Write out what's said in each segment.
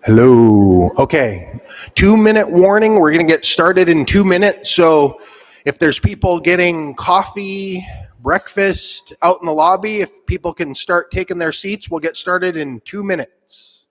Hello. Okay. 2-minute warning. We're going to get started in 2 minutes. So if there's people getting coffee, breakfast out in the lobby, if people can start taking their seats, we'll get started in 2 minutes.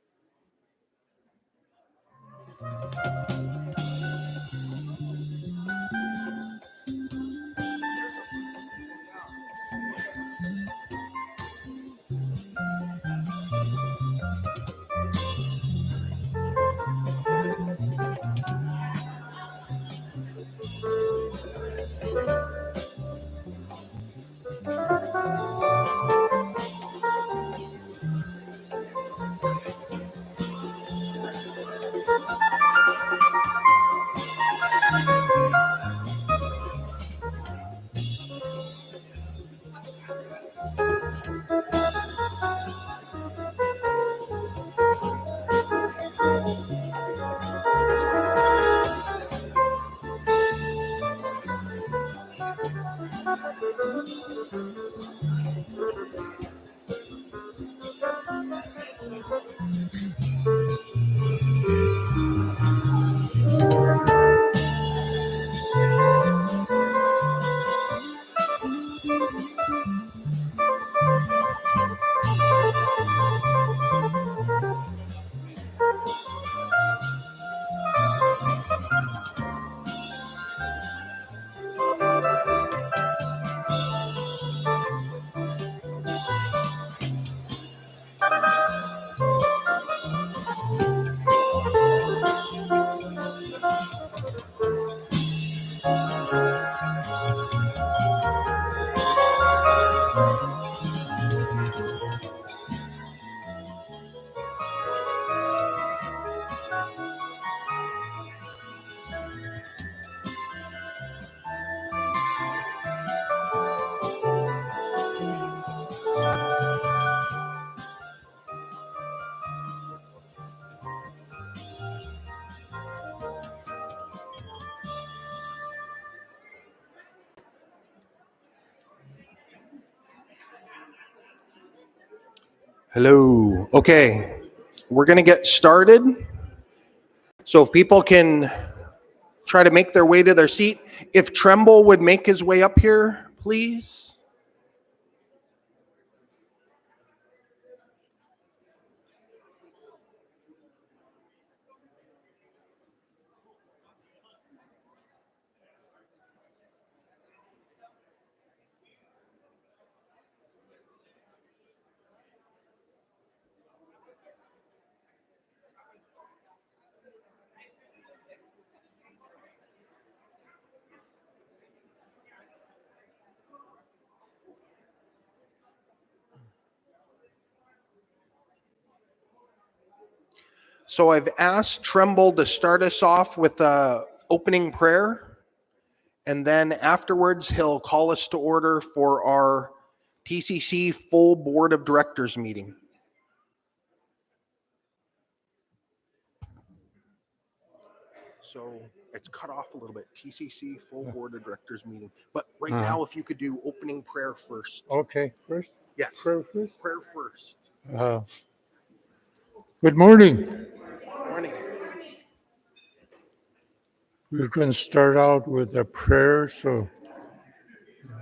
Hello. Okay, we're going to get started. So if people can try to make their way to their seat, if Tremble would make his way up here, please. So I've asked Tremble to start us off with a opening prayer, and then afterwards he'll call us to order for our TCC full board of directors meeting. So it's cut off a little bit. TCC full board of directors meeting. But right now, if you could do opening prayer first. Okay, first? Yes. Prayer first? Prayer first. Good morning. Morning. We're going to start out with a prayer,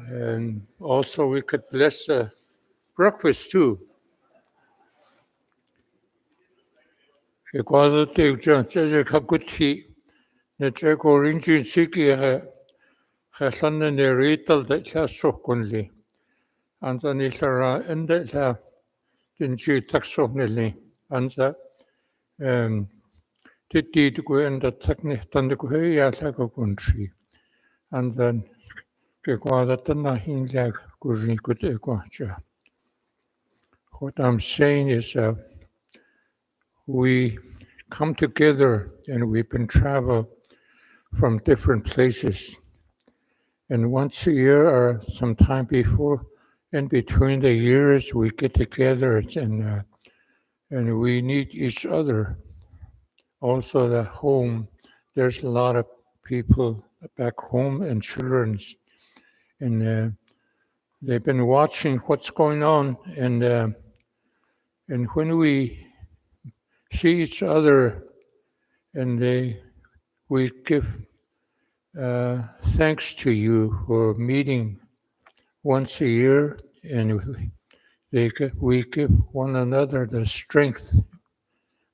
and also we could bless the breakfast too. Ke kwado te ucha che kakuti ne che ko rinji siki ha sanne ne rital de cha sokunli. Anta ni sara ende cha dinji taksonli. Anta titi tu ko enda takne tande ko he ya sa ko kunchi. Anta ke kwado tana hinja kurini kute kwacha. What I'm saying is we come together and we've been travel from different places. And once a year or sometime before, in between the years, we get together and we need each other. Also at home, there's a lot of people back home and children's. And they've been watching what's going on. And when we see each other and we give thanks to you for meeting once a year, and we give one another the strength,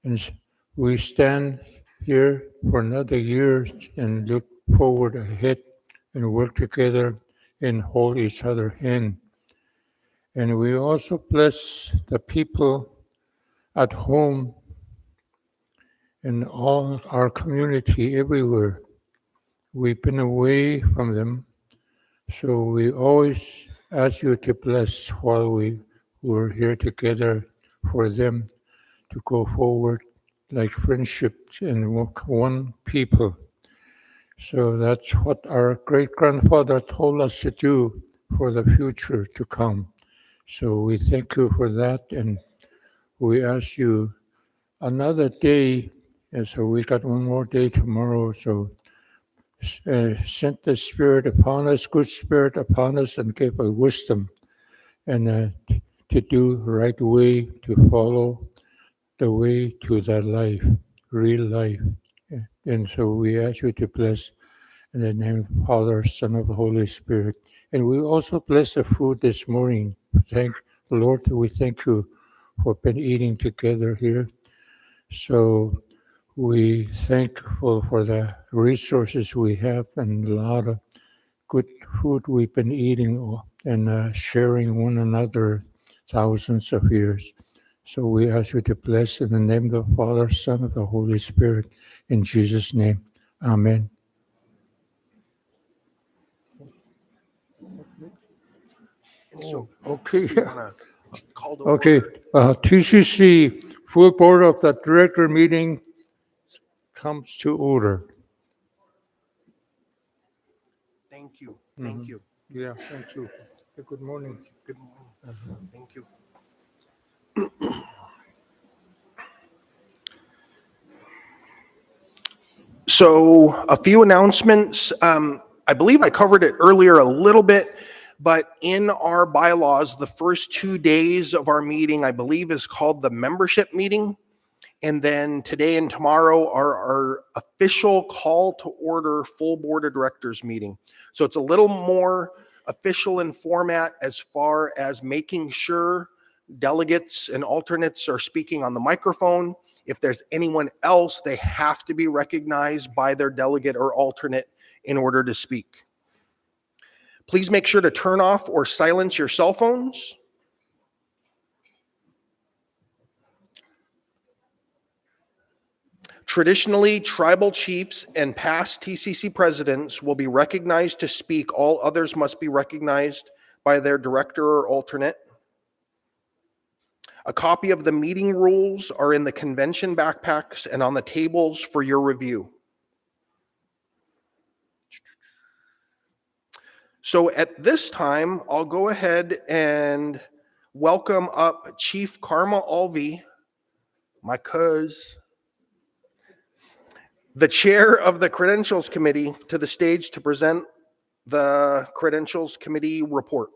and we stand here for another year and look forward ahead and work together and hold each other hand. And we also bless the people at home in all our community everywhere. We've been away from them, so we always ask you to bless while we were here together for them to go forward like friendship and one people. So that's what our great-grandfather told us to do for the future to come. So we thank you for that, and we ask you another day, and so we got one more day tomorrow, so sent the Spirit upon us, good Spirit upon us, and gave us wisdom and to do the right way, to follow the way to that life, real life. And so we ask you to bless in the name of the Father, Son, of the Holy Spirit. And we also bless the food this morning. Thank the Lord, we thank you for been eating together here. So we thankful for the resources we have and a lot of good food we've been eating and sharing one another thousands of years. So we ask you to bless in the name of the Father, Son, of the Holy Spirit. In Jesus' name, amen. Okay. Okay. TCC full board of the director meeting comes to order. Thank you. Thank you. Yeah, thank you. Good morning. Good morning. Thank you. So a few announcements. I believe I covered it earlier a little bit, But in our bylaws, the first 2 days of our meeting, I believe, is called the membership meeting. And then today and tomorrow are our official call to order full board of directors meeting. So it's a little more official in format as far as making sure delegates and alternates are speaking on the microphone. If there's anyone else, they have to be recognized by their delegate or alternate in order to speak. Please make sure to turn off or silence your cell phones. Traditionally, tribal chiefs and past TCC presidents will be recognized to speak. All others must be recognized by their director or alternate. A copy of the meeting rules are in the convention backpacks and on the tables for your review. So at this time, I'll go ahead and welcome up Chief Karma Alvey, my cuz, the chair of the Credentials Committee, to the stage to present the Credentials Committee report.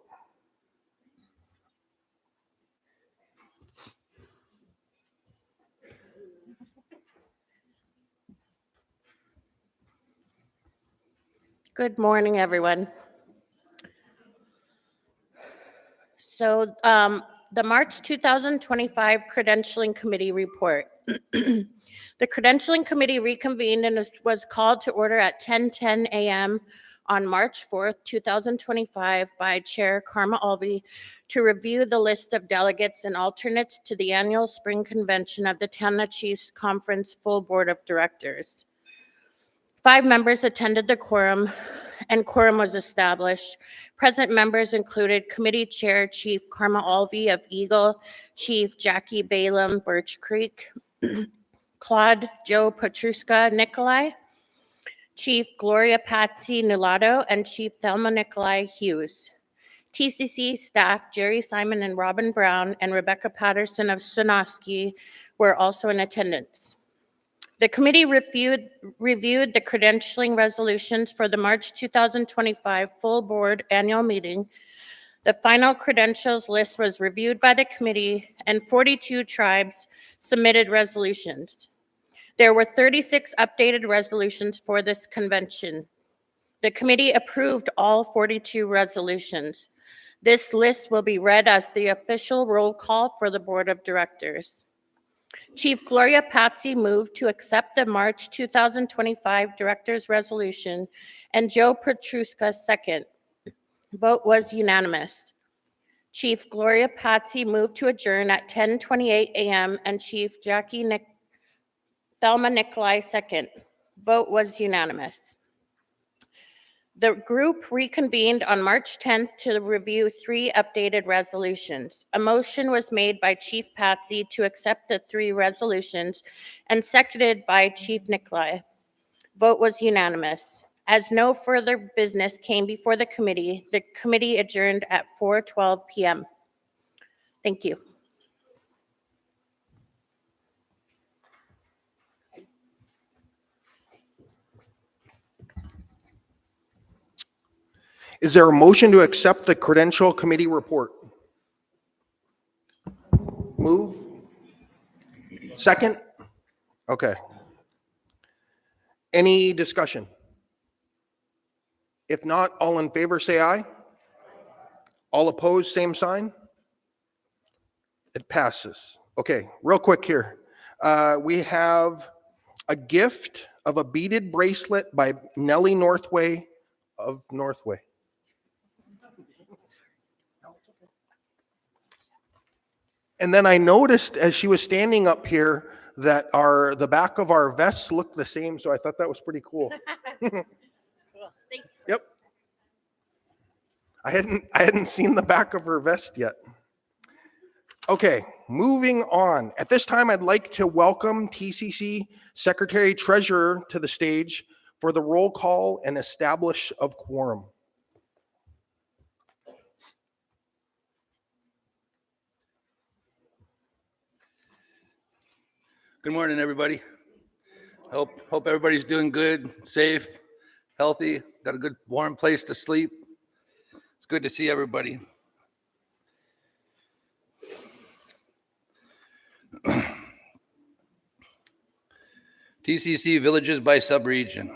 Good morning, everyone. So the March 2025 Credentialing Committee report. The Credentialing Committee reconvened and was called to order at 10:10 a.m. on March 4th, 2025 by Chair Karma Alvey to review the list of delegates and alternates to the annual spring convention of the Tanana Chiefs Conference full board of directors. 5 members attended the quorum, and quorum was established. Present members included Committee Chair Chief Karma Alvey of Eagle, Chief Jackie Balaam, Birch Creek, Claude Joe Petruska Nikolai, Chief Gloria Patsy Nulato, and Chief Thelma Nikolai Hughes. TCC staff Jerry Simon and Robin Brown and Rebecca Patterson of Sonosky were also in attendance. The committee reviewed the credentialing resolutions for the March 2025 full board annual meeting. The final credentials list was reviewed by the committee, and 42 tribes submitted resolutions. There were 36 updated resolutions for this convention. The committee approved all 42 resolutions. This list will be read as the official roll call for the board of directors. Chief Gloria Patsy moved to accept the March 2025 Director's Resolution, and Joe Petruska second. Vote was unanimous. Chief Gloria Patsy moved to adjourn at 10:28 a.m. and Chief Jackie Thelma Nikolai second. Vote was unanimous. The group reconvened on March 10th to review 3 updated resolutions. A motion was made by Chief Patsy to accept the 3 resolutions and seconded by Chief Nikolai. Vote was unanimous. As no further business came before the committee adjourned at 4:12 p.m. Thank you. Is there a motion to accept the Credential Committee report? Move. Second? Okay. Any discussion? If not, all in favor say aye. All opposed, same sign. It passes. Okay, real quick here. We have a gift of a beaded bracelet by Nellie Northway of Northway. And then I noticed as she was standing up here that the back of our vests looked the same, so I thought that was pretty cool. Cool. Thanks. Yep. I hadn't seen the back of her vest yet. Okay, moving on. At this time, I'd like to welcome TCC Secretary Treasurer to the stage for the roll call and establish of quorum. Good morning, everybody. Hope everybody's doing good, safe, healthy, got a good warm place to sleep. good to see everybody. TCC Villages by Subregion.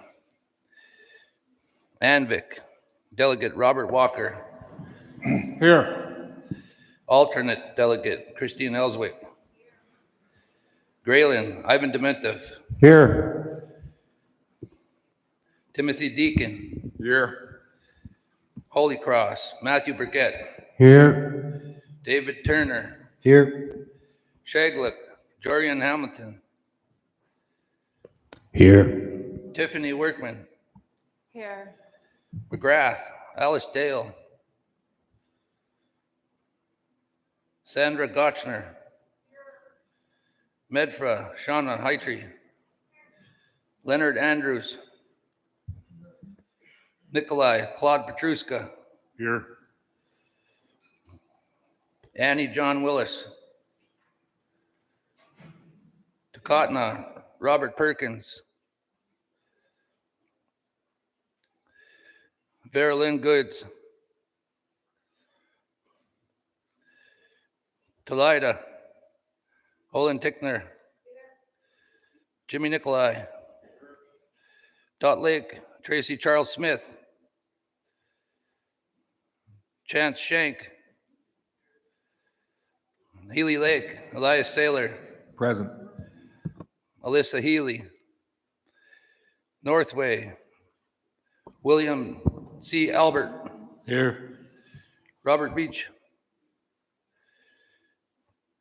Anvik, Delegate Robert Walker. Here. Alternate Delegate Christine Ellswick. Grayling, Ivan Dementiev. Here. Timothy Deacon. Here. Holy Cross, Matthew Burkett. Here. David Turner. Here. Shaglick, Jorian Hamilton. Here. Tiffany Workman. Here. McGrath, Alice Dale. Sandra Gotchner. Medfra, Shauna Heitree. Leonard Andrews. Nikolai, Claude Petruska. Here. Annie John Willis. Takatna, Robert Perkins. Vera Lynn Goods. Talida, Olin Tickner. Jimmy Nikolai. Dot Lake, Tracy Charles Smith. Chance Shank. Healy Lake, Elias Saylor. Present. Alyssa Healy. Northway, William C. Albert. Here. Robert Beach.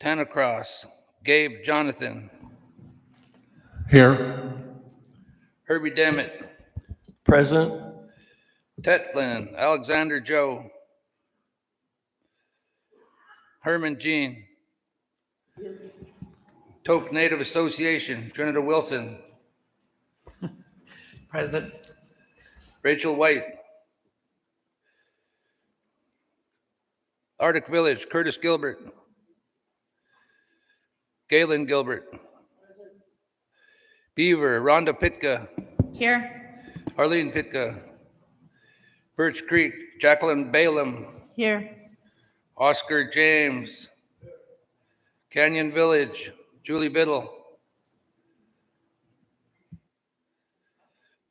Tanacross, Gabe Jonathan. Here. Herbie Dammit. Present. Tetlin, Alexander Joe. Herman Jean. Toke Native Association, Trinidad Wilson. Present. Rachel White. Arctic Village, Curtis Gilbert. Galen Gilbert. Beaver, Rhonda Pitka. Here. Arlene Pitka. Birch Creek, Jacqueline Balaam. Here. Oscar James. Canyon Village, Julie Biddle.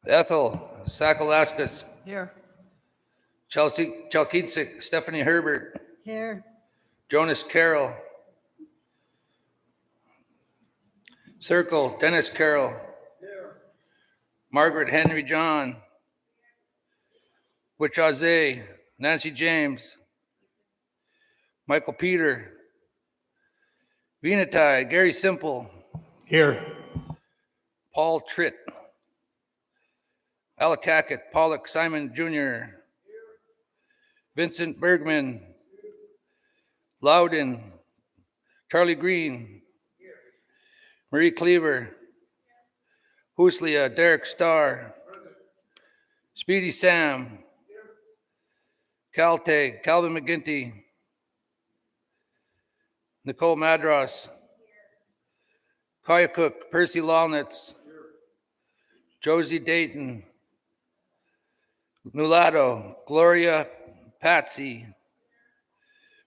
Ethel, Sakalaskas. Here. Chelsea Chalkitsik, Stephanie Herbert. Here. Jonas Carroll. Circle, Dennis Carroll. Margaret Henry John. Wichaze, Nancy James. Michael Peter. Venatai, Gary Simple. Here. Paul Tritt. Alakakit, Pollock Simon Jr. Vincent Bergman. Loudon. Charlie Green. Marie Cleaver. Huslia, Derek Starr. Speedy Sam. Caltag, Calvin McGinty. Nicole Madras. Kaya Cook, Percy Lawnitz. Josie Dayton. Nulato, Gloria Patsy.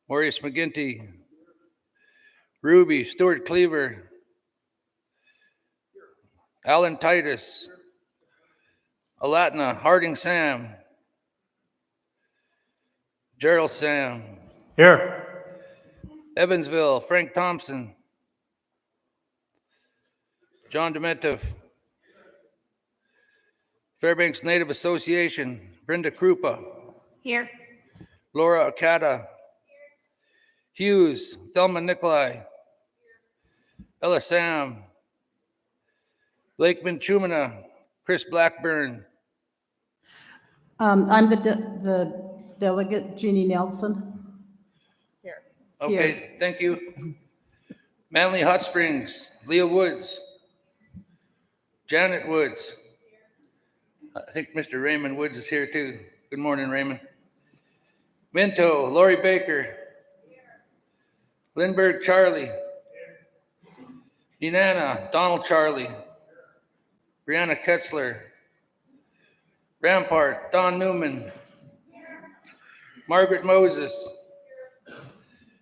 Maurice McGinty. Ruby, Stuart Cleaver. Alan Titus. Alatna, Harding Sam. Gerald Sam. Here. Evansville, Frank Thompson. John Dementiev. Fairbanks Native Association, Brenda Krupa. Here. Laura Akata. Hughes, Thelma Nikolai. Ella Sam. Lakeman Chumana, Chris Blackburn. I'm the delegate, Jeannie Nelson. Okay, thank you. Manly Hot Springs, Leah Woods. Janet Woods. I think Mr. Raymond Woods is here too. Good morning, Raymond. Minto, Lori Baker. Lindbergh Charlie. Inanna, Donald Charlie. Brianna Ketzler. Rampart, Don Newman. Margaret Moses.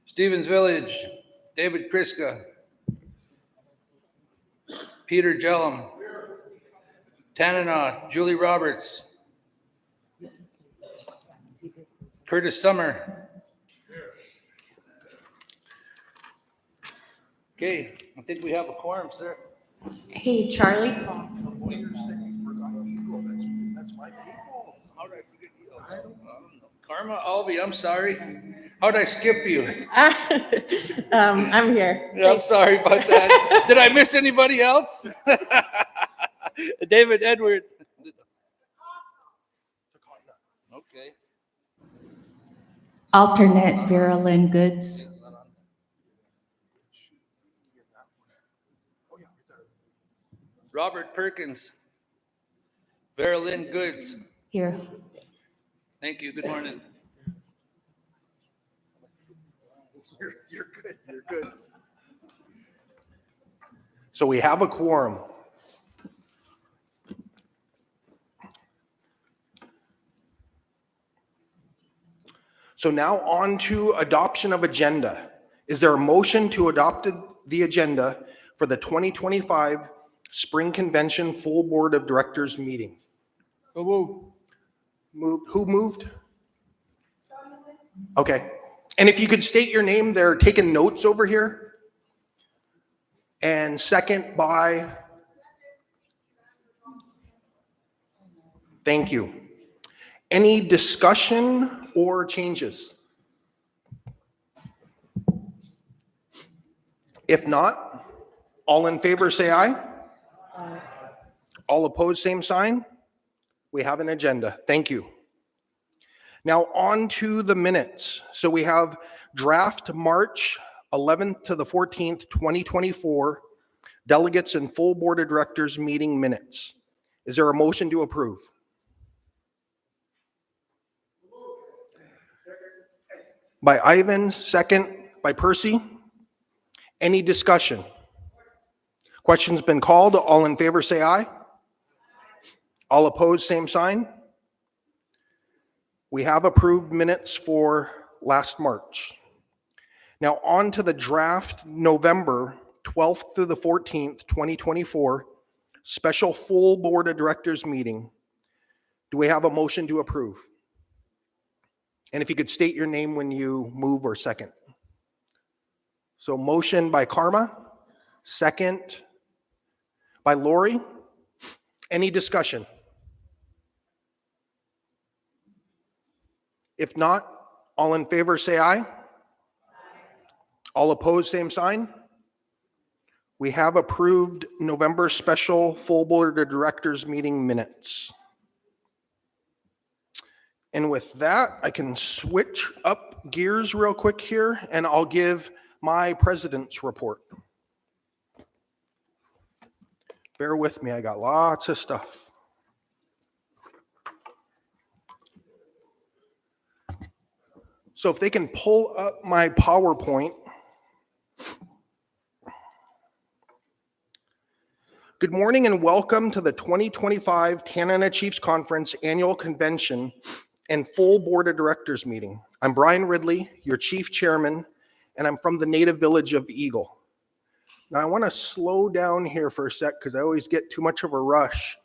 Stevens Village, David Kriska. Peter Jellum. Tanana, Julie Roberts. Curtis Summer. Okay, I think we have a quorum, sir. Hey, Charlie? How did I forget you? Karma, Albie, I'm sorry. How did I skip you? I'm here. Yeah, I'm sorry about that. Did I miss anybody else? David Edward. Okay. Alternate Vera Lynn Goods. Robert Perkins. Vera Lynn Goods. Here. Thank you. Good morning. You're good. You're good. So we have a quorum. So now on to adoption of agenda. Is there a motion to adopt the agenda for the 2025 Spring Convention Full Board of Directors meeting? Who moved? Okay. And if you could state your name, they're taking notes over here. And second by? Thank you. Any discussion or changes? If not, all in favor say aye. Aye. All opposed, same sign. We have an agenda. Thank you. Now on to the minutes. So we have draft March 11th to the 14th, 2024, delegates and full board of directors meeting minutes. Is there a motion to approve? By Ivan, second by Percy. Any discussion? Question's been called. All in favor say aye. All opposed, same sign. We have approved minutes for last March. Now on to the draft November 12th through the 14th, 2024, special full board of directors meeting. Do we have a motion to approve? And if you could state your name when you move or second. So motion by Karma, second by Lori. Any discussion? If not, all in favor say aye. All opposed, same sign. We have approved November special full board of directors meeting minutes. And with that, I can switch up gears real quick here and I'll give my president's report. Bear with me, I got lots of stuff. So if they can pull up my PowerPoint. Good morning and welcome to the 2025 Tanana Chiefs Conference Annual Convention and Full Board of Directors meeting. I'm Brian Ridley, your Chief Chairman, and I'm from the native village of Eagle. Now I want to slow down here for a sec because I always get too much of a rush.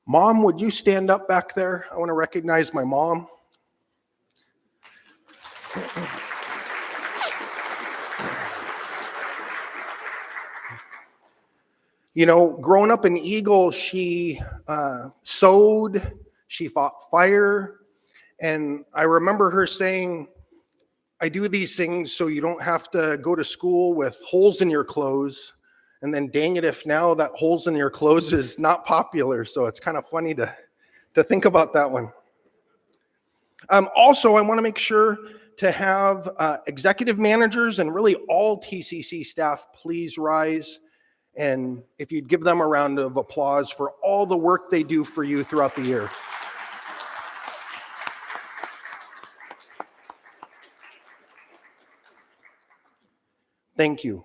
Mom, would you stand up back there? I want to recognize my mom. You know, growing up in Eagle, she sewed, she fought fire, and I remember her saying, I do these things so you don't have to go to school with holes in your clothes. And then dang it if now that holes in your clothes is not popular. So it's kind of funny to think about that one. Also, I want to make sure to have executive managers and really all TCC staff please rise. And if you'd give them a round of applause for all the work they do for you throughout the year. Thank you.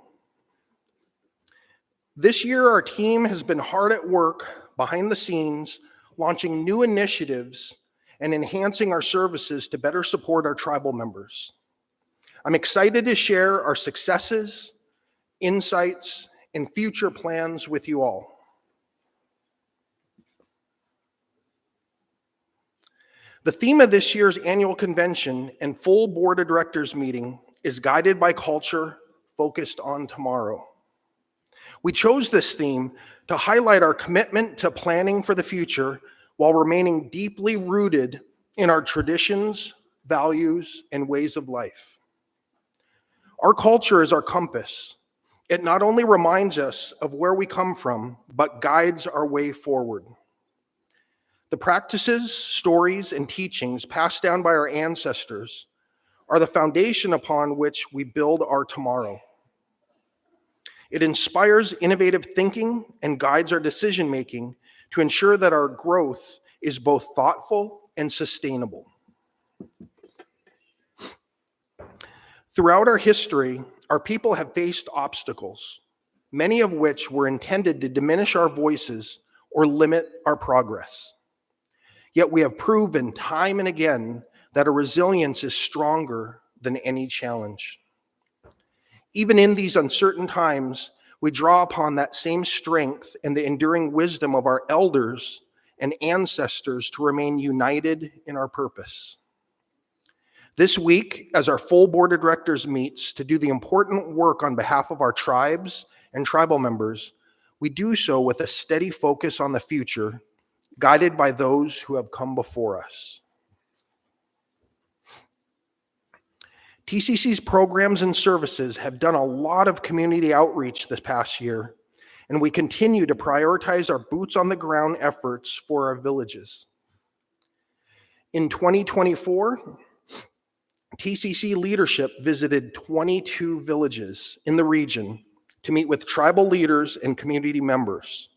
This year, our team has been hard at work behind the scenes, launching new initiatives and enhancing our services to better support our tribal members. I'm excited to share our successes, insights, and future plans with you all. The theme of this year's annual convention and full board of directors meeting is Guided by Culture, Focused on Tomorrow. We chose this theme to highlight our commitment to planning for the future while remaining deeply rooted in our traditions, values, and ways of life. Our culture is our compass. It not only reminds us of where we come from, but guides our way forward. The practices, stories, and teachings passed down by our ancestors are the foundation upon which we build our tomorrow. It inspires innovative thinking and guides our decision-making to ensure that our growth is both thoughtful and sustainable. Throughout our history, our people have faced obstacles, many of which were intended to diminish our voices or limit our progress. Yet we have proven time and again that our resilience is stronger than any challenge. Even in these uncertain times, we draw upon that same strength and the enduring wisdom of our elders and ancestors to remain united in our purpose. This week, as our full board of directors meets to do the important work on behalf of our tribes and tribal members, we do so with a steady focus on the future, guided by those who have come before us. TCC's programs and services have done a lot of community outreach this past year, and we continue to prioritize our boots on the ground efforts for our villages. In 2024, TCC leadership visited 22 villages in the region to meet with tribal leaders and community members.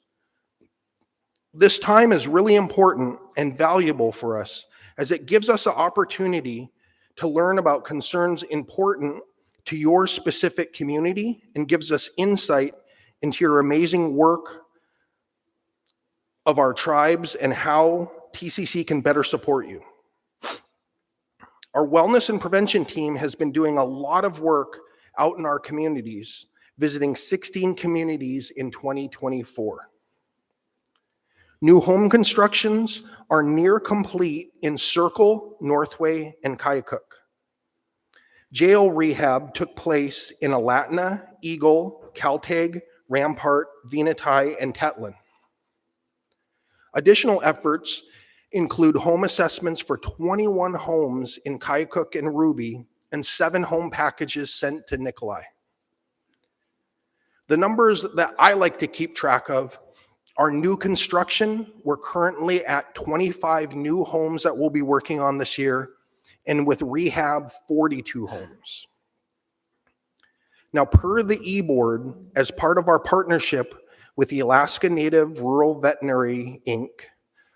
This time is really important and valuable for us as it gives us an opportunity to learn about concerns important to your specific community and gives us insight into your amazing work of our tribes and how TCC can better support you. Our wellness and prevention team has been doing a lot of work out in our communities, visiting 16 communities in 2024. New home constructions are near complete in Circle, Northway, and Kayakuk. Jail rehab took place in Alatna, Eagle, Kaltag, Rampart, Venati, and Tetlin. Additional efforts include home assessments for 21 homes in Kayakuk and Ruby and 7 home packages sent to Nikolai. The numbers that I like to keep track of are new construction. We're currently at 25 new homes that we'll be working on this year, and with rehab, 42 homes. Now, per the E-Board, as part of our partnership with the Alaska Native Rural Veterinary, Inc.,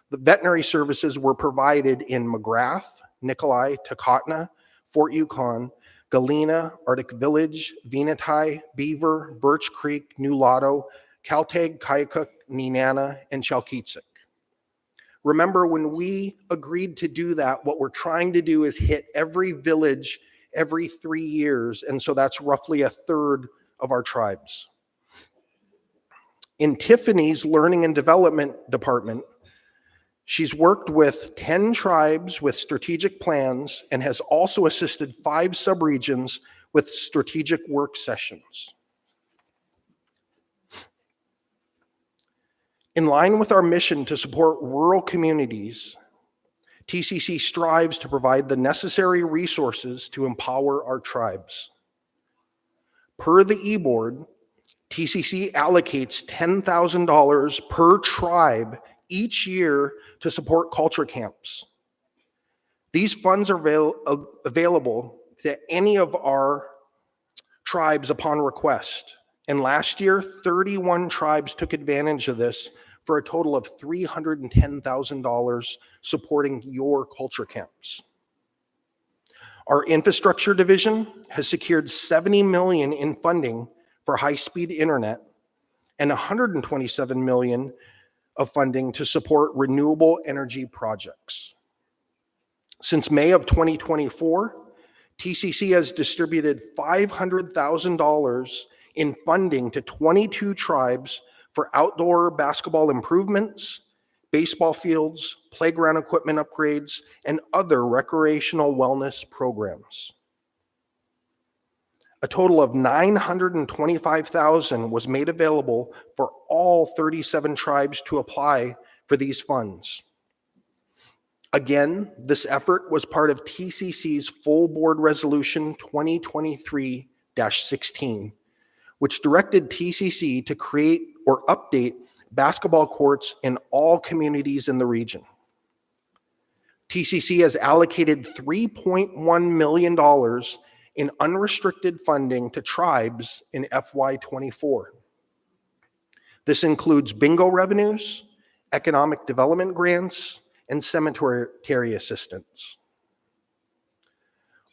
the veterinary services were provided in McGrath, Nikolai, Takotna, Fort Yukon, Galena, Arctic Village, Venati, Beaver, Birch Creek, New Lotto, Kaltag, Kayakuk, Nenana, and Chalkitsik. Remember, when we agreed to do that, what we're trying to do is hit every village every 3 years, and so that's roughly a third of our tribes. In Tiffany's Learning and Development Department, she's worked with 10 tribes with strategic plans and has also assisted 5 subregions with strategic work sessions. In line with our mission to support rural communities, TCC strives to provide the necessary resources to empower our tribes. Per the E-Board, TCC allocates $10,000 per tribe each year to support culture camps. These funds are available to any of our tribes upon request. And last year, 31 tribes took advantage of this for a total of $310,000 supporting your culture camps. Our infrastructure division has secured $70 million in funding for high-speed internet and $127 million of funding to support renewable energy projects. Since May of 2024, TCC has distributed $500,000 in funding to 22 tribes for outdoor basketball improvements, baseball fields, playground equipment upgrades, and other recreational wellness programs. A total of $925,000 was made available for all 37 tribes to apply for these funds. Again, this effort was part of TCC's full board resolution 2023-16, which directed TCC to create or update basketball courts in all communities in the region. TCC has allocated $3.1 million in unrestricted funding to tribes in FY24. This includes bingo revenues, economic development grants, and cemetery assistance.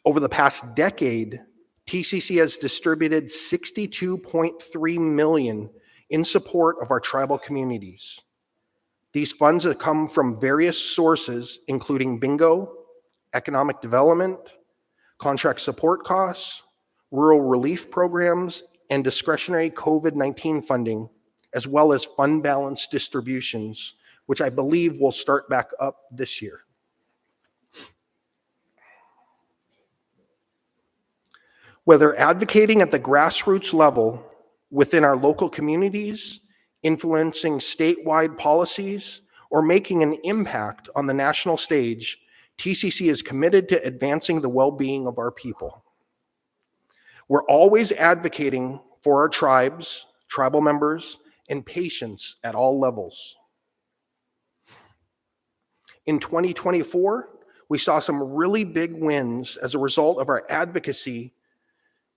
Over the past decade, TCC has distributed $62.3 million in support of our tribal communities. These funds have come from various sources, including bingo, economic development, contract support costs, rural relief programs, and discretionary COVID-19 funding, as well as fund balance distributions, which I believe will start back up this year. Whether advocating at the grassroots level within our local communities, influencing statewide policies, or making an impact on the national stage, TCC is committed to advancing the well-being of our people. We're always advocating for our tribes, tribal members, and patients at all levels. In 2024, we saw some really big wins as a result of our advocacy.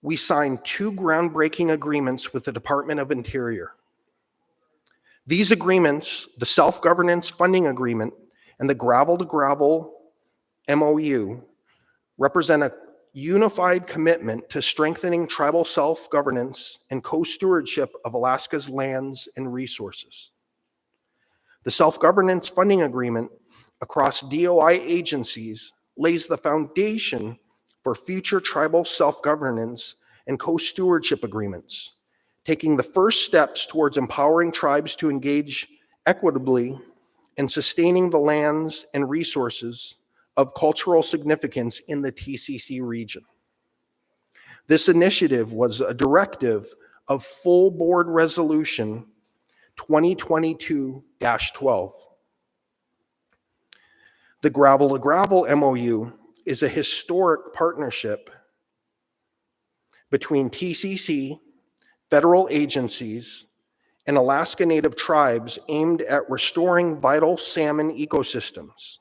We signed 2 groundbreaking agreements with the Department of Interior. These agreements, the Self-Governance Funding Agreement and the Gravel to Gravel MOU, represent a unified commitment to strengthening tribal self-governance and co-stewardship of Alaska's lands and resources. The Self-Governance Funding Agreement across DOI agencies lays the foundation for future tribal self-governance and co-stewardship agreements, taking the first steps towards empowering tribes to engage equitably and sustaining the lands and resources of cultural significance in the TCC region. This initiative was a directive of Full Board Resolution 2022-12. The Gravel to Gravel MOU is a historic partnership between TCC, federal agencies, and Alaska Native tribes aimed at restoring vital salmon ecosystems.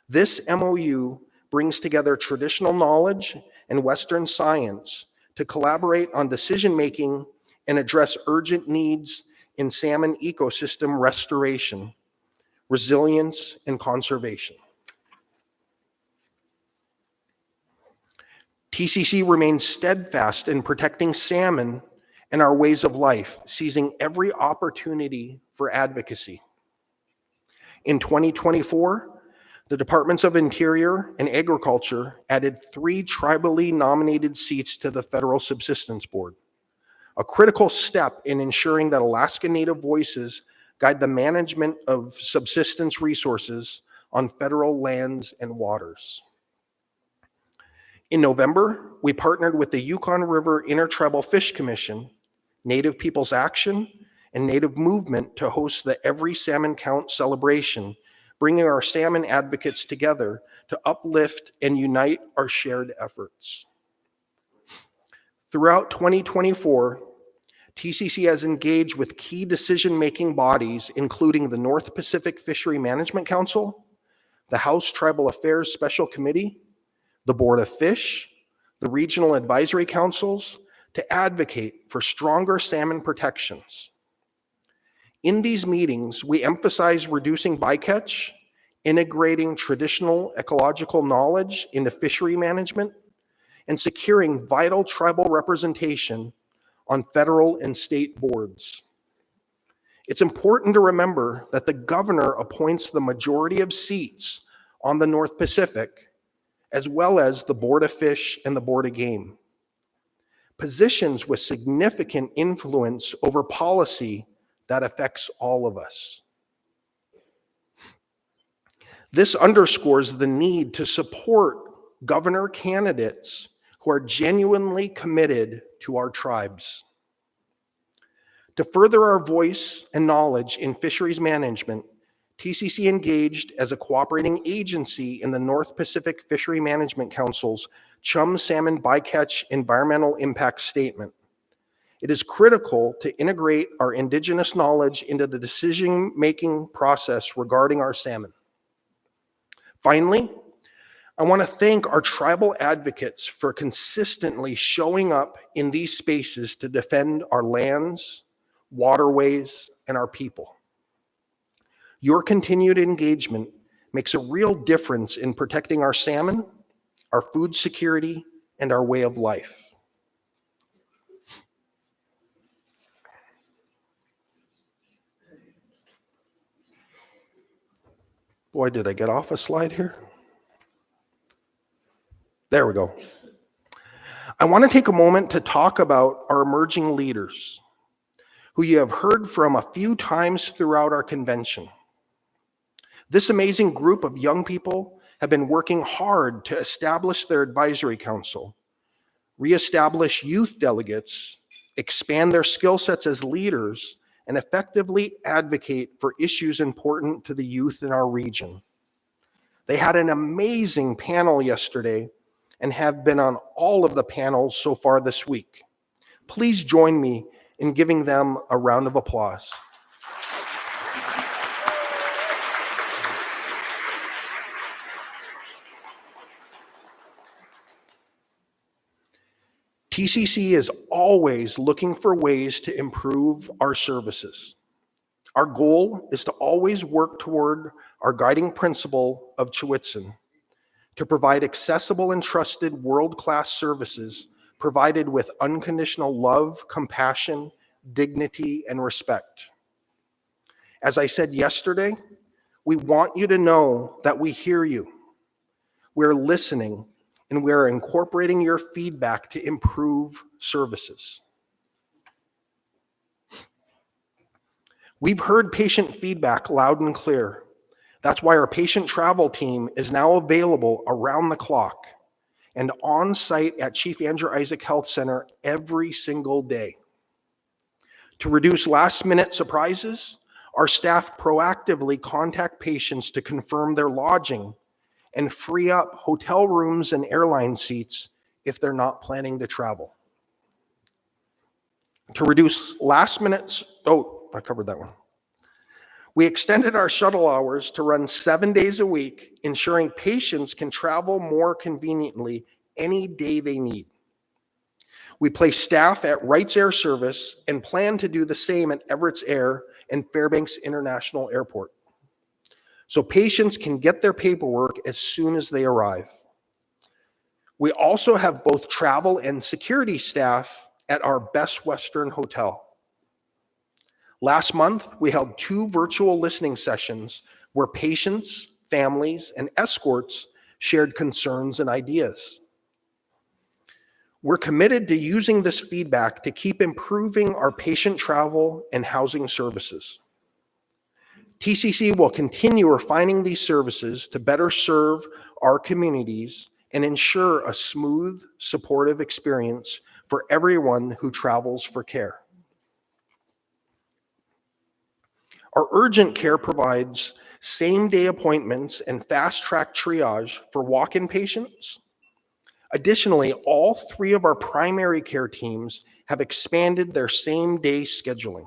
This MOU brings together traditional knowledge and Western science to collaborate on decision-making and address urgent needs in salmon ecosystem restoration, resilience, and conservation. TCC remains steadfast in protecting salmon and our ways of life, seizing every opportunity for advocacy. In 2024, the Departments of Interior and Agriculture added 3 tribally nominated seats to the Federal Subsistence Board, a critical step in ensuring that Alaska Native voices guide the management of subsistence resources on federal lands and waters. In November, we partnered with the Yukon River Intertribal Fish Commission, Native Peoples Action, and Native Movement to host the Every Salmon Count celebration, bringing our salmon advocates together to uplift and unite our shared efforts. Throughout 2024, TCC has engaged with key decision-making bodies, including the North Pacific Fishery Management Council, the House Tribal Affairs Special Committee, the Board of Fish, the Regional Advisory Councils, to advocate for stronger salmon protections. In these meetings, we emphasize reducing bycatch, integrating traditional ecological knowledge into fishery management, and securing vital tribal representation on federal and state boards. It's important to remember that the governor appoints the majority of seats on the North Pacific, as well as the Board of Fish and the Board of Game. Positions with significant influence over policy that affects all of us. This underscores the need to support governor candidates who are genuinely committed to our tribes. To further our voice and knowledge in fisheries management, TCC engaged as a cooperating agency in the North Pacific Fishery Management Council's Chum Salmon Bycatch Environmental Impact Statement. It is critical to integrate our Indigenous knowledge into the decision-making process regarding our salmon. Finally, I want to thank our tribal advocates for consistently showing up in these spaces to defend our lands, waterways, and our people. Your continued engagement makes a real difference in protecting our salmon, our food security, and our way of life. Boy, did I get off a slide here? There we go. I want to take a moment to talk about our emerging leaders, who you have heard from a few times throughout our convention. This amazing group of young people have been working hard to establish their advisory council, reestablish youth delegates, expand their skill sets as leaders, and effectively advocate for issues important to the youth in our region. They had an amazing panel yesterday and have been on all of the panels so far this week. Please join me in giving them a round of applause. TCC is always looking for ways to improve our services. Our goal is to always work toward our guiding principle of Chiwitsin, to provide accessible and trusted world-class services provided with unconditional love, compassion, dignity, and respect. As I said yesterday, we want you to know that we hear you. We're listening, and we're incorporating your feedback to improve services. We've heard patient feedback loud and clear. That's why our patient travel team is now available around the clock and on site at Chief Andrew Isaac Health Center every single day. To reduce last-minute surprises, our staff proactively contact patients to confirm their lodging and free up hotel rooms and airline seats if they're not planning to travel. To reduce last-minute, I covered that one. We extended our shuttle hours to run 7 days a week, ensuring patients can travel more conveniently any day they need. We place staff at Wright's Air Service and plan to do the same at Everett's Air and Fairbanks International Airport, so patients can get their paperwork as soon as they arrive. We also have both travel and security staff at our Best Western Hotel. Last month, we held 2 virtual listening sessions where patients, families, and escorts shared concerns and ideas. We're committed to using this feedback to keep improving our patient travel and housing services. TCC will continue refining these services to better serve our communities and ensure a smooth, supportive experience for everyone who travels for care. Our urgent care provides same-day appointments and fast-track triage for walk-in patients. Additionally, all 3 of our primary care teams have expanded their same-day scheduling.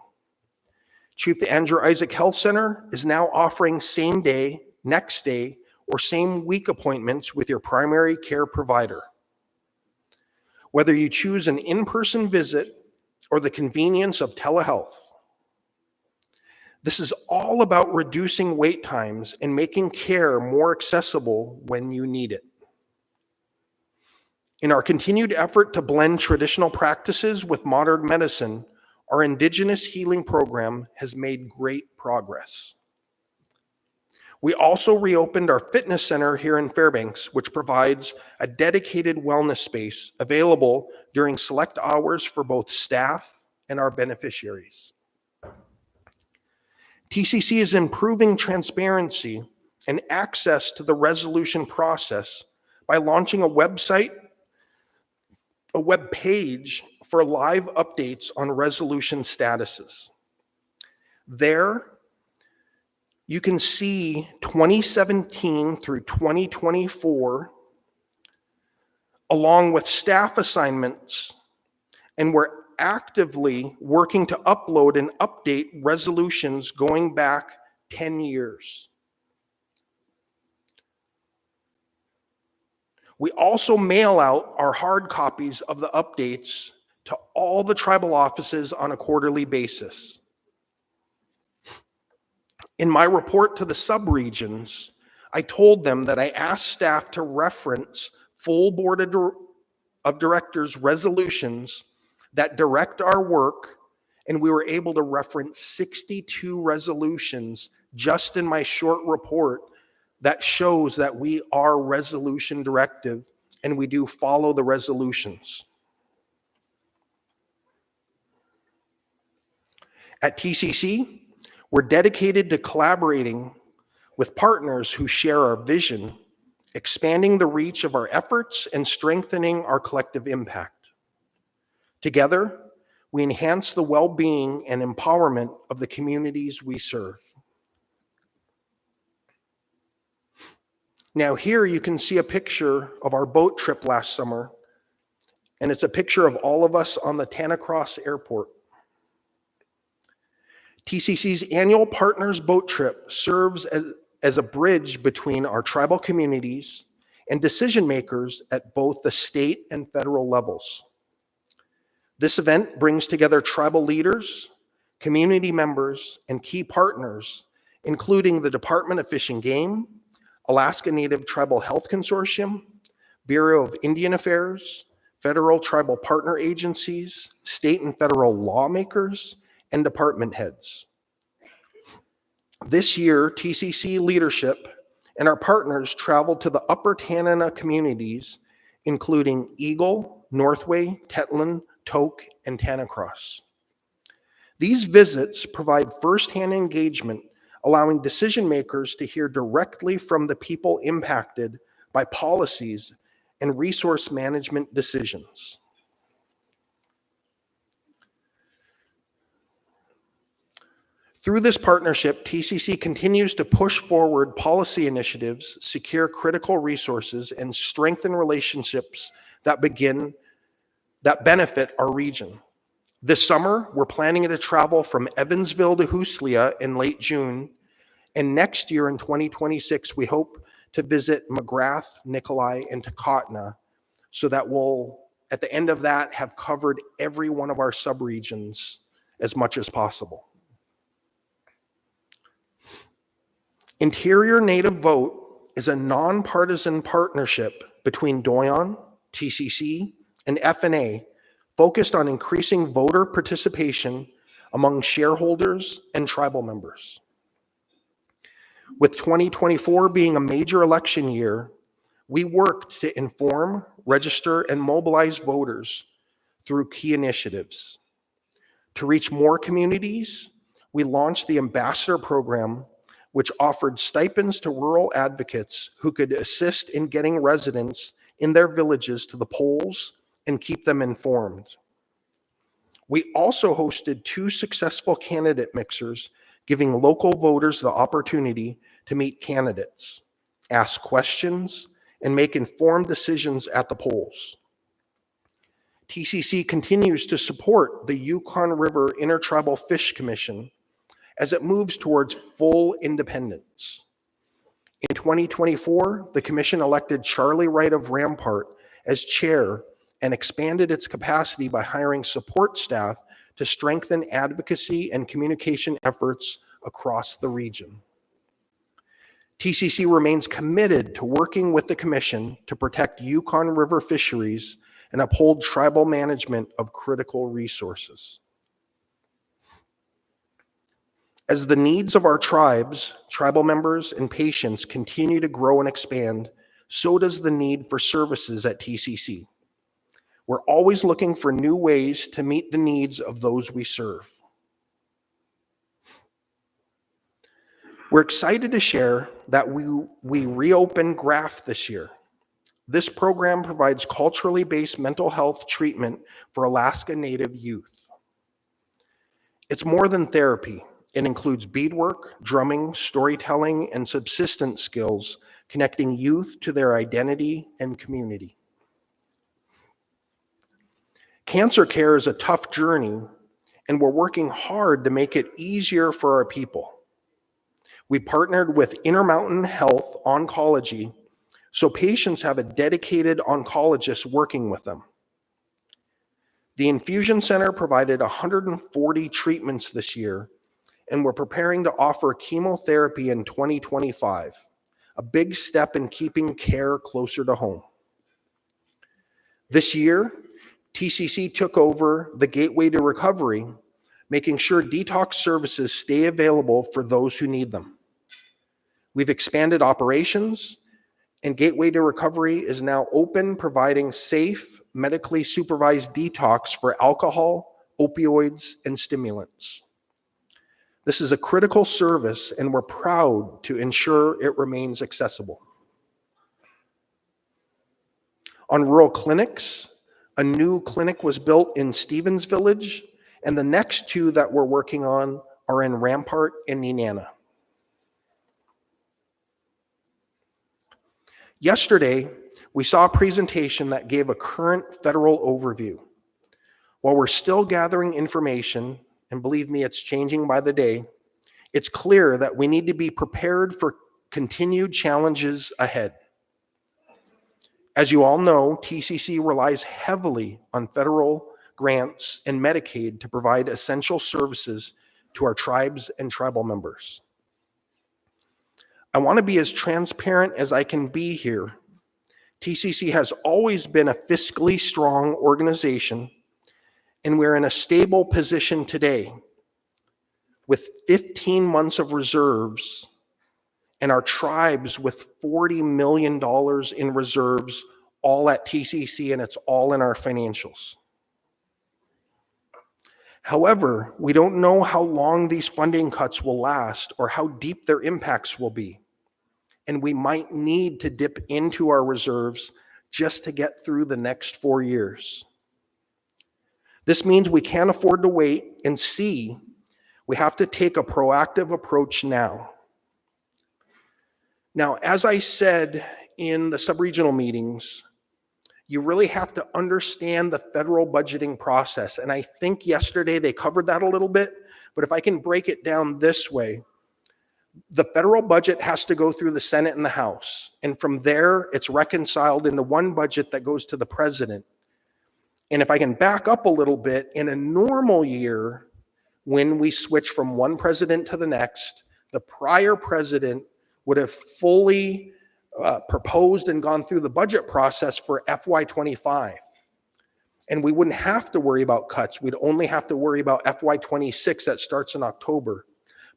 Chief Andrew Isaac Health Center is now offering same-day, next-day, or same-week appointments with your primary care provider. Whether you choose an in-person visit or the convenience of telehealth, this is all about reducing wait times and making care more accessible when you need it. In our continued effort to blend traditional practices with modern medicine, our Indigenous healing program has made great progress. We also reopened our fitness center here in Fairbanks, which provides a dedicated wellness space available during select hours for both staff and our beneficiaries. TCC is improving transparency and access to the resolution process by launching a web page for live updates on resolution statuses. There, you can see 2017 through 2024, along with staff assignments, and we're actively working to upload and update resolutions going back 10 years. We also mail out our hard copies of the updates to all the tribal offices on a quarterly basis. In my report to the subregions, I told them that I asked staff to reference full board of directors resolutions that direct our work, and we were able to reference 62 resolutions just in my short report that shows that we are resolution directive and we do follow the resolutions. At TCC, we're dedicated to collaborating with partners who share our vision, expanding the reach of our efforts and strengthening our collective impact. Together, we enhance the well-being and empowerment of the communities we serve. Now here you can see a picture of our boat trip last summer, and it's a picture of all of us on the Tanacross Airport. TCC's annual Partners Boat Trip serves as a bridge between our tribal communities and decision makers at both the state and federal levels. This event brings together tribal leaders, community members, and key partners, including the Department of Fish and Game, Alaska Native Tribal Health Consortium, Bureau of Indian Affairs, federal tribal partner agencies, state and federal lawmakers, and department heads. This year, TCC leadership and our partners traveled to the Upper Tanana communities, including Eagle, Northway, Tetlin, Tok, and Tanacross. These visits provide firsthand engagement, allowing decision makers to hear directly from the people impacted by policies and resource management decisions. Through this partnership, TCC continues to push forward policy initiatives, secure critical resources, and strengthen relationships that benefit our region. This summer, we're planning to travel from Evansville to Huslia in late June, and next year in 2026, we hope to visit McGrath, Nikolai, and Takotna, so that we'll, at the end of that, have covered every one of our subregions as much as possible. Interior Native Vote is a nonpartisan partnership between Doyon, TCC, and FNA focused on increasing voter participation among shareholders and tribal members. With 2024 being a major election year, we worked to inform, register, and mobilize voters through key initiatives. To reach more communities, we launched the Ambassador Program, which offered stipends to rural advocates who could assist in getting residents in their villages to the polls and keep them informed. We also hosted 2 successful candidate mixers, giving local voters the opportunity to meet candidates, ask questions, and make informed decisions at the polls. TCC continues to support the Yukon River Intertribal Fish Commission as it moves towards full independence. In 2024, the commission elected Charlie Wright of Rampart as chair and expanded its capacity by hiring support staff to strengthen advocacy and communication efforts across the region. TCC remains committed to working with the commission to protect Yukon River fisheries and uphold tribal management of critical resources. As the needs of our tribes, tribal members, and patients continue to grow and expand, so does the need for services at TCC. We're always looking for new ways to meet the needs of those we serve. We're excited to share that we reopened GRAFT this year. This program provides culturally based mental health treatment for Alaska Native youth. It's more than therapy. It includes beadwork, drumming, storytelling, and subsistence skills, connecting youth to their identity and community. Cancer care is a tough journey, and we're working hard to make it easier for our people. We partnered with Intermountain Health Oncology, so patients have a dedicated oncologist working with them. The infusion center provided 140 treatments this year, and we're preparing to offer chemotherapy in 2025, a big step in keeping care closer to home. This year, TCC took over the Gateway to Recovery, making sure detox services stay available for those who need them. We've expanded operations, and Gateway to Recovery is now open, providing safe, medically supervised detox for alcohol, opioids, and stimulants. This is a critical service, and we're proud to ensure it remains accessible. On rural clinics, a new clinic was built in Stevens Village, and the next two that we're working on are in Rampart and Nenana. Yesterday, we saw a presentation that gave a current federal overview. While we're still gathering information, and believe me, it's changing by the day, it's clear that we need to be prepared for continued challenges ahead. As you all know, TCC relies heavily on federal grants and Medicaid to provide essential services to our tribes and tribal members. I want to be as transparent as I can be here. TCC has always been a fiscally strong organization, and we're in a stable position today with 15 months of reserves and our tribes with $40 million in reserves, all at TCC, and it's all in our financials. However, we don't know how long these funding cuts will last or how deep their impacts will be, and we might need to dip into our reserves just to get through the next 4 years. This means we can't afford to wait and see. We have to take a proactive approach now. Now, as I said in the sub-regional meetings, you really have to understand the federal budgeting process. And I think yesterday they covered that a little bit, but if I can break it down this way, the federal budget has to go through the Senate and the House. And from there, it's reconciled into one budget that goes to the president. And if I can back up a little bit, in a normal year, when we switch from one president to the next, the prior president would have fully proposed and gone through the budget process for FY25. And we wouldn't have to worry about cuts. We'd only have to worry about FY26 that starts in October.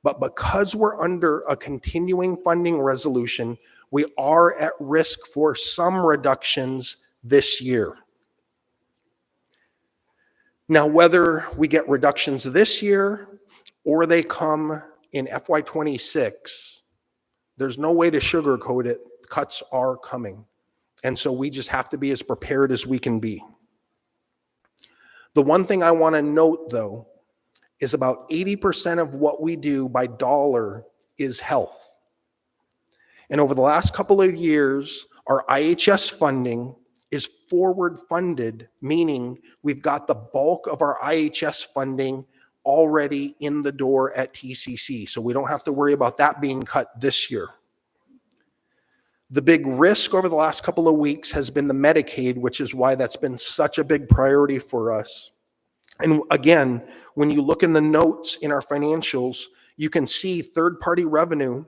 But because we're under a continuing funding resolution, we are at risk for some reductions this year. Now, whether we get reductions this year or they come in FY26, there's no way to sugarcoat it. Cuts are coming. And so we just have to be as prepared as we can be. The one thing I want to note, though, is about 80% of what we do by dollar is health. And over the last couple of years, our IHS funding is forward funded, meaning we've got the bulk of our IHS funding already in the door at TCC. So we don't have to worry about that being cut this year. The big risk over the last couple of weeks has been the Medicaid, which is why that's been such a big priority for us. And again, when you look in the notes in our financials, you can see third-party revenue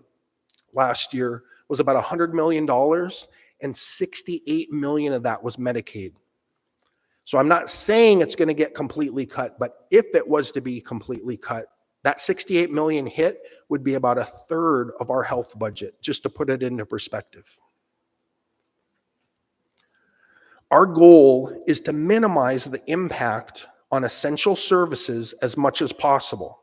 last year was about $100 million, and 68 million of that was Medicaid. So I'm not saying it's going to get completely cut, but if it was to be completely cut, That 68 million hit would be about a third of our health budget, just to put it into perspective. Our goal is to minimize the impact on essential services as much as possible.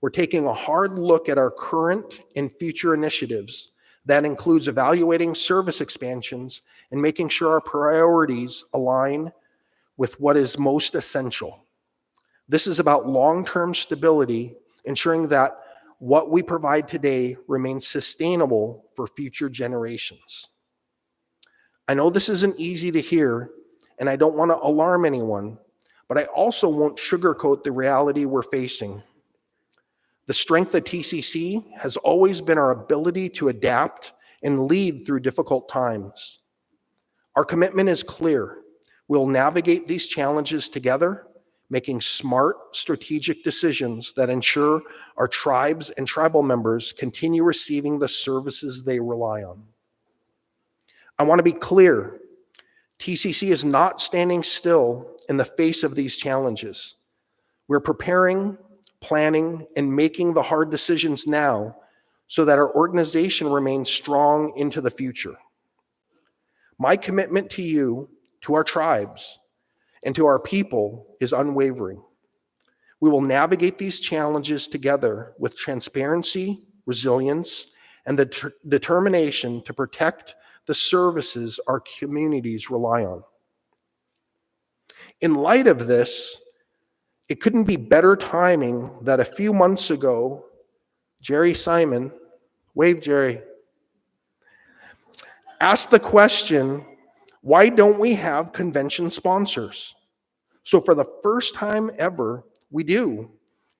We're taking a hard look at our current and future initiatives. That includes evaluating service expansions and making sure our priorities align with what is most essential. This is about long-term stability, ensuring that what we provide today remains sustainable for future generations. I know this isn't easy to hear, and I don't want to alarm anyone, but I also won't sugarcoat the reality we're facing. The strength of TCC has always been our ability to adapt and lead through difficult times. Our commitment is clear. We'll navigate these challenges together, making smart, strategic decisions that ensure our tribes and tribal members continue receiving the services they rely on. I want to be clear, TCC is not standing still in the face of these challenges. We're preparing, planning, and making the hard decisions now so that our organization remains strong into the future. My commitment to you, to our tribes, and to our people is unwavering. We will navigate these challenges together with transparency, resilience, and the determination to protect the services our communities rely on. In light of this, it couldn't be better timing that a few months ago, Jerry Simon, wave Jerry, asked the question, why don't we have convention sponsors? So for the first time ever, we do.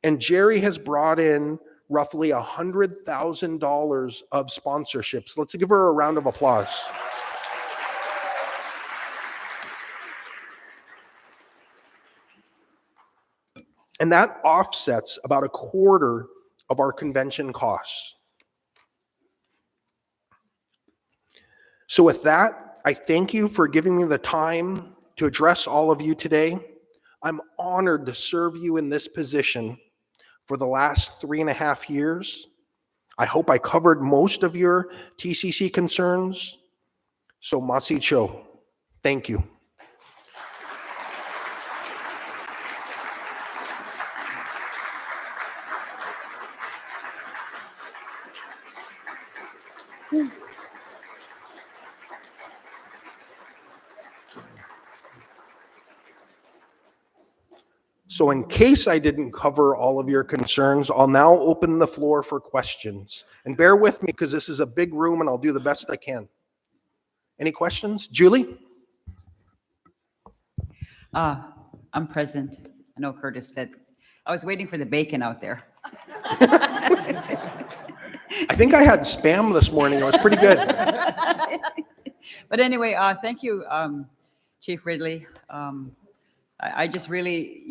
And Jerry has brought in roughly $100,000 of sponsorships. Let's give her a round of applause. And that offsets about a quarter of our convention costs. So with that, I thank you for giving me the time to address all of you today. I'm honored to serve you in this position for the last 3.5 years. I hope I covered most of your TCC concerns. So Masi Cho, thank you. So in case I didn't cover all of your concerns, I'll now open the floor for questions. And bear with me because this is a big room and I'll do the best I can. Any questions? Julie? I'm present. I know Curtis said, I was waiting for the bacon out there. I think I had Spam this morning. It was pretty good. But anyway, thank you, Chief Ridley. I just really,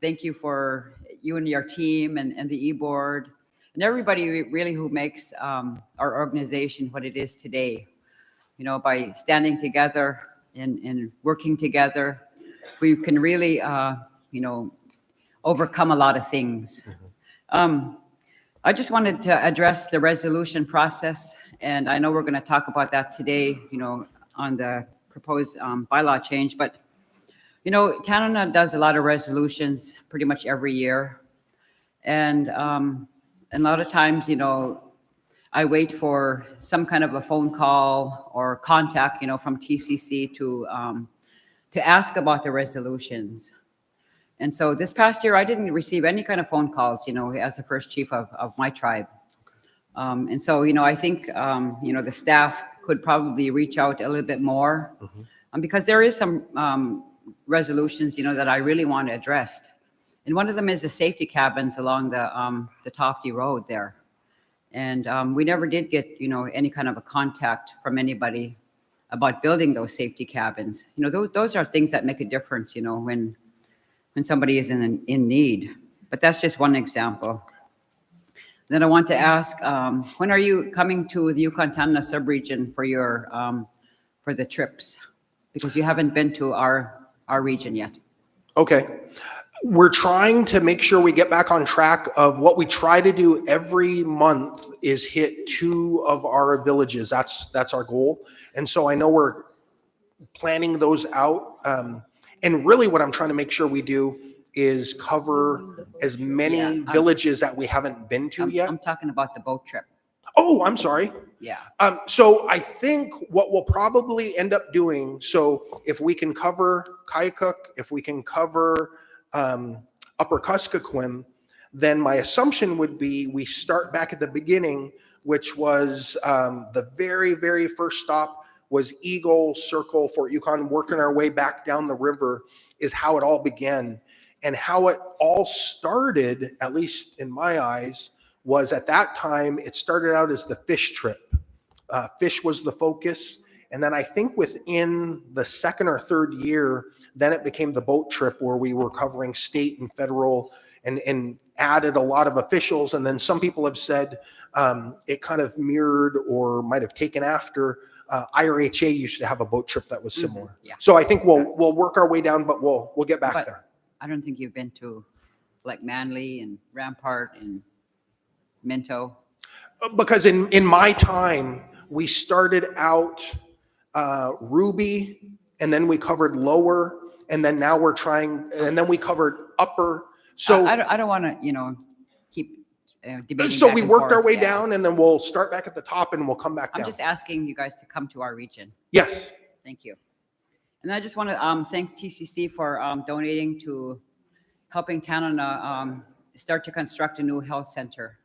thank you for you and your team and the e-board and everybody really who makes our organization what it is today. By standing together and working together, we can really, overcome a lot of things. I just wanted to address the resolution process, and I know we're going to talk about that today, on the proposed bylaw change, but Canada does a lot of resolutions pretty much every year. And a lot of times, I wait for some kind of a phone call or contact, from TCC to ask about the resolutions. And so this past year, I didn't receive any kind of phone calls, as the first chief of my tribe. And so, I think, the staff could probably reach out a little bit more because there is some resolutions, that I really want to address. And one of them is the safety cabins along the Tofty Road there. And we never did get, any kind of a contact from anybody about building those safety cabins. Those are things that make a difference, when somebody is in need. But that's just one example. Then I want to ask, when are you coming to the Yukon-Tanana subregion for your for the trips? Because you haven't been to our region yet. Okay. We're trying to make sure we get back on track of what we try to do every month is hit 2 of our villages. That's our goal. And so I know we're planning those out. And really what I'm trying to make sure we do is cover as many Yeah, villages that we haven't been to yet. I'm talking about the boat trip. Oh, I'm sorry. Yeah. So I think what we'll probably end up doing, so if we can cover Kaikook, if we can cover Upper Kuskokwim, then my assumption would be we start back at the beginning, which was the very, very first stop was Eagle, Circle, Fort Yukon, working our way back down the river is how it all began. And how it all started, at least in my eyes, was at that time, it started out as the fish trip. Fish was the focus. And then I think within the second or third year, then it became the boat trip where we were covering state and federal and added a lot of officials. And then some people have said it kind of mirrored or might have taken after IRHA used to have a boat trip that was similar. Yeah. So I think we'll work our way down, but we'll get back But there. I don't think you've been to like Manly and Rampart and Minto. Because in my time, we started out Ruby, and then we covered Lower, and then now we're trying, and then we covered Upper. So I don't want to, keep debating. so back we and worked our forth, way yeah. down, and then we'll start back at the top, and we'll come back I'm down. just asking you guys to come to our region. Yes. Thank you. And I just want to thank TCC for donating to helping Tanana start to construct a new health center.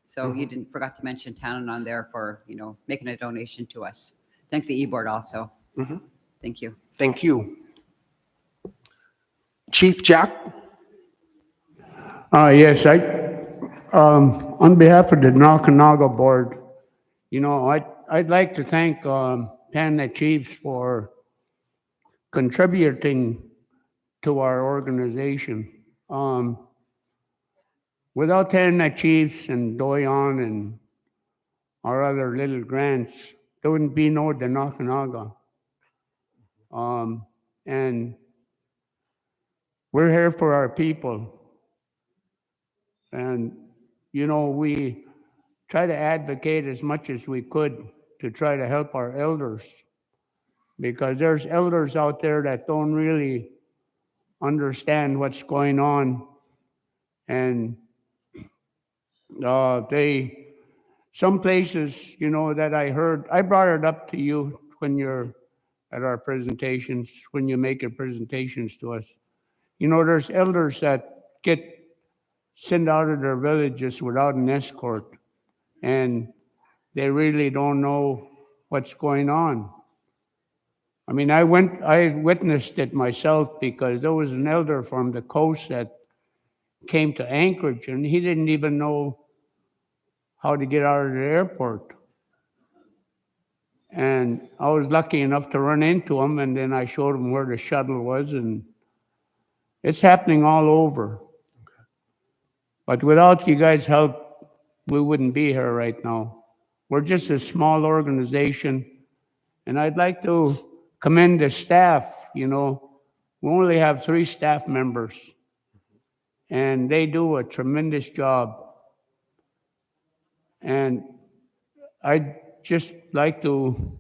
So you didn't forgot to mention Tanana on there for, making a donation to us. Thank the e-board also. Thank you. Thank you. Chief Jack? Yes, on behalf of the Nakanaga Board, I'd like to thank Panda Chiefs for contributing to our organization. Without Panda Chiefs and Doyon and our other little grants, there wouldn't be no Nakanaga. And we're here for our people. And, we try to advocate as much as we could to try to help our elders, because there's elders out there that don't really understand what's going on. And some places, that I heard, I brought it up to you when you're at our presentations, when you make your presentations to us. There's elders that get sent out of their villages without an escort, and they really don't know what's going on. I mean, I witnessed it myself, because there was an elder from the coast that came to Anchorage, and he didn't even know how to get out of the airport. And I was lucky enough to run into him, and then I showed him where the shuttle was, and it's happening all over. But without you guys' help, we wouldn't be here right now. We're just a small organization, and I'd like to commend the staff. We only have 3 staff members, and they do a tremendous job. And I'd just like to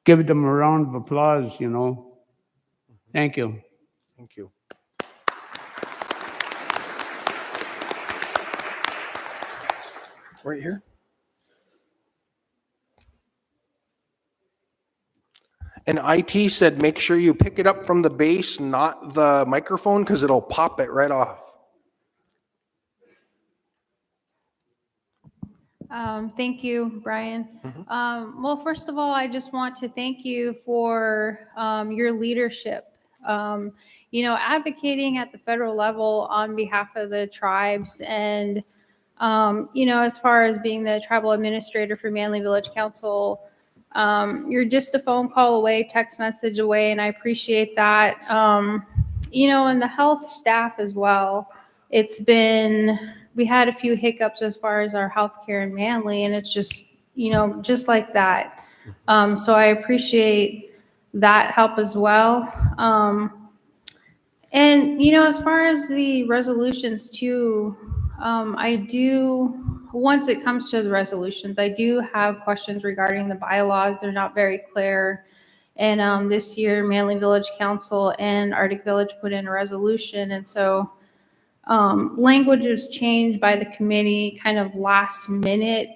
give them a round of applause, Thank you. Thank you. Right here. And IT said, make sure you pick it up from the base, not the microphone, because it'll pop it right off. Thank you, Brian. Well, first of all, I just want to thank you for your leadership. Advocating at the federal level on behalf of the tribes, and as far as being the tribal administrator for Manly Village Council, you're just a phone call away, text message away, and I appreciate that. And the health staff as well. We had a few hiccups as far as our healthcare in Manly, and it's just, just like that. So I appreciate that help as well. And, as far as the resolutions too, once it comes to the resolutions, I do have questions regarding the bylaws. They're not very clear. And this year, Manly Village Council and Arctic Village put in a resolution. And so language was changed by the committee kind of last minute.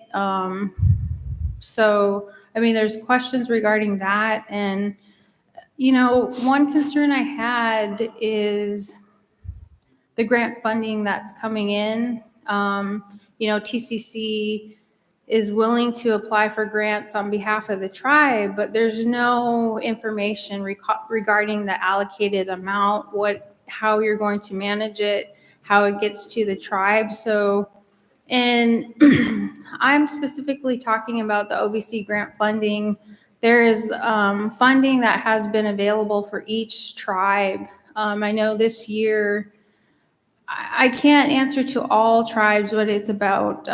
There's questions regarding that. And, one concern I had is the grant funding that's coming in. TCC is willing to apply for grants on behalf of the tribe, but there's no information regarding the allocated amount, how you're going to manage it, how it gets to the tribe. So, and I'm specifically talking about the OVC grant funding. There is funding that has been available for each tribe. I know this year, I can't answer to all tribes, but it's about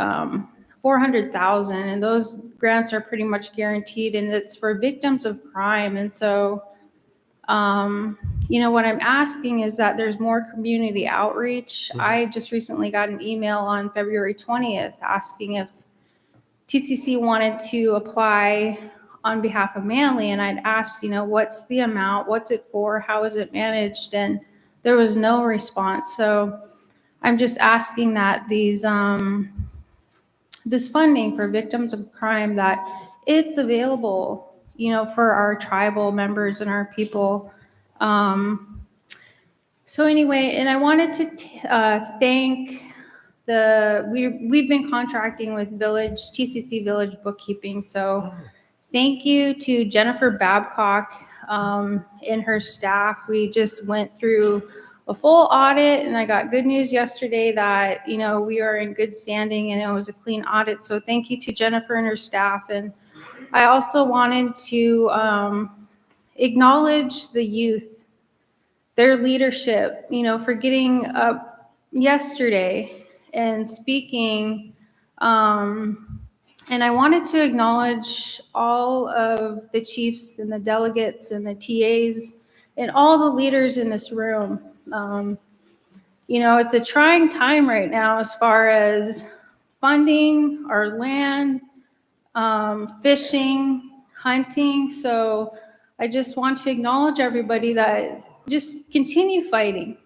400,000, and those grants are pretty much guaranteed, and it's for victims of crime. And so, what I'm asking is that there's more community outreach. I just recently got an email on February 20th asking if TCC wanted to apply on behalf of Manly, and I'd asked, what's the amount, what's it for, how is it managed, and there was no response. So I'm just asking that this funding for victims of crime, that it's available, for our tribal members and our people. So anyway, and I wanted to thank we've been contracting with TCC Village Bookkeeping. So thank you to Jennifer Babcock and her staff. We just went through a full audit, and I got good news yesterday that, we are in good standing and it was a clean audit. So thank you to Jennifer and her staff. And I also wanted to acknowledge the youth, their leadership, for getting up yesterday and speaking. And I wanted to acknowledge all of the chiefs and the delegates and the TAs and all the leaders in this room. It's a trying time right now as far as funding our land, fishing, hunting. So I just want to acknowledge everybody that just continue fighting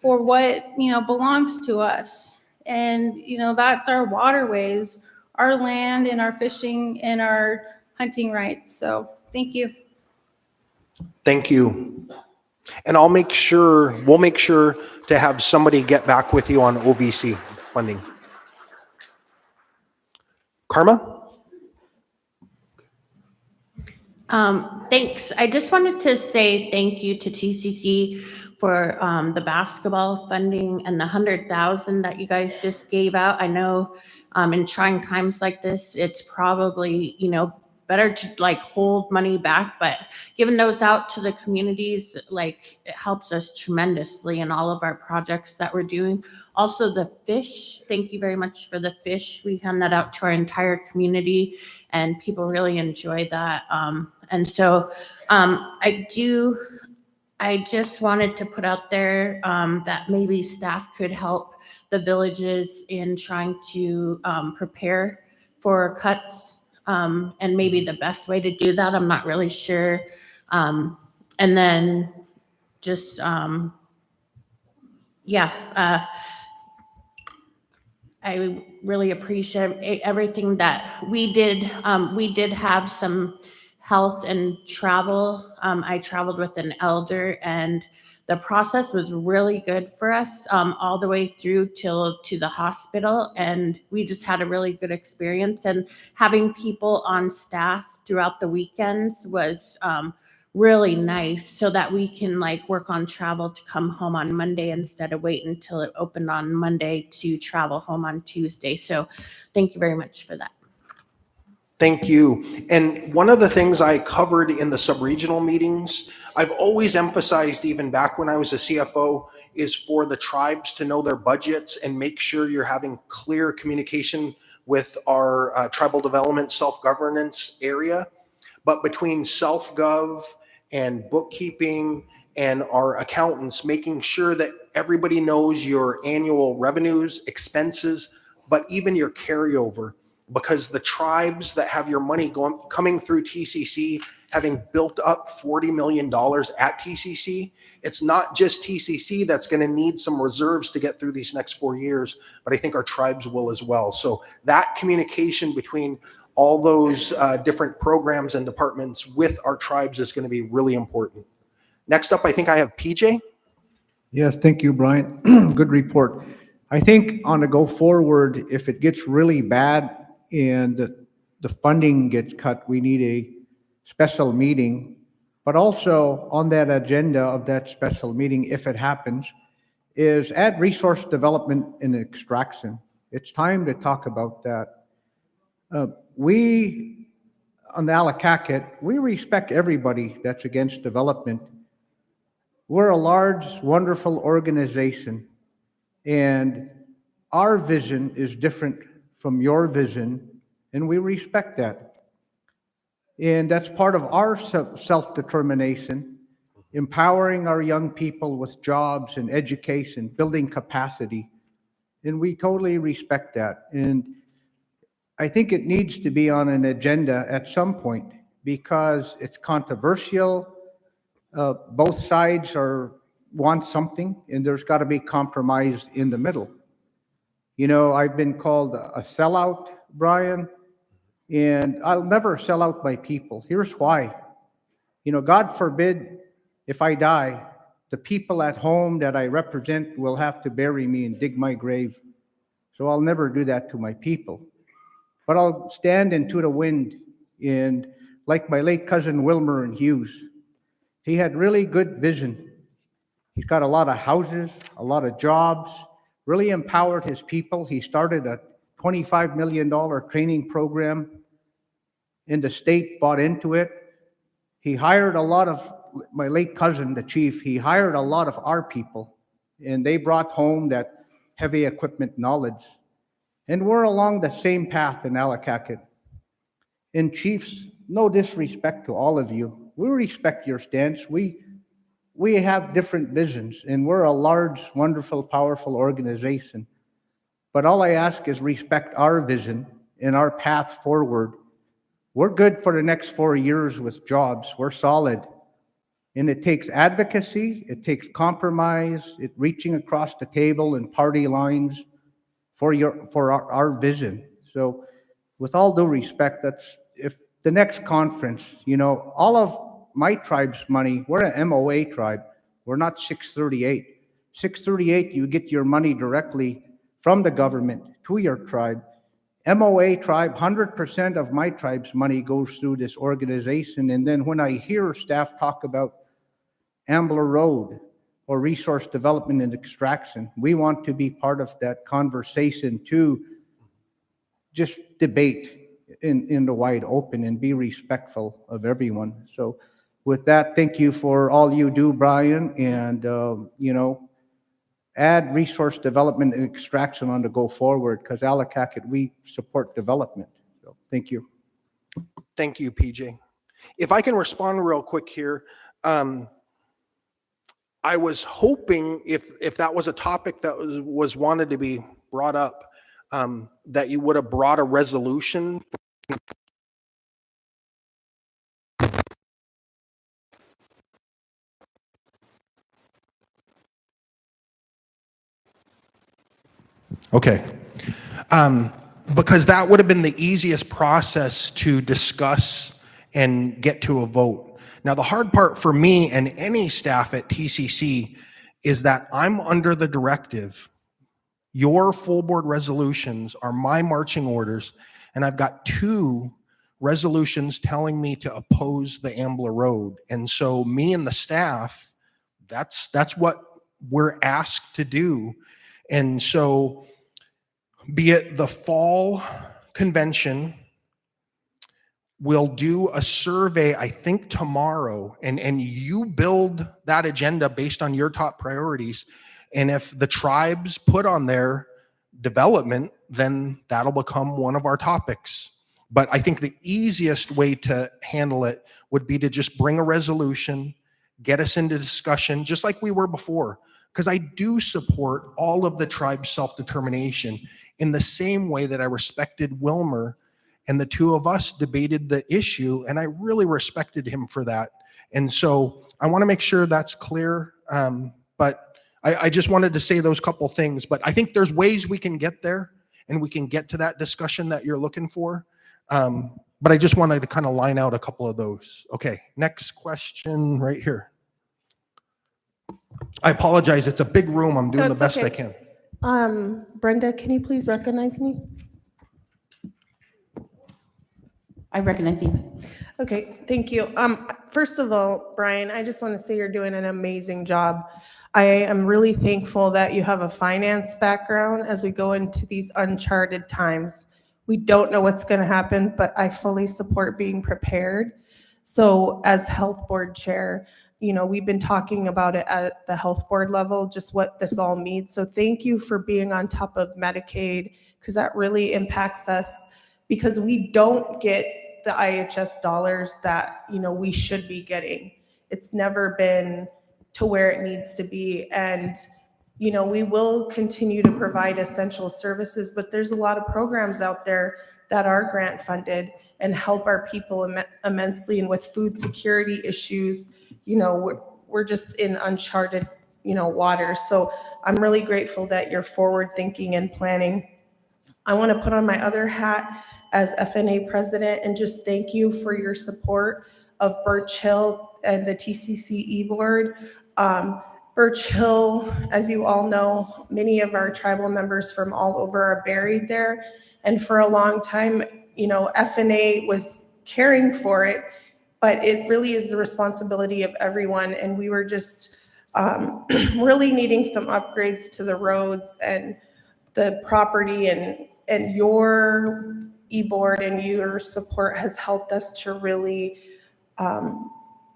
for what, belongs to us. And, that's our waterways, our land, and our fishing and our hunting rights. So thank you. Thank you. And we'll make sure to have somebody get back with you on OVC funding. Karma? Thanks. I just wanted to say thank you to TCC for the basketball funding and the 100,000 that you guys just gave out. I know in trying times like this, it's probably, better to hold money back, but giving those out to the communities, it helps us tremendously in all of our projects that we're doing. Also the fish, thank you very much for the fish. We hand that out to our entire community and people really enjoy that. And so I just wanted to put out there that maybe staff could help the villages in trying to prepare for cuts. And maybe the best way to do that, I'm not really sure. And then just, I really appreciate everything that we did. We did have some health and travel. I traveled with an elder, and the process was really good for us all the way through to the hospital. And we just had a really good experience. And having people on staff throughout the weekends was really nice, so that we can work on travel to come home on Monday instead of wait until it opened on Monday to travel home on Tuesday. So thank you very much for that. Thank you. And one of the things I covered in the sub-regional meetings, I've always emphasized, even back when I was a CFO, is for the tribes to know their budgets and make sure you're having clear communication with our tribal development self-governance area. But between self-gov and bookkeeping and our accountants, making sure that everybody knows your annual revenues, expenses, but even your carryover, because the tribes that have your money coming through TCC, having built up $40 million at TCC, it's not just TCC that's going to need some reserves to get through these next 4 years, but I think our tribes will as well. So that communication between all those different programs and departments with our tribes is going to be really important. Next up, I think I have PJ. Yes, thank you, Brian. Good report. I think on the go forward, if it gets really bad and the funding gets cut, we need a special meeting. But also on that agenda of that special meeting, if it happens, is add resource development and extraction. It's time to talk about that. We, on the Allakaket, we respect everybody that's against development. We're a large, wonderful organization, and our vision is different from your vision, and we respect that. And that's part of our self-determination, empowering our young people with jobs and education, building capacity, and we totally respect that. And I think it needs to be on an agenda at some point because it's controversial. Both sides want something, and there's got to be compromise in the middle. You know, I've been called a sellout, Brian, and I'll never sell out my people. Here's why. You know, God forbid if I die, the people at home that I represent will have to bury me and dig my grave. So I'll never do that to my people. But I'll stand into the wind, and like my late cousin Wilmer and Hughes, he had really good vision. He's got a lot of houses, a lot of jobs, really empowered his people. He started a $25 million training program, and the state bought into it. He hired a lot of, my late cousin, the chief, he hired a lot of our people, and they brought home that heavy equipment knowledge. And we're along the same path in Allakaket. And chiefs, no disrespect to all of you. We respect your stance. We have different visions, and we're a large, wonderful, powerful organization. But all I ask is respect our vision and our path forward. We're good for the next 4 years with jobs. We're solid. And it takes advocacy, it takes compromise, it reaching across the table and party lines for our vision. So with all due respect, that's if the next conference, you know, all of my tribe's money, we're an MOA tribe. We're not 638. 638, you get your money directly from the government to your tribe. MOA tribe, 100% of my tribe's money goes through this organization. And then when I hear staff talk about Ambler Road or resource development and extraction, we want to be part of that conversation to just debate in the wide open and be respectful of everyone. So with that, thank you for all you do, Brian, and you know, add resource development and extraction on the go forward, because Allakaket, we support development. So thank you. Thank you, PJ. If I can respond real quick here, I was hoping if that was a topic that was wanted to be brought up, that you would have brought a resolution. Okay. Because that would have been the easiest process to discuss and get to a vote. Now, the hard part for me and any staff at TCC is that I'm under the directive. Your full board resolutions are my marching orders, and I've got 2 resolutions telling me to oppose the Ambler Road. And so me and the staff, that's what we're asked to do. And so be it the fall convention, we'll do a survey, I think tomorrow, and you build that agenda based on your top priorities. And if the tribes put on their development, then that'll become one of our topics. But I think the easiest way to handle it would be to just bring a resolution get us into discussion, just like we were before. Because I do support all of the tribe's self-determination in the same way that I respected Wilmer, and the two of us debated the issue, and I really respected him for that. And so I want to make sure that's clear. But I just wanted to say those couple things. But I think there's ways we can get there, and we can get to that discussion that you're looking for. But I just wanted to kind of line out a couple of those. Okay, next question right here. I apologize. It's a big room. I'm doing the That's best I okay. can. Brenda, can you please recognize me? I recognize you. Okay, thank you. First of all, Brian, I just want to say you're doing an amazing job. I am really thankful that you have a finance background as we go into these uncharted times. We don't know what's going to happen, but I fully support being prepared. So as health board chair, you know, we've been talking about it at the health board level, just what this all means. So thank you for being on top of Medicaid, because that really impacts us, because we don't get the IHS dollars that, you know, we should be getting. It's never been to where it needs to be. And, you know, we will continue to provide essential services, but there's a lot of programs out there that are grant funded and help our people immensely. And with food security issues, you know, we're just in uncharted, you know, waters. So I'm really grateful that you're forward thinking and planning. I want to put on my other hat as FNA president and just thank you for your support of Birch Hill and the TCCE board. Birch Hill, as you all know, many of our tribal members from all over are buried there. And for a long time, you know, FNA was caring for it, but it really is the responsibility of everyone. And we were just really needing some upgrades to the roads and the property, and your e-board and your support has helped us to really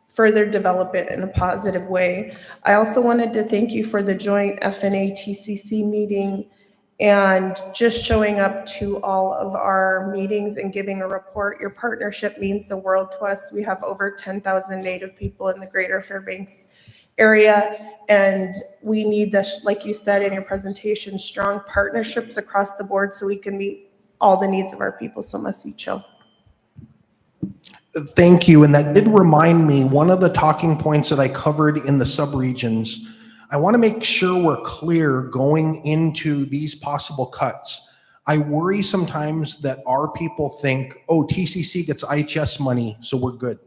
further develop it in a positive way. I also wanted to thank you for the joint FNA TCC meeting and just showing up to all of our meetings and giving a report. Your partnership means the world to us. We have over 10,000 Native people in the greater Fairbanks area, and we need this, like you said in your presentation, strong partnerships across the board so we can meet all the needs of our people. So Masicho. Thank you. And that did remind me, one of the talking points that I covered in the subregions, I want to make sure we're clear going into these possible cuts. I worry sometimes that our people think, oh, TCC gets IHS money, so we're good.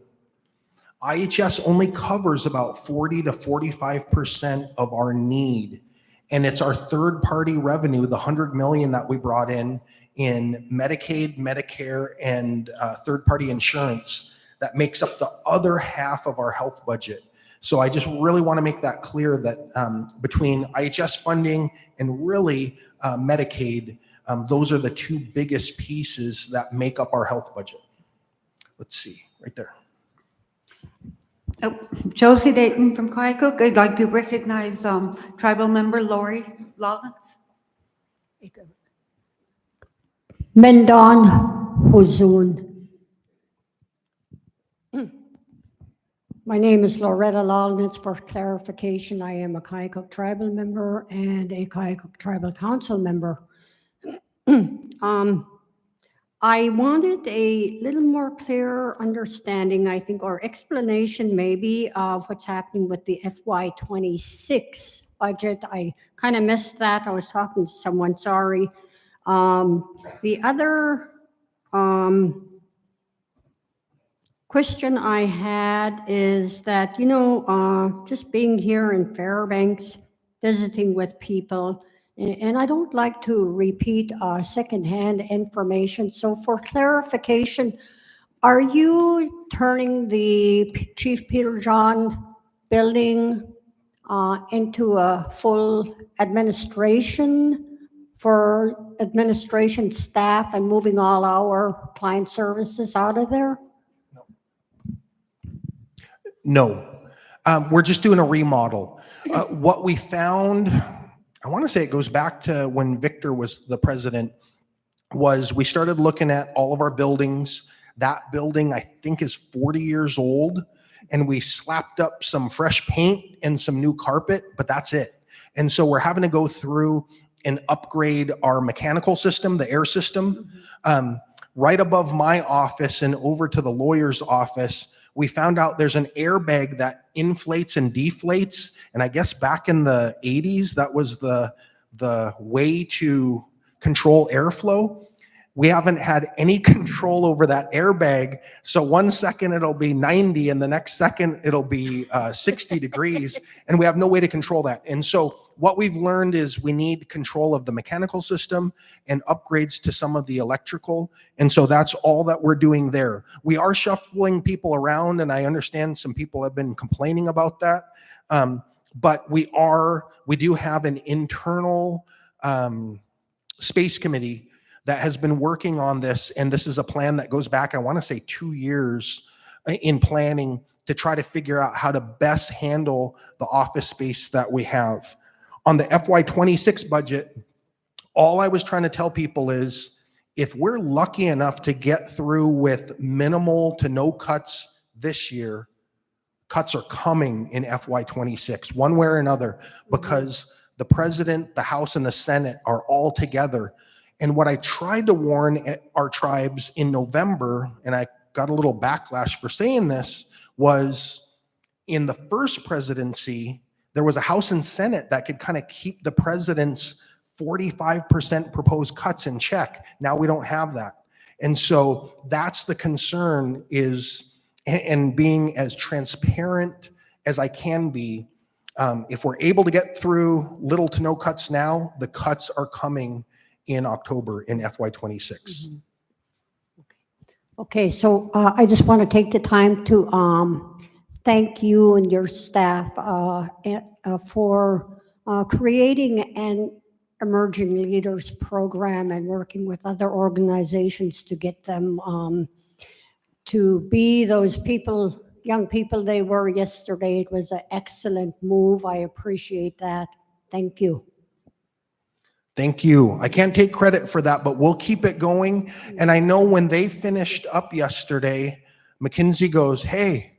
IHS only covers about 40 to 45% of our need. And it's our third-party revenue, the 100 million that we brought in Medicaid, Medicare, and third-party insurance that makes up the other half of our health budget. So I just really want to make that clear that between IHS funding and really Medicaid, those are the two biggest pieces that make up our health budget. Let's see, right there. Oh, Josie Dayton from Kyaukuk. I'd like to recognize tribal member Lori Lawrence. Mendon Huzun. My name is Loretta Lawrence. For clarification, I am a Kyaukuk tribal member and a Kyaukuk tribal council member. I wanted a little more clear understanding, I think, or explanation maybe of what's happening with the FY26 budget. I kind of missed that. I was talking to someone, sorry. The other question I had is that, you know, just being here in Fairbanks, visiting with people, and I don't like to repeat secondhand information. So for clarification, are you turning the Chief Peter John building into a full administration for administration staff and moving all our client services out of there? No, we're just doing a remodel. What we found, I want to say it goes back to when Victor was the president, was we started looking at all of our buildings. That building, I think, is 40 years old. and we slapped up some fresh paint and some new carpet, but that's it. And so we're having to go through and upgrade our mechanical system, the air system. Right above my office and over to the lawyer's office, we found out there's an airbag that inflates and deflates. And I guess back in the 80s, that was the way to control airflow. We haven't had any control over that airbag. So 1 second it'll be 90 and the next second it'll be 60 degrees, and we have no way to control that. And so what we've learned is we need control of the mechanical system and upgrades to some of the electrical. And so that's all that we're doing there. We are shuffling people around, and I understand some people have been complaining about that. But we do have an internal space committee that has been working on this, and this is a plan that goes back, I want to say 2 years in planning to try to figure out how to best handle the office space that we have. On the FY26 budget, all I was trying to tell people is if we're lucky enough to get through with minimal to no cuts this year, cuts are coming in FY26, one way or another, because the president, the House, and the Senate are all together. And what I tried to warn our tribes in November, and I got a little backlash for saying this, was in the first presidency, there was a House and Senate that could kind of keep the president's 45% proposed cuts in check. Now we don't have that. And so that's the concern is, and being as transparent as I can be, if we're able to get through little to no cuts now, the cuts are coming in October in FY26. Okay, so I just want to take the time to thank you and your staff for creating an emerging leaders program and working with other organizations to get them to be those people, young people they were yesterday. It was an excellent move. I appreciate that. Thank you. Thank you. I can't take credit for that, but we'll keep it going. And I know when they finished up yesterday, McKinsey goes, hey,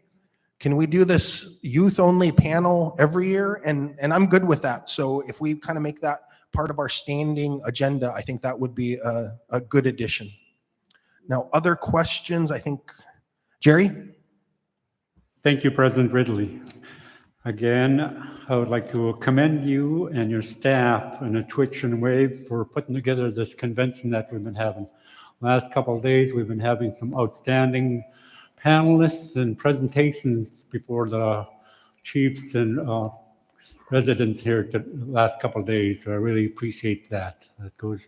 can we do this youth-only panel every year? And I'm good with that. So if we kind of make that part of our standing agenda, I think that would be a good addition. Now, other questions, I think, Jerry? Thank you, President Ridley. Again, I would like to commend you and your staff and a Twitch and Wave for putting together this convention that we've been having. Last couple of days, we've been having some outstanding panelists and presentations before the chiefs and residents here the last couple of days. So I really appreciate that. That goes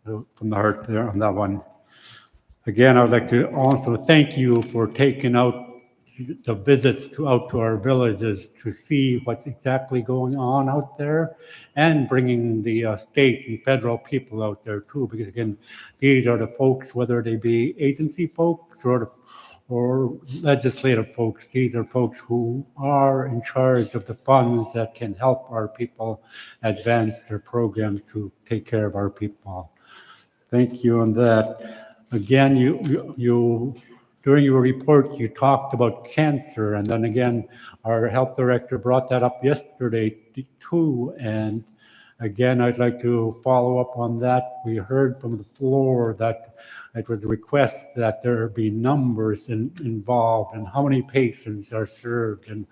from the heart there on that one. Again, I would like to also thank you for taking out the visits out to our villages to see what's exactly going on out there and bringing the state and federal people out there too, because again, these are the folks, whether they be agency folks or legislative folks, these are folks who are in charge of the funds that can help our people advance their programs to take care of our people. Thank you on that. Again, you during your report, you talked about cancer, and then again, our health director brought that up yesterday too. And again, I'd like to follow up on that. We heard from the floor that it was a request that there be numbers involved and how many patients are served and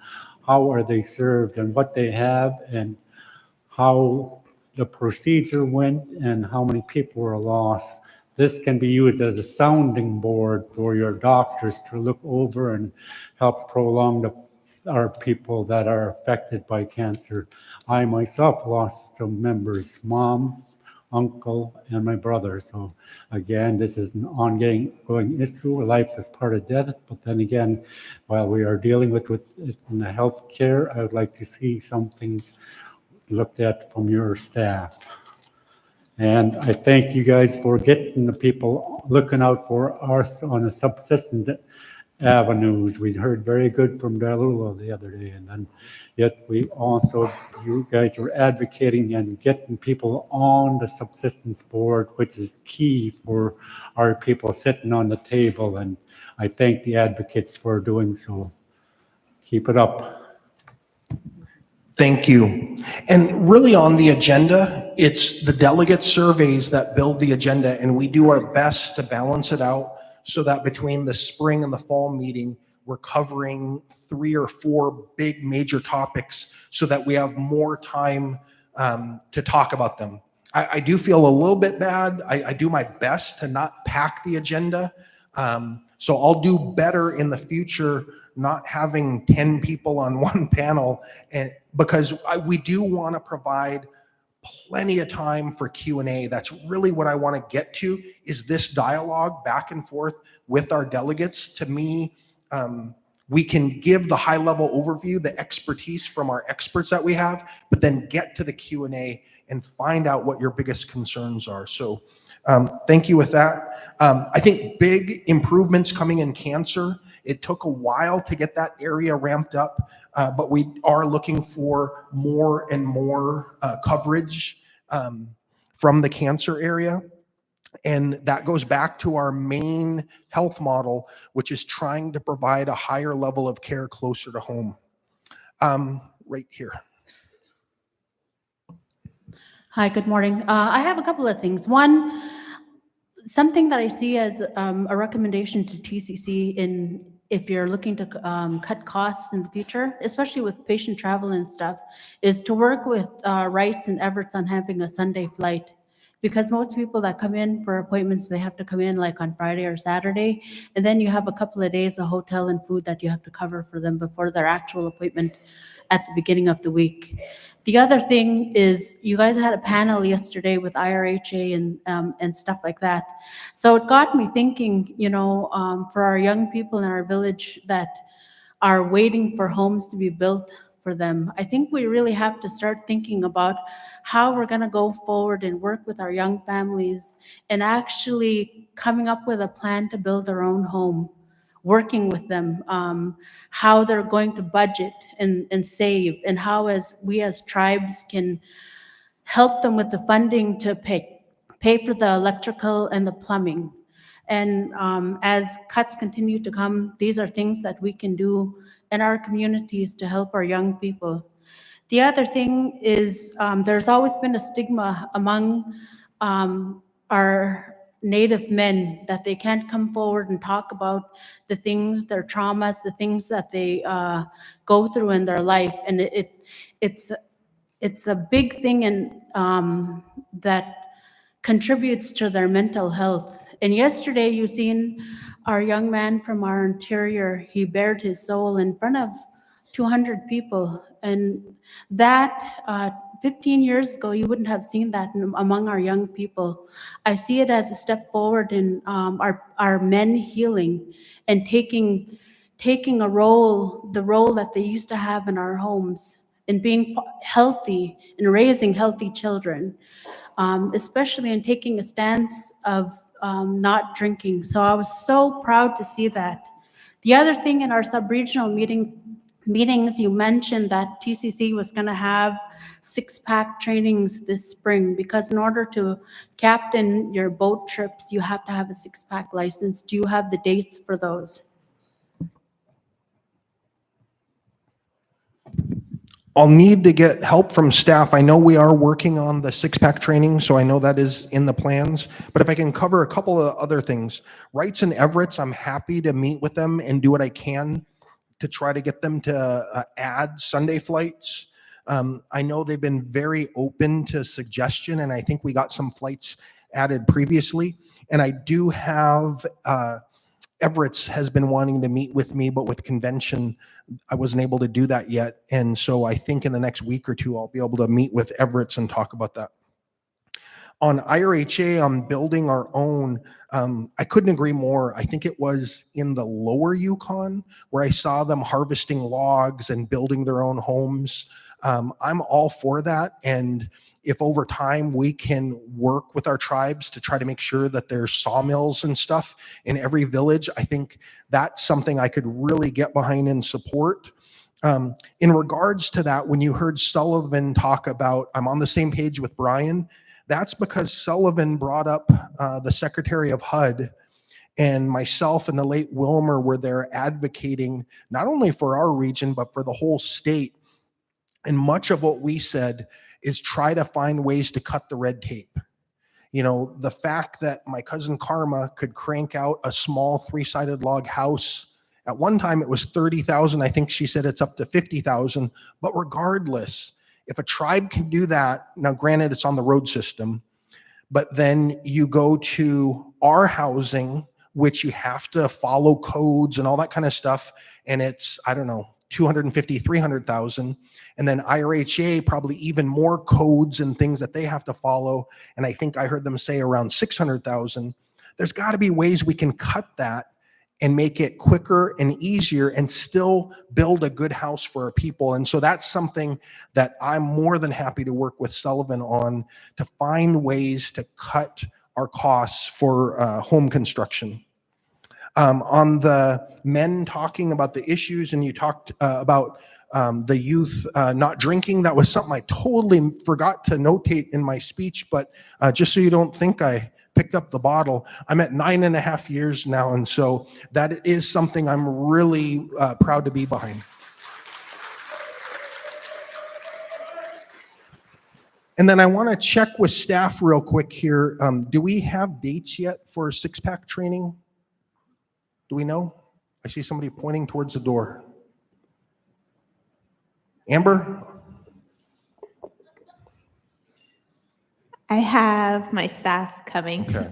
how are they served and what they have and how the procedure went and how many people were lost. This can be used as a sounding board for your doctors to look over and help prolong our people that are affected by cancer. I myself lost some members, mom, uncle, and my brother. So again, this is an ongoing issue. Life is part of death. But then again, while we are dealing with it in the health care, I would like to see some things looked at from your staff. And I thank you guys for getting the people looking out for us on the subsistence avenues. We heard very good from Dalula the other day, and then yet we also, you guys are advocating and getting people on the subsistence board, which is key for our people sitting on the table. And I thank the advocates for doing so. Keep it up. Thank you. And really on the agenda, it's the delegate surveys that build the agenda, and we do our best to balance it out so that between the spring and the fall meeting, we're covering 3 or 4 big major topics so that we have more time to talk about them. I do feel a little bit bad. I do my best to not pack the agenda. So I'll do better in the future not having 10 people on one panel, and because we do want to provide plenty of time for Q&A. That's really what I want to get to, is this dialogue back and forth with our delegates. To me, we can give the high-level overview, the expertise from our experts that we have, but then get to the Q&A and find out what your biggest concerns are. So thank you with that. I think big improvements coming in cancer. It took a while to get that area ramped up, but we are looking for more and more coverage from the cancer area. And that goes back to our main health model, which is trying to provide a higher level of care closer to home. Right here. Hi, good morning. I have a couple of things. One, something that I see as a recommendation to TCC in if you're looking to cut costs in the future, especially with patient travel and stuff, is to work with Wrights and Everett's on having a Sunday flight. Because most people that come in for appointments, they have to come in like on Friday or Saturday, and then you have a couple of days of hotel and food that you have to cover for them before their actual appointment at the beginning of the week. The other thing is, you guys had a panel yesterday with IRHA and stuff like that. So it got me thinking, you know, for our young people in our village that are waiting for homes to be built for them, I think we really have to start thinking about how we're going to go forward and work with our young families and actually coming up with a plan to build their own home, working with them, how they're going to budget and save, and how we as tribes can help them with the funding to pay for the electrical and the plumbing. And as cuts continue to come, these are things that we can do in our communities to help our young people. The other thing is there's always been a stigma among our Native men that they can't come forward and talk about the things, their traumas, the things that they go through in their life. And it's a big thing in, that contributes to their mental health. And yesterday you seen our young man from our interior, he bared his soul in front of 200 people. And that 15 years ago, you wouldn't have seen that among our young people. I see it as a step forward in our men healing and taking a role, the role that they used to have in our homes, and being healthy and raising healthy children, especially in taking a stance of not drinking. So I was so proud to see that. The other thing in our sub-regional meetings, you mentioned that TCC was going to have 6-pack trainings this spring, because in order to captain your boat trips, you have to have a 6-pack license. Do you have the dates for those? I'll need to get help from staff. I know we are working on the 6-pack training, so I know that is in the plans. But if I can cover a couple of other things. Wrights and Everett's, I'm happy to meet with them and do what I can to try to get them to add Sunday flights. I know they've been very open to suggestion, and I think we got some flights added previously. And I do have Everett's has been wanting to meet with me, but with convention, I wasn't able to do that yet. And so I think in the next week or two, I'll be able to meet with Everett's and talk about that. On IRHA, on building our own, I couldn't agree more. I think it was in the lower Yukon where I saw them harvesting logs and building their own homes. I'm all for that. And if over time we can work with our tribes to try to make sure that there's sawmills and stuff in every village, I think that's something I could really get behind and support. In regards to that, when you heard Sullivan talk about, I'm on the same page with Brian, that's because Sullivan brought up the Secretary of HUD, And myself and the late Wilmer were there advocating not only for our region, but for the whole state. And much of what we said is try to find ways to cut the red tape. You know, the fact that my cousin Karma could crank out a small 3-sided log house. At one time it was 30,000. I think she said it's up to 50,000. But regardless, if a tribe can do that, now granted it's on the road system, but then you go to our housing, which you have to follow codes and all that kind of stuff. And it's, I don't know, 250, 300,000. And then IRHA, probably even more codes and things that they have to follow. And I think I heard them say around 600,000. There's got to be ways we can cut that and make it quicker and easier and still build a good house for our people. And so that's something that I'm more than happy to work with Sullivan on, to find ways to cut our costs for home construction. On the men talking about the issues, and you talked about the youth not drinking, that was something I totally forgot to notate in my speech, but just so you don't think I picked up the bottle, I'm at 9.5 years now, and so that is something I'm really proud to be behind. And then I want to check with staff real quick here. Do we have dates yet for six-pack training? Do we know? I see somebody pointing towards the door. Amber? I have my staff coming. Okay.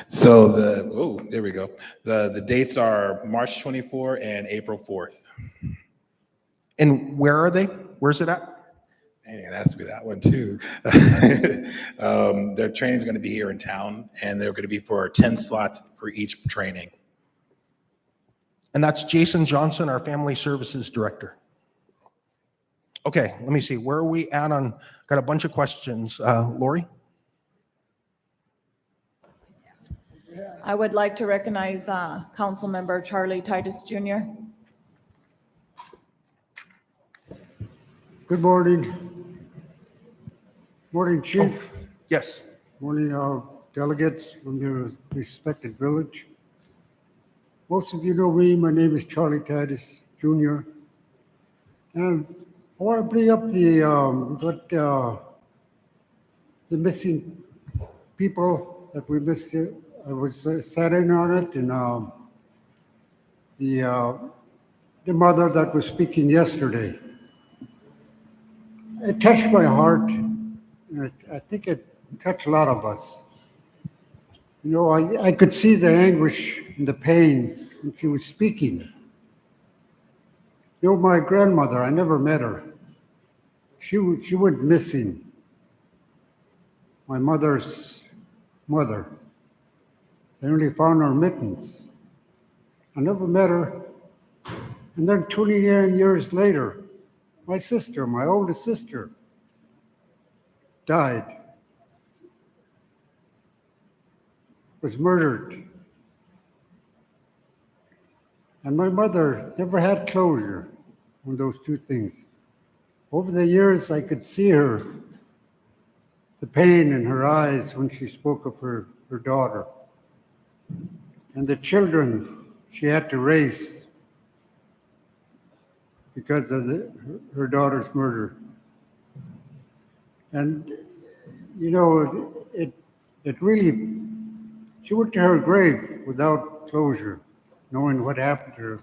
So there we go. The dates are March 24 and April 4th. And where are they? Where's it at? Man, it has to be that one too. Their training is going to be here in town, and they're going to be for 10 slots for each training. And that's Jason Johnson, our Family Services Director. Okay, let me see. Where are we at on, got a bunch of questions. Lori? I would like to recognize Council Member Charlie Titus Jr. Good morning. Morning, Chief. Yes. Morning, delegates from your respected village. Most of you know me. My name is Charlie Titus Jr. And I want to bring up the missing people that we missed. I was sat in on it, and the mother that was speaking yesterday. It touched my heart. I think it touched a lot of us. You know, I could see the anguish and the pain when she was speaking. You know, my grandmother, I never met her. She went missing. My mother's mother. They only found her mittens. I never met her. And then 29 years later, my sister, my oldest sister, died, was murdered. And my mother never had closure on those two things. Over the years, I could see her, the pain in her eyes when she spoke of her daughter and the children she had to raise because of her daughter's murder. And, you know, it really, she went to her grave without closure, knowing what happened to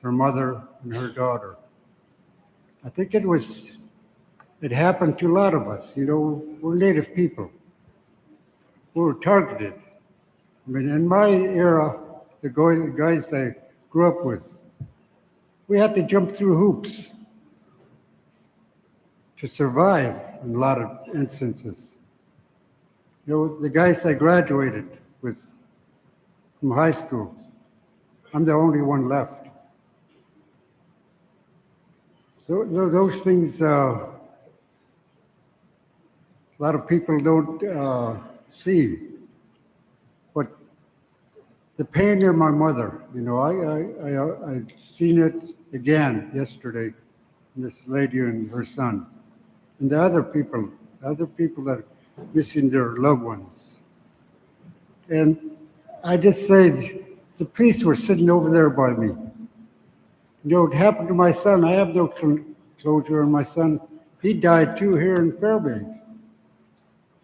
her mother and her daughter. I think it happened to a lot of us. You know, we're Native people. We were targeted. I mean, in my era, the guys I grew up with, we had to jump through hoops to survive in a lot of instances. You know, the guys I graduated with from high school, I'm the only one left. So those things, a lot of people don't see. But the pain in my mother, you know, I seen it again yesterday, this lady and her son, and the other people that missing their loved ones. And I just said, the police were sitting over there by me. You know, it happened to my son. I have no closure on my son. He died too here in Fairbanks.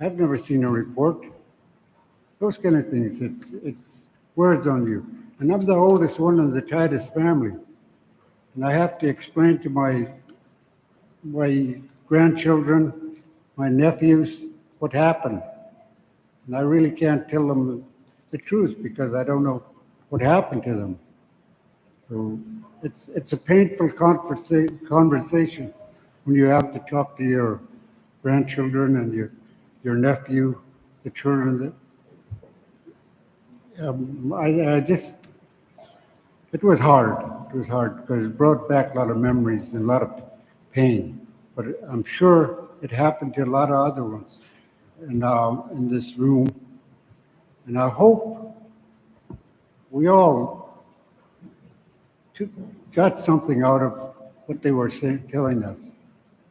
I've never seen a report. Those kind of things, it's wears on you. And I'm the oldest one in the Titus family. And I have to explain to my grandchildren, my nephews, what happened. And I really can't tell them the truth because I don't know what happened to them. So it's a painful conversation when you have to talk to your grandchildren and your nephew, the children. I just, it was hard. It was hard because it brought back a lot of memories and a lot of pain. But I'm sure it happened to a lot of other ones in this room. And I hope we all got something out of what they were telling us.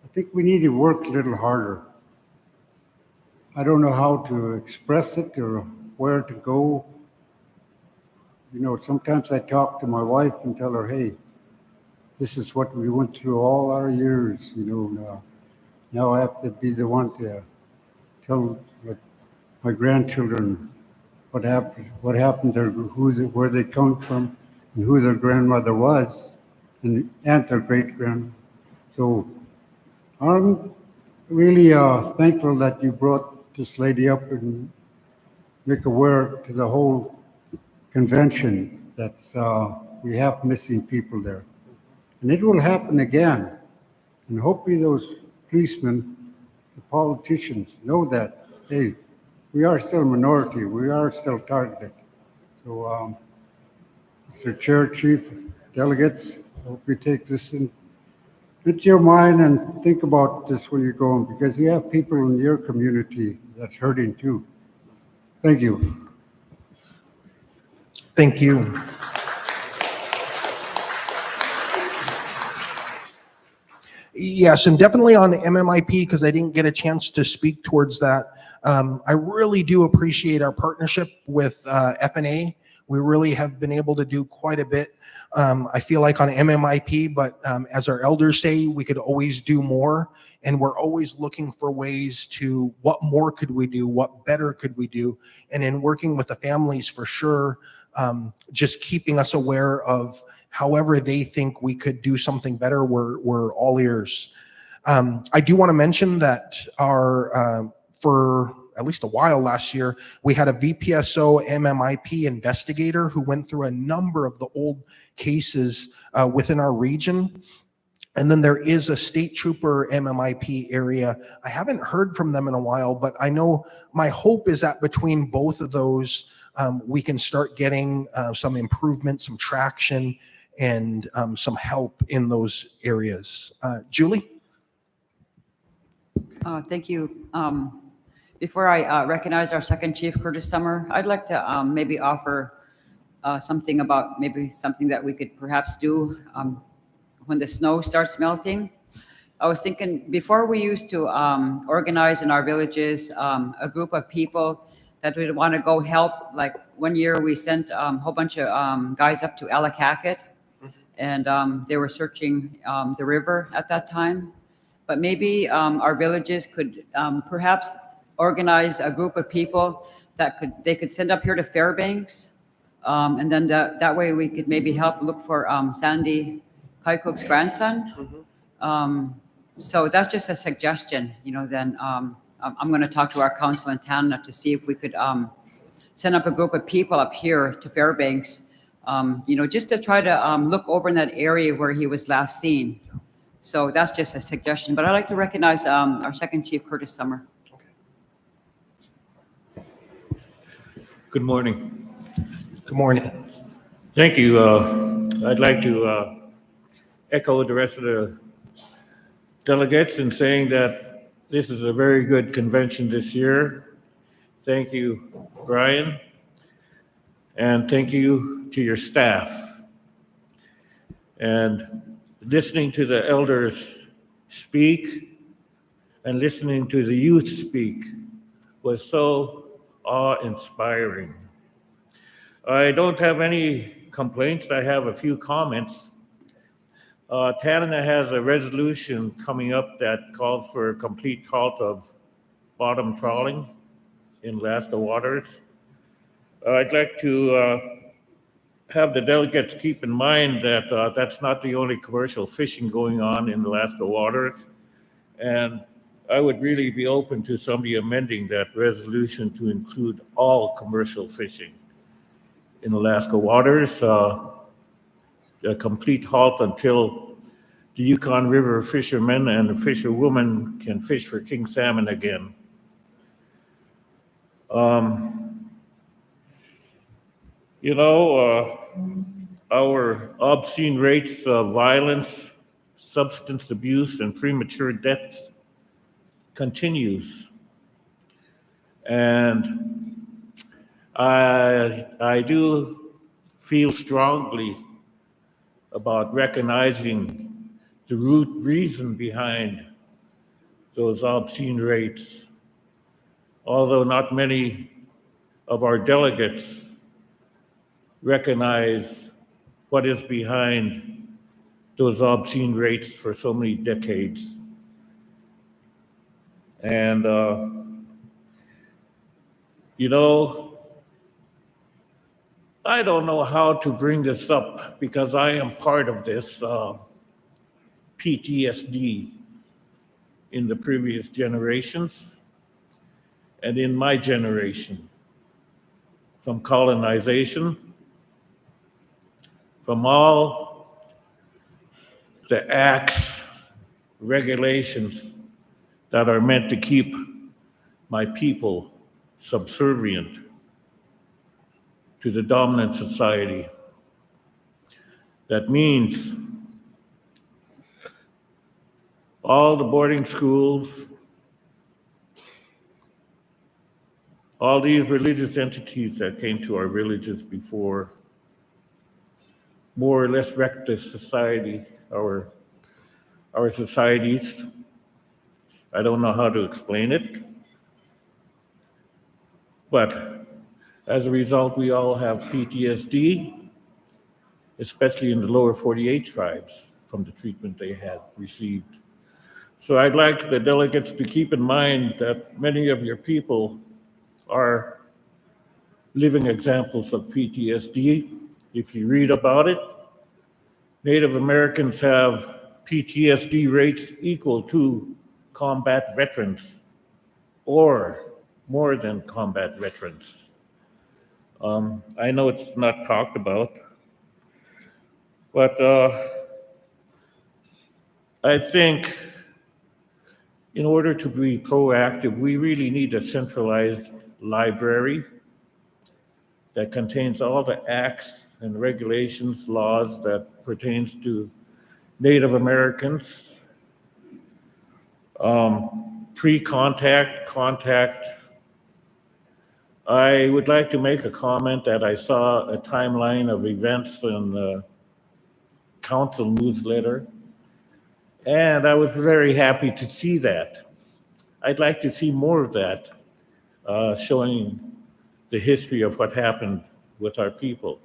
I think we need to work a little harder. I don't know how to express it or where to go. You know, sometimes I talk to my wife and tell her, hey, this is what we went through all our years, you know. Now I have to be the one to tell my grandchildren what happened there, where they come from, and who their grandmother was, and their great-grandmother. So I'm really thankful that you brought this lady up and make aware to the whole convention that we have missing people there. And it will happen again. And hopefully those policemen, the politicians know that, hey, we are still a minority. We are still targeted. So, Mr. Chair, Chief, delegates, I hope you take this into your mind and think about this when you're going, because you have people in your community that's hurting too. Thank you. Thank you. Yes, and definitely on MMIP, because I didn't get a chance to speak towards that. I really do appreciate our partnership with FNA. We really have been able to do quite a bit. I feel like on MMIP, but as our elders say, we could always do more. And we're always looking for ways to, what more could we do? What better could we do? And in working with the families, for sure, just keeping us aware of however they think we could do something better, we're all ears. I do want to mention that for at least a while last year, we had a VPSO MMIP investigator who went through a number of the old cases within our region. And then there is a state trooper MMIP area. I haven't heard from them in a while, but I know my hope is that between both of those, we can start getting some improvement, some traction, and some help in those areas. Julie? Thank you. Before I recognize our second chief, Curtis Summer, I'd like to maybe offer something about maybe something that we could perhaps do when the snow starts melting. I was thinking before we used to organize in our villages a group of people that would want to go help. Like one year we sent a whole bunch of guys up to Alakaket, and they were searching the river at that time. But maybe our villages could perhaps organize a group of people that they could send up here to Fairbanks, and then that way we could maybe help look for Sandy Kaikook's grandson. So that's just a suggestion, you know. Then I'm going to talk to our council in Tanana to see if we could send up a group of people up here to Fairbanks, you know, just to try to look over in that area where he was last seen. So that's just a suggestion. But I'd like to recognize our second chief, Curtis Summer. Good morning. Good morning. Thank you. I'd like to echo the rest of the delegates in saying that this is a very good convention this year. Thank you, Brian, and thank you to your staff. And listening to the elders speak and listening to the youth speak, was so awe-inspiring. I don't have any complaints. I have a few comments. Tanana has a resolution coming up that calls for a complete halt of bottom trawling in Alaska waters. I'd like to have the delegates keep in mind that that's not the only commercial fishing going on in Alaska waters. And I would really be open to somebody amending that resolution to include all commercial fishing in Alaska waters. A complete halt until the Yukon River fishermen and fisherwomen can fish for king salmon again. You know, our obscene rates of violence, substance abuse, and premature deaths continues. And I do feel strongly about recognizing the root reason behind those obscene rates, although not many of our delegates recognize what is behind those obscene rates for so many decades. And, you know, I don't know how to bring this up because I am part of this PTSD in the previous generations and in my generation, from colonization, from all the acts, regulations that are meant to keep my people subservient to the dominant society. That means all the boarding schools, all these religious entities that came to our villages before more or less wrecked the society, our societies. I don't know how to explain it, but as a result, we all have PTSD, especially in the lower 48 tribes from the treatment they had received. So I'd like the delegates to keep in mind that many of your people are living examples of PTSD. If you read about it, Native Americans have PTSD rates equal to combat veterans or more than combat veterans. I know it's not talked about, but I think in order to be proactive, we really need a centralized library that contains all the acts and regulations, laws that pertains to Native Americans, pre-contact, contact. I would like to make a comment that I saw a timeline of events in the council newsletter, and I was very happy to see that. I'd like to see more of that, showing the history of what happened with our people.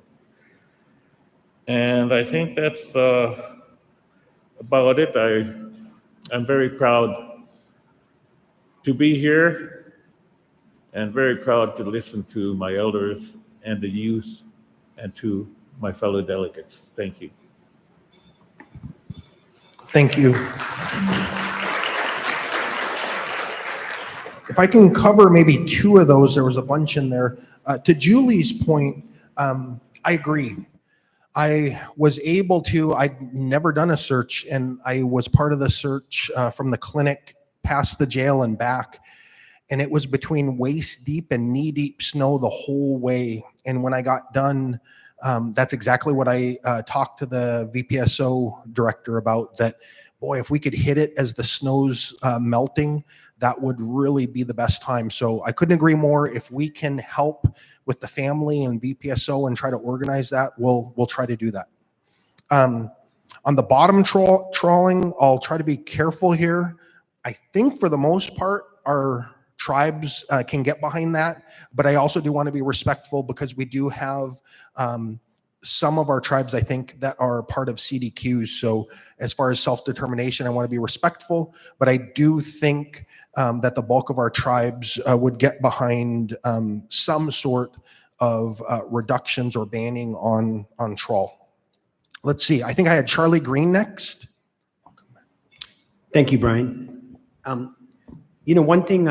And I think that's about it. I'm very proud to be here and very proud to listen to my elders and the youth and to my fellow delegates. Thank you. Thank you. If I can cover maybe two of those, there was a bunch in there. To Julie's point, I agree. I was able to, I'd never done a search, and I was part of the search from the clinic past the jail and back. And it was between waist deep and knee deep snow the whole way. And when I got done, that's exactly what I talked to the VPSO director about, that, boy, if we could hit it as the snow's melting, that would really be the best time. So I couldn't agree more. If we can help with the family and VPSO and try to organize that, we'll try to do that. On the bottom trawling, I'll try to be careful here. I think for the most part, our tribes can get behind that, but I also do want to be respectful because we do have some of our tribes, I think, that are part of CDQs. So as far as self-determination, I want to be respectful, but I do think that the bulk of our tribes would get behind some sort of reductions or banning on trawl. Let's see. I think I had Charlie Green next. Thank you, Brian. You know, one thing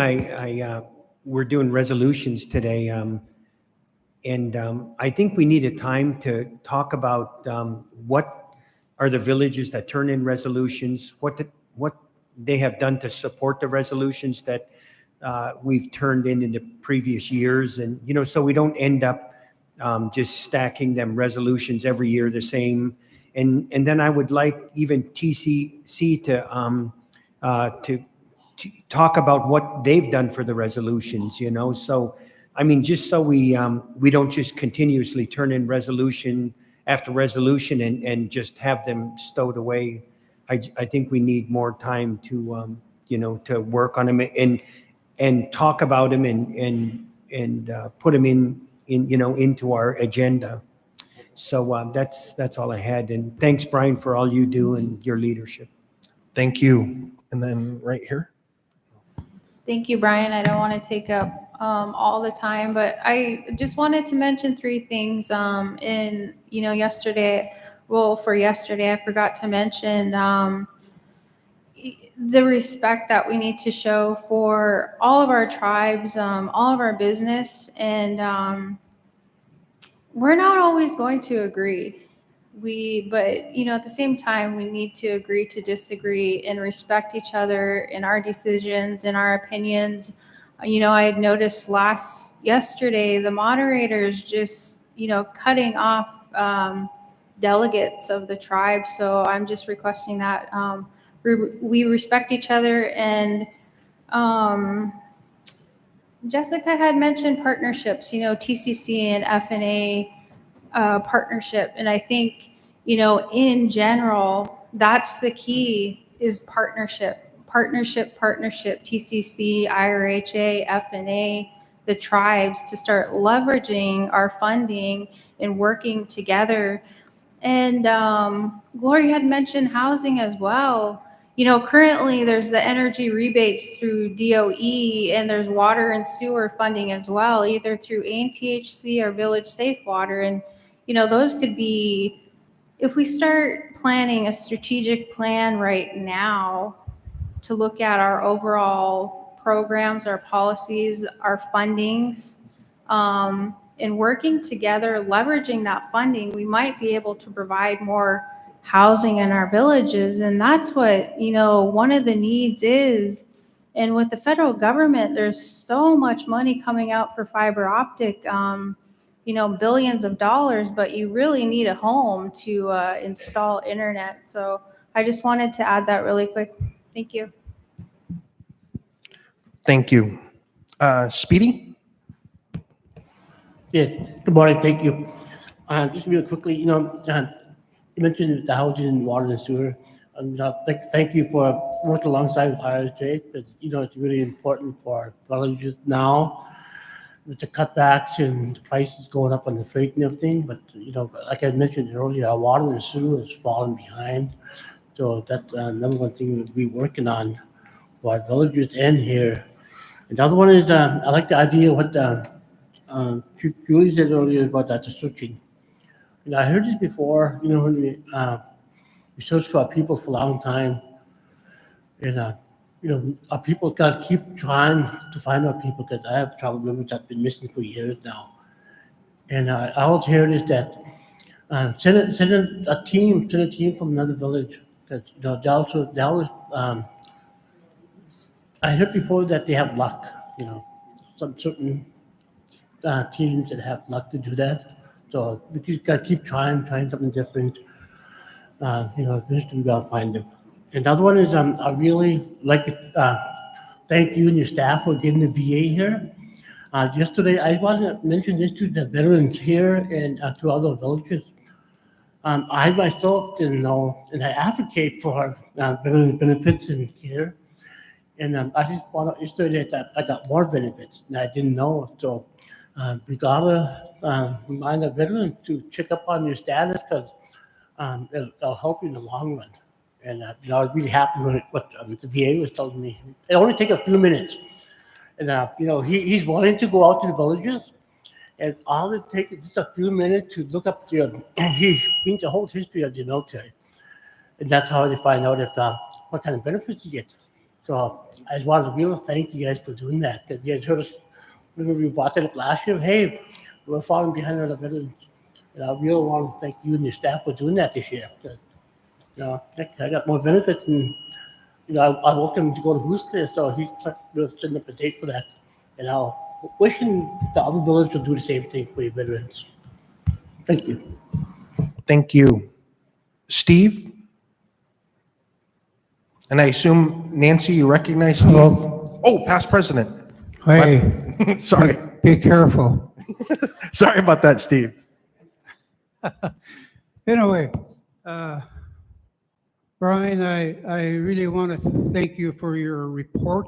we're doing resolutions today, and I think we need a time to talk about what are the villages that turn in resolutions, what they have done to support the resolutions that we've turned in the previous years. And, you know, so we don't end up just stacking them resolutions every year the same. And then I would like even TCC to talk about what they've done for the resolutions, you know. So, I mean, just so we don't just continuously turn in resolution after resolution and just have them stowed away. I think we need more time to, you know, to work on them and talk about them and put them in, you know, into our agenda. So that's all I had. And thanks, Brian, for all you do and your leadership. Thank you. And then right here. Thank you, Brian. I don't want to take up all the time, but I just wanted to mention three things. You know, yesterday, I forgot to mention the respect that we need to show for all of our tribes, all of our business, and we're not always going to agree. But you know, at the same time, we need to agree to disagree and respect each other in our decisions and our opinions. You know, I had noticed yesterday, the moderators just, you know, cutting off delegates of the tribe. So I'm just requesting that we respect each other. And Jessica had mentioned partnerships, you know, TCC and FNA partnership. And I think, you know, in general, that's the key, is partnership, TCC, IRHA, FNA, the tribes, to start leveraging our funding and working together. And Gloria had mentioned housing as well. You know, currently there's the energy rebates through DOE, and there's water and sewer funding as well, either through ANTHC or Village Safe Water. And, you know, those could be, if we start planning a strategic plan right now to look at our overall programs, our policies, our fundings, and working together, leveraging that funding, we might be able to provide more housing in our villages. And that's what, you know, one of the needs is. And with the federal government, there's so much money coming out for fiber optic, you know, billions of dollars, but you really need a home to install internet. So I just wanted to add that really quick. Thank you. Thank you. Speedy? Yes, good morning, thank you. Just real quickly, you know, you mentioned the housing and water and sewer. Thank you for working alongside with IRJ, because, you know, it's really important for villages now with the cutbacks and the prices going up on the freight and everything. But, you know, like I mentioned earlier, our water and sewer has fallen behind. So that's number one thing we'll be working on for our villages and here. Another one is, I like the idea of what Julie said earlier about the searching. You know, I heard this before, you know, when we search for our people for a long time, and, you know, our people got to keep trying to find our people, because I have tribal members that have been missing for years now. And I always hear this, that send a team from another village, because, you know, they always I heard before that they have luck, you know, some certain teams that have luck to do that. So we just got to keep trying something different. You know, eventually we got to find them. And the other one is, I really like to thank you and your staff for getting the VA here. Yesterday, I want to mention this to the veterans here and to other villages. I myself, you know, and I advocate for veteran benefits and care. And I just found out yesterday that I got more benefits and I didn't know. So we gotta remind the veteran to check up on your status because it'll help you in the long run. And I was really happy with what the VA was telling me. It only take a few minutes. And he's willing to go out to the villages, and all it takes is just a few minutes to look up he brings the whole history of the military, and that's how they find out if what kind of benefits you get. So I just wanted to really thank you guys for doing that. Because you guys heard us when we brought that up last year. Hey, we're falling behind on the veterans, and I really want to thank you and your staff for doing that this year. I got more benefits and. I want him to go to Houston, so he's setting up a date for that. And I'll wishing the other village will do the same thing for your veterans. Thank you. Thank you. Steve? And I assume, Nancy, you recognize Steve? Hello. Oh, past president. Hey. Sorry. Be careful. Sorry about that, Steve. Anyway, Brian, I really want to thank you for your report.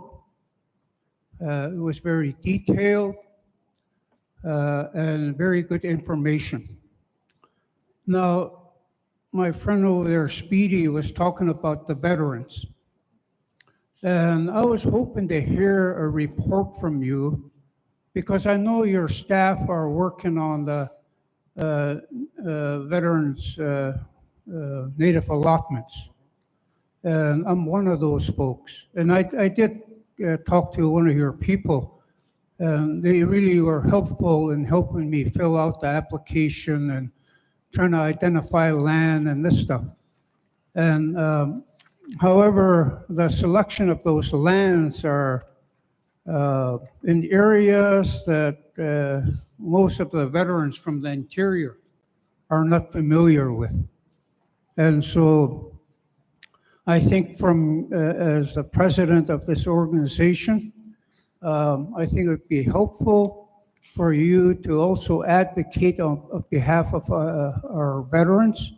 It was very detailed and very good information. Now, my friend over there, Speedy, was talking about the veterans. And I was hoping to hear a report from you because I know your staff are working on the veterans' native allotments. And I'm one of those folks. And I did talk to one of your people, and they really were helpful in helping me fill out the application and trying to identify land and this stuff. And however, the selection of those lands are in areas that most of the veterans from the interior are not familiar with. And so I think as the president of this organization, I think it would be helpful for you to also advocate on behalf of our veterans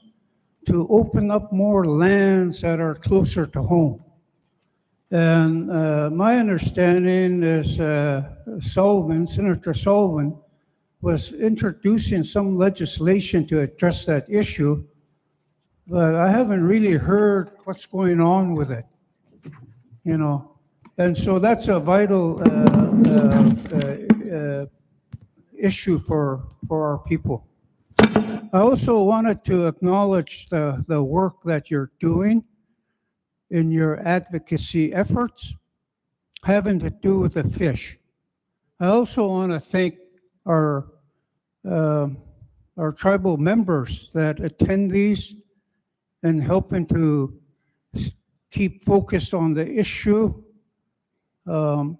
to open up more lands that are closer to home. And my understanding is Senator Sullivan was introducing some legislation to address that issue, but I haven't really heard what's going on with it, And so that's a vital issue for our people. I also wanted to acknowledge the work that you're doing in your advocacy efforts having to do with the fish. I also want to thank our tribal members that attend these and helping to keep focused on the issue. And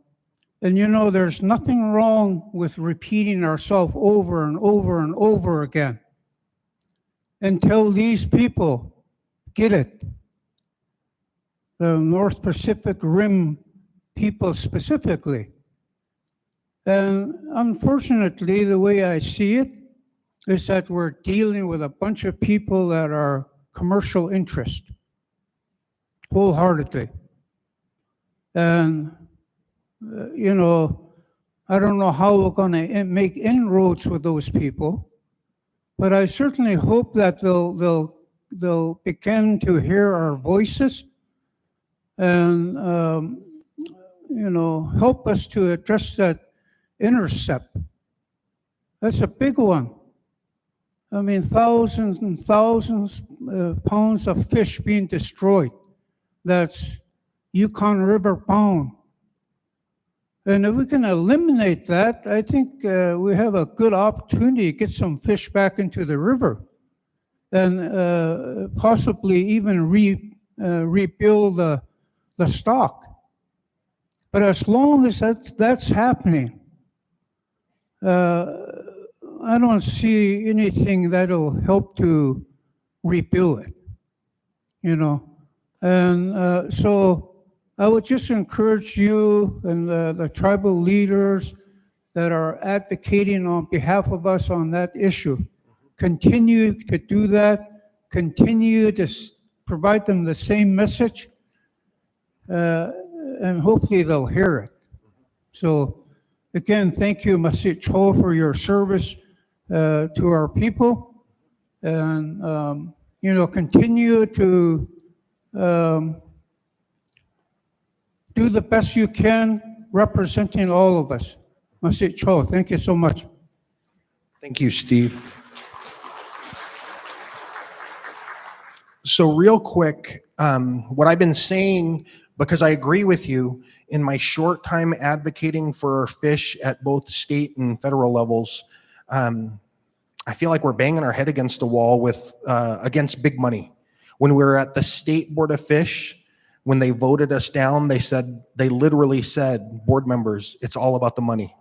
there's nothing wrong with repeating ourselves over and over and over again until these people get it. The North Pacific Rim people specifically. And unfortunately, the way I see it is that we're dealing with a bunch of people that are commercial interest, wholeheartedly. And, I don't know how we're going to make inroads with those people, but I certainly hope that they'll begin to hear our voices and, help us to address that intercept. That's a big one. I mean, thousands and thousands of pounds of fish being destroyed. That's Yukon River bound. And if we can eliminate that, I think we have a good opportunity to get some fish back into the river and possibly even rebuild the stock. But as long as that's happening, I don't see anything that'll help to rebuild it, And so I would just encourage you and the tribal leaders that are advocating on behalf of us on that issue, continue to do that, continue to provide them the same message. and hopefully they'll hear it. So again, thank you, Masit Cho, for your service to our people. And, continue to do the best you can representing all of us. Masit Cho, thank you so much. Thank you, Steve. So real quick, what I've been saying, because I agree with you, in my short time advocating for fish at both state and federal levels, I feel like we're banging our head against the wall with against big money. When we were at the State Board of Fish, when they voted us down, they literally said, board members, it's all about the money.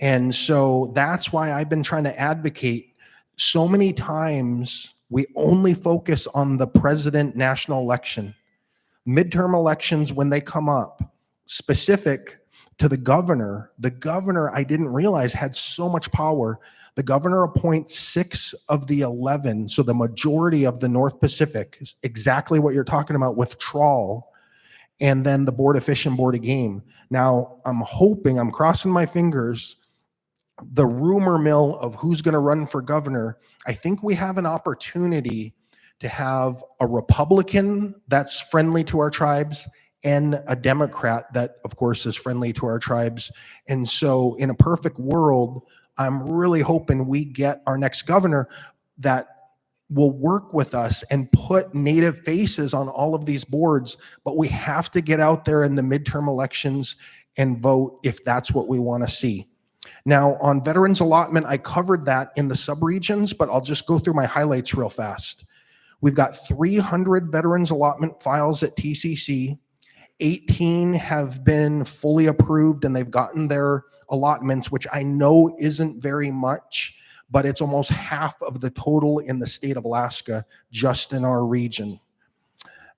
And so that's why I've been trying to advocate. So many times we only focus on the president national election. Midterm elections, when they come up, specific to the governor I didn't realize had so much power. The governor appoints 6 of the 11, so the majority of the North Pacific is exactly what you're talking about with trawl, and then the Board of Fish and Board of Game. Now, I'm crossing my fingers, the rumor mill of who's going to run for governor, I think we have an opportunity to have a Republican that's friendly to our tribes and a Democrat that, of course, is friendly to our tribes. And so in a perfect world, I'm really hoping we get our next governor that will work with us and put Native faces on all of these boards, but we have to get out there in the midterm elections and vote if that's what we want to see. Now, on veterans allotment, I covered that in the subregions, but I'll just go through my highlights real fast. We've got 300 veterans allotment files at TCC. 18 have been fully approved and they've gotten their allotments, which I know isn't very much, but it's almost half of the total in the state of Alaska, just in our region.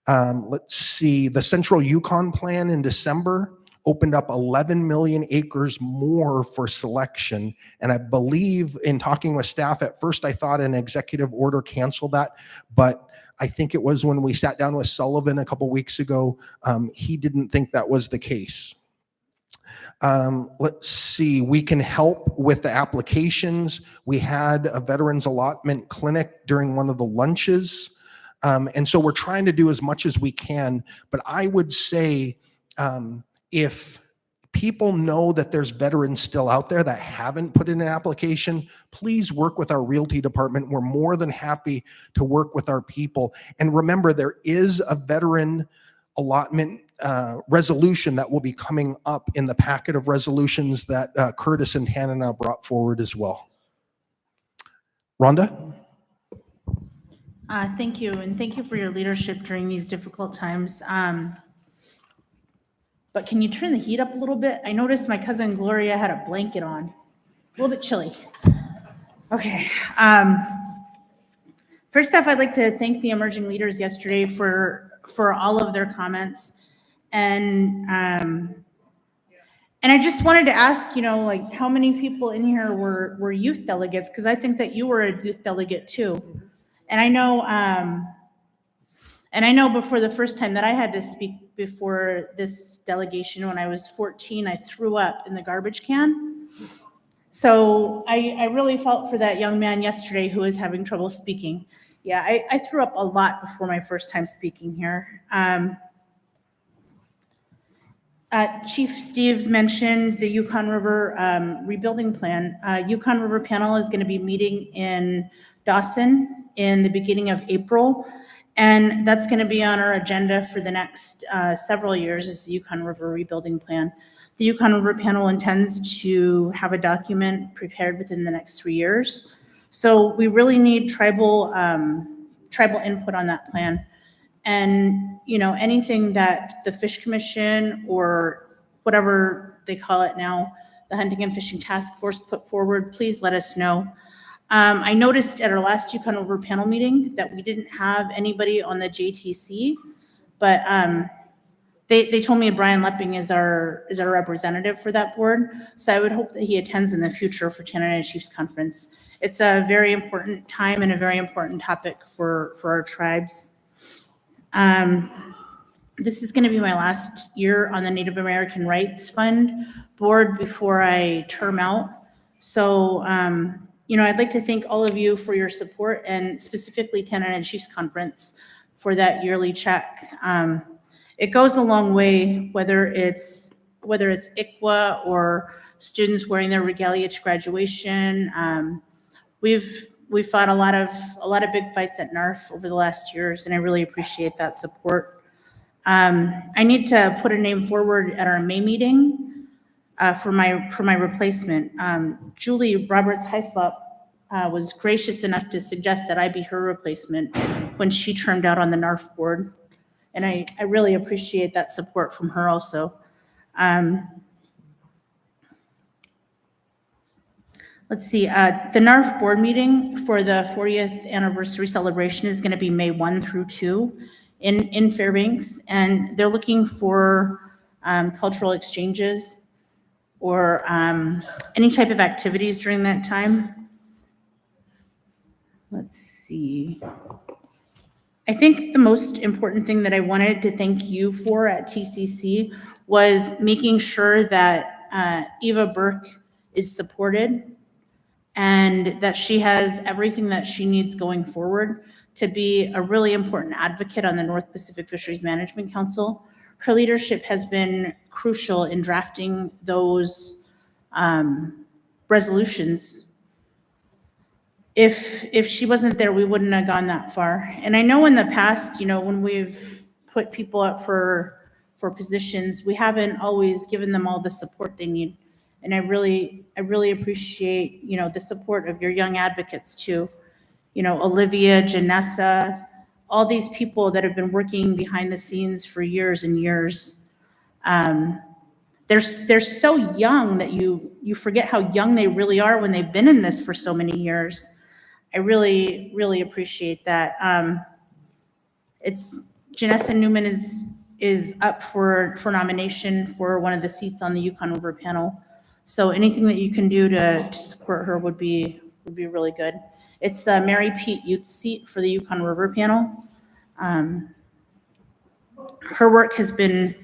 Let's see, the Central Yukon Plan in December opened up 11 million acres more for selection. And I believe in talking with staff, at first I thought an executive order canceled that, but I think it was when we sat down with Sullivan a couple weeks ago, he didn't think that was the case. Let's see, we can help with the applications. We had a veterans allotment clinic during one of the lunches. And so we're trying to do as much as we can, but I would say, if people know that there's veterans still out there that haven't put in an application, please work with our realty department. We're more than happy to work with our people. And remember, there is a veteran allotment resolution that will be coming up in the packet of resolutions that Curtis and Hannah brought forward as well. Rhonda? Thank you, and thank you for your leadership during these difficult times. But can you turn the heat up a little bit? I noticed my cousin Gloria had a blanket on. A little bit chilly. Okay. First off, I'd like to thank the emerging leaders yesterday for all of their comments. And I just wanted to ask, like, how many people in here were youth delegates? Because I think that you were a youth delegate too. And I know before the first time that I had to speak before this delegation when I was 14, I threw up in the garbage can. So I really felt for that young man yesterday who was having trouble speaking. Yeah, I threw up a lot before my first time speaking here. Chief Steve mentioned the Yukon River rebuilding plan. Yukon River panel is going to be meeting in Dawson in the beginning of April. And that's going to be on our agenda for the next several years is the Yukon River rebuilding plan. The Yukon River panel intends to have a document prepared within the next 3 years. So we really need tribal input on that plan. And, anything that the Fish Commission or whatever they call it now, the Hunting and Fishing Task Force put forward, please let us know. I noticed at our last Yukon River panel meeting that we didn't have anybody on the JTC, but they told me Brian Lepping is our representative for that board. So I would hope that he attends in the future for Canada Chiefs Conference. It's a very important time and a very important topic for our tribes. this is going to be my last year on the Native American Rights Fund board before I term out. So, I'd like to thank all of you for your support, and specifically Tenant and Chiefs Conference for that yearly check. It goes a long way, whether it's ICWA or students wearing their regalia to graduation. We've fought a lot of big fights at NARF over the last years, and I really appreciate that support. I need to put a name forward at our May meeting for my replacement. Julie Roberts Heislop was gracious enough to suggest that I be her replacement when she termed out on the NARF board, and I really appreciate that support from her also. Let's see, the NARF board meeting for the 40th anniversary celebration is going to be May 1 through 2 in Fairbanks, and they're looking for cultural exchanges or any type of activities during that time. Let's see. I think the most important thing that I wanted to thank you for at TCC was making sure that Eva Burke is supported and that she has everything that she needs going forward to be a really important advocate on the North Pacific Fisheries Management Council. Her leadership has been crucial in drafting those resolutions. If she wasn't there, we wouldn't have gone that far. And I know in the past, when we've put people up for positions, we haven't always given them all the support they need. And I really appreciate, the support of your young advocates too. Olivia, Janessa, all these people that have been working behind the scenes for years and years. They're so young that you forget how young they really are when they've been in this for so many years. I really, really appreciate that. Janessa Newman is up for nomination for one of the seats on the Yukon River panel. So anything that you can do to support her would be really good. It's the Mary Pete Youth seat for the Yukon River panel. Her work has been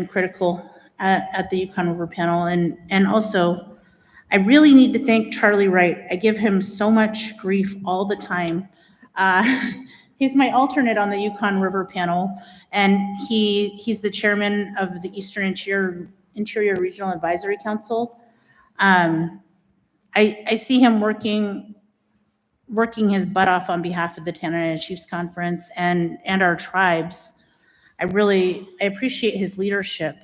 critical at the Yukon River panel, and also I really need to thank Charlie Wright. I give him so much grief all the time. He's my alternate on the Yukon River panel, and he's the chairman of the Eastern Interior Regional Advisory Council. I see him working his butt off on behalf of the Tanana Chiefs Conference and our tribes. I appreciate his leadership.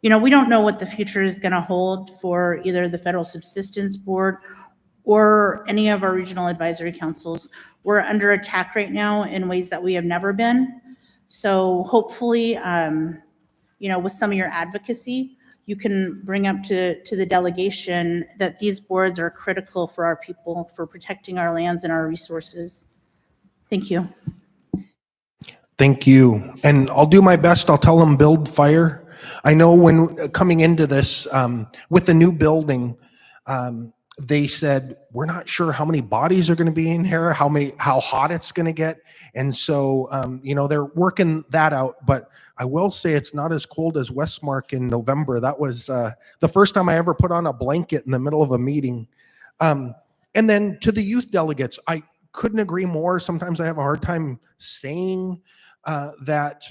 We don't know what the future is going to hold for either the Federal Subsistence Board or any of our regional advisory councils. We're under attack right now in ways that we have never been. So hopefully, with some of your advocacy, you can bring up to the delegation that these boards are critical for our people, for protecting our lands and our resources. Thank you. Thank you. And I'll do my best. I'll tell them build fire. I know when coming into this, with the new building, they said, we're not sure how many bodies are going to be in here, how hot it's going to get. And so, they're working that out. But I will say it's not as cold as Westmark in November. That was the first time I ever put on a blanket in the middle of a meeting. And then to the youth delegates, I couldn't agree more. Sometimes I have a hard time saying that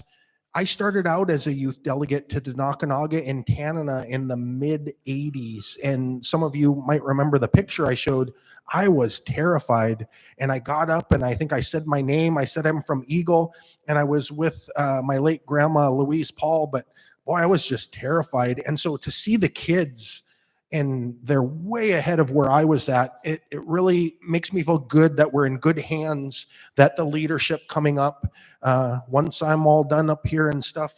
I started out as a youth delegate to Denokanaga and Tanana in the mid 80s. And some of you might remember the picture I showed. I was terrified, and I got up and I think I said my name. I said I'm from Eagle, and I was with my late grandma, Louise Paul, but boy, I was just terrified. And so to see the kids, and they're way ahead of where I was at, it really makes me feel good that we're in good hands, that the leadership coming up, once I'm all done up here and stuff,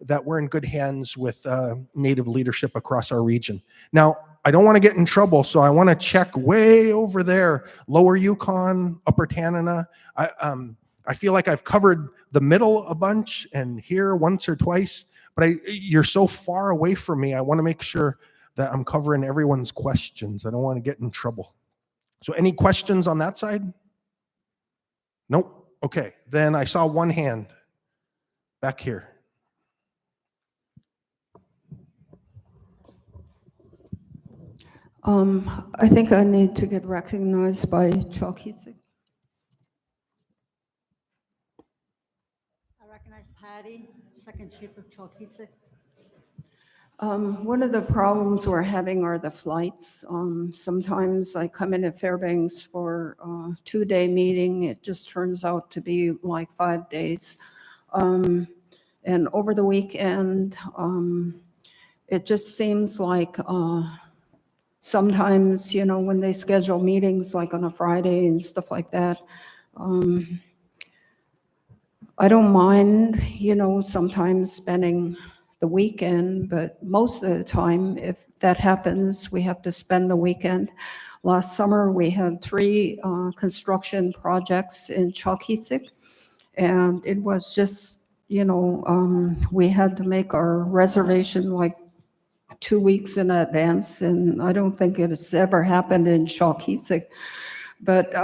that we're in good hands with Native leadership across our region. Now, I don't want to get in trouble, so I want to check way over there, Lower Yukon, Upper Tanana. I feel like I've covered the middle a bunch and here once or twice, but you're so far away from me. I want to make sure that I'm covering everyone's questions. I don't want to get in trouble. So any questions on that side? Nope. Okay, then I saw one hand. Back here. I think I need to get recognized by Chuck Heatsig. I recognize Patty, second chief of Chalkitzik. One of the problems we're having are the flights. Sometimes I come into Fairbanks for a 2-day meeting. It just turns out to be like 5 days. And over the weekend, it just seems like sometimes, you know, when they schedule meetings like on a Friday and stuff like that, I don't mind, you know, sometimes spending the weekend, but most of the time, if that happens, we have to spend the weekend. Last summer, we had 3 construction projects in Chalkitzik, and it was just, you know, we had to make our reservation like 2 weeks in advance, and I don't think it has ever happened in Chalkitzik. But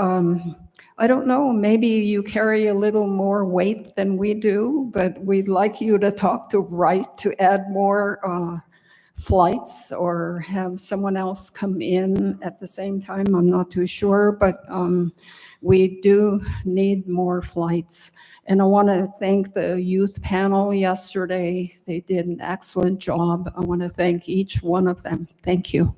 I don't know, maybe you carry a little more weight than we do, but we'd like you to talk to Wright to add more flights or have someone else come in at the same time. I'm not too sure, but we do need more flights. And I want to thank the youth panel yesterday. They did an excellent job. I want to thank each one of them. Thank you.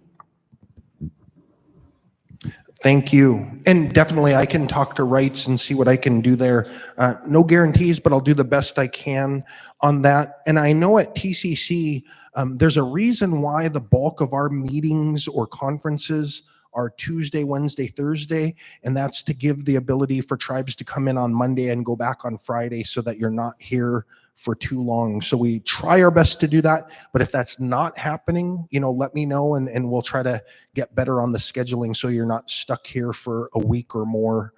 Thank you. And definitely I can talk to Wrights and see what I can do there. No guarantees, but I'll do the best I can on that. And I know at TCC, there's a reason why the bulk of our meetings or conferences are Tuesday, Wednesday, Thursday, and that's to give the ability for tribes to come in on Monday and go back on Friday so that you're not here for too long. So we try our best to do that, but if that's not happening, you know, let me know and we'll try to get better on the scheduling so you're not stuck here for a week or more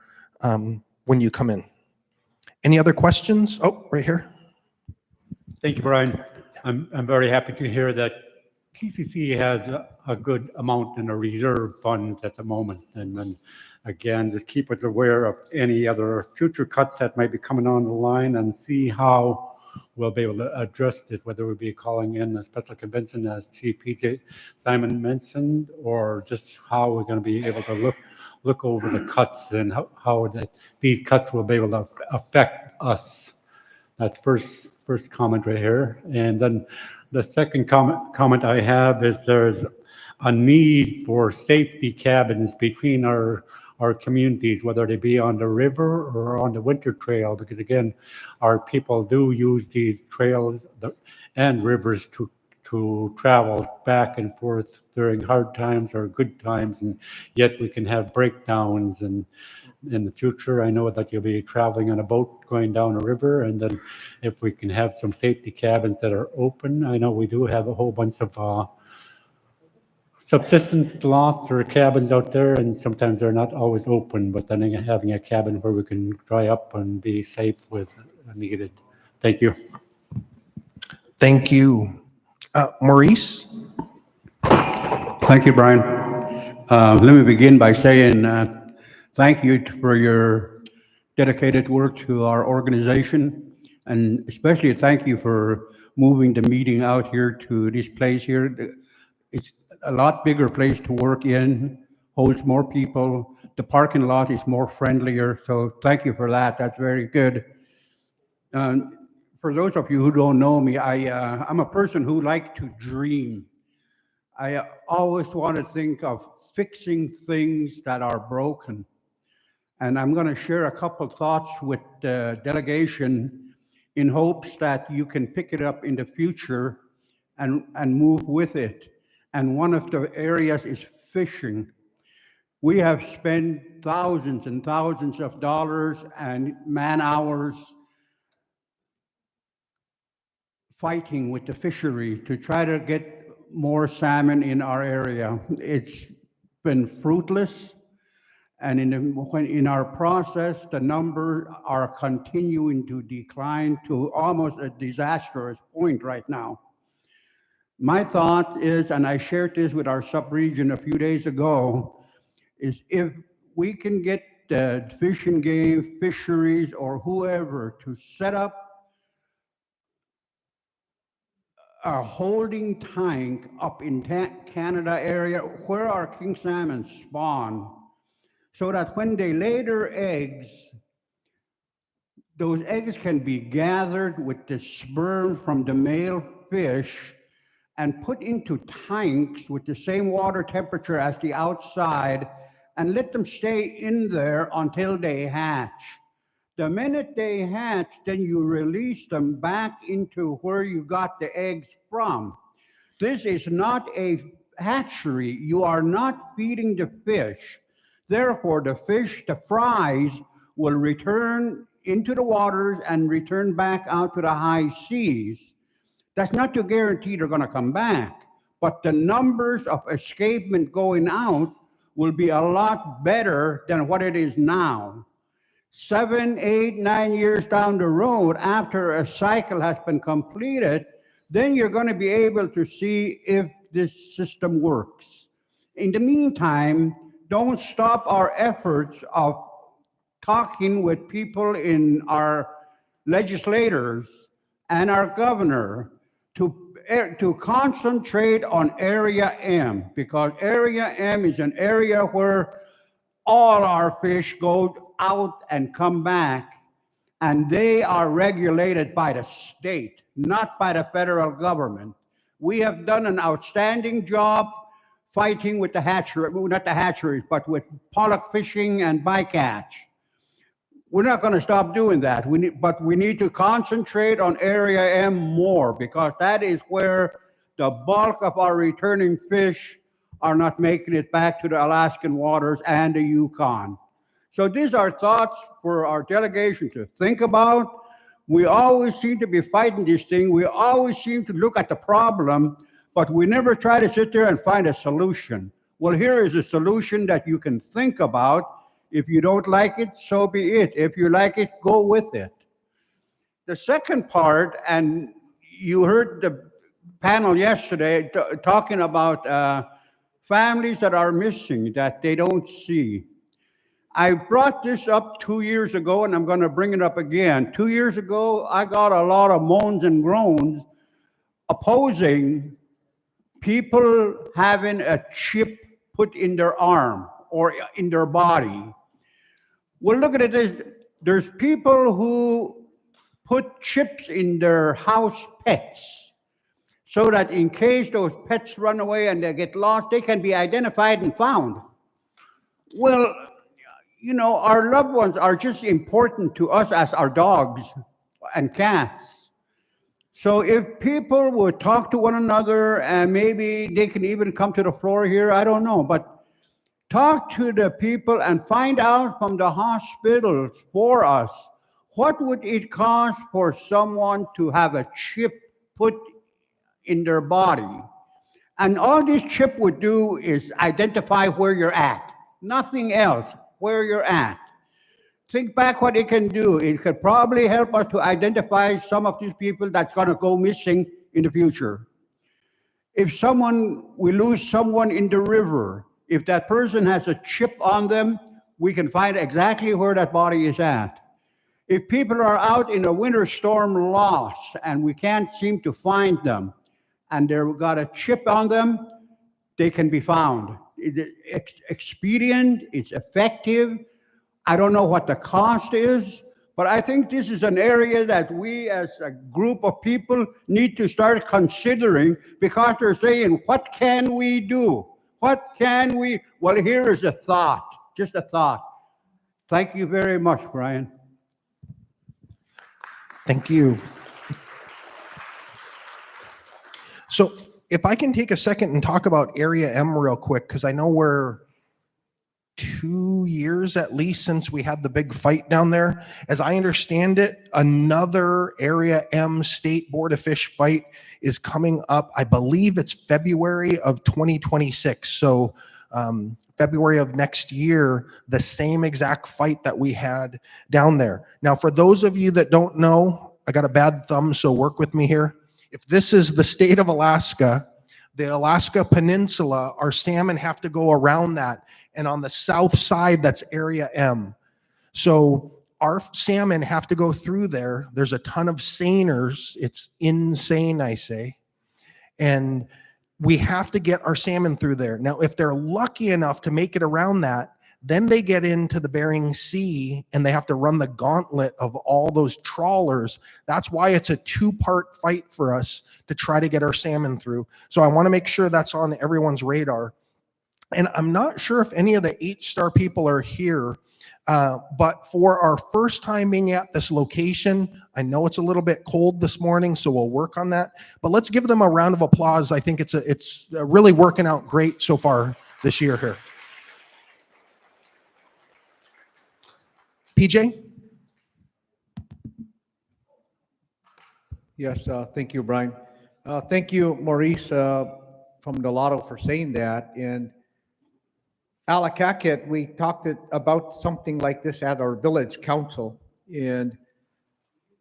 when you come in. Any other questions? Oh, right here. Thank you, Brian. I'm very happy to hear that TCC has a good amount in the reserve funds at the moment. And then again, just keep us aware of any other future cuts that might be coming on the line and see how we'll be able to address it, whether we'll be calling in a special convention as Chief PJ Simon mentioned, or just how we're going to be able to look over the cuts and how these cuts will be able to affect us. That's first comment right here. And then the second comment I have is there's a need for safety cabins between our communities, whether they be on the river or on the winter trail, because again, our people do use these trails and rivers to travel back and forth during hard times or good times, and yet we can have breakdowns. And in the future, I know that you'll be traveling on a boat going down a river, and then if we can have some safety cabins that are open. I know we do have a whole bunch of subsistence lots or cabins out there, and sometimes they're not always open, but then having a cabin where we can dry up and be safe was needed. Thank you. Thank you. Maurice? Thank you, Brian. Let me begin by saying thank you for your dedicated work to our organization, and especially thank you for moving the meeting out here to this place here. It's a lot bigger place to work in, holds more people. The parking lot is more friendlier, so thank you for that. That's very good. For those of you who don't know me, I'm a person who likes to dream. I always want to think of fixing things that are broken. And I'm going to share a couple thoughts with the delegation in hopes that you can pick it up in the future and move with it. And one of the areas is fishing. We have spent thousands and thousands of dollars and man hours fighting with the fishery to try to get more salmon in our area. It's been fruitless, and in our process, the numbers are continuing to decline to almost a disastrous point right now. My thought is, and I shared this with our sub-region a few days ago, is if we can get the Fish and Game, fisheries, or whoever to set up a holding tank up in Canada area where our king salmon spawn, so that when they lay their eggs, those eggs can be gathered with the sperm from the male fish and put into tanks with the same water temperature as the outside and let them stay in there until they hatch. The minute they hatch, then you release them back into where you got the eggs from. This is not a hatchery. You are not feeding the fish. Therefore, the fish, the fries, will return into the waters and return back out to the high seas. That's not to guarantee they're going to come back, but the numbers of escapement going out will be a lot better than what it is now. 7, 8, 9 years down the road, after a cycle has been completed, then you're going to be able to see if this system works. In the meantime, don't stop our efforts of talking with people in our legislators and our governor to concentrate on Area M, because Area M is an area where all our fish go out and come back, and they are regulated by the state, not by the federal government. We have done an outstanding job fighting with the hatchery, not the hatcheries, but with pollock fishing and bycatch. We're not going to stop doing that. But we need to concentrate on Area M more, because that is where the bulk of our returning fish are not making it back to the Alaskan waters and the Yukon. So these are thoughts for our delegation to think about. We always seem to be fighting this thing. We always seem to look at the problem, but we never try to sit there and find a solution. Well, here is a solution that you can think about. If you don't like it, so be it. If you like it, go with it. The second part, and you heard the panel yesterday talking about families that are missing, that they don't see. I brought this up 2 years ago, and I'm going to bring it up again. 2 years ago, I got a lot of moans and groans opposing people having a chip put in their arm or in their body. Well, look at this. There's people who put chips in their house pets so that in case those pets run away and they get lost, they can be identified and found. Well, you know, our loved ones are just important to us as our dogs and cats. So if people would talk to one another, and maybe they can even come to the floor here, I don't know, but talk to the people and find out from the hospitals for us, what would it cost for someone to have a chip put in their body? And all this chip would do is identify where you're at, nothing else, where you're at. Think back what it can do. It could probably help us to identify some of these people that's going to go missing in the future. If we lose someone in the river, if that person has a chip on them, we can find exactly where that body is at. If people are out in a winter storm lost and we can't seem to find them, and they've got a chip on them, they can be found. It's expedient, it's effective. I don't know what the cost is, but I think this is an area that we as a group of people need to start considering, because they're saying, what can we do? What can we? Well, here is a thought, just a thought. Thank you very much, Brian. Thank you. So if I can take a second and talk about Area M real quick, because I know we're 2 years at least since we had the big fight down there. As I understand it, another Area M State Board of Fish fight is coming up. I believe it's February of 2026. So February of next year, the same exact fight that we had down there. Now, for those of you that don't know, I got a bad thumb, so work with me here. If this is the state of Alaska, the Alaska Peninsula, our salmon have to go around that. And on the south side, that's Area M. So our salmon have to go through there. There's a ton of seiners. It's insane, I say. And we have to get our salmon through there. Now, if they're lucky enough to make it around that, then they get into the Bering Sea and they have to run the gauntlet of all those trawlers. That's why it's a two-part fight for us to try to get our salmon through. So I want to make sure that's on everyone's radar. And I'm not sure if any of the H-Star people are here, but for our first time being at this location, I know it's a little bit cold this morning, so we'll work on that. But let's give them a round of applause. I think it's really working out great so far this year here. PJ? Yes, thank you, Brian. Thank you, Maurice, from Delado for saying that. And Alakakit, we talked about something like this at our village council. And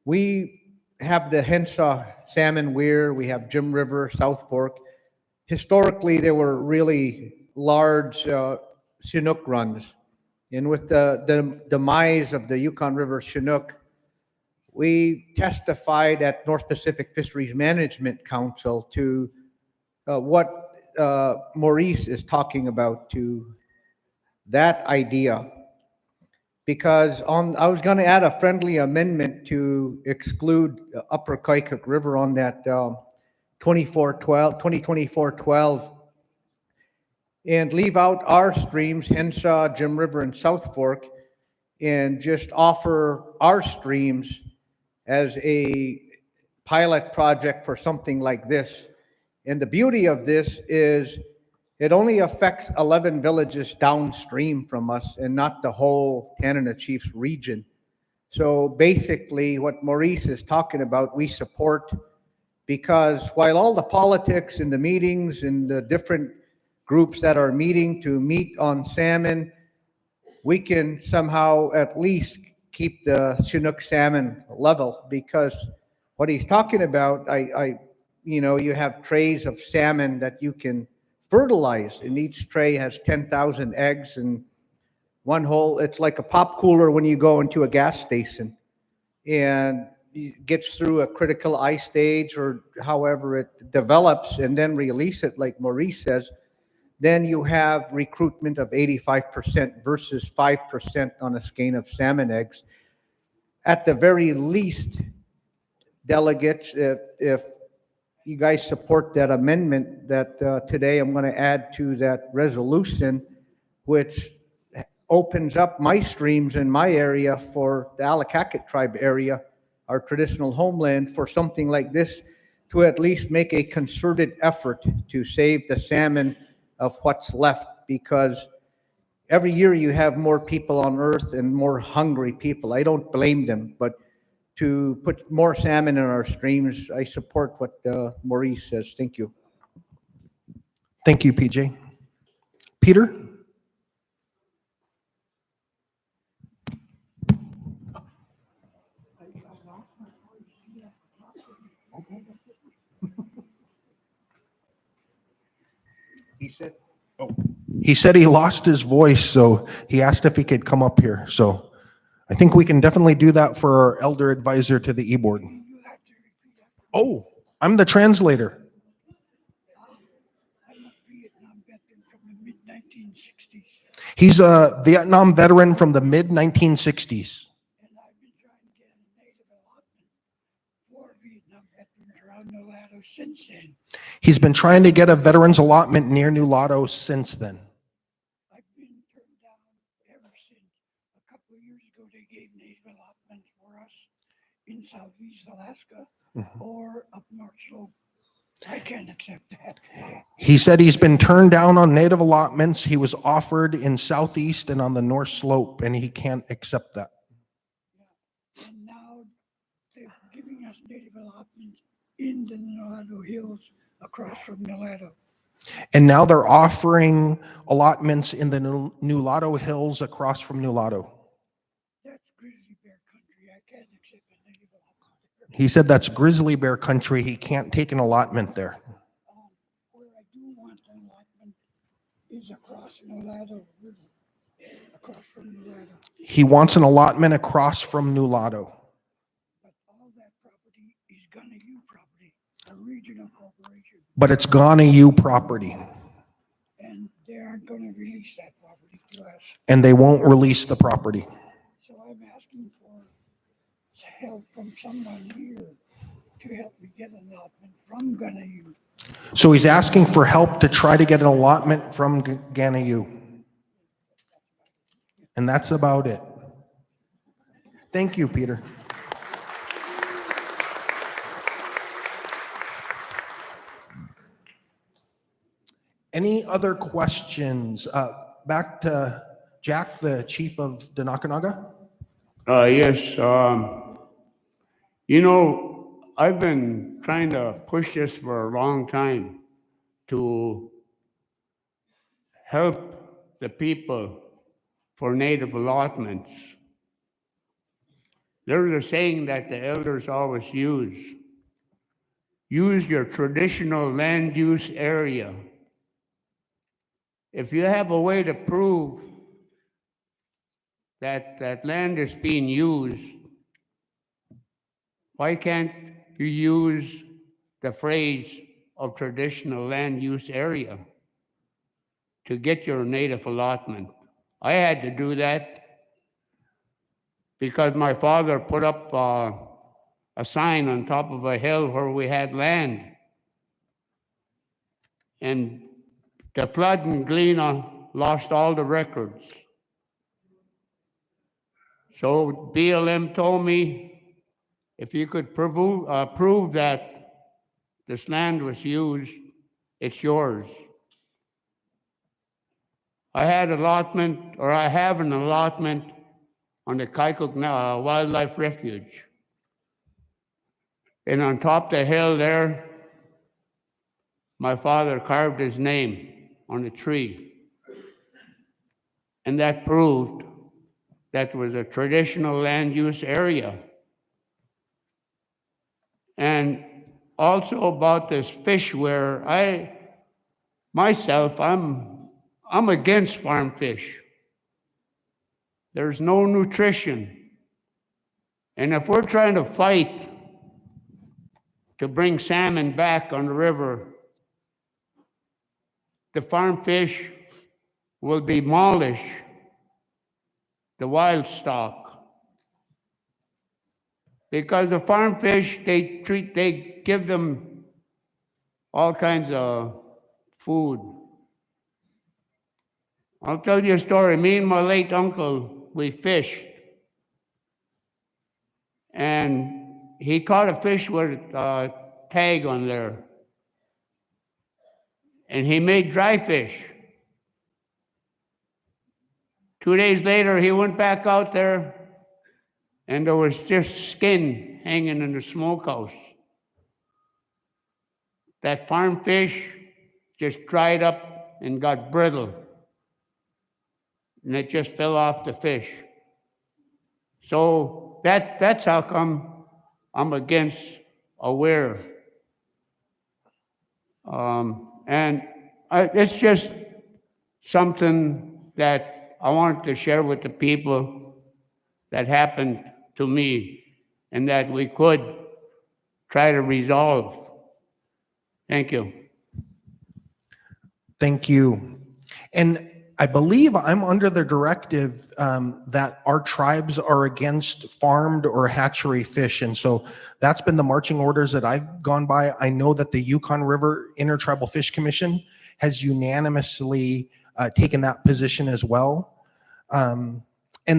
we have the Hensa Salmon Weir, we have Jim River, South Fork. Historically, they were really large Chinook runs. And with the demise of the Yukon River Chinook, we testified at North Pacific Fisheries Management Council to what Maurice is talking about, to that idea. Because I was going to add a friendly amendment to exclude Upper Kaikuk River on that 2024-12 and leave out our streams, Hensa, Jim River, and South Fork, and just offer our streams as a pilot project for something like this. And the beauty of this is it only affects 11 villages downstream from us and not the whole Canada Chiefs region. So basically what Maurice is talking about, we support, because while all the politics and the meetings and the different groups that are meeting to meet on salmon, we can somehow at least keep the Chinook salmon level, because what he's talking about, you have trays of salmon that you can fertilize, and each tray has 10,000 eggs, and one whole, it's like a pop cooler when you go into a gas station, and it gets through a critical ice stage or however it develops, and then release it like Maurice says. Then you have recruitment of 85% versus 5% on a skein of salmon eggs. At the very least, delegates, if you guys support that amendment that today I'm going to add to that resolution, which opens up my streams in my area for the Alakakit tribe area, our traditional homeland, for something like this, to at least make a concerted effort to save the salmon of what's left, because every year you have more people on earth and more hungry people. I don't blame them, but to put more salmon in our streams, I support what Maurice says. Thank you. Thank you, PJ. Peter? He said he lost his voice, so he asked if he could come up here. So I think we can definitely do that for our elder advisor to the e-board. Oh, I'm the translator. He's a Vietnam veteran from the mid-1960s. He's been trying to get a veterans allotment near New Lotto since then. I've been turned down ever since. A couple of years ago, they gave native allotments for us in southeast Alaska or up North Slope. I can't accept that. He said he's been turned down on native allotments. He was offered in southeast and on the North Slope, and he can't accept that. Yeah. And now they're giving us native allotments in the Nulato Hills across from Nulato. And now they're offering allotments in the Nulato Hills across from Nulato. That's grizzly bear country. I can't accept a native allotment. He said that's grizzly bear country. He can't take an allotment there. Where I do want an allotment is across Nulato River, across from Nulato. He wants an allotment across from Nulato. But all that property is Gunneyu property, a regional corporation. but it's Ghanaian property, and they aren't going to release that property to us. and they won't release the property. So I'm asking for help from someone here to help me get an allotment from Ghanaian. So he's asking for help to try to get an allotment from Ghanaian. And that's about it. Thank you, Peter. Any other questions? Back to Jack, the chief of Denakanaga. Yes. You know, I've been trying to push this for a long time to help the people for native allotments. There's a saying that the elders always use. Use your traditional land use area. If you have a way to prove that that land is being used, why can't you use the phrase of traditional land use area to get your native allotment? I had to do that because my father put up a sign on top of a hill where we had land. And the flood in Galena lost all the records. So BLM told me if you could prove that this land was used, it's yours. I have an allotment on the Kaikuk Wildlife Refuge. And on top of the hill there, my father carved his name on a tree. And that proved that was a traditional land use area. And also about this fish where I'm against farm fish. There's no nutrition. And if we're trying to fight to bring salmon back on the river, the farm fish will demolish the wild stock. Because the farm fish, they give them all kinds of food. I'll tell you a story. Me and my late uncle, we fished. And he caught a fish with a tag on there. And he made dry fish. 2 days later, he went back out there, and there was just skin hanging in the smokehouse. That farm fish just dried up and got brittle. And it just fell off the fish. So that's how come I'm against aware. And it's just something that I wanted to share with the people that happened to me and that we could try to resolve. Thank you. Thank you. And I believe I'm under the directive that our tribes are against farmed or hatchery fish. And so that's been the marching orders that I've gone by. I know that the Yukon River Intertribal Fish Commission has unanimously taken that position as well. And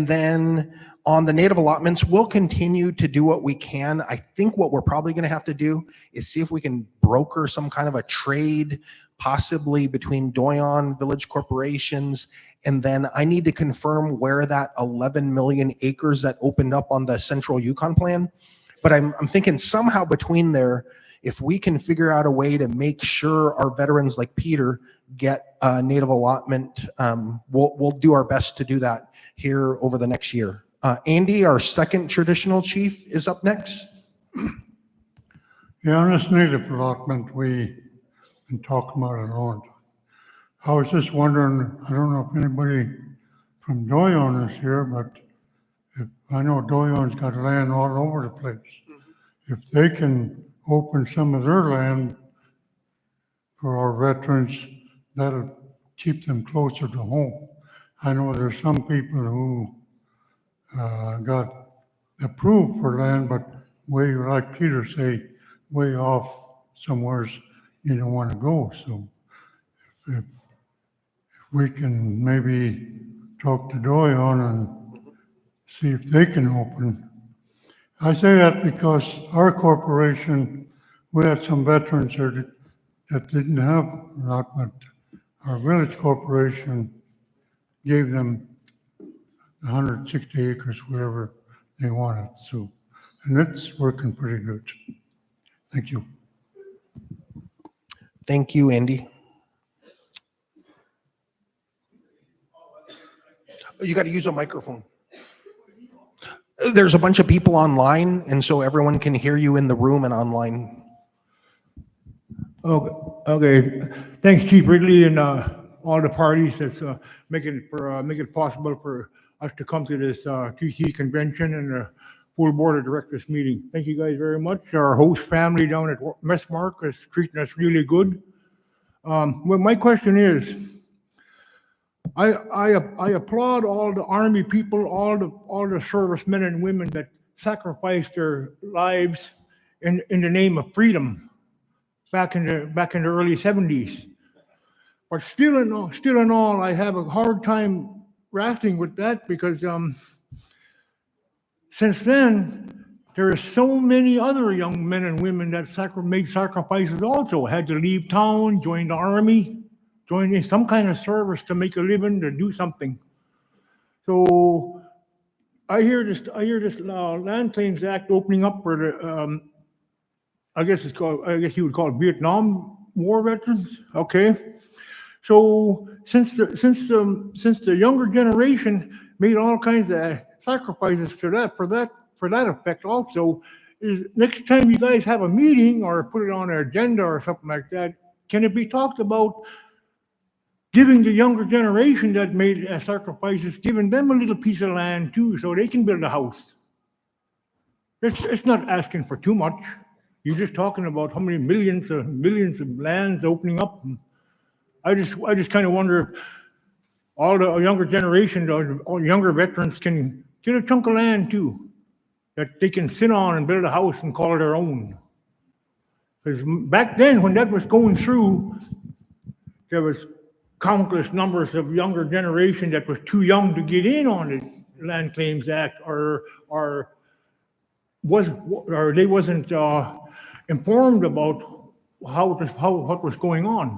then on the native allotments, we'll continue to do what we can. I think what we're probably going to have to do is see if we can broker some kind of a trade, possibly between Doyon Village corporations. And then I need to confirm where that 11 million acres that opened up on the Central Yukon plan. But I'm thinking somehow between there, if we can figure out a way to make sure our veterans like Peter get a native allotment, we'll do our best to do that here over the next year. Andy, our second traditional chief, is up next. Yeah, on this native allotment, we've been talking about it a long time. I was just wondering, I don't know if anybody from Doyon is here, but I know Doyon's got land all over the place. If they can open some of their land for our veterans, that'll keep them closer to home. I know there's some people who got approved for land, but way, like Peter say, way off somewheres you don't want to go. So if we can maybe talk to Doyon and see if they can open. I say that because our corporation, we had some veterans here that didn't have a lot, but our village corporation gave them 160 acres wherever they wanted. So, and it's working pretty good. Thank you. Thank you, Andy. You got to use a microphone. There's a bunch of people online, and so everyone can hear you in the room and online. Okay. Thanks, Chief Ridley, and all the parties that's making it possible for us to come to this TC convention and the full board of directors meeting. Thank you guys very much. Our host family down at Messmark is treating us really good. Well, my question is, I applaud all the Army people, all the servicemen and women that sacrificed their lives in the name of freedom back in the early 70s. But still in all, I have a hard time wrestling with that because since then, there are so many other young men and women that made sacrifices also, had to leave town, join the Army, join in some kind of service to make a living, to do something. So I hear this Land Claims Act opening up for the, I guess you would call it Vietnam War veterans. Okay. So since the younger generation made all kinds of sacrifices for that effect also, is next time you guys have a meeting or put it on an agenda or something like that, can it be talked about giving the younger generation that made sacrifices, giving them a little piece of land too, so they can build a house? It's not asking for too much. You're just talking about how many millions of lands opening up. I just kind of wonder if all the younger generation, or younger veterans can get a chunk of land too, that they can sit on and build a house and call it their own. Because back then, when that was going through, there was countless numbers of younger generation that was too young to get in on the Land Claims Act, or they wasn't informed about what was going on.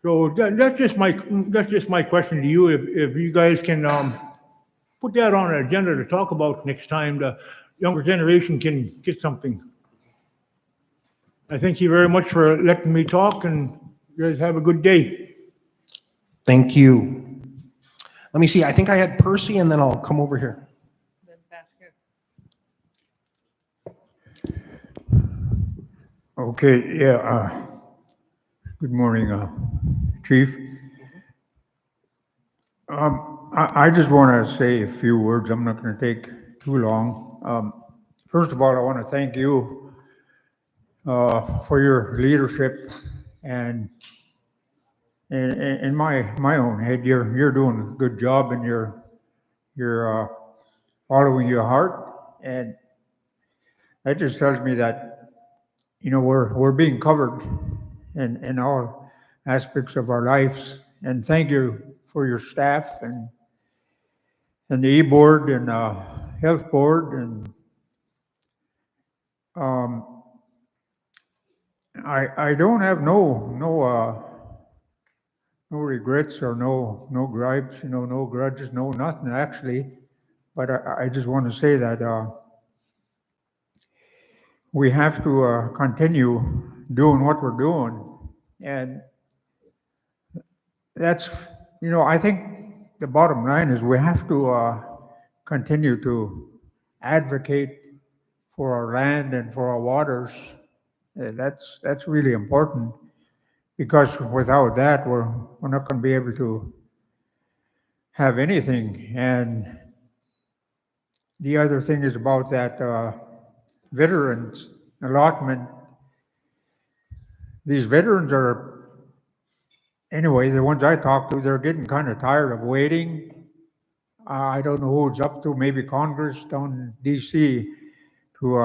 So that's just my question to you. If you guys can put that on an agenda to talk about next time, the younger generation can get something. I thank you very much for letting me talk, and you guys have a good day. Thank you. Let me see. I think I had Percy, and then I'll come over here. Okay, yeah. Good morning, Chief. I just want to say a few words. I'm not going to take too long. First of all, I want to thank you for your leadership, and in my own head, you're doing a good job, and you're following your heart, and that just tells me that we're being covered in all aspects of our lives. And thank you for your staff and the E-Board and Health Board, and I don't have no regrets or no gripes, no grudges, no nothing actually. But I just want to say that we have to continue doing what we're doing, and that's I think the bottom line is we have to continue to advocate for our land and for our waters. That's really important, because without that, we're not going to be able to have anything. And the other thing is about that veterans allotment. these veterans are, anyway, the ones I talked to, they're getting kind of tired of waiting. I don't know who it's up to, maybe Congress down in DC to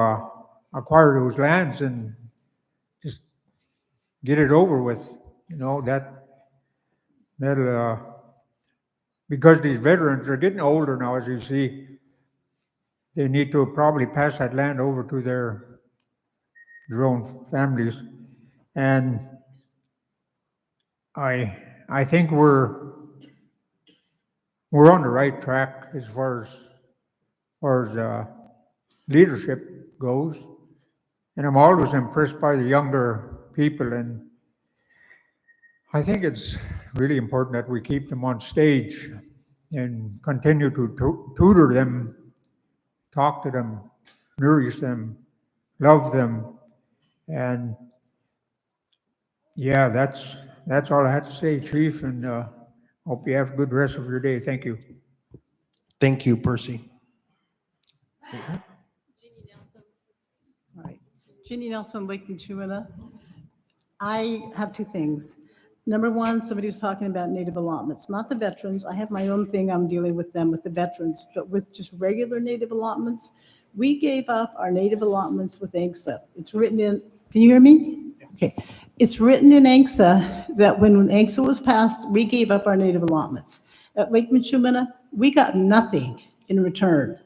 acquire those lands and just get it over with. You know, that'll, because these veterans are getting older now, as you see, they need to probably pass that land over to their own families. And I think we're on the right track as far as leadership goes. And I'm always impressed by the younger people, and I think it's really important that we keep them on stage and continue to tutor them, talk to them, nourish them, love them. And yeah, that's all I had to say, Chief, and hope you have a good rest of your day. Thank you. Thank you, Percy. All right. Jeannie Nelson, Lake Michumina. I have two things. Number one, somebody was talking about native allotments, not the veterans. I have my own thing I'm dealing with them, with the veterans, but with just regular native allotments. We gave up our native allotments with ANCSA. It's written in, can you hear me? Okay. It's written in ANCSA that when ANCSA was passed, we gave up our native allotments. At Lake Michumina, we got nothing in return.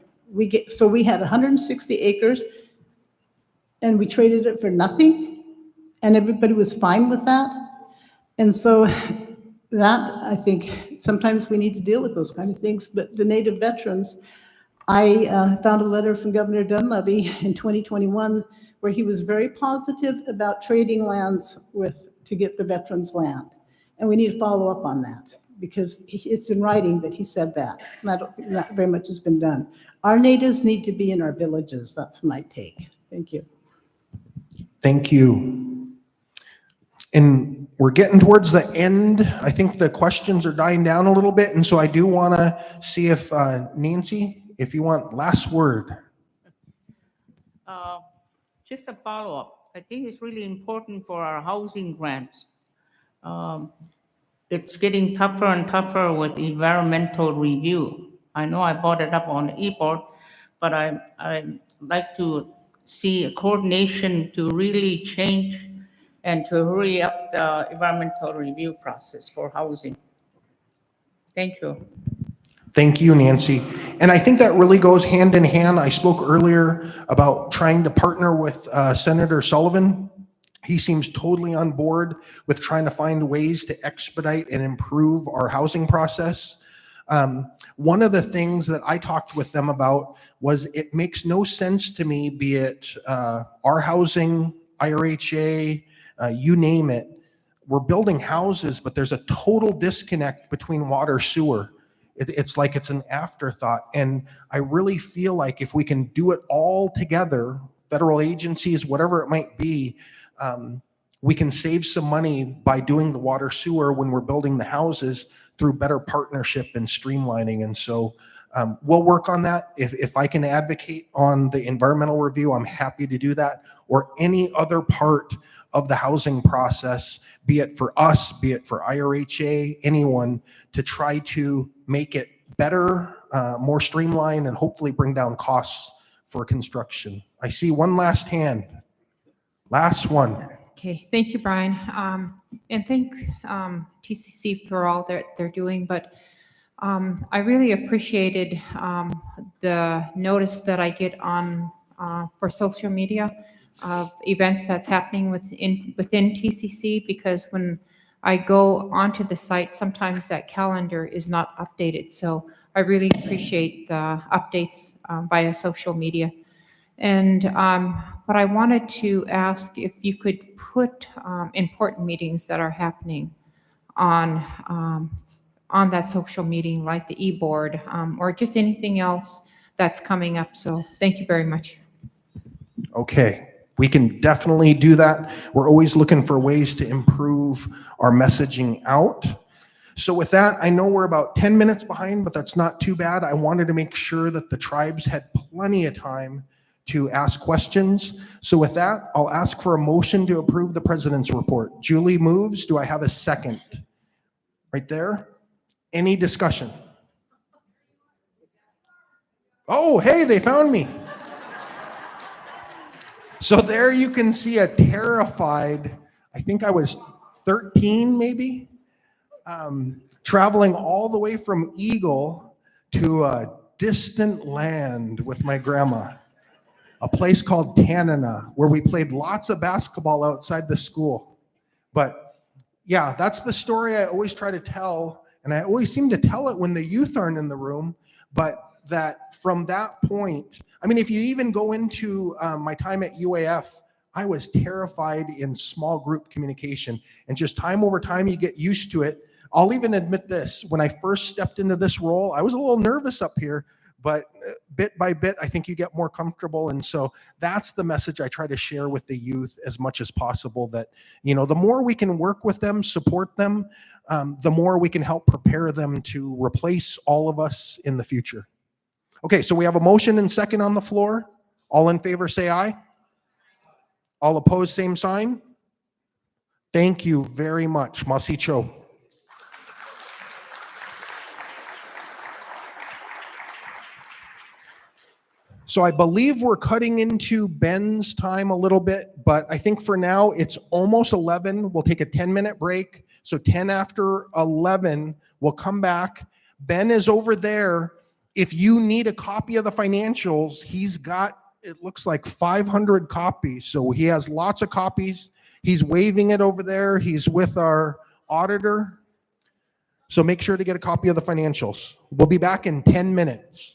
So we had 160 acres and we traded it for nothing, and everybody was fine with that. And so that, I think, sometimes we need to deal with those kind of things. But the Native veterans, I found a letter from Governor Dunleavy in 2021 where he was very positive about trading lands to get the veterans' land. And we need to follow up on that because it's in writing that he said that. And I don't think that very much has been done. Our natives need to be in our villages. That's my take. Thank you. Thank you. And we're getting towards the end. I think the questions are dying down a little bit. And so I do want to see if Nancy, if you want last word. Just a follow-up. I think it's really important for our housing grants. It's getting tougher and tougher with environmental review. I know I brought it up on the e-board, but I like to see a coordination to really change and to hurry up the environmental review process for housing. Thank you. Thank you, Nancy. And I think that really goes hand in hand. I spoke earlier about trying to partner with Senator Sullivan. He seems totally on board with trying to find ways to expedite and improve our housing process. One of the things that I talked with them about was it makes no sense to me, be it our housing, IRHA, you name it. We're building houses, but there's a total disconnect between water, sewer. It's like it's an afterthought. And I really feel like if we can do it all together, federal agencies, whatever it might be, we can save some money by doing the water sewer when we're building the houses through better partnership and streamlining. And so we'll work on that. If I can advocate on the environmental review, I'm happy to do that, or any other part of the housing process, be it for us, be it for IRHA, anyone, to try to make it better, more streamlined, and hopefully bring down costs for construction. I see one last hand. Last one. Okay, thank you, Brian. And thank TCC for all that they're doing, but I really appreciated the notice that I get on for social media of events that's happening within TCC, because when I go onto the site, sometimes that calendar is not updated. So I really appreciate the updates via social media. And but I wanted to ask if you could put important meetings that are happening on that social meeting, like the e-board, or just anything else that's coming up. So thank you very much. Okay, we can definitely do that. We're always looking for ways to improve our messaging out. So with that, I know we're about 10 minutes behind, but that's not too bad. I wanted to make sure that the tribes had plenty of time to ask questions. So with that, I'll ask for a motion to approve the president's report. Julie moves. Do I have a second? Right there. Any discussion? Oh, hey, they found me. So there you can see a terrified, I think I was 13 maybe, traveling all the way from Eagle to a distant land with my grandma, a place called Tanana, where we played lots of basketball outside the school. But yeah, that's the story I always try to tell, and I always seem to tell it when the youth aren't in the room, but that from that point, I mean, if you even go into my time at UAF, I was terrified in small group communication, and just time over time, you get used to it. I'll even admit this, when I first stepped into this role, I was a little nervous up here, but bit by bit, I think you get more comfortable. And so that's the message I try to share with the youth as much as possible, that, you know, the more we can work with them, support them, the more we can help prepare them to replace all of us in the future. Okay, so we have a motion and second on the floor. All in favor, say aye. All opposed, same sign. Thank you very much. Masicho. So I believe we're cutting into Ben's time a little bit, but I think for now it's almost 11. We'll take a 10-minute break. So 10 after 11, we'll come back. Ben is over there. If you need a copy of the financials, he's got, it looks like 500 copies. So he has lots of copies. He's waving it over there. He's with our auditor. So make sure to get a copy of the financials. We'll be back in 10 minutes.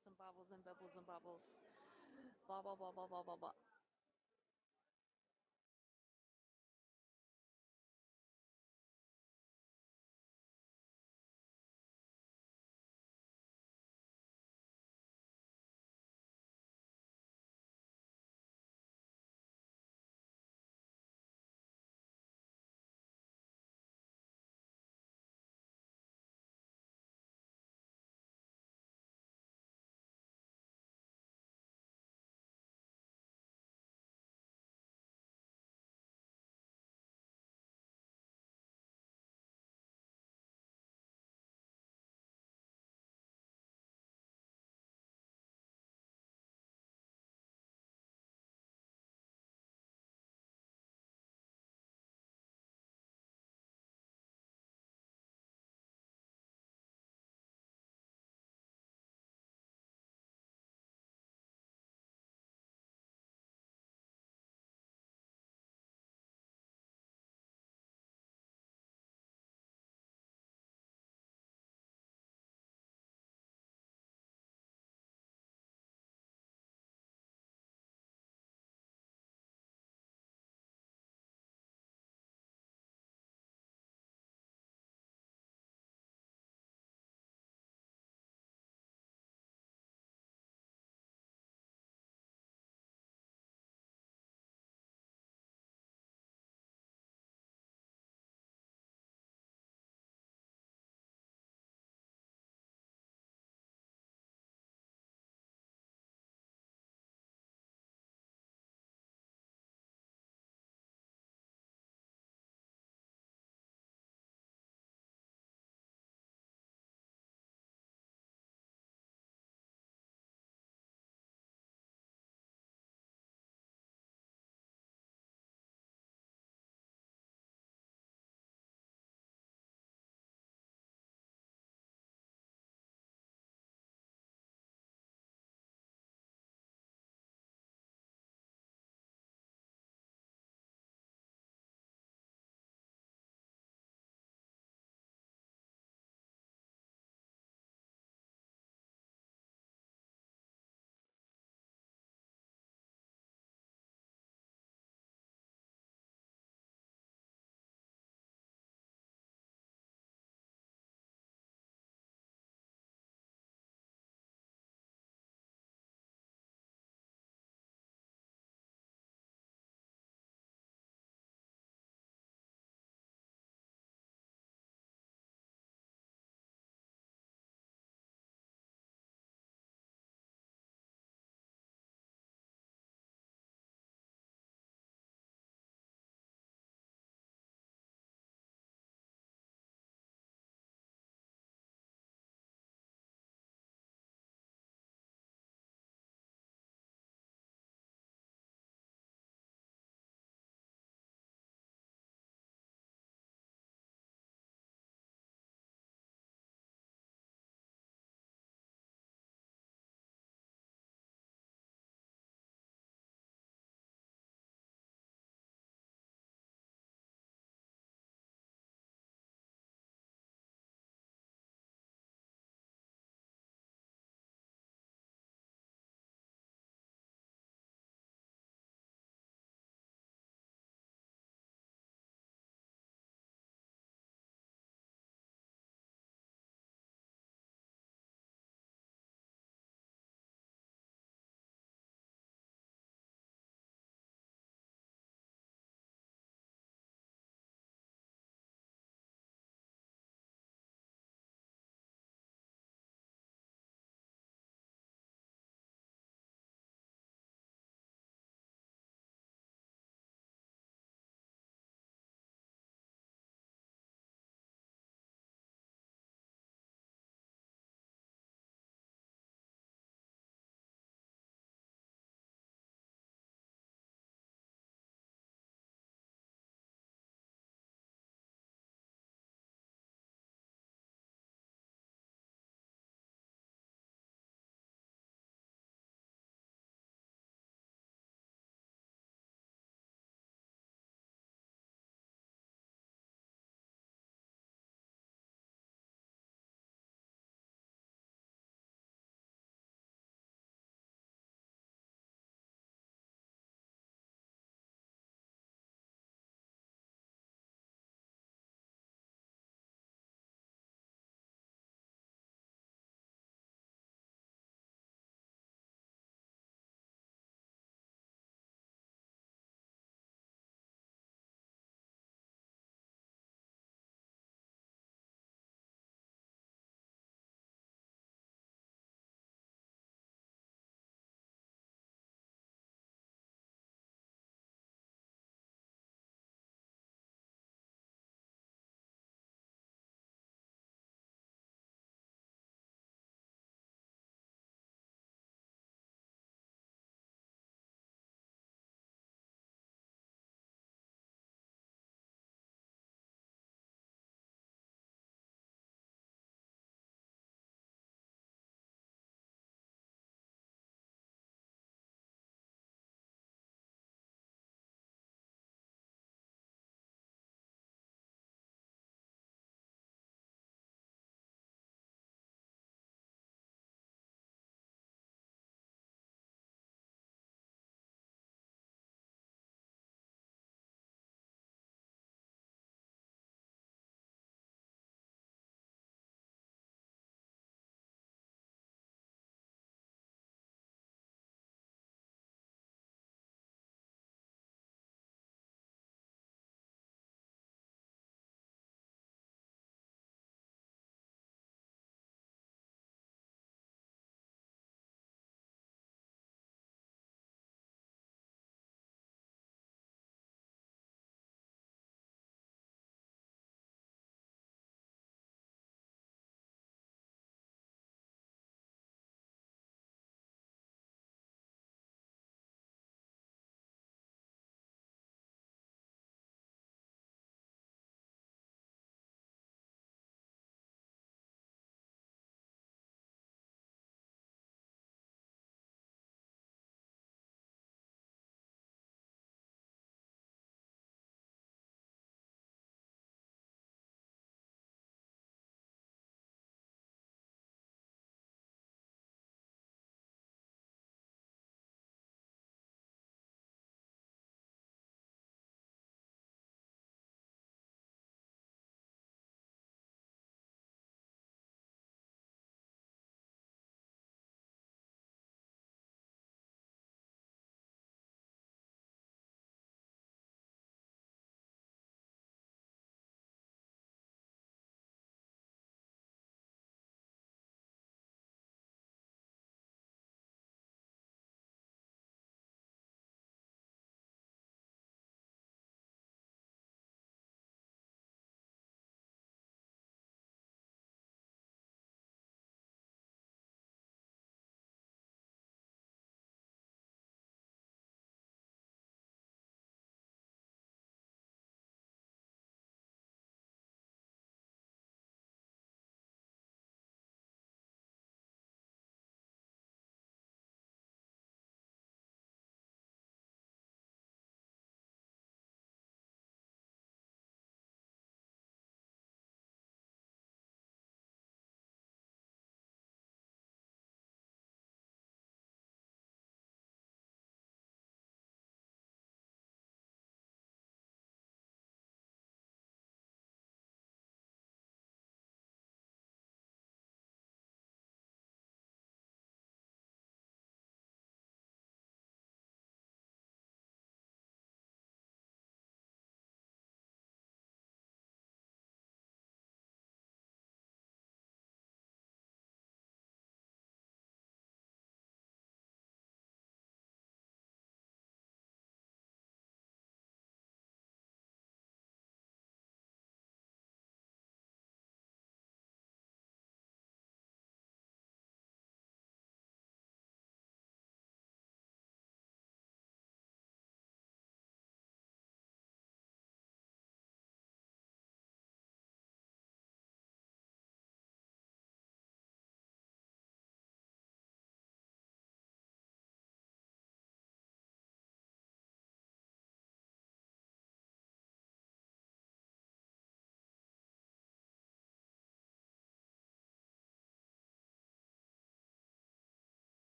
bibbles and bobbles and bibbles and bobbles. Blah, blah, blah, blah, blah, blah, blah.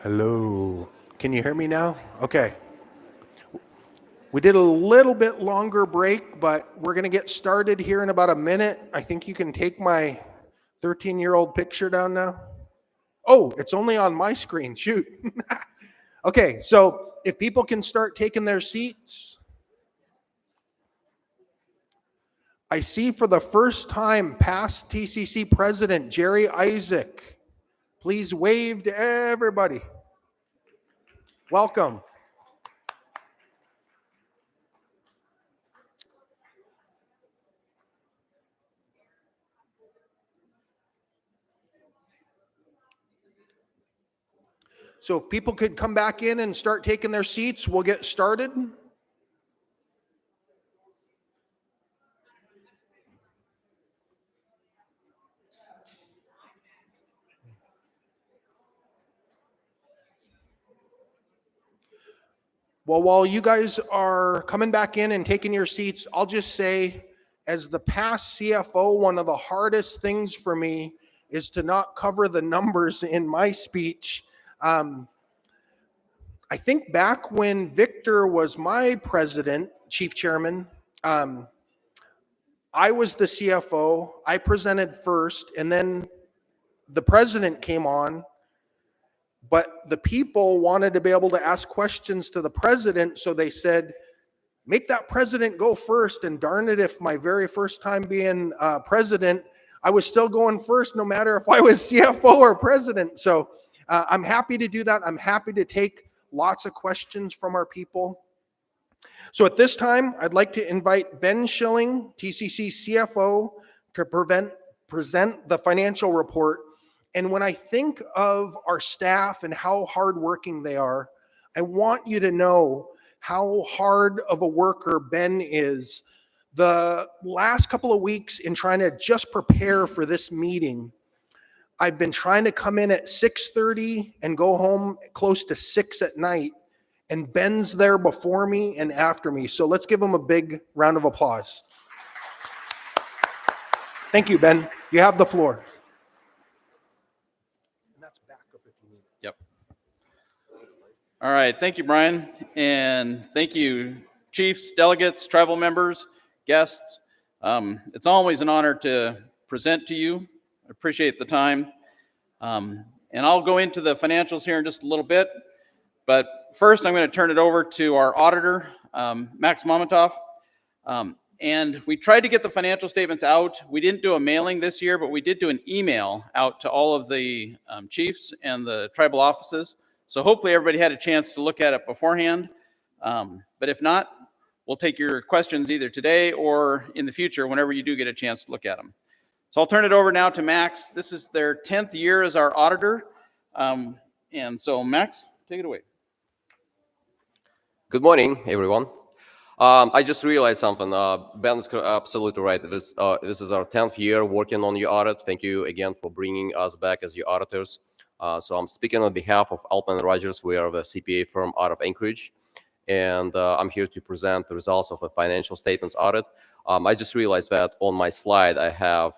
Hello. Can you hear me now? Okay. We did a little bit longer break, but we're going to get started here in about a minute. I think you can take my 13-year-old picture down now. Oh, it's only on my screen. Shoot. Okay, so if people can start taking their seats. I see for the first time past TCC President Jerry Isaac. Please wave to everybody. Welcome. So if people could come back in and start taking their seats, we'll get started. Well, while you guys are coming back in and taking your seats, I'll just say, as the past CFO, one of the hardest things for me is to not cover the numbers in my speech. I think back when Victor was my president, chief chairman, I was the CFO. I presented first, and then the president came on. But the people wanted to be able to ask questions to the president, so they said, make that president go first. And darn it, if my very first time being president, I was still going first, no matter if I was CFO or president. So I'm happy to do that. I'm happy to take lots of questions from our people. So at this time, I'd like to invite Ben Schilling, TCC CFO, to present the financial report. And when I think of our staff and how hardworking they are, I want you to know how hard of a worker Ben is. The last couple of weeks in trying to just prepare for this meeting, I've been trying to come in at 6:30 and go home close to 6 at night, and Ben's there before me and after me. So let's give him a big round of applause. Thank you, Ben. You have the floor. Yep. All right. Thank you, Brian. And thank you, chiefs, delegates, tribal members, guests. It's always an honor to present to you. I appreciate the time. And I'll go into the financials here in just a little bit. But first, I'm going to turn it over to our auditor, Max Mamontoff. And we tried to get the financial statements out. We didn't do a mailing this year, but we did do an email out to all of the chiefs and the tribal offices. So hopefully everybody had a chance to look at it beforehand. But if not, we'll take your questions either today or in the future whenever you do get a chance to look at them. So I'll turn it over now to Max. This is their 10th year as our auditor. And so Max, take it away. Good morning, everyone. I just realized something. Ben's absolutely right. This is our 10th year working on your audit. Thank you again for bringing us back as your auditors. So I'm speaking on behalf of Altman & Rogers. We are the CPA firm out of Anchorage. And I'm here to present the results of a financial statements audit. I just realized that on my slide, I have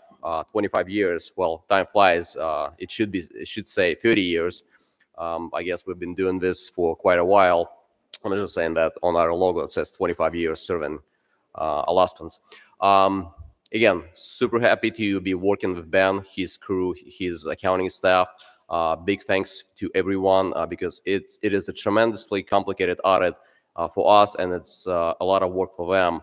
25 years. Well, time flies. It should say 30 years. I guess we've been doing this for quite a while. I'm just saying that on our logo it says 25 years serving Alaskans. Again, super happy to be working with Ben, his crew, his accounting staff. Big thanks to everyone because it is a tremendously complicated audit for us, and it's a lot of work for them.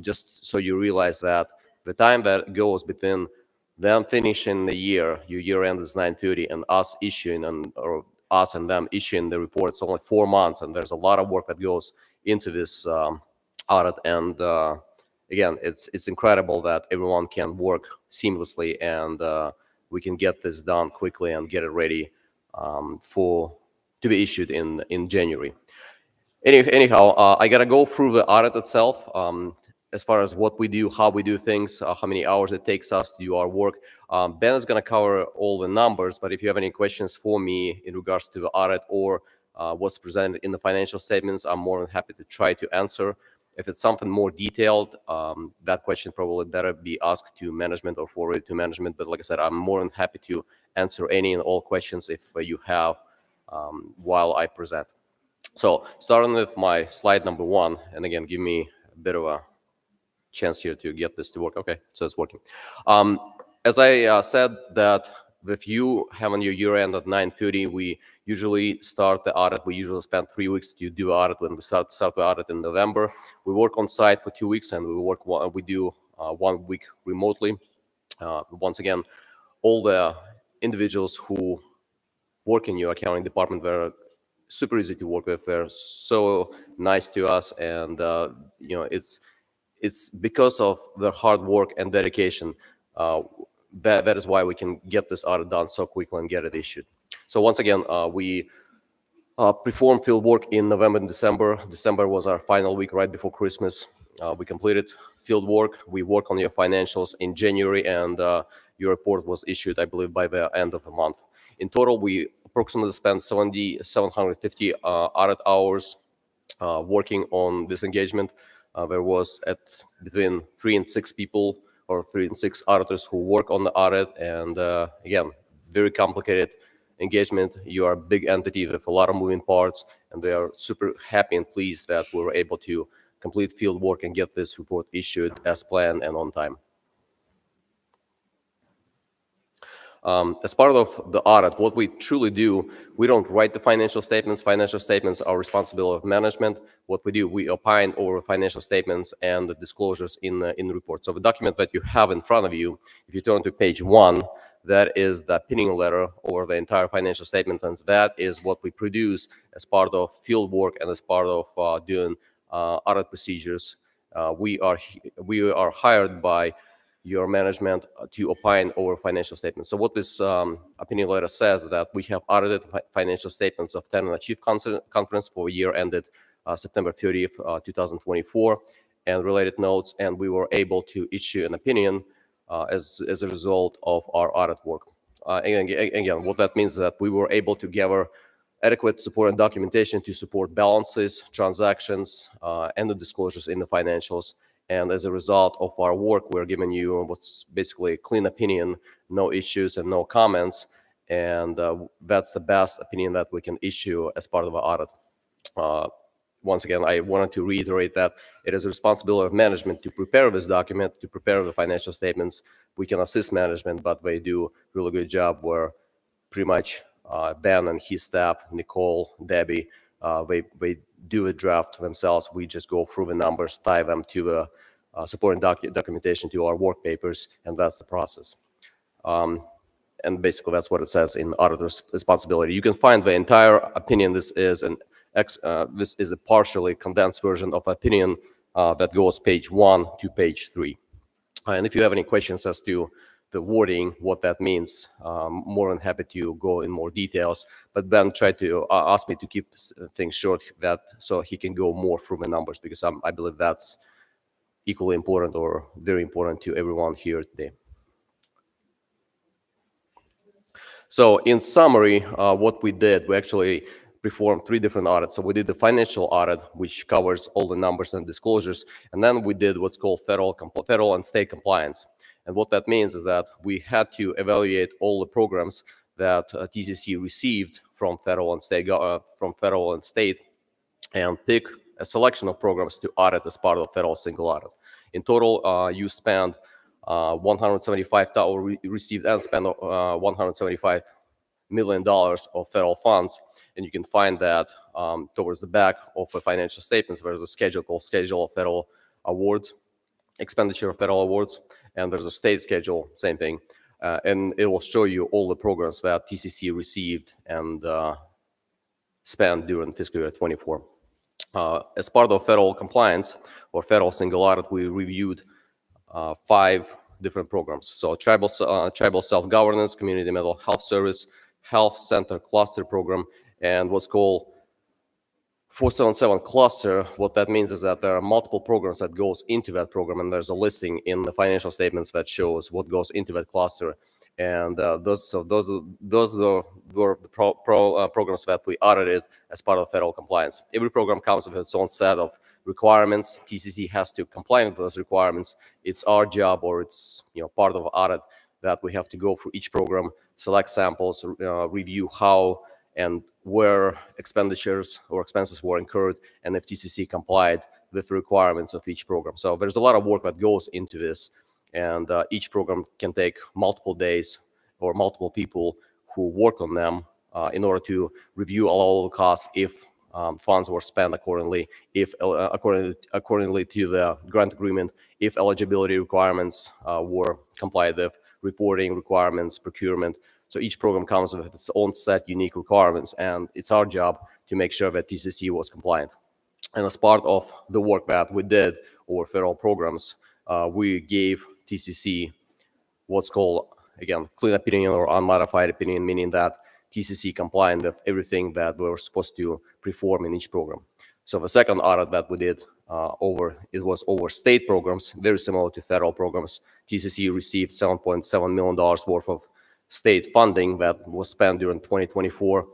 Just so you realize that the time that goes between them finishing the year, your year end is 9/30, and us issuing or us and them issuing the report, it's only 4 months, and there's a lot of work that goes into this audit. And again, it's incredible that everyone can work seamlessly, and we can get this done quickly and get it ready to be issued in January. Anyhow, I gotta go through the audit itself. As far as what we do, how we do things, how many hours it takes us to do our work. Ben is going to cover all the numbers, but if you have any questions for me in regards to the audit or what's presented in the financial statements, I'm more than happy to try to answer. If it's something more detailed, that question probably better be asked to management or forwarded to management. But like I said, I'm more than happy to answer any and all questions if you have while I present. So starting with my slide number 1, and again, give me a bit of a chance here to get this to work. Okay, so it's working. As I said that if you have on your year end at 9:30, we usually start the audit. We usually spend 3 weeks to do audit. When we start the audit in November, we work on site for 2 weeks, and we do 1 week remotely. Once again, all the individuals who work in your accounting department were super easy to work with. They're so nice to us, and you know, it's because of their hard work and dedication that is why we can get this audit done so quickly and get it issued. So once again, we performed field work in November and December. December was our final week right before Christmas. We completed field work. We worked on your financials in January, and your report was issued, I believe, by the end of the month. In total, we approximately spent 750 audit hours working on this engagement. There was between 3 and 6 people, or 3 and 6 auditors who work on the audit, and again, very complicated engagement. You are a big entity with a lot of moving parts, and we are super happy and pleased that we were able to complete field work and get this report issued as planned and on time. As part of the audit, what we truly do, we don't write the financial statements. Financial statements are responsibility of management. What we do, we opine over financial statements and the disclosures in the report. So the document that you have in front of you, if you turn to page 1, that is the opinion letter over the entire financial statement, and that is what we produce as part of field work and as part of doing audit procedures. We are hired by your management to opine over financial statements. So what this opinion letter says is that we have audited financial statements of Ten and Chief Conference for year ended September 30th, 2024, and related notes, and we were able to issue an opinion as a result of our audit work. Again, what that means is that we were able to gather adequate support and documentation to support balances, transactions, and the disclosures in the financials. And as a result of our work, we're giving you what's basically a clean opinion, no issues and no comments. And that's the best opinion that we can issue as part of our audit. Once again, I wanted to reiterate that it is a responsibility of management to prepare this document, to prepare the financial statements. We can assist management, but they do a really good job where pretty much Ben and his staff, Nicole, Debbie, they do a draft themselves. We just go through the numbers, tie them to the supporting documentation to our work papers, and that's the process. And basically, that's what it says in auditor's responsibility. You can find the entire opinion. This is a partially condensed version of opinion that goes page 1 to page 3. And if you have any questions as to the wording, what that means, more than happy to go in more details. But Ben tried to ask me to keep things short, so he can go more through the numbers, because I believe that's equally important or very important to everyone here today. So in summary, what we did, we actually performed 3 different audits. So we did the financial audit, which covers all the numbers and disclosures. And then we did what's called federal and state compliance. And what that means is that we had to evaluate all the programs that TCC received from federal and state, and pick a selection of programs to audit as part of the federal single audit. In total, you spent received and spent $175 million of federal funds, and you can find that towards the back of the financial statements. There's a schedule called Schedule of Federal Awards, Expenditure of Federal Awards, and there's a state schedule, same thing, and it will show you all the programs that TCC received and spent during fiscal year 24. As part of federal compliance or federal single audit, we reviewed 5 different programs. So tribal self-governance, community mental health service, health center cluster program, and what's called 477 cluster. What that means is that there are multiple programs that goes into that program, and there's a listing in the financial statements that shows what goes into that cluster. And those were the programs that we audited as part of federal compliance. Every program comes with its own set of requirements. TCC has to comply with those requirements. It's our job, or it's part of audit, that we have to go through each program, select samples, review how and where expenditures or expenses were incurred, and if TCC complied with the requirements of each program. So there's a lot of work that goes into this, and each program can take multiple days or multiple people who work on them in order to review all the costs if funds were spent accordingly, if accordingly to the grant agreement, if eligibility requirements were complied with, reporting requirements, procurement. So each program comes with its own set unique requirements, and it's our job to make sure that TCC was compliant. And as part of the work that we did over federal programs, we gave TCC what's called, again, clean opinion or unmodified opinion, meaning that TCC compliant with everything that we were supposed to perform in each program. So the second audit that we did it was over state programs, very similar to federal programs. TCC received $7.7 million worth of state funding that was spent during 2024.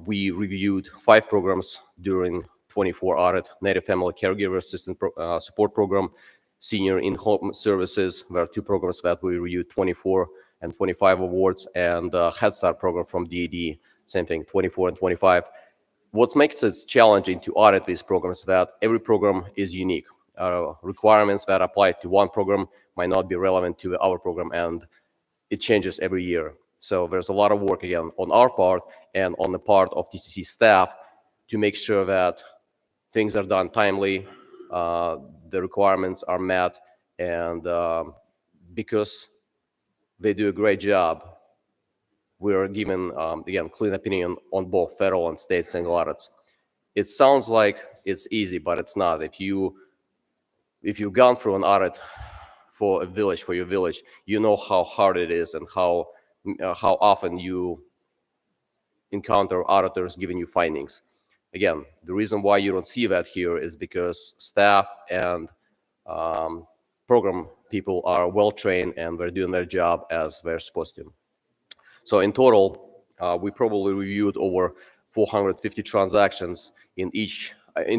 We reviewed 5 programs during 24 audit: Native Family Caregiver Assistance Support Program, Senior in-Home Services. There are 2 programs that we reviewed, 24 and 25 awards, and Head Start program from DAD, same thing, 24 and 25. What makes it challenging to audit these programs is that every program is unique. Requirements that apply to one program might not be relevant to our program, and it changes every year. So there's a lot of work, again, on our part and on the part of TCC staff to make sure that things are done timely, the requirements are met, and because they do a great job, we are given, again, clean opinion on both federal and state single audits. It sounds like it's easy, but it's not. If you've gone through an audit for a village, for your village, you know how hard it is and how often you encounter auditors giving you findings. Again, the reason why you don't see that here is because staff and program people are well trained and they're doing their job as they're supposed to. So in total, we probably reviewed over 450 transactions in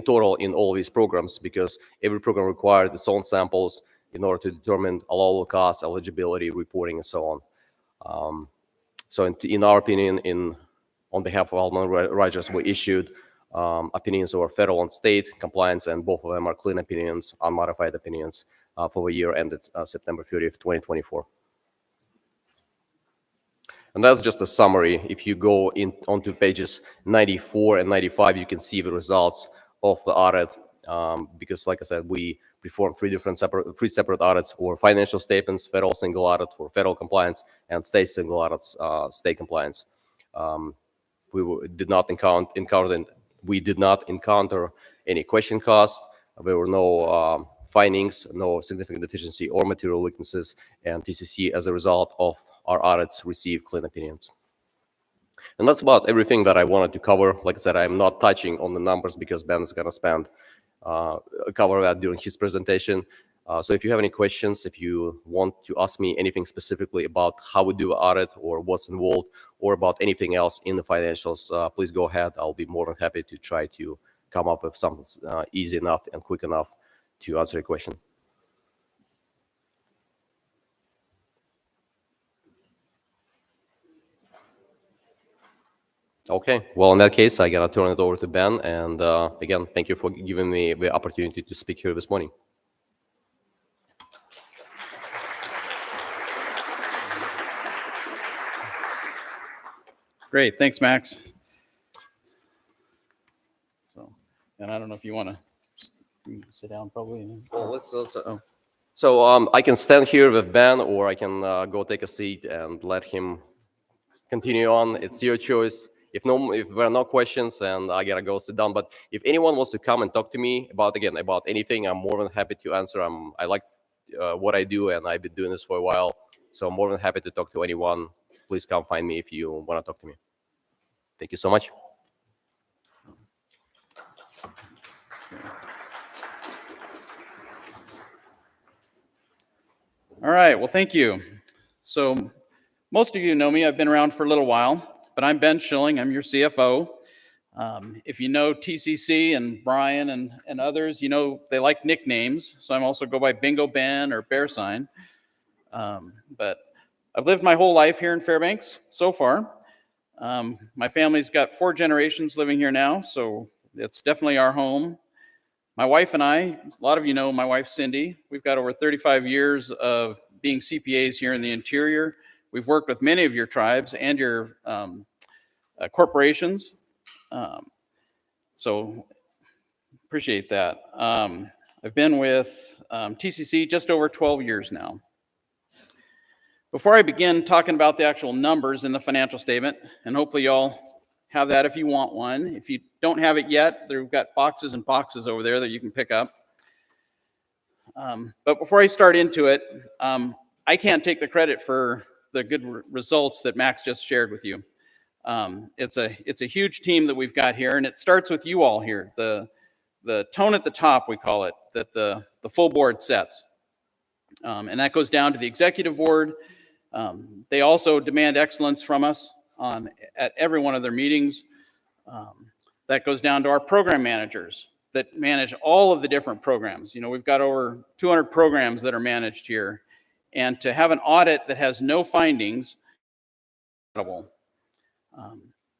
total in all of these programs, because every program required its own samples in order to determine allowable costs, eligibility, reporting, and so on. So in our opinion, on behalf of Alderman Rogers, we issued opinions over federal and state compliance, and both of them are clean opinions, unmodified opinions for the year ended September 30th, 2024. And that's just a summary. If you go onto pages 94 and 95, you can see the results of the audit, because, like I said, we performed 3 separate audits for financial statements: federal single audit for federal compliance, and state single audits, state compliance. We did not encounter any question cost. There were no findings, no significant deficiency or material weaknesses, and TCC, as a result of our audits, received clean opinions. And that's about everything that I wanted to cover. Like I said, I'm not touching on the numbers because Ben is going to cover that during his presentation. So if you have any questions, if you want to ask me anything specifically about how we do audit or what's involved, or about anything else in the financials, please go ahead. I'll be more than happy to try to come up with something easy enough and quick enough to answer your question. Okay, well, in that case, I'm going to turn it over to Ben. And again, thank you for giving me the opportunity to speak here this morning. Great, thanks, Max. So, and I don't know if you want to sit down, probably. Well, so I can stand here with Ben, or I can go take a seat and let him continue on. It's your choice. If there are no questions, and I gotta go sit down. But if anyone wants to come and talk to me about anything, I'm more than happy to answer. I like what I do, and I've been doing this for a while, so I'm more than happy to talk to anyone. Please come find me if you want to talk to me. Thank you so much. All right, well, thank you. So most of you know me. I've been around for a little while, but I'm Ben Schilling. I'm your CFO. If you know TCC and Brian and others, you know they like nicknames, so I'm also go by Bingo Ben or Bear Sign. But I've lived my whole life here in Fairbanks so far. My family's got 4 generations living here now, so it's definitely our home. My wife and I, a lot of you know my wife Cindy, we've got over 35 years of being CPAs here in the interior. We've worked with many of your tribes and your corporations, so appreciate that. I've been with TCC just over 12 years now. Before I begin talking about the actual numbers in the financial statement, and hopefully y'all have that if you want one. If you don't have it yet, we've got boxes and boxes over there that you can pick up. But before I start into it, I can't take the credit for the good results that Max just shared with you. It's a huge team that we've got here, and it starts with you all here. The tone at the top, we call it, that the full board sets. And that goes down to the executive board. They also demand excellence from us at every one of their meetings. That goes down to our program managers that manage all of the different programs. You know, we've got over 200 programs that are managed here. And to have an audit that has no findings, incredible.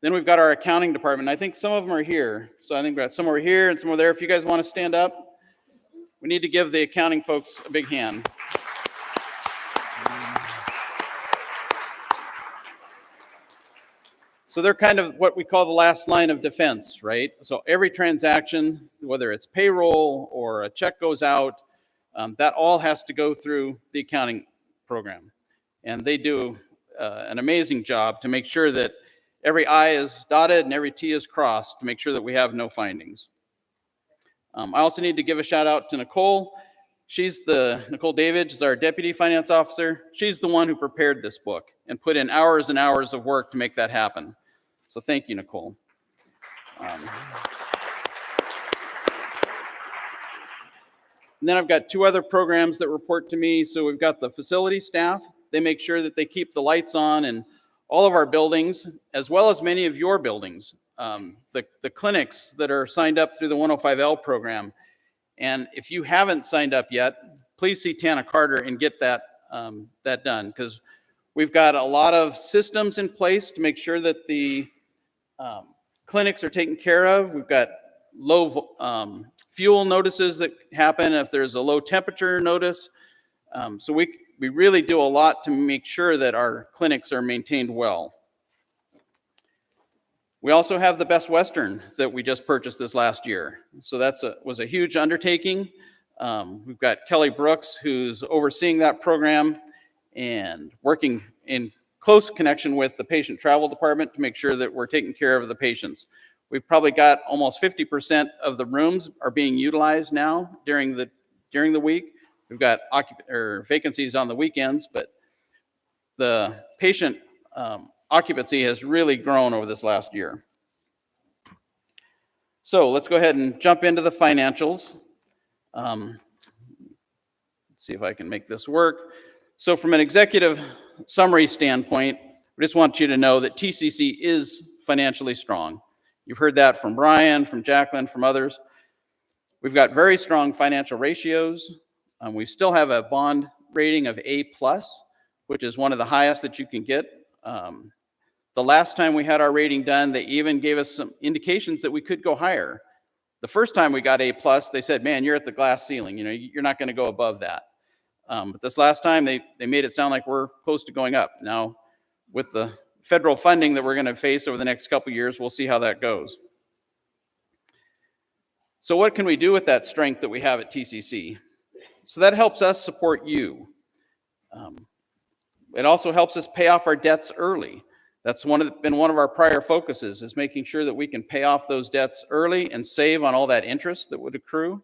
Then we've got our accounting department. I think some of them are here. So I think we've got some over here and some over there. If you guys want to stand up, we need to give the accounting folks a big hand. So they're kind of what we call the last line of defense, right? So every transaction, whether it's payroll or a check goes out, that all has to go through the accounting program. And they do an amazing job to make sure that every I is dotted and every T is crossed to make sure that we have no findings. I also need to give a shout out to Nicole. Nicole David is our deputy finance officer. She's the one who prepared this book and put in hours and hours of work to make that happen. So thank you, Nicole. And then I've got 2 other programs that report to me. So we've got the facility staff. They make sure that they keep the lights on in all of our buildings, as well as many of your buildings. The clinics that are signed up through the 105L program. And if you haven't signed up yet, please see Tana Carter and get that done, because we've got a lot of systems in place to make sure that the clinics are taken care of. We've got low fuel notices that happen if there's a low temperature notice. So we really do a lot to make sure that our clinics are maintained well. We also have the Best Western that we just purchased this last year. So that was a huge undertaking. We've got Kelly Brooks, who's overseeing that program and working in close connection with the patient travel department to make sure that we're taking care of the patients. We've probably got almost 50% of the rooms are being utilized now during the week. We've got vacancies on the weekends, but the patient occupancy has really grown over this last year. So let's go ahead and jump into the financials. Let's see if I can make this work. So from an executive summary standpoint, we just want you to know that TCC is financially strong. You've heard that from Brian, from Jacqueline, from others. We've got very strong financial ratios. We still have a bond rating of A+, which is one of the highest that you can get. The last time we had our rating done, they even gave us some indications that we could go higher. The first time we got A+, they said, man, you're at the glass ceiling. You know, you're not going to go above that. But this last time, they made it sound like we're close to going up. Now, with the federal funding that we're going to face over the next couple of years, we'll see how that goes. So what can we do with that strength that we have at TCC? So that helps us support you. It also helps us pay off our debts early. That's been one of our prior focuses, is making sure that we can pay off those debts early and save on all that interest that would accrue.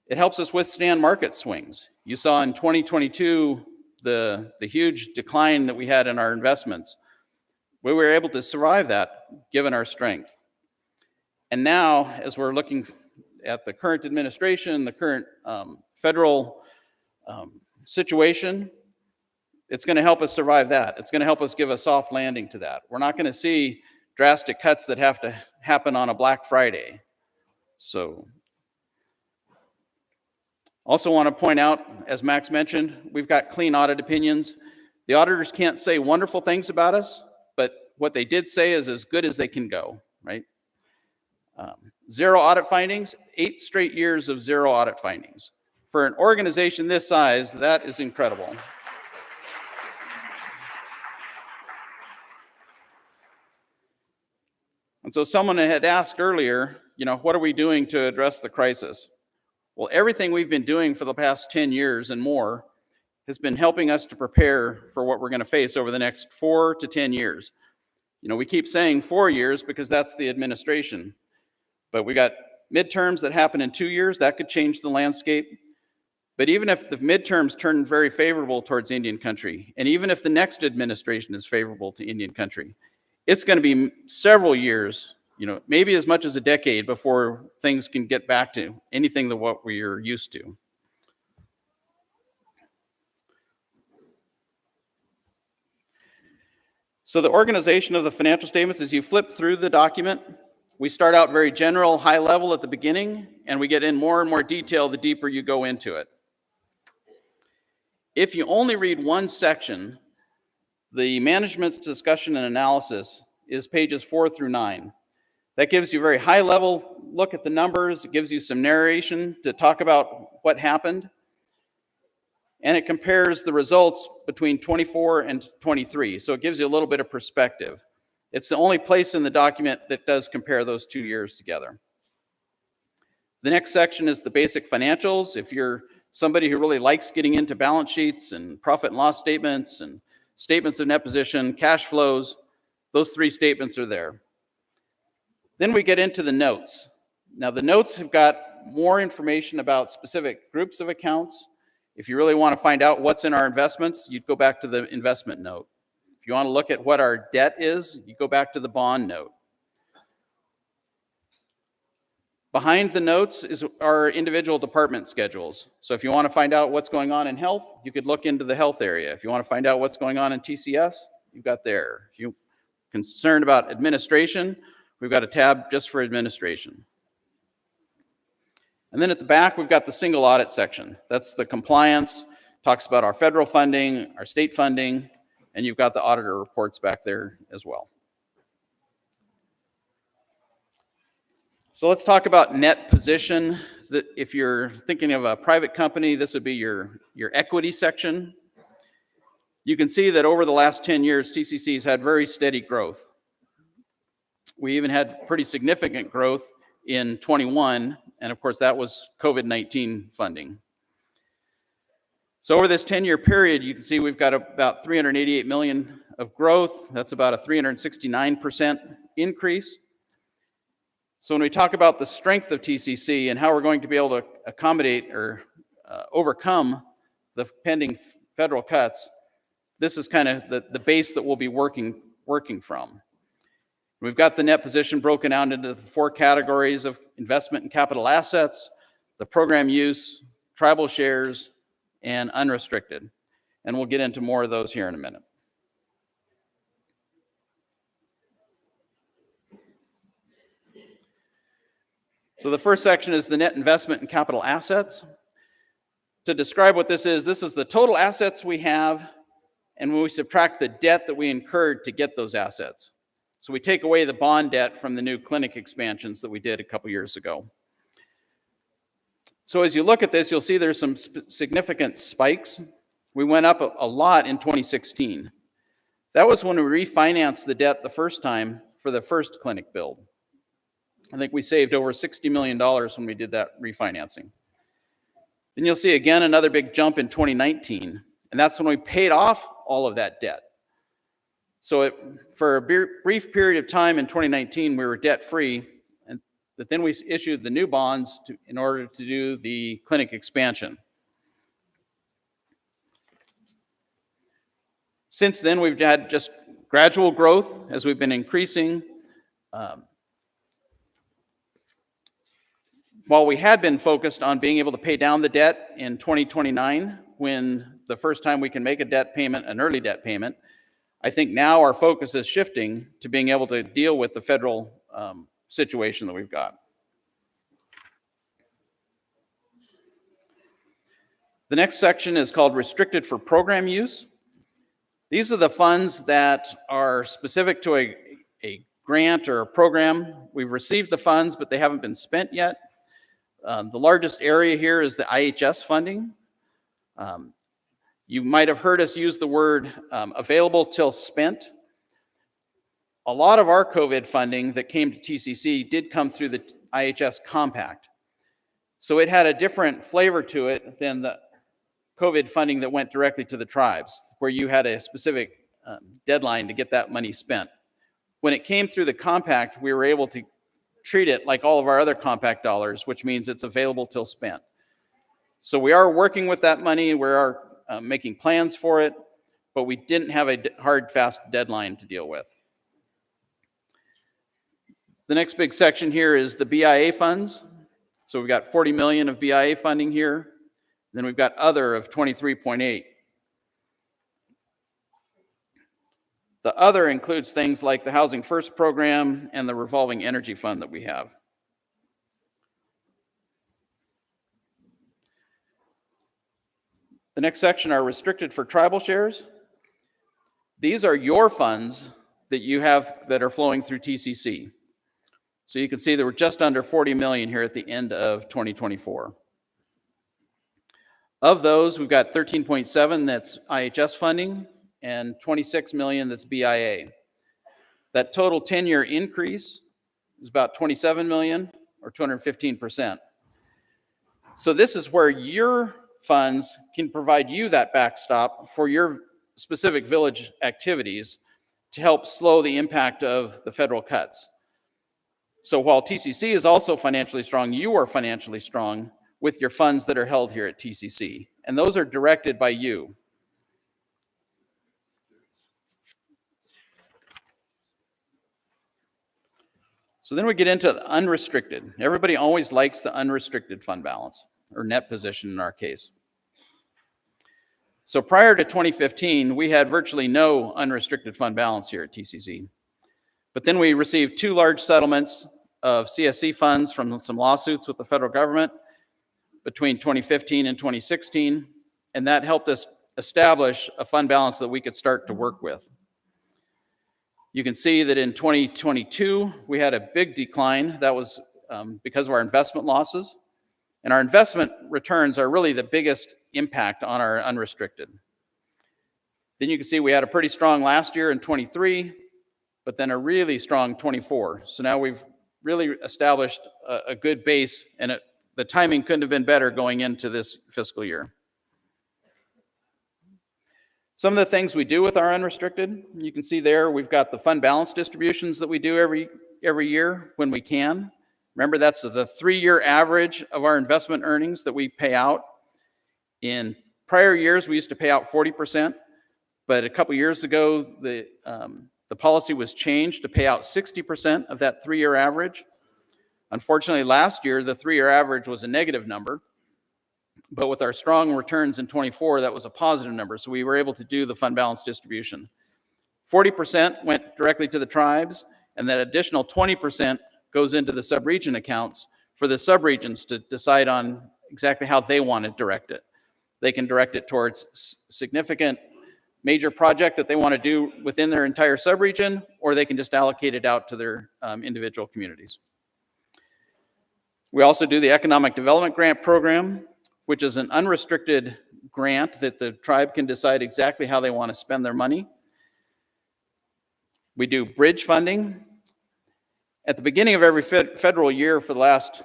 It helps us withstand market swings. You saw in 2022 the huge decline that we had in our investments. We were able to survive that given our strength. And now, as we're looking at the current administration, the current federal situation, it's going to help us survive that. It's going to help us give a soft landing to that. We're not going to see drastic cuts that have to happen on a Black Friday. So, also want to point out, as Max mentioned, we've got clean audit opinions. The auditors can't say wonderful things about us, but what they did say is as good as they can go, right? Zero audit findings, 8 straight years of zero audit findings. For an organization this size, that is incredible. And so someone had asked earlier, what are we doing to address the crisis? Well, everything we've been doing for the past 10 years and more has been helping us to prepare for what we're going to face over the next 4 to 10 years. We keep saying 4 years because that's the administration, but we got midterms that happen in 2 years. That could change the landscape. But even if the midterms turn very favorable towards Indian country, and even if the next administration is favorable to Indian country, it's going to be several years, maybe as much as a decade before things can get back to anything that what we are used to. So the organization of the financial statements, as you flip through the document, we start out very general, high level at the beginning, and we get in more and more detail the deeper you go into it. If you only read one section, the management's discussion and analysis is pages 4 through 9. That gives you a very high level look at the numbers. It gives you some narration to talk about what happened. And it compares the results between 24 and 23. So it gives you a little bit of perspective. It's the only place in the document that does compare those 2 years together. The next section is the basic financials. If you're somebody who really likes getting into balance sheets and profit and loss statements and statements of net position, cash flows, those 3 statements are there. Then we get into the notes. Now the notes have got more information about specific groups of accounts. If you really want to find out what's in our investments, you'd go back to the investment note. If you want to look at what our debt is, you go back to the bond note. Behind the notes is our individual department schedules. So if you want to find out what's going on in health, you could look into the health area. If you want to find out what's going on in TCS, you've got there. If you're concerned about administration, we've got a tab just for administration. And then at the back, we've got the single audit section. That's the compliance, talks about our federal funding, our state funding, and you've got the auditor reports back there as well. So let's talk about net position. If you're thinking of a private company, this would be your equity section. You can see that over the last 10 years, TCC's had very steady growth. We even had pretty significant growth in 21, and of course that was COVID-19 funding. So over this 10-year period, you can see we've got about 388 million of growth. That's about a 369% increase. So when we talk about the strength of TCC and how we're going to be able to accommodate or overcome the pending federal cuts, this is kind of the base that we'll be working from. We've got the net position broken out into the 4 categories of investment and capital assets, the program use, tribal shares, and unrestricted. And we'll get into more of those here in a minute. So the first section is the net investment and capital assets. To describe what this is the total assets we have, and when we subtract the debt that we incurred to get those assets. So we take away the bond debt from the new clinic expansions that we did a couple years ago. So as you look at this, you'll see there's some significant spikes. We went up a lot in 2016. That was when we refinanced the debt the first time for the first clinic build. I think we saved over $60 million when we did that refinancing. Then you'll see again another big jump in 2019, and that's when we paid off all of that debt. So for a brief period of time in 2019, we were debt-free, but then we issued the new bonds in order to do the clinic expansion. Since then, we've had just gradual growth as we've been increasing. While we had been focused on being able to pay down the debt in 2029, when the first time we can make a debt payment, an early debt payment, I think now our focus is shifting to being able to deal with the federal situation that we've got. The next section is called restricted for program use. These are the funds that are specific to a grant or a program. We've received the funds, but they haven't been spent yet. The largest area here is the IHS funding. You might have heard us use the word available till spent. A lot of our COVID funding that came to TCC did come through the IHS compact. So it had a different flavor to it than the COVID funding that went directly to the tribes, where you had a specific deadline to get that money spent. When it came through the compact, we were able to treat it like all of our other compact dollars, which means it's available till spent. So we are working with that money, we are making plans for it, but we didn't have a hard, fast deadline to deal with. The next big section here is the BIA funds. So we've got 40 million of BIA funding here. Then we've got other of 23.8. The other includes things like the Housing First program and the revolving energy fund that we have. The next section are restricted for tribal shares. These are your funds that you have that are flowing through TCC. So you can see there were just under 40 million here at the end of 2024. Of those, we've got 13.7 that's IHS funding and 26 million that's BIA. That total 10-year increase is about 27 million or 215%. So this is where your funds can provide you that backstop for your specific village activities to help slow the impact of the federal cuts. So while TCC is also financially strong, you are financially strong with your funds that are held here at TCC. And those are directed by you. So then we get into the unrestricted. Everybody always likes the unrestricted fund balance, or net position in our case. So prior to 2015, we had virtually no unrestricted fund balance here at TCC. But then we received 2 large settlements of CSC funds from some lawsuits with the federal government between 2015 and 2016, and that helped us establish a fund balance that we could start to work with. You can see that in 2022, we had a big decline. That was because of our investment losses. And our investment returns are really the biggest impact on our unrestricted. Then you can see we had a pretty strong last year in 23, but then a really strong 24. So now we've really established a good base, and the timing couldn't have been better going into this fiscal year. Some of the things we do with our unrestricted, you can see there, we've got the fund balance distributions that we do every year when we can. Remember, that's the 3-year average of our investment earnings that we pay out. In prior years, we used to pay out 40%, but a couple years ago, the policy was changed to pay out 60% of that 3-year average. Unfortunately, last year, the 3-year average was a negative number, but with our strong returns in 24, that was a positive number, so we were able to do the fund balance distribution. 40% went directly to the tribes, and that additional 20% goes into the sub-region accounts for the sub-regions to decide on exactly how they want to direct it. They can direct it towards significant major project that they want to do within their entire sub-region, or they can just allocate it out to their individual communities. We also do the Economic Development Grant Program, which is an unrestricted grant that the tribe can decide exactly how they want to spend their money. We do bridge funding. At the beginning of every federal year for the last,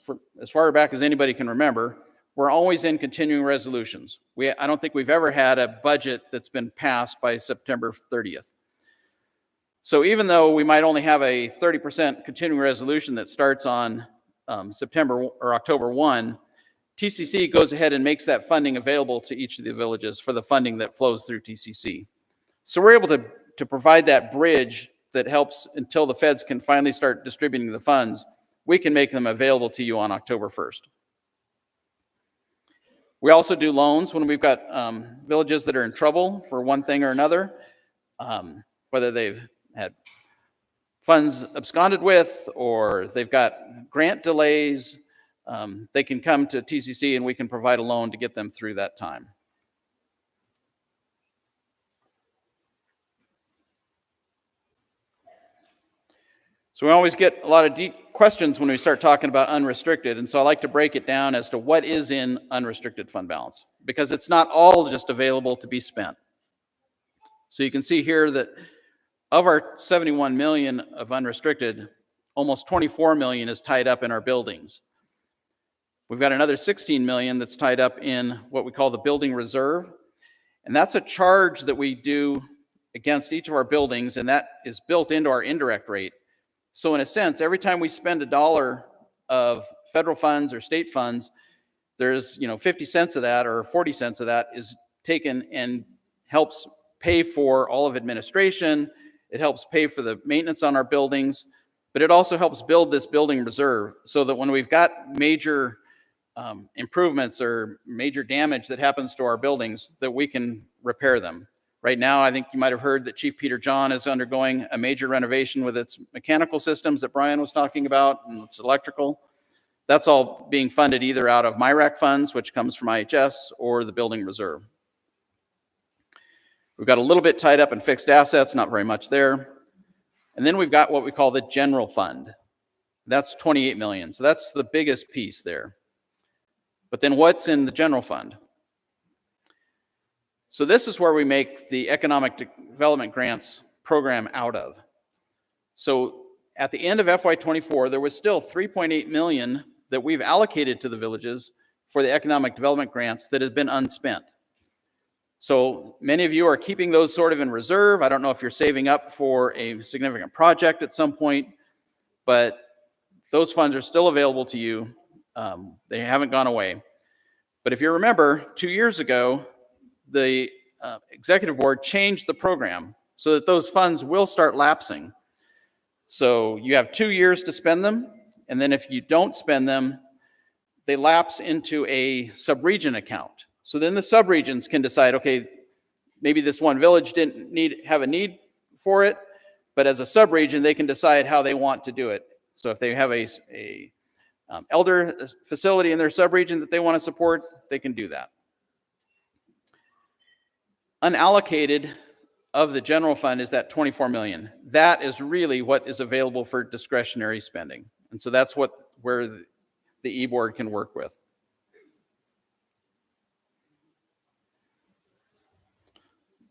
for as far back as anybody can remember, we're always in continuing resolutions. I don't think we've ever had a budget that's been passed by September 30th. So even though we might only have a 30% continuing resolution that starts on September or October 1, TCC goes ahead and makes that funding available to each of the villages for the funding that flows through TCC. So we're able to provide that bridge that helps until the feds can finally start distributing the funds. We can make them available to you on October 1st. We also do loans when we've got villages that are in trouble for one thing or another, whether they've had funds absconded with or they've got grant delays. They can come to TCC and we can provide a loan to get them through that time. So we always get a lot of deep questions when we start talking about unrestricted, and so I like to break it down as to what is in unrestricted fund balance, because it's not all just available to be spent. So you can see here that of our 71 million of unrestricted, almost 24 million is tied up in our buildings. We've got another 16 million that's tied up in what we call the building reserve, and that's a charge that we do against each of our buildings, and that is built into our indirect rate. So in a sense, every time we spend $1 of federal funds or state funds, there's 50 cents of that or 40 cents of that is taken and helps pay for all of administration. It helps pay for the maintenance on our buildings, but it also helps build this building reserve so that when we've got major improvements or major damage that happens to our buildings, that we can repair them. Right now, I think you might have heard that Chief Peter John is undergoing a major renovation with its mechanical systems that Brian was talking about, and its electrical. That's all being funded either out of MIRAC funds, which comes from IHS, or the building reserve. We've got a little bit tied up in fixed assets, not very much there. And then we've got what we call the general fund. That's 28 million, so that's the biggest piece there. But then what's in the general fund? So this is where we make the economic development grants program out of. So at the end of FY24, there was still 3.8 million that we've allocated to the villages for the economic development grants that have been unspent. So many of you are keeping those sort of in reserve. I don't know if you're saving up for a significant project at some point, but those funds are still available to you. They haven't gone away. But if you remember, 2 years ago, the executive board changed the program so that those funds will start lapsing. So you have 2 years to spend them, and then if you don't spend them, they lapse into a sub-region account. So then the sub-regions can decide, okay, maybe this one village didn't have a need for it, but as a sub-region, they can decide how they want to do it. So if they have a elder facility in their sub-region that they want to support, they can do that. Unallocated of the general fund is that 24 million. That is really what is available for discretionary spending. And so that's where the E-board can work with.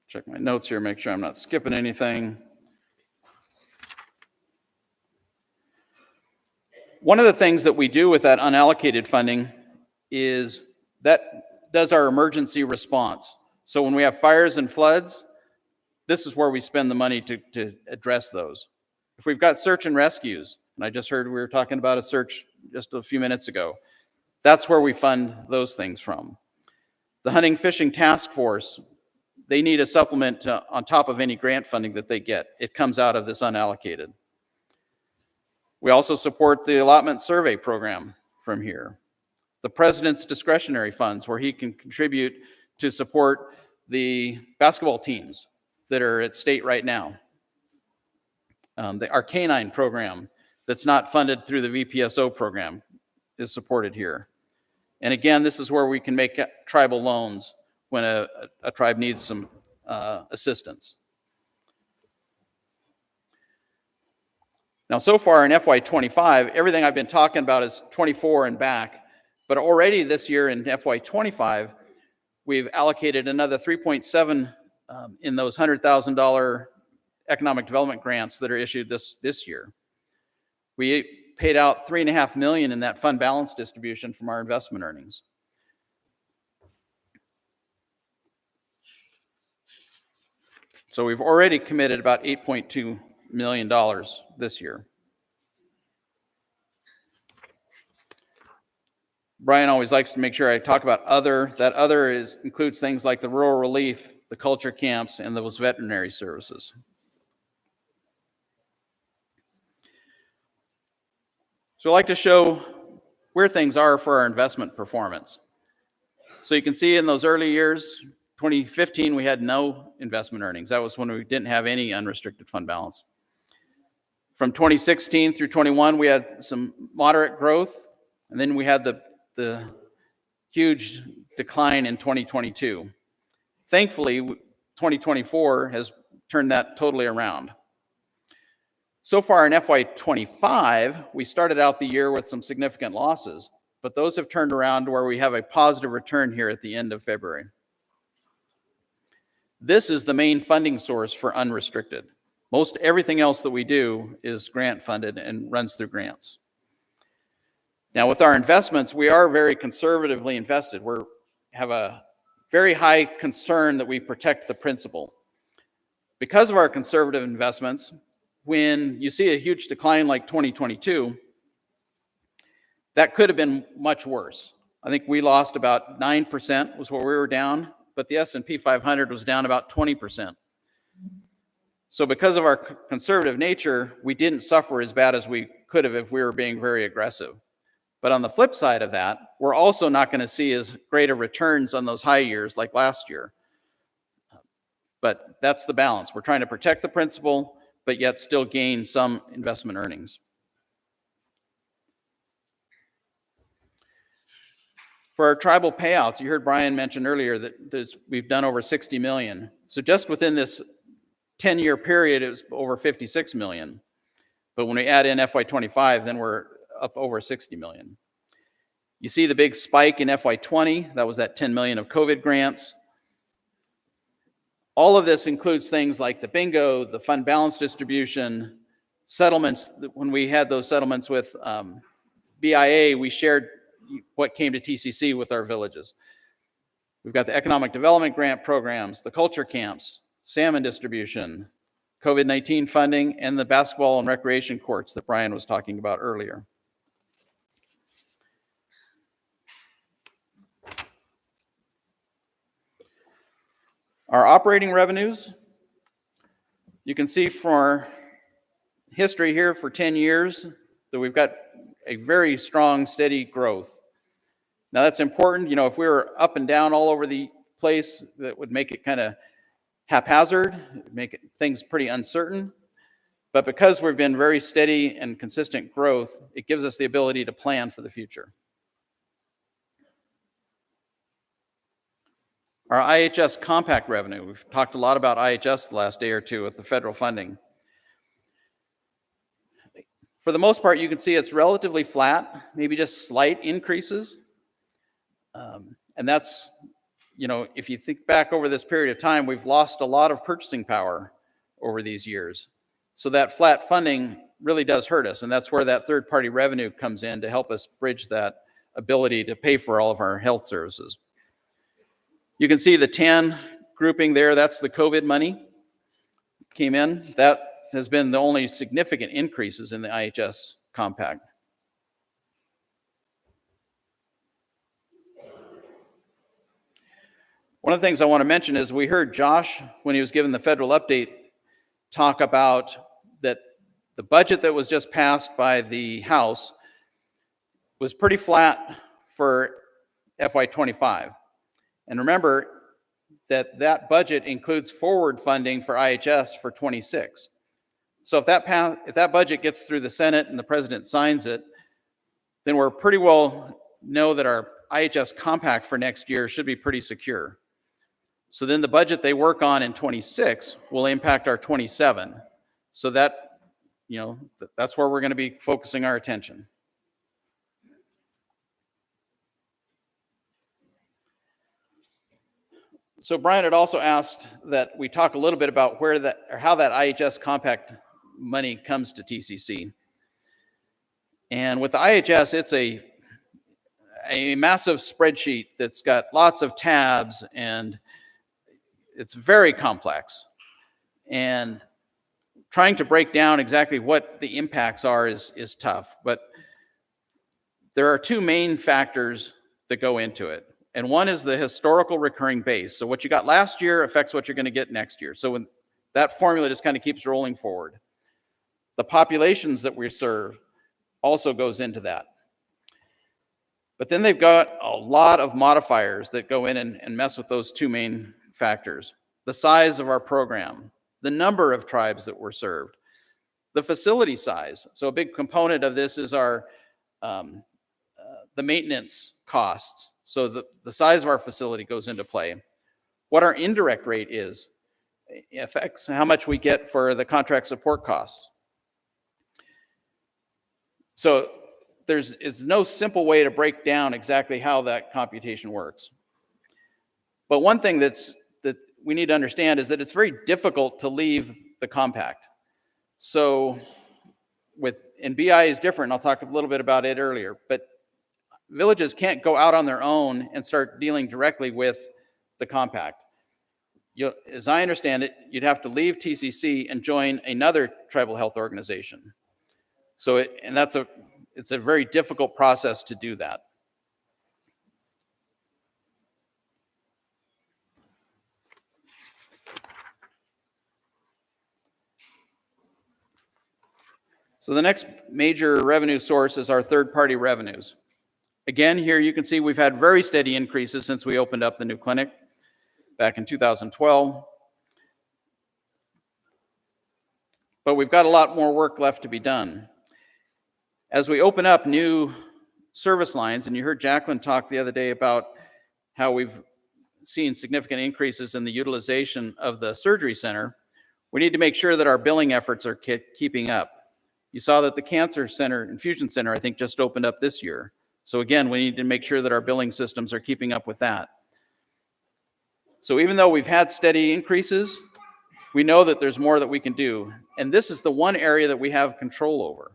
Check my notes here, make sure I'm not skipping anything. One of the things that we do with that unallocated funding is that does our emergency response. So when we have fires and floods, this is where we spend the money to address those. If we've got search and rescues, and I just heard we were talking about a search just a few minutes ago, that's where we fund those things from. The hunting fishing task force, they need a supplement on top of any grant funding that they get. It comes out of this unallocated. We also support the allotment survey program from here. The president's discretionary funds, where he can contribute to support the basketball teams that are at state right now. Our canine program that's not funded through the VPSO program is supported here. And again, this is where we can make tribal loans when a tribe needs some assistance. Now, so far in FY25, everything I've been talking about is 24 and back, but already this year in FY25, we've allocated another 3.7 in those $100,000 economic development grants that are issued this year. We paid out $3.5 million in that fund balance distribution from our investment earnings. So we've already committed about $8.2 million this year. Brian always likes to make sure I talk about other. That other includes things like the rural relief, the culture camps, and those veterinary services. So I'd like to show where things are for our investment performance. So you can see in those early years, 2015, we had no investment earnings. That was when we didn't have any unrestricted fund balance. From 2016 through 21, we had some moderate growth, and then we had the huge decline in 2022. Thankfully, 2024 has turned that totally around. So far in FY25, we started out the year with some significant losses, but those have turned around to where we have a positive return here at the end of February. This is the main funding source for unrestricted. Most everything else that we do is grant funded and runs through grants. Now with our investments, we are very conservatively invested. We have a very high concern that we protect the principal. Because of our conservative investments, when you see a huge decline like 2022, that could have been much worse. I think we lost about 9% was what we were down, but the S&P 500 was down about 20%. So because of our conservative nature, we didn't suffer as bad as we could have if we were being very aggressive. But on the flip side of that, we're also not going to see as great a returns on those high years like last year. But that's the balance. We're trying to protect the principal, but yet still gain some investment earnings. For our tribal payouts, you heard Brian mention earlier that we've done over 60 million. So just within this 10-year period, it was over 56 million. But when we add in FY25, then we're up over 60 million. You see the big spike in FY20, that was that 10 million of COVID grants. All of this includes things like the bingo, the fund balance distribution, settlements. When we had those settlements with BIA, we shared what came to TCC with our villages. We've got the economic development grant programs, the culture camps, salmon distribution, COVID-19 funding, and the basketball and recreation courts that Brian was talking about earlier. Our operating revenues, you can see from our history here for 10 years that we've got a very strong, steady growth. Now that's important. You know, if we were up and down all over the place, that would make it kind of haphazard, make things pretty uncertain. But because we've been very steady and consistent growth, it gives us the ability to plan for the future. Our IHS compact revenue, we've talked a lot about IHS the last day or two with the federal funding. For the most part, you can see it's relatively flat, maybe just slight increases. And that's, you know, if you think back over this period of time, we've lost a lot of purchasing power over these years. So that flat funding really does hurt us. And that's where that third-party revenue comes in to help us bridge that ability to pay for all of our health services. You can see the 10 grouping there, that's the COVID money came in. That has been the only significant increases in the IHS compact. One of the things I want to mention is we heard Josh, when he was given the federal update, talk about that the budget that was just passed by the House was pretty flat for FY25. And remember that that budget includes forward funding for IHS for 26. So if that budget gets through the Senate and the president signs it, then we're pretty well know that our IHS compact for next year should be pretty secure. So then the budget they work on in 26 will impact our 27. So that, you know, that's where we're going to be focusing our attention. So Brian had also asked that we talk a little bit about where that, or how that IHS compact money comes to TCC. And with the IHS, it's a massive spreadsheet that's got lots of tabs, and it's very complex. And trying to break down exactly what the impacts are is tough. But there are two main factors that go into it. And one is the historical recurring base. So what you got last year affects what you're going to get next year. So when that formula just kind of keeps rolling forward. The populations that we serve also goes into that. But then they've got a lot of modifiers that go in and mess with those two main factors. The size of our program, the number of tribes that were served, the facility size. So a big component of this is our the maintenance costs. So the size of our facility goes into play. What our indirect rate is affects how much we get for the contract support costs. So is no simple way to break down exactly how that computation works. But one thing that we need to understand is that it's very difficult to leave the compact. So and BI is different, and I'll talk a little bit about it earlier, but villages can't go out on their own and start dealing directly with the compact. As I understand it, you'd have to leave TCC and join another tribal health organization. So it's a very difficult process to do that. So the next major revenue source is our third-party revenues. Again, here you can see we've had very steady increases since we opened up the new clinic back in 2012. But we've got a lot more work left to be done. As we open up new service lines, and you heard Jacqueline talk the other day about how we've seen significant increases in the utilization of the surgery center, we need to make sure that our billing efforts are keeping up. You saw that the cancer center, infusion center, I think just opened up this year. So again, we need to make sure that our billing systems are keeping up with that. So even though we've had steady increases, we know that there's more that we can do. And this is the one area that we have control over.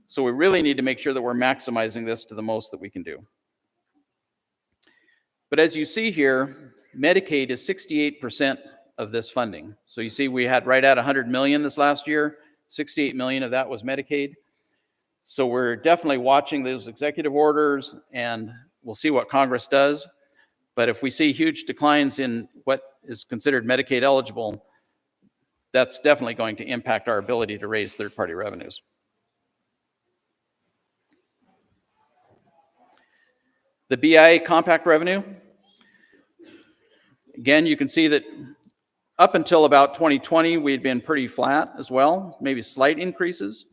So we really need to make sure that we're maximizing this to the most that we can do. But as you see here, Medicaid is 68% of this funding. So you see we had right at 100 million this last year. 68 million of that was Medicaid. So we're definitely watching those executive orders, and we'll see what Congress does. But if we see huge declines in what is considered Medicaid eligible, that's definitely going to impact our ability to raise third-party revenues. The BIA compact revenue, again, you can see that up until about 2020, we'd been pretty flat as well, maybe slight increases.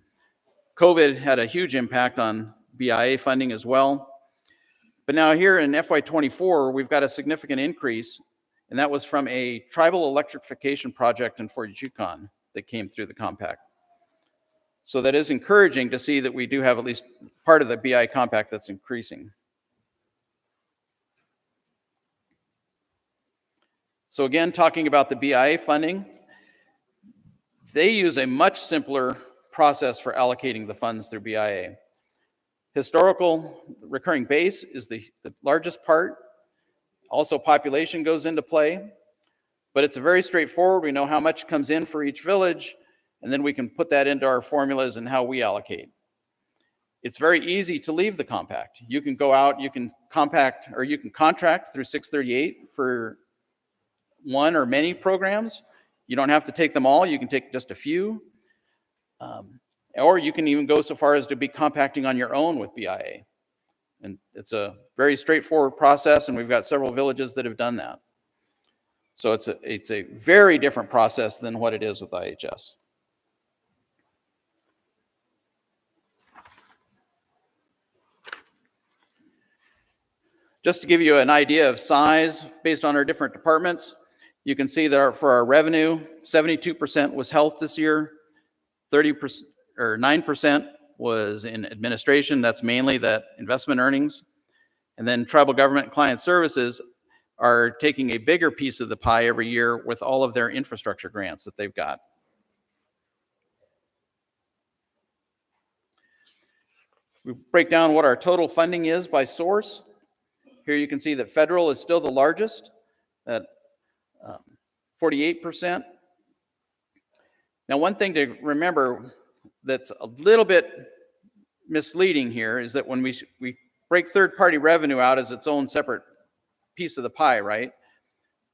COVID had a huge impact on BIA funding as well. But now here in FY24, we've got a significant increase, and that was from a tribal electrification project in Fort Yukon that came through the compact. So that is encouraging to see that we do have at least part of the BI compact that's increasing. So again, talking about the BIA funding, they use a much simpler process for allocating the funds through BIA. Historical recurring base is the largest part. Also, population goes into play, but it's very straightforward. We know how much comes in for each village, and then we can put that into our formulas and how we allocate. It's very easy to leave the compact. You can go out, you can compact, or you can contract through 638 for one or many programs. You don't have to take them all. You can take just a few. Or you can even go so far as to be compacting on your own with BIA. And it's a very straightforward process, and we've got several villages that have done that. So it's a very different process than what it is with IHS. Just to give you an idea of size based on our different departments, you can see that for our revenue, 72% was health this year, 30% or 9% was in administration. That's mainly that investment earnings. And then tribal government and client services are taking a bigger piece of the pie every year with all of their infrastructure grants that they've got. We break down what our total funding is by source. Here you can see that federal is still the largest at 48%. Now, one thing to remember that's a little bit misleading here is that when we break third-party revenue out as its own separate piece of the pie, right?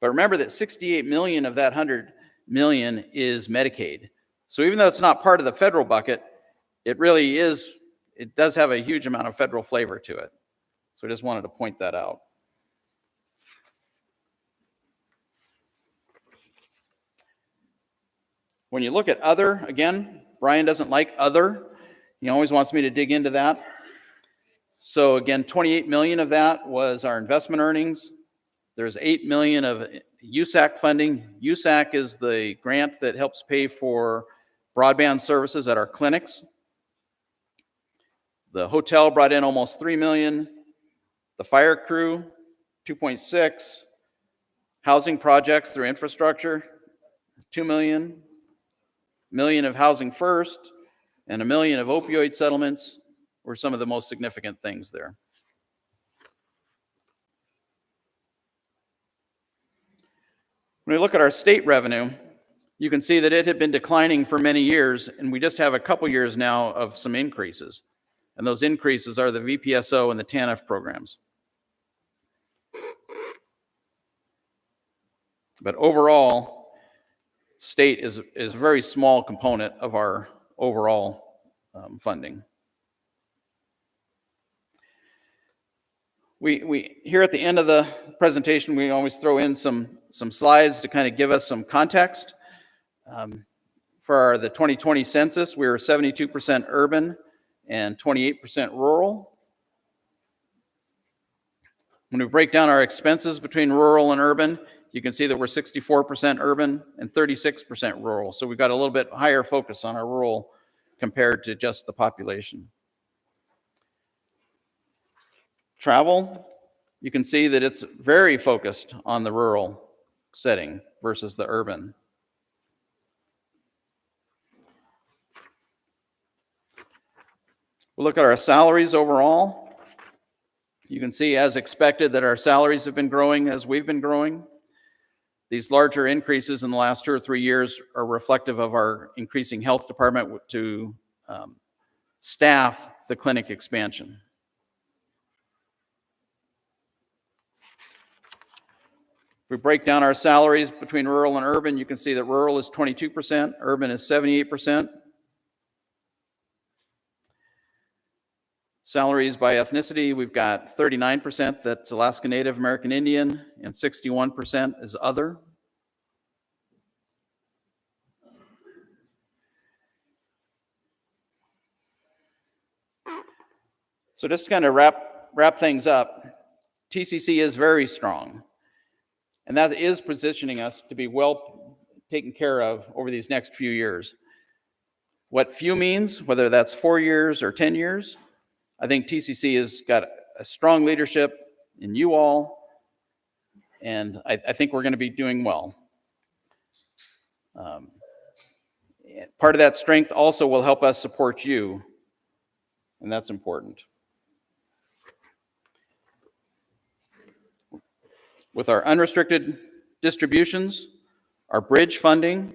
But remember that 68 million of that 100 million is Medicaid. So even though it's not part of the federal bucket, it really is, it does have a huge amount of federal flavor to it. So I just wanted to point that out. When you look at other, again, Brian doesn't like other. He always wants me to dig into that. So again, 28 million of that was our investment earnings. There's 8 million of USAC funding. USAC is the grant that helps pay for broadband services at our clinics. The hotel brought in almost 3 million. The fire crew, 2.6. Housing projects through infrastructure, 2 million. Million of Housing First, and $1 million of opioid settlements were some of the most significant things there. When we look at our state revenue, you can see that it had been declining for many years, and we just have a couple years now of some increases. And those increases are the VPSO and the TANF programs. But overall, state is a very small component of our overall funding. We here at the end of the presentation, we always throw in some slides to kind of give us some context. For the 2020 census, we were 72% urban and 28% rural. When we break down our expenses between rural and urban, you can see that we're 64% urban and 36% rural. So we've got a little bit higher focus on our rural compared to just the population. Travel, you can see that it's very focused on the rural setting versus the urban. We'll look at our salaries overall. You can see, as expected, that our salaries have been growing as we've been growing. These larger increases in the last 2 or 3 years are reflective of our increasing health department to staff the clinic expansion. If we break down our salaries between rural and urban, you can see that rural is 22%, urban is 78%. Salaries by ethnicity, we've got 39% that's Alaska Native American Indian, and 61% is other. So just to kind of wrap things up, TCC is very strong. And that is positioning us to be well taken care of over these next few years. What few means, whether that's 4 years or 10 years, I think TCC has got a strong leadership in you all, and I think we're going to be doing well. Part of that strength also will help us support you, and that's important. With our unrestricted distributions, our bridge funding,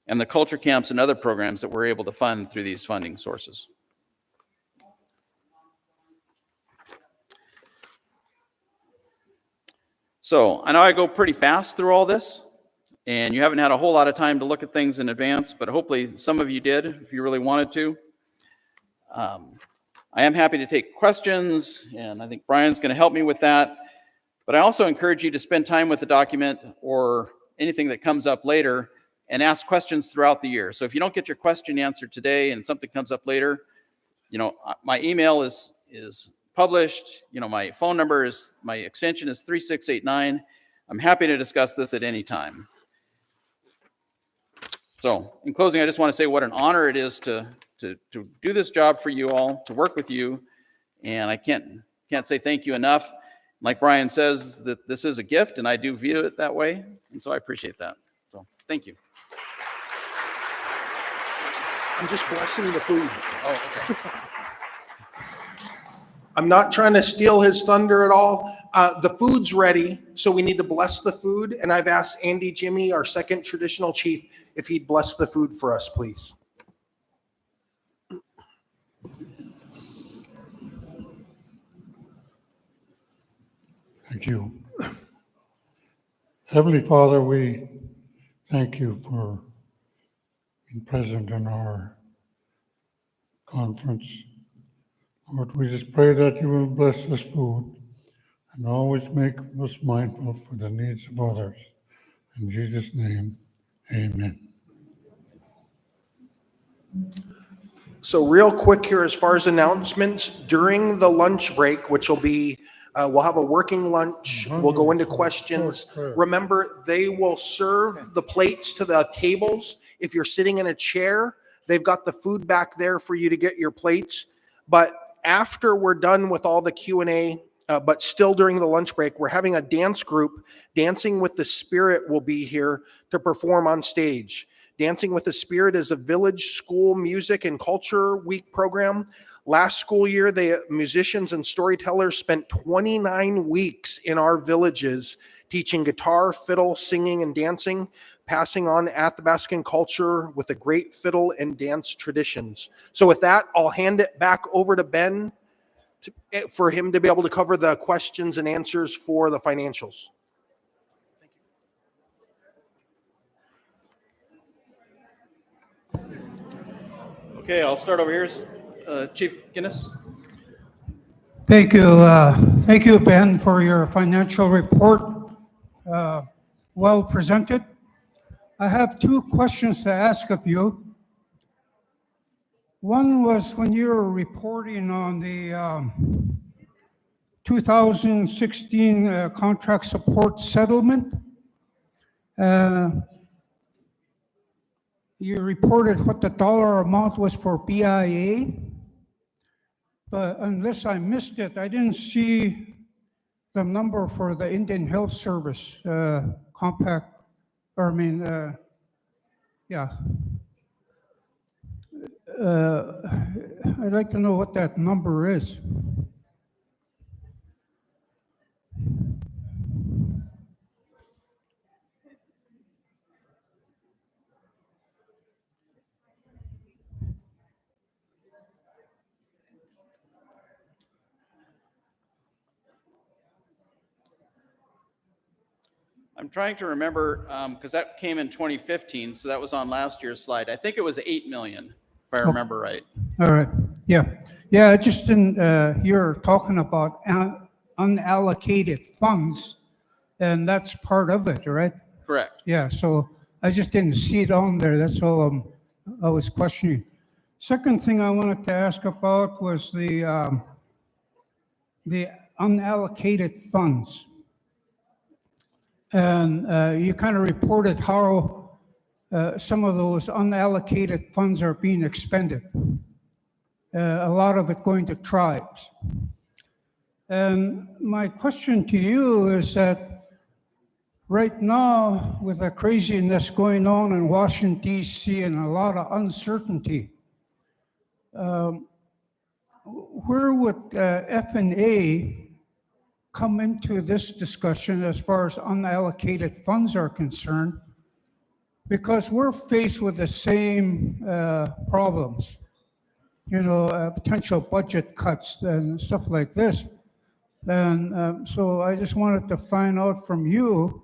and the culture camps and other programs that we're able to fund through these funding sources. So I know I go pretty fast through all this, and you haven't had a whole lot of time to look at things in advance, but hopefully some of you did if you really wanted to. I am happy to take questions, and I think Brian's going to help me with that. But I also encourage you to spend time with the document or anything that comes up later and ask questions throughout the year. So if you don't get your question answered today and something comes up later, you know, my email is published. You know, my phone number is, my extension is 3689. I'm happy to discuss this at any time. So in closing, I just want to say what an honor it is to do this job for you all, to work with you. And I can't say thank you enough. Like Brian says, that this is a gift, and I do view it that way, and so I appreciate that. So, thank you. I'm just blessing the food. Oh, okay. I'm not trying to steal his thunder at all. The food's ready, so we need to bless the food, and I've asked Andy Jimmy, our second traditional chief, if he'd bless the food for us, please. Thank you. Heavenly Father, we thank you for being present in our conference. Lord, we just pray that you will bless this food and always make us mindful for the needs of others. In Jesus' name, amen. So real quick here, as far as announcements, during the lunch break, which will be we'll have a working lunch. We'll go into questions. Remember, they will serve the plates to the tables. If you're sitting in a chair, they've got the food back there for you to get your plates. But after we're done with all the Q&A, but still during the lunch break, we're having a dance group. Dancing with the Spirit will be here to perform on stage. Dancing with the Spirit is a village school music and culture week program. Last school year, the musicians and storytellers spent 29 weeks in our villages teaching guitar, fiddle, singing, and dancing, passing on Athabascan culture with a great fiddle and dance traditions. So with that, I'll hand it back over to Ben for him to be able to cover the questions and answers for the financials. Okay, I'll start over here. Chief Guinness. Thank you. Thank you, Ben, for your financial report. Well presented. I have two questions to ask of you. One was when you were reporting on the 2016 contract support settlement. You reported what the dollar amount was for BIA, but unless I missed it, I didn't see the number for the Indian Health Service compact, or I mean, yeah. I'd like to know what that number is. I'm trying to remember, because that came in 2015, so that was on last year's slide. I think it was 8 million, if I remember right. All right, yeah. Yeah, I just didn't, you're talking about unallocated funds, and that's part of it, right? Correct. Yeah, so I just didn't see it on there, that's all I was questioning. Second thing I wanted to ask about was the unallocated funds. And you kind of reported how some of those unallocated funds are being expended. A lot of it going to tribes. And my question to you is that right now, with the craziness going on in Washington, D.C., and a lot of uncertainty, where would F&A come into this discussion as far as unallocated funds are concerned? Because we're faced with the same problems, you know, potential budget cuts and stuff like this. And so I just wanted to find out from you,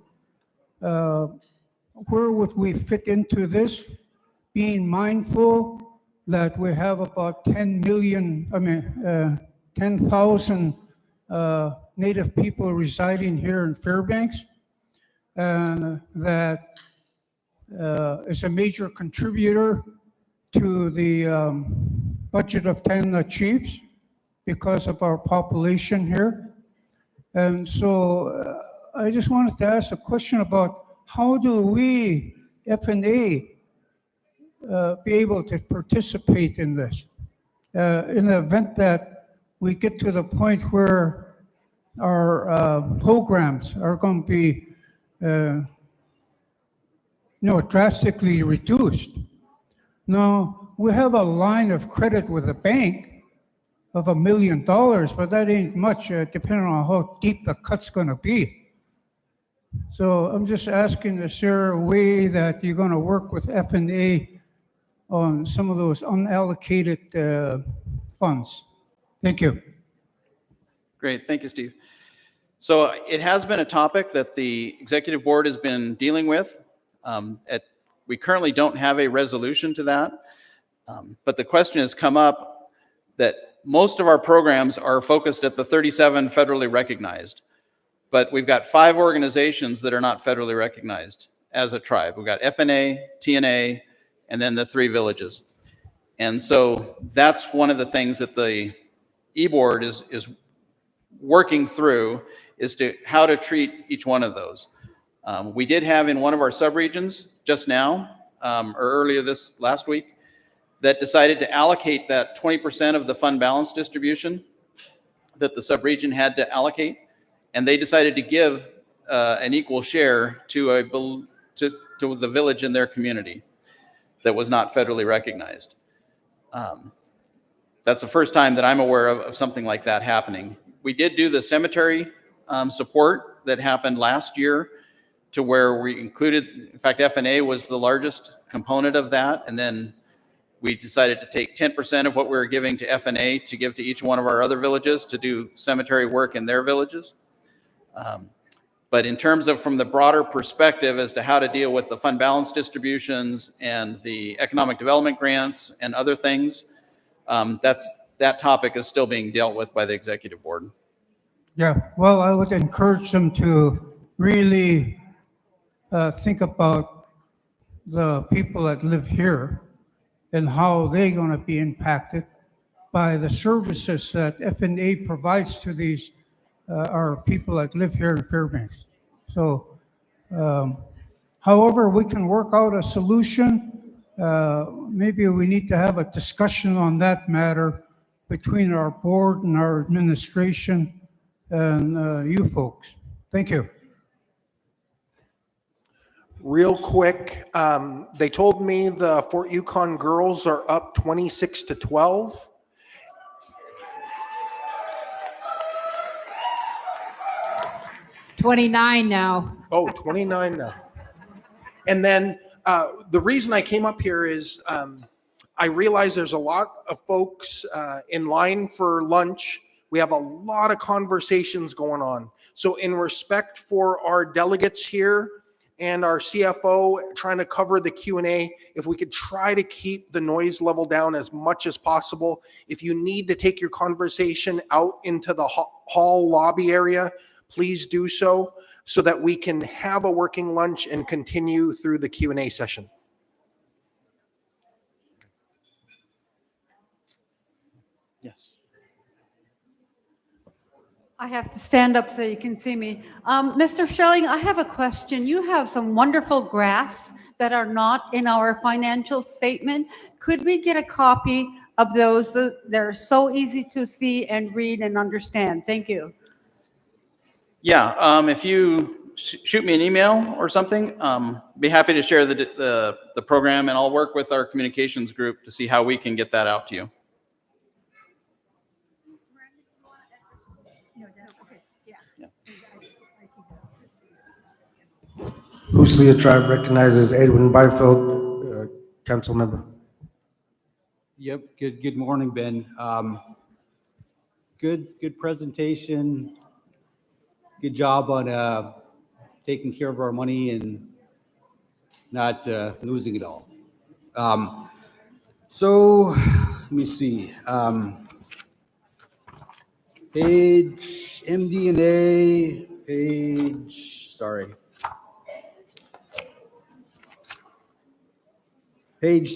where would we fit into this, being mindful that we have about 10,000 Native people residing here in Fairbanks, and that is a major contributor to the budget of 10 chiefs because of our population here. And so I just wanted to ask a question about how do we, F&A, be able to participate in this? In the event that we get to the point where our programs are going to be drastically reduced. Now, we have a line of credit with a bank of $1 million, but that ain't much depending on how deep the cut's going to be. So I'm just asking, is there a way that you're going to work with F&A on some of those unallocated funds? Thank you. Great, thank you, Steve. So it has been a topic that the executive board has been dealing with. We currently don't have a resolution to that, but the question has come up that most of our programs are focused at the 37 federally recognized, but we've got 5 organizations that are not federally recognized as a tribe. We've got FNA, TNA, and then the 3 villages. And so that's one of the things that the e-board is working through, is to how to treat each one of those. We did have in one of our subregions just now, or earlier this last week, that decided to allocate that 20% of the fund balance distribution that the subregion had to allocate, and they decided to give an equal share to the village in their community that was not federally recognized. That's the first time that I'm aware of something like that happening. We did do the cemetery support that happened last year, to where we included, in fact, FNA was the largest component of that, and then we decided to take 10% of what we were giving to FNA to give to each one of our other villages to do cemetery work in their villages. But in terms of from the broader perspective as to how to deal with the fund balance distributions and the economic development grants and other things, that topic is still being dealt with by the executive board. Yeah, well, I would encourage them to really think about the people that live here and how they're going to be impacted by the services that FNA provides to these our people that live here in Fairbanks. So, however, we can work out a solution. Maybe we need to have a discussion on that matter between our board and our administration and you folks. Thank you. Real quick, they told me the Fort Yukon girls are up 26-12. $29 now. Oh, 29 now. And then the reason I came up here is I realize there's a lot of folks in line for lunch. We have a lot of conversations going on. So in respect for our delegates here and our CFO trying to cover the Q&A, if we could try to keep the noise level down as much as possible. If you need to take your conversation out into the hall lobby area, please do so that we can have a working lunch and continue through the Q&A session. Yes. I have to stand up so you can see me. Mr. Schelling, I have a question. You have some wonderful graphs that are not in our financial statement. Could we get a copy of those? They're so easy to see and read and understand. Thank you. Yeah, if you shoot me an email or something, be happy to share the program, and I'll work with our communications group to see how we can get that out to you. Hooslia Tribe recognizes Edwin Byfield, council member. Yep. Good morning, Ben. Good presentation. Good job on taking care of our money and not losing it all. So let me see. Page MD&A, page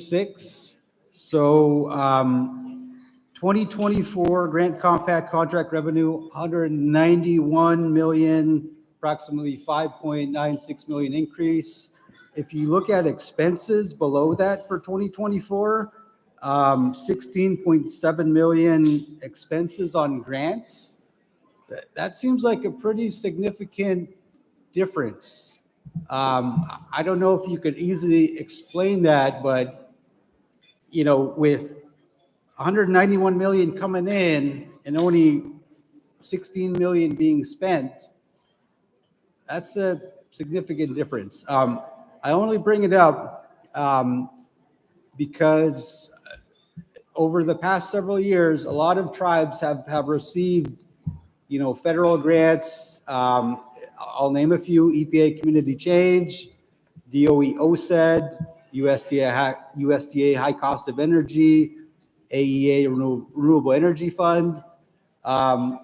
6. So 2024 grant compact contract revenue, 191 million, approximately 5.96 million increase. If you look at expenses below that for 2024, 16.7 million expenses on grants. That seems like a pretty significant difference. I don't know if you could easily explain that, but you know, with 191 million coming in and only 16 million being spent, that's a significant difference. I only bring it up because over the past several years, a lot of tribes have received, you know, federal grants. I'll name a few: EPA Community Change, DOE OSED, USDA High Cost of Energy, AEA Renewable Energy Fund. I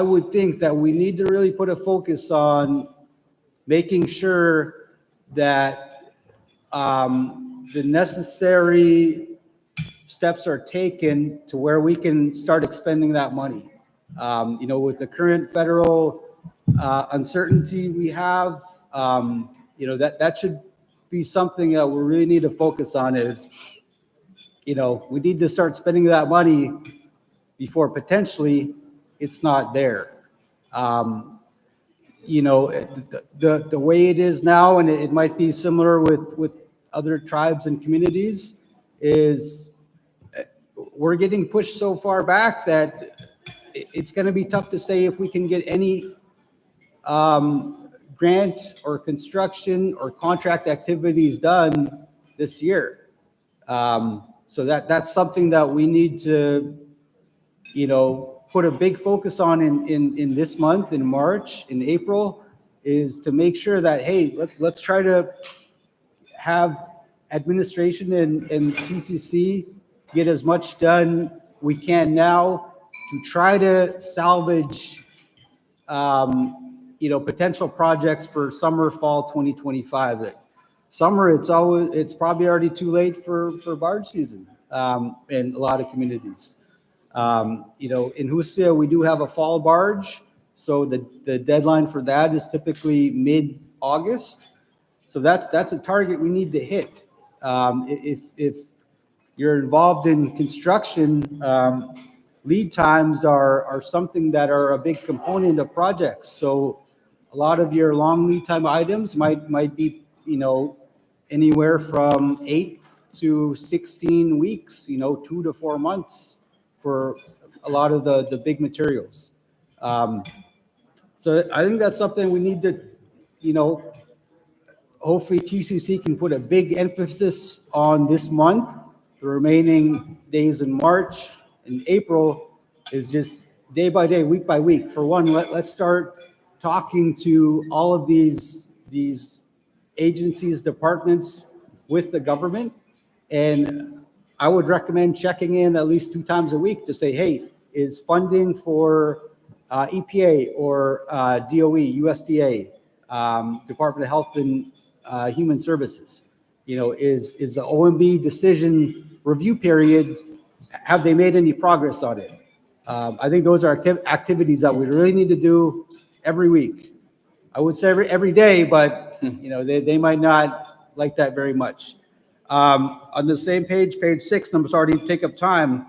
would think that we need to really put a focus on making sure that the necessary steps are taken to where we can start expending that money. You know, with the current federal uncertainty we have, you know, that should be something that we really need to focus on, is we need to start spending that money before potentially it's not there. The way it is now, and it might be similar with other tribes and communities, is we're getting pushed so far back that it's going to be tough to say if we can get any grant or construction or contract activities done this year. So that's something that we need to, put a big focus on in this month, in March, in April, is to make sure that, hey, let's try to have administration and TCC get as much done we can now to try to salvage potential projects for summer, fall 2025. Summer, it's probably already too late for barge season in a lot of communities. In Husia, we do have a fall barge, so the deadline for that is typically mid-August. So that's a target we need to hit. If you're involved in construction, lead times are something that are a big component of projects. So a lot of your long lead time items might be, anywhere from 8 to 16 weeks, 2 to 4 months for a lot of the big materials. So I think that's something we need to, hopefully TCC can put a big emphasis on this month. The remaining days in March and April is just day by day, week by week. For one, let's start talking to all of these agencies, departments with the government. And I would recommend checking in at least 2 times a week to say, hey, is funding for EPA or DOE, USDA, Department of Health and Human Services, is the OMB decision review period, have they made any progress on it? I think those are activities that we really need to do every week. I would say every day, but they might not like that very much. On the same page 6, I'm sorry to take up time.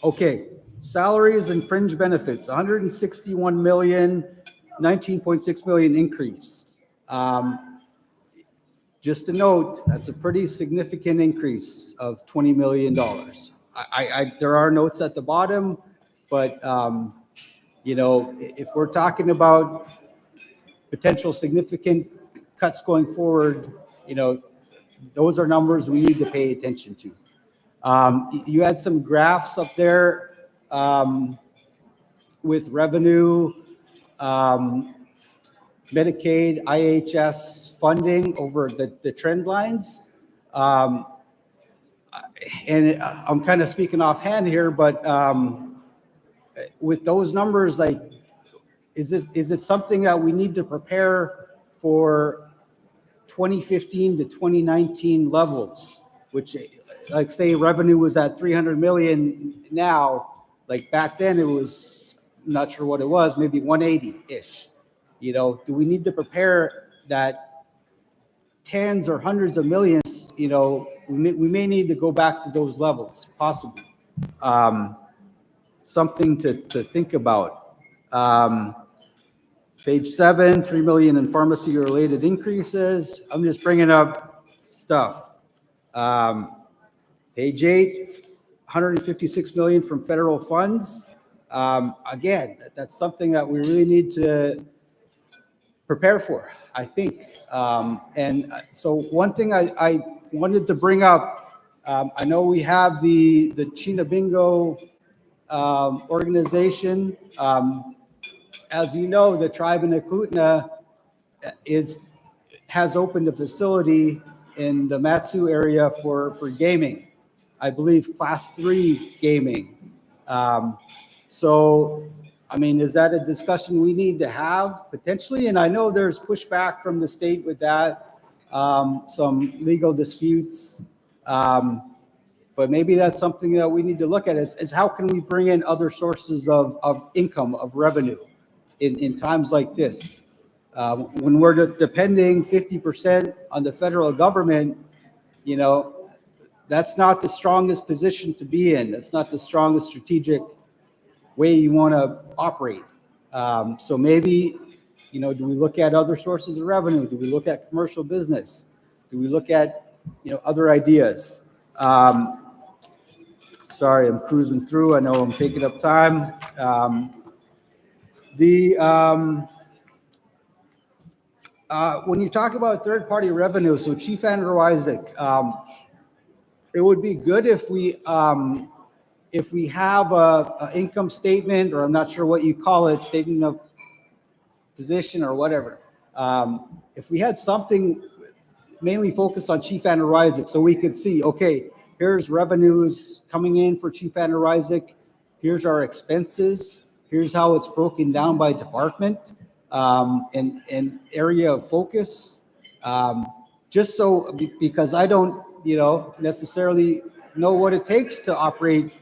Okay, salaries and fringe benefits, 161 million, 19.6 million increase. Just a note, that's a pretty significant increase of $20 million. There are notes at the bottom, but if we're talking about potential significant cuts going forward, those are numbers we need to pay attention to. You had some graphs up there with revenue, Medicaid, IHS funding over the trend lines. And I'm kind of speaking offhand here, but with those numbers, like, is it something that we need to prepare for 2015 to 2019 levels, which, like, say revenue was at 300 million now, like back then it was, I'm not sure what it was, maybe 180-ish. Do we need to prepare that tens or hundreds of millions? We may need to go back to those levels, possibly. Something to think about. Page 7, 3 million in pharmacy-related increases. I'm just bringing up stuff. Page 8, 156 million from federal funds. Again, that's something that we really need to prepare for, I think. And so one thing I wanted to bring up, I know we have the Chinabingo organization. As you know, the tribe in Eklutna has opened a facility in the Matsu area for gaming. I believe class 3 gaming. So, I mean, is that a discussion we need to have potentially? And I know there's pushback from the state with that, some legal disputes. But maybe that's something that we need to look at is how can we bring in other sources of income, of revenue in times like this? When we're depending 50% on the federal government, you know, that's not the strongest position to be in. That's not the strongest strategic way you want to operate. So maybe, you know, do we look at other sources of revenue? Do we look at commercial business? Do we look at, you know, other ideas? Sorry, I'm cruising through. I know I'm taking up time. When you talk about third-party revenue, so Chief Andrew Isaac, it would be good if we have a income statement, or I'm not sure what you call it, statement of position or whatever. If we had something mainly focused on Chief Andrew Isaac, so we could see, okay, here's revenues coming in for Chief Andrew Isaac, here's our expenses, here's how it's broken down by department, and area of focus. Just so, because I don't, you know, necessarily know what it takes to operate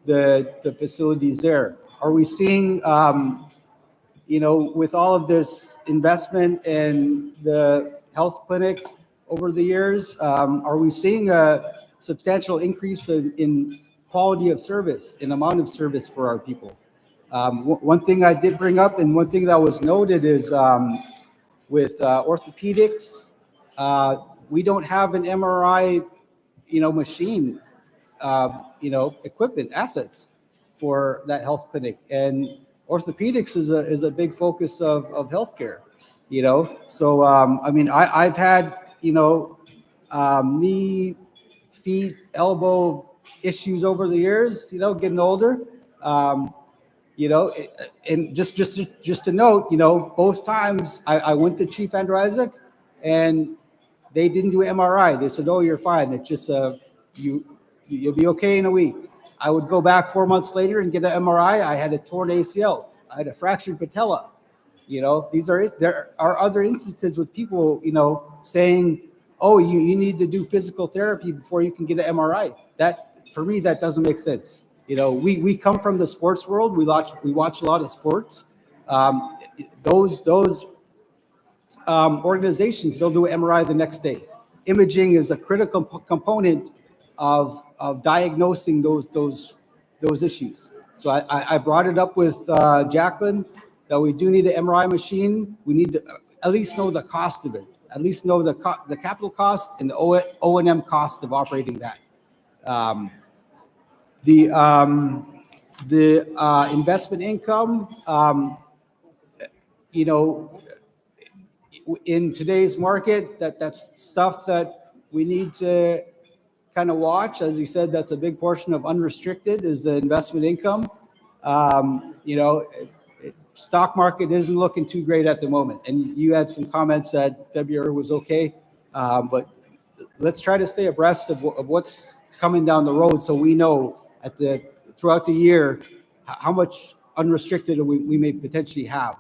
the facilities there. Are we seeing, you know, with all of this investment in the health clinic over the years, are we seeing a substantial increase in quality of service, in amount of service for our people? One thing I did bring up, and one thing that was noted, is with orthopedics, we don't have an MRI, you know, machine, you know, equipment, assets for that health clinic. And orthopedics is a big focus of healthcare, you know. So, I mean, I've had, you know, knee, feet, elbow issues over the years, you know, getting older. You know, and just to note, you know, both times I went to Chief Andrew Isaac, and they didn't do MRI. They said, "Oh, you're fine. It's just you'll be okay in a week." I would go back 4 months later and get an MRI. I had a torn ACL. I had a fractured patella. You know, there are other instances with people, you know, saying, "Oh, you need to do physical therapy before you can get an MRI." That, for me, that doesn't make sense. You know, we come from the sports world. We watch a lot of sports. Those organizations, they'll do an MRI the next day. Imaging is a critical component of diagnosing those issues. So I brought it up with Jacqueline that we do need an MRI machine. We need to at least know the cost of it. At least know the capital cost and the O&M cost of operating that. The investment income, you know, in today's market, that's stuff that we need to kind of watch. As you said, that's a big portion of unrestricted is the investment income. You know, stock market isn't looking too great at the moment. And you had some comments that February was okay, but let's try to stay abreast of what's coming down the road, so we know throughout the year how much unrestricted we may potentially have.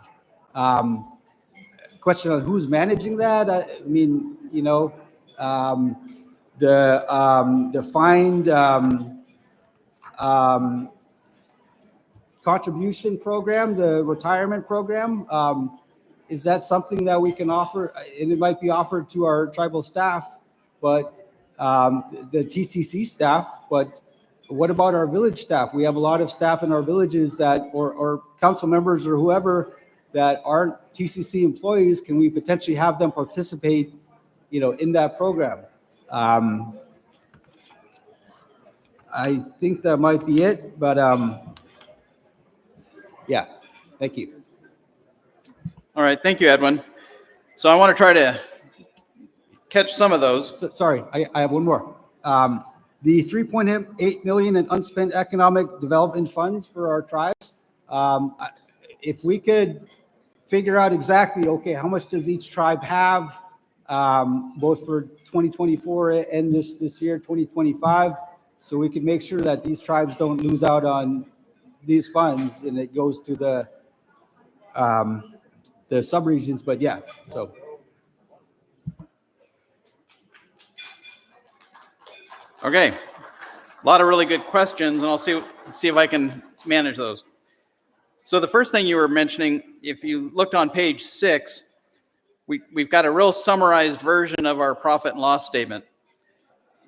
Question on who's managing that. I mean, you know, the defined contribution program, the retirement program, is that something that we can offer? And it might be offered to our tribal staff, but the TCC staff, but what about our village staff? We have a lot of staff in our villages that, or council members or whoever, that aren't TCC employees. Can we potentially have them participate, you know, in that program? I think that might be it, but yeah, thank you. All right, thank you, Edwin. So I want to try to catch some of those. Sorry, I have one more. The 3.8 million in unspent economic development funds for our tribes. If we could figure out exactly, okay, how much does each tribe have, both for 2024 and this year, 2025, so we can make sure that these tribes don't lose out on these funds and it goes to the sub-regions. But yeah, so. Okay, a lot of really good questions, and I'll see if I can manage those. So the first thing you were mentioning, if you looked on page 6, we've got a real summarized version of our profit and loss statement.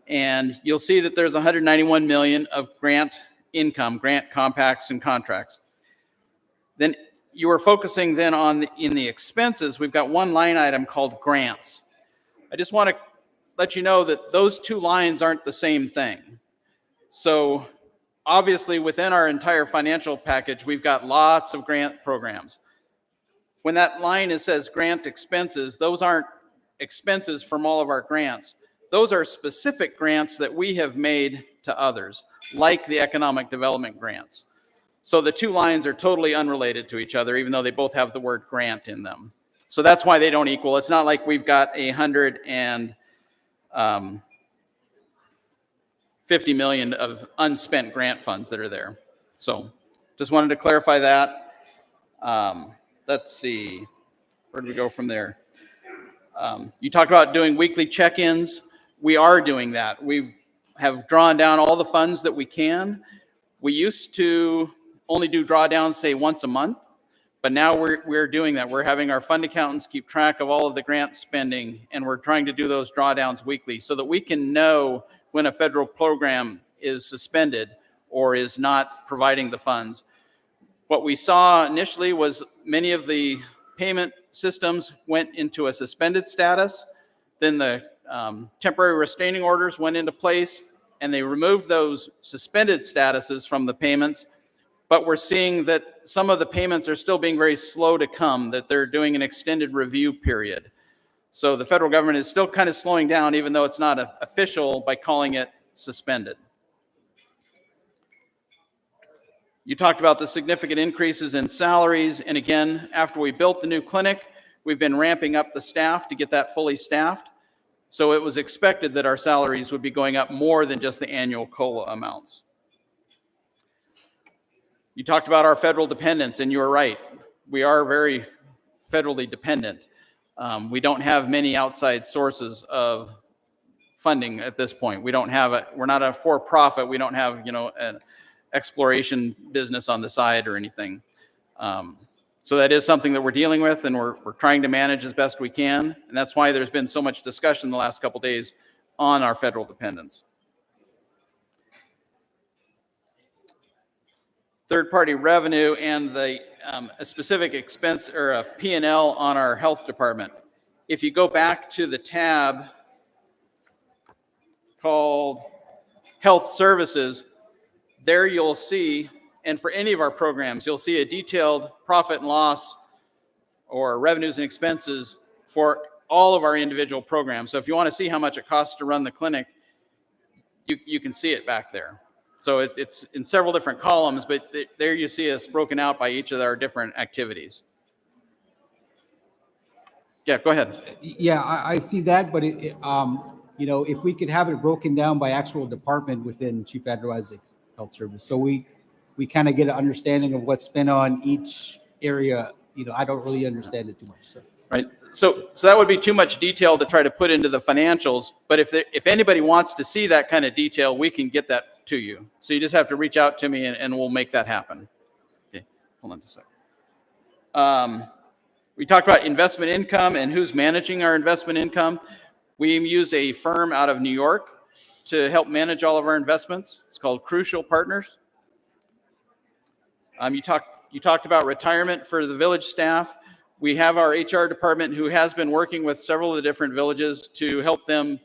And you'll see that there's 191 million of grant income, grant compacts and contracts. Then you are focusing then on in the expenses, we've got one line item called grants. I just want to let you know that those two lines aren't the same thing. So obviously within our entire financial package, we've got lots of grant programs. When that line says grant expenses, those aren't expenses from all of our grants. Those are specific grants that we have made to others, like the economic development grants. So the two lines are totally unrelated to each other, even though they both have the word grant in them. So that's why they don't equal. It's not like we've got 150 million of unspent grant funds that are there. So just wanted to clarify that. Let's see, where do we go from there? You talked about doing weekly check-ins. We are doing that. We have drawn down all the funds that we can. We used to only do drawdowns, say, once a month, but now we're doing that. We're having our fund accountants keep track of all of the grant spending, and we're trying to do those drawdowns weekly so that we can know when a federal program is suspended or is not providing the funds. What we saw initially was many of the payment systems went into a suspended status. Then the temporary restraining orders went into place, and they removed those suspended statuses from the payments. But we're seeing that some of the payments are still being very slow to come, that they're doing an extended review period. So the federal government is still kind of slowing down, even though it's not official, by calling it suspended. You talked about the significant increases in salaries. And again, after we built the new clinic, we've been ramping up the staff to get that fully staffed. So it was expected that our salaries would be going up more than just the annual COLA amounts. You talked about our federal dependence, and you were right. We are very federally dependent. We don't have many outside sources of funding at this point. We're not a for-profit. We don't have, an exploration business on the side or anything. So that is something that we're dealing with, and we're trying to manage as best we can. And that's why there's been so much discussion the last couple days on our federal dependence. Third-party revenue and a specific expense or a P&L on our health department. If you go back to the tab called Health Services, there you'll see, and for any of our programs, you'll see a detailed profit and loss or revenues and expenses for all of our individual programs. So if you want to see how much it costs to run the clinic, you can see it back there. So it's in several different columns, but there you see us broken out by each of our different activities. Yeah, go ahead. Yeah, I see that, but if we could have it broken down by actual department within Chief Advisory Health Service, so we kind of get an understanding of what's spent on each area. I don't really understand it too much. So. Right. So that would be too much detail to try to put into the financials. But if anybody wants to see that kind of detail, we can get that to you. So you just have to reach out to me, and we'll make that happen. Okay, hold on just a second. We talked about investment income and who's managing our investment income. We use a firm out of New York to help manage all of our investments. It's called Crucial Partners. You talked about retirement for the village staff. We have our HR department who has been working with several of the different villages to help them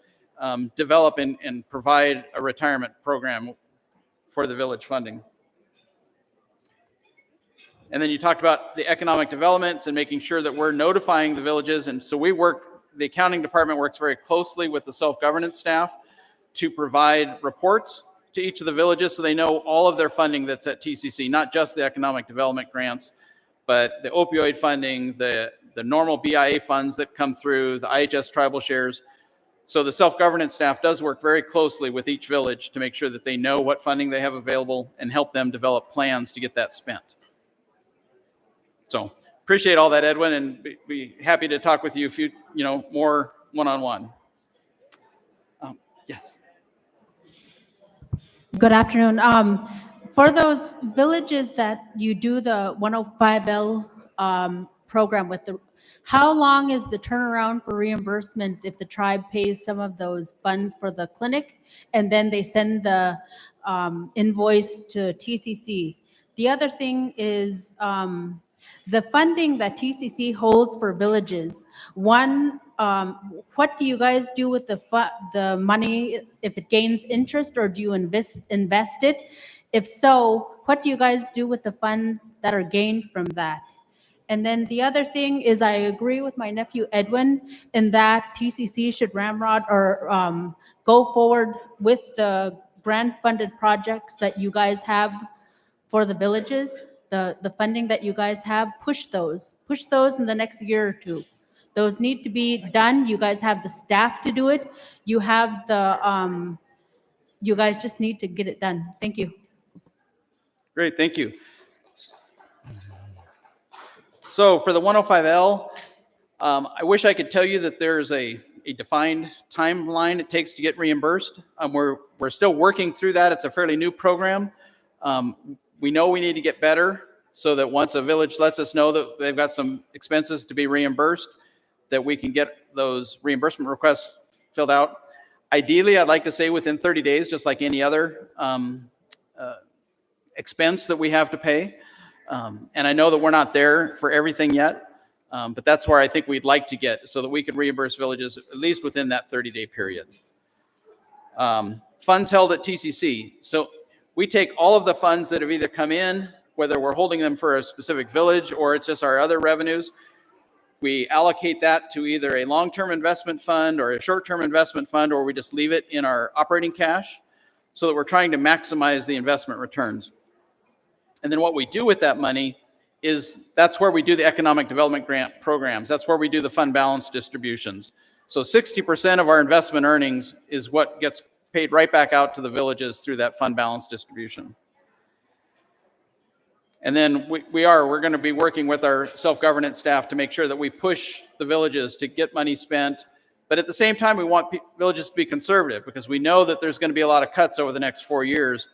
develop and provide a retirement program for the village funding. And then you talked about the economic developments and making sure that we're notifying the villages. And so the accounting department works very closely with the self-governance staff to provide reports to each of the villages so they know all of their funding that's at TCC, not just the economic development grants, but the opioid funding, the normal BIA funds that come through, the IHS tribal shares. So the self-governance staff does work very closely with each village to make sure that they know what funding they have available and help them develop plans to get that spent. So appreciate all that, Edwin, and be happy to talk with you if more one-on-one. Yes. Good afternoon. For those villages that you do the 105L program with the, how long is the turnaround for reimbursement if the tribe pays some of those funds for the clinic and then they send the invoice to TCC? The other thing is the funding that TCC holds for villages. One, what do you guys do with the money if it gains interest, or do you invest it? If so, what do you guys do with the funds that are gained from that? And then the other thing is, I agree with my nephew Edwin in that TCC should ramrod or go forward with the grant-funded projects that you guys have for the villages. The funding that you guys have, push those in the next year or two. Those need to be done. You guys have the staff to do it. You have the, you guys just need to get it done. Thank you. Great, thank you. So for the 105L, I wish I could tell you that there's a defined timeline it takes to get reimbursed. We're still working through that. It's a fairly new program. We know we need to get better so that once a village lets us know that they've got some expenses to be reimbursed, that we can get those reimbursement requests filled out. Ideally, I'd like to say within 30 days, just like any other expense that we have to pay. And I know that we're not there for everything yet, but that's where I think we'd like to get so that we could reimburse villages at least within that 30-day period. Funds held at TCC. So we take all of the funds that have either come in, whether we're holding them for a specific village or it's just our other revenues. We allocate that to either a long-term investment fund or a short-term investment fund, or we just leave it in our operating cash so that we're trying to maximize the investment returns. And then what we do with that money is that's where we do the economic development grant programs. That's where we do the fund balance distributions. So 60% of our investment earnings is what gets paid right back out to the villages through that fund balance distribution. And then we're going to be working with our self-governance staff to make sure that we push the villages to get money spent. But at the same time, we want villages to be conservative because we know that there's going to be a lot of cuts over the next 4 years.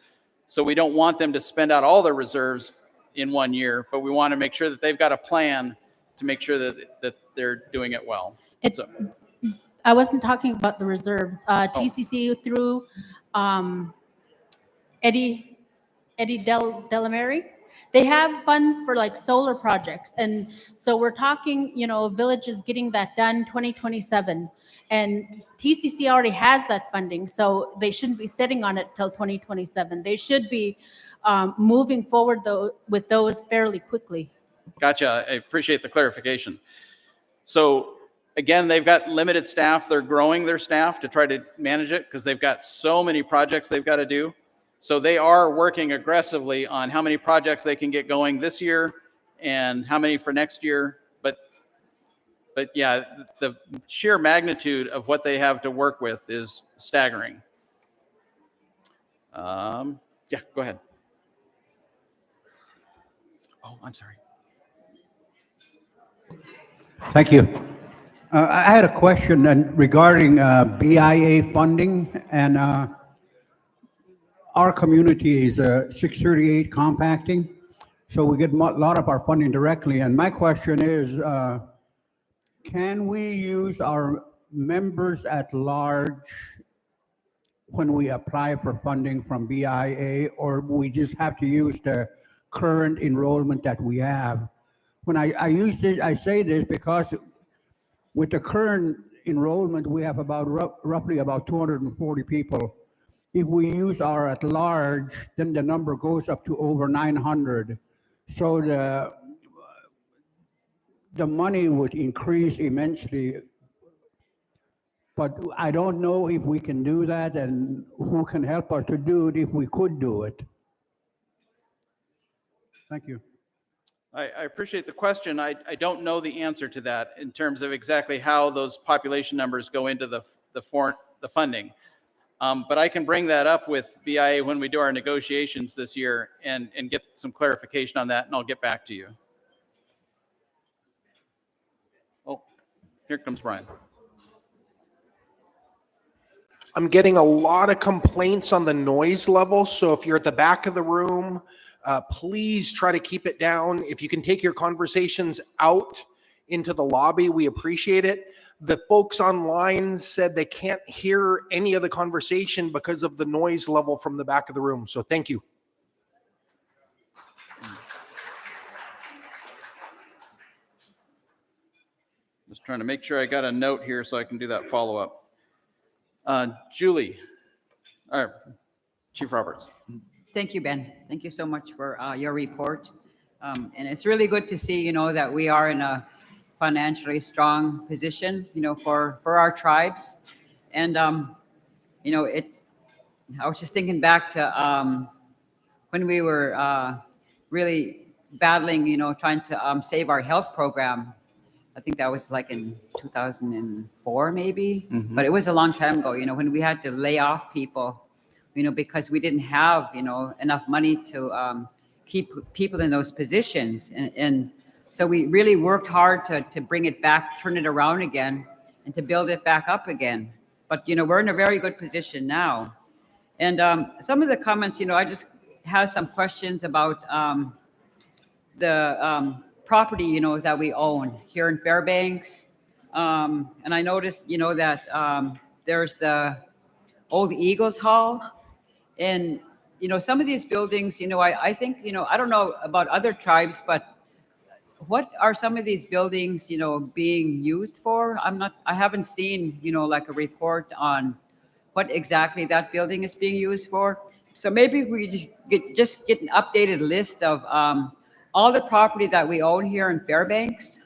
So we don't want them to spend out all their reserves in 1 year, but we want to make sure that they've got a plan to make sure that they're doing it well. I wasn't talking about the reserves. TCC through Eddie Delamere, they have funds for like solar projects. And so we're talking, villages getting that done 2027. And TCC already has that funding, so they shouldn't be sitting on it till 2027. They should be moving forward with those fairly quickly. Gotcha. I appreciate the clarification. So again, they've got limited staff. They're growing their staff to try to manage it because they've got so many projects they've got to do. So they are working aggressively on how many projects they can get going this year and how many for next year. But yeah, the sheer magnitude of what they have to work with is staggering. Yeah, go ahead. Oh, I'm sorry. Thank you. I had a question regarding BIA funding, and our community is 638 compacting, so we get a lot of our funding directly. And my question is, can we use our members at large when we apply for funding from BIA, or we just have to use the current enrollment that we have? When I use this, I say this because with the current enrollment, we have about roughly about 240 people. If we use our at large, then the number goes up to over 900. So the money would increase immensely. But I don't know if we can do that and who can help us to do it if we could do it. Thank you. I appreciate the question. I don't know the answer to that in terms of exactly how those population numbers go into the funding. But I can bring that up with BIA when we do our negotiations this year and get some clarification on that, and I'll get back to you. Oh, here comes Brian. I'm getting a lot of complaints on the noise level, so if you're at the back of the room, please try to keep it down. If you can take your conversations out into the lobby. We appreciate it. The folks online said they can't hear any of the conversation because of the noise level from the back of the room. So thank you. Just trying to make sure I got a note here so I can do that follow-up. Julie, or Chief Roberts. Thank you, Ben. Thank you so much for your report. And it's really good to see, you know, that we are in a financially strong position, you know, for our tribes. And, you know, I was just thinking back to when we were really battling, you know, trying to save our health program. I think that was like in 2004, maybe, but it was a long time ago, you know, when we had to lay off people, you know, because we didn't have, you know, enough money to keep people in those positions. And so we really worked hard to bring it back, turn it around again, and to build it back up again. But, you know, we're in a very good position now. And some of the comments, you know, I just have some questions about the property, you know, that we own here in Fairbanks. And I noticed, you know, that there's the old Eagles Hall. And, you know, some of these buildings, you know, I think, you know, I don't know about other tribes, but what are some of these buildings, you know, being used for? I haven't seen, you know, like a report on what exactly that building is being used for. So maybe we just get an updated list of all the property that we own here in Fairbanks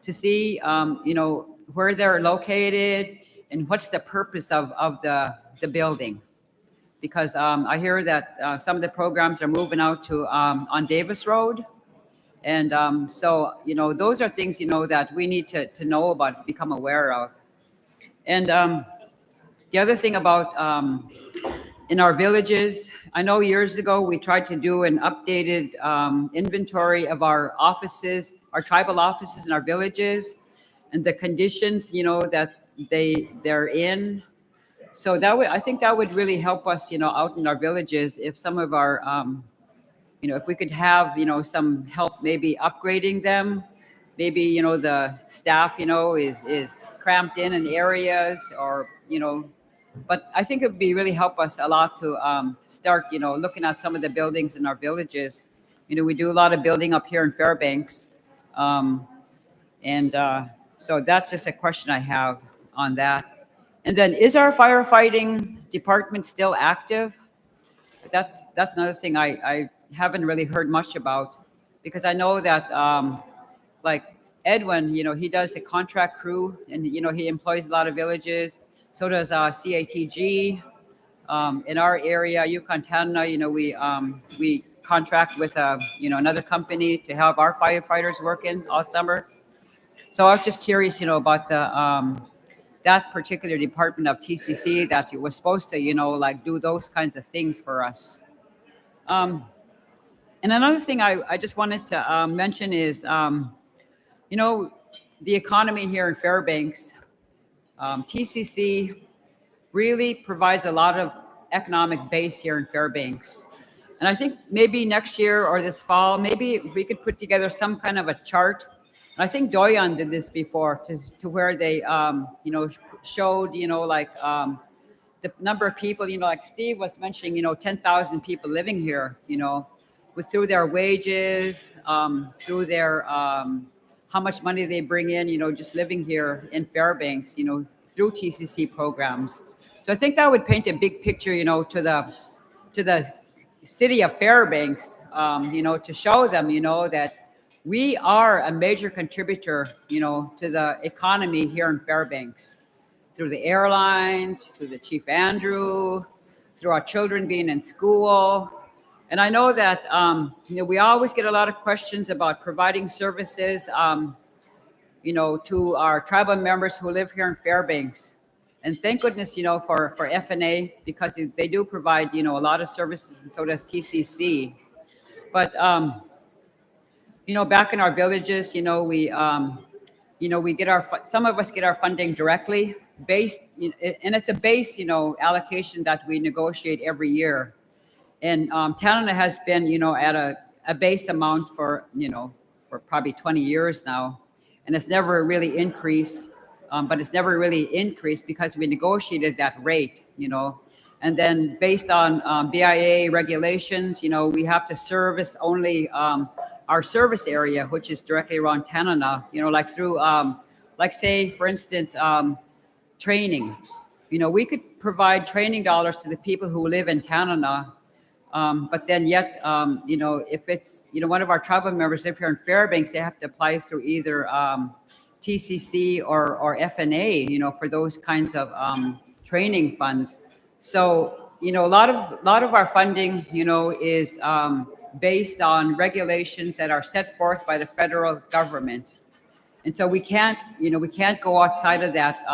to see, you know, where they're located and what's the purpose of the building. Because I hear that some of the programs are moving out to on Davis Road. And so, you know, those are things, you know, that we need to know about, become aware of. And the other thing about in our villages, I know years ago we tried to do an updated inventory of our offices, our tribal offices in our villages, and the conditions, you know, that they're in. So that would, I think that would really help us, you know, out in our villages if some of our, you know, if we could have, you know, some help maybe upgrading them. Maybe, you know, the staff, you know, is cramped in areas or, you know, but I think it would be really help us a lot to start, you know, looking at some of the buildings in our villages. You know, we do a lot of building up here in Fairbanks. So that's just a question I have on that. And then is our firefighting department still active? That's another thing I haven't really heard much about, because I know that like Edwin, you know, he does a contract crew and, you know, he employs a lot of villages. So does CATG. In our area, Yukon-Tanana, you know, we contract with you know, another company to have our firefighters working all summer. So I was just curious, you know, about the that particular department of TCC that was supposed to, you know, like do those kinds of things for us. And another thing I just wanted to mention is, you know, the economy here in Fairbanks. TCC really provides a lot of economic base here in Fairbanks. And I think maybe next year or this fall, maybe if we could put together some kind of a chart. And I think Doyon did this before to where they, you know, showed, you know, like the number of people, you know, like Steve was mentioning, you know, 10,000 people living here, you know, through their wages, through their, how much money they bring in, you know, just living here in Fairbanks, you know, through TCC programs. So I think that would paint a big picture, you know, to the city of Fairbanks, you know, to show them, you know, that we are a major contributor, you know, to the economy here in Fairbanks, through the airlines, through the Chief Andrew, through our children being in school. And I know that, you know, we always get a lot of questions about providing services, you know, to our tribal members who live here in Fairbanks. And thank goodness, you know, for FNA, because they do provide, you know, a lot of services, and so does TCC. But, you know, back in our villages, you know, we get some of us get our funding directly based, and it's a base, you know, allocation that we negotiate every year. And Tanana has been, you know, at a base amount for, you know, for probably 20 years now. and it's never really increased. But it's never really increased because we negotiated that rate, And then based on BIA regulations, we have to service only our service area, which is directly around Tanana, like through, like say, for instance, training. We could provide training dollars to the people who live in Tanana, but then yet, if it's, one of our tribal members live here in Fairbanks, they have to apply through either TCC or FNA, for those kinds of training funds. So, a lot of our funding, is based on regulations that are set forth by the federal government. And so we can't go outside of that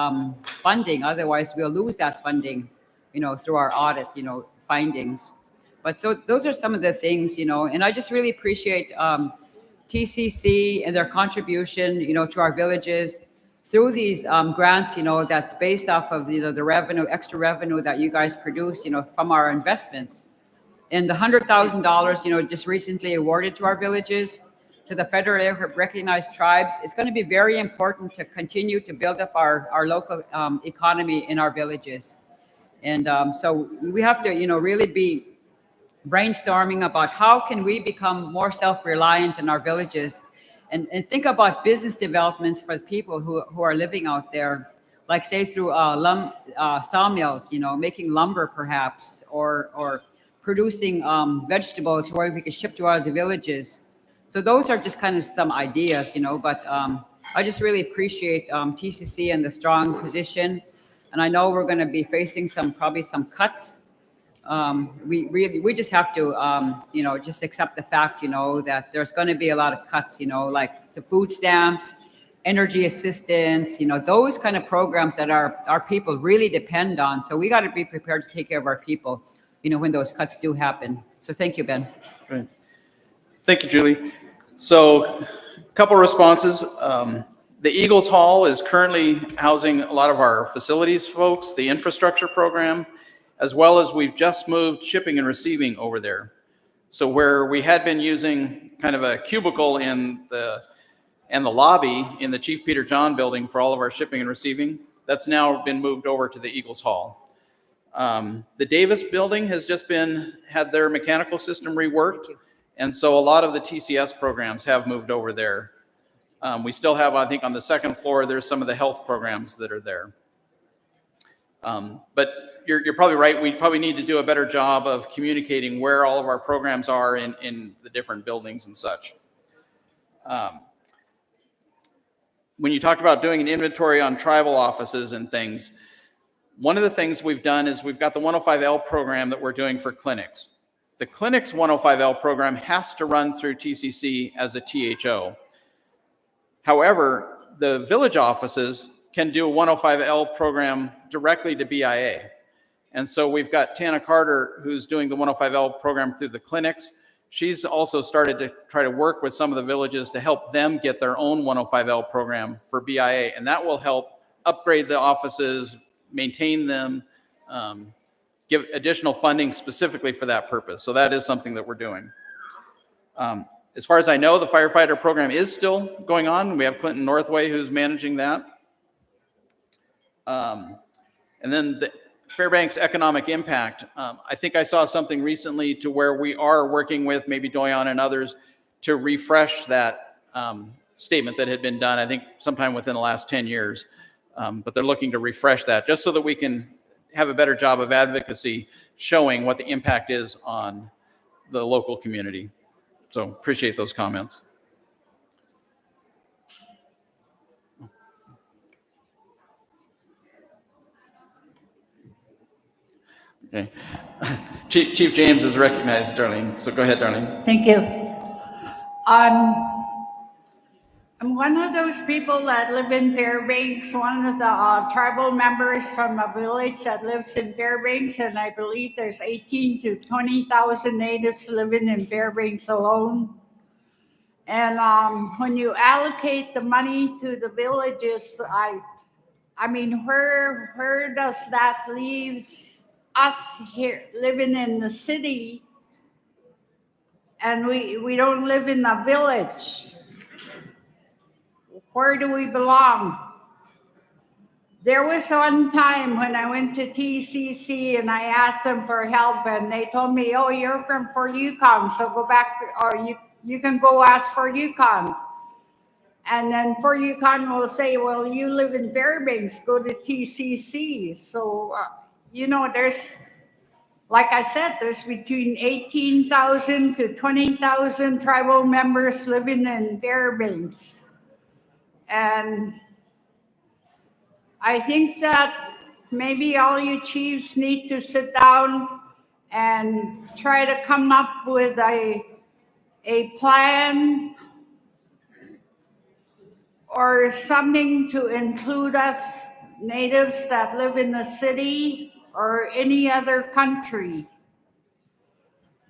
funding. Otherwise, we'll lose that funding, through our audit, findings. But so those are some of the things, and I just really appreciate TCC and their contribution, to our villages through these grants, that's based off of, the revenue, extra revenue that you guys produce, from our investments. And the $100,000, just recently awarded to our villages, to the federally recognized tribes, it's going to be very important to continue to build up our local economy in our villages. And so we have to, really be brainstorming about how can we become more self-reliant in our villages, and think about business developments for people who are living out there, like say through sawmills, making lumber perhaps, or producing vegetables where we can ship to other villages. So those are just kind of some ideas, but I just really appreciate TCC and the strong position. And I know we're going to be facing probably some cuts. We just have to, just accept the fact, that there's going to be a lot of cuts, like the food stamps, energy assistance, those kind of programs that our people really depend on. So we got to be prepared to take care of our people, when those cuts do happen. So thank you, Ben. Great. Thank you, Julie. So a couple responses. The Eagles Hall is currently housing a lot of our facilities folks, the infrastructure program, as well as we've just moved shipping and receiving over there. So where we had been using kind of a cubicle in the lobby in the Chief Peter John building for all of our shipping and receiving, that's now been moved over to the Eagles Hall. The Davis building has just had their mechanical system reworked. And so a lot of the TCS programs have moved over there. We still have, I think on the second floor, there's some of the health programs that are there. But you're probably right. We probably need to do a better job of communicating where all of our programs are in the different buildings and such. When you talked about doing an inventory on tribal offices and things, one of the things we've done is we've got the 105L program that we're doing for clinics. The clinic's 105L program has to run through TCC as a THO. However, the village offices can do a 105L program directly to BIA. And so we've got Tana Carter, who's doing the 105L program through the clinics. She's also started to try to work with some of the villages to help them get their own 105L program for BIA. And that will help upgrade the offices, maintain them, give additional funding specifically for that purpose. So that is something that we're doing. As far as I know, the firefighter program is still going on. We have Clinton Northway who's managing that. And then the Fairbanks economic impact. I think I saw something recently to where we are working with maybe Doyon and others to refresh that statement that had been done, I think sometime within the last 10 years. But they're looking to refresh that just so that we can have a better job of advocacy showing what the impact is on the local community. So appreciate those comments. Okay. Chief James is recognized, Darlene. So go ahead, Darlene. Thank you. I'm one of those people that live in Fairbanks, one of the tribal members from a village that lives in Fairbanks, and I believe there's 18 to 20,000 natives living in Fairbanks alone. And when you allocate the money to the villages, I mean, where does that leave us here living in the city, and we don't live in a village? Where do we belong? There was one time when I went to TCC and I asked them for help, and they told me, "Oh, you're from Fort Yukon, so go back, or you can go ask for Yukon." And then Fort Yukon will say, "Well, you live in Fairbanks, go to TCC." So, there's, like I said, there's between 18,000 to 20,000 tribal members living in Fairbanks. And I think that maybe all you chiefs need to sit down and try to come up with a plan or something to include us natives that live in the city or any other country.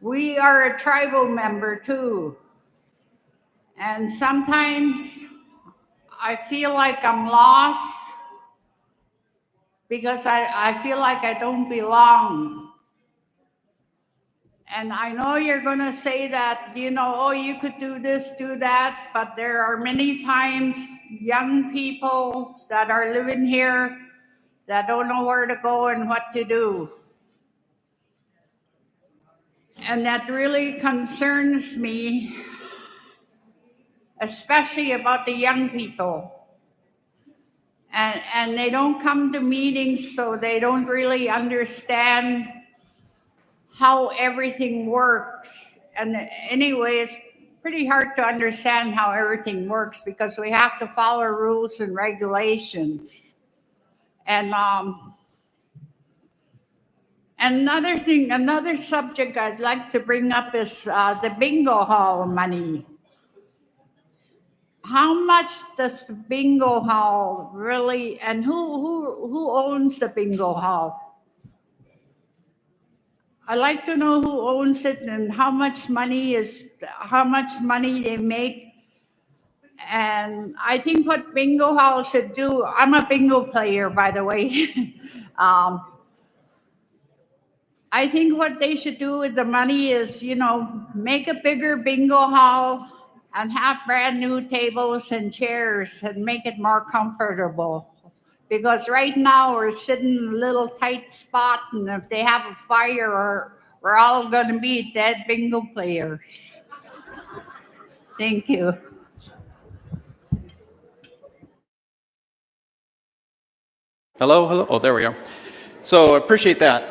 We are a tribal member too. And sometimes I feel like I'm lost because I feel like I don't belong. And I know you're going to say that, oh, you could do this, do that, but there are many times young people that are living here that don't know where to go and what to do. And that really concerns me, especially about the young people. And they don't come to meetings, so they don't really understand how everything works. And anyway, it's pretty hard to understand how everything works because we have to follow rules and regulations. And another subject I'd like to bring up is the bingo hall money. How much does the bingo hall really, and who owns the bingo hall? I'd like to know who owns it and how much money they make. And I think what bingo hall should do, I'm a bingo player, by the way. I think what they should do with the money is, make a bigger bingo hall and have brand new tables and chairs and make it more comfortable. Because right now we're sitting in a little tight spot, and if they have a fire, we're all going to be dead bingo players. Thank you. Hello. Oh, there we are. So appreciate that.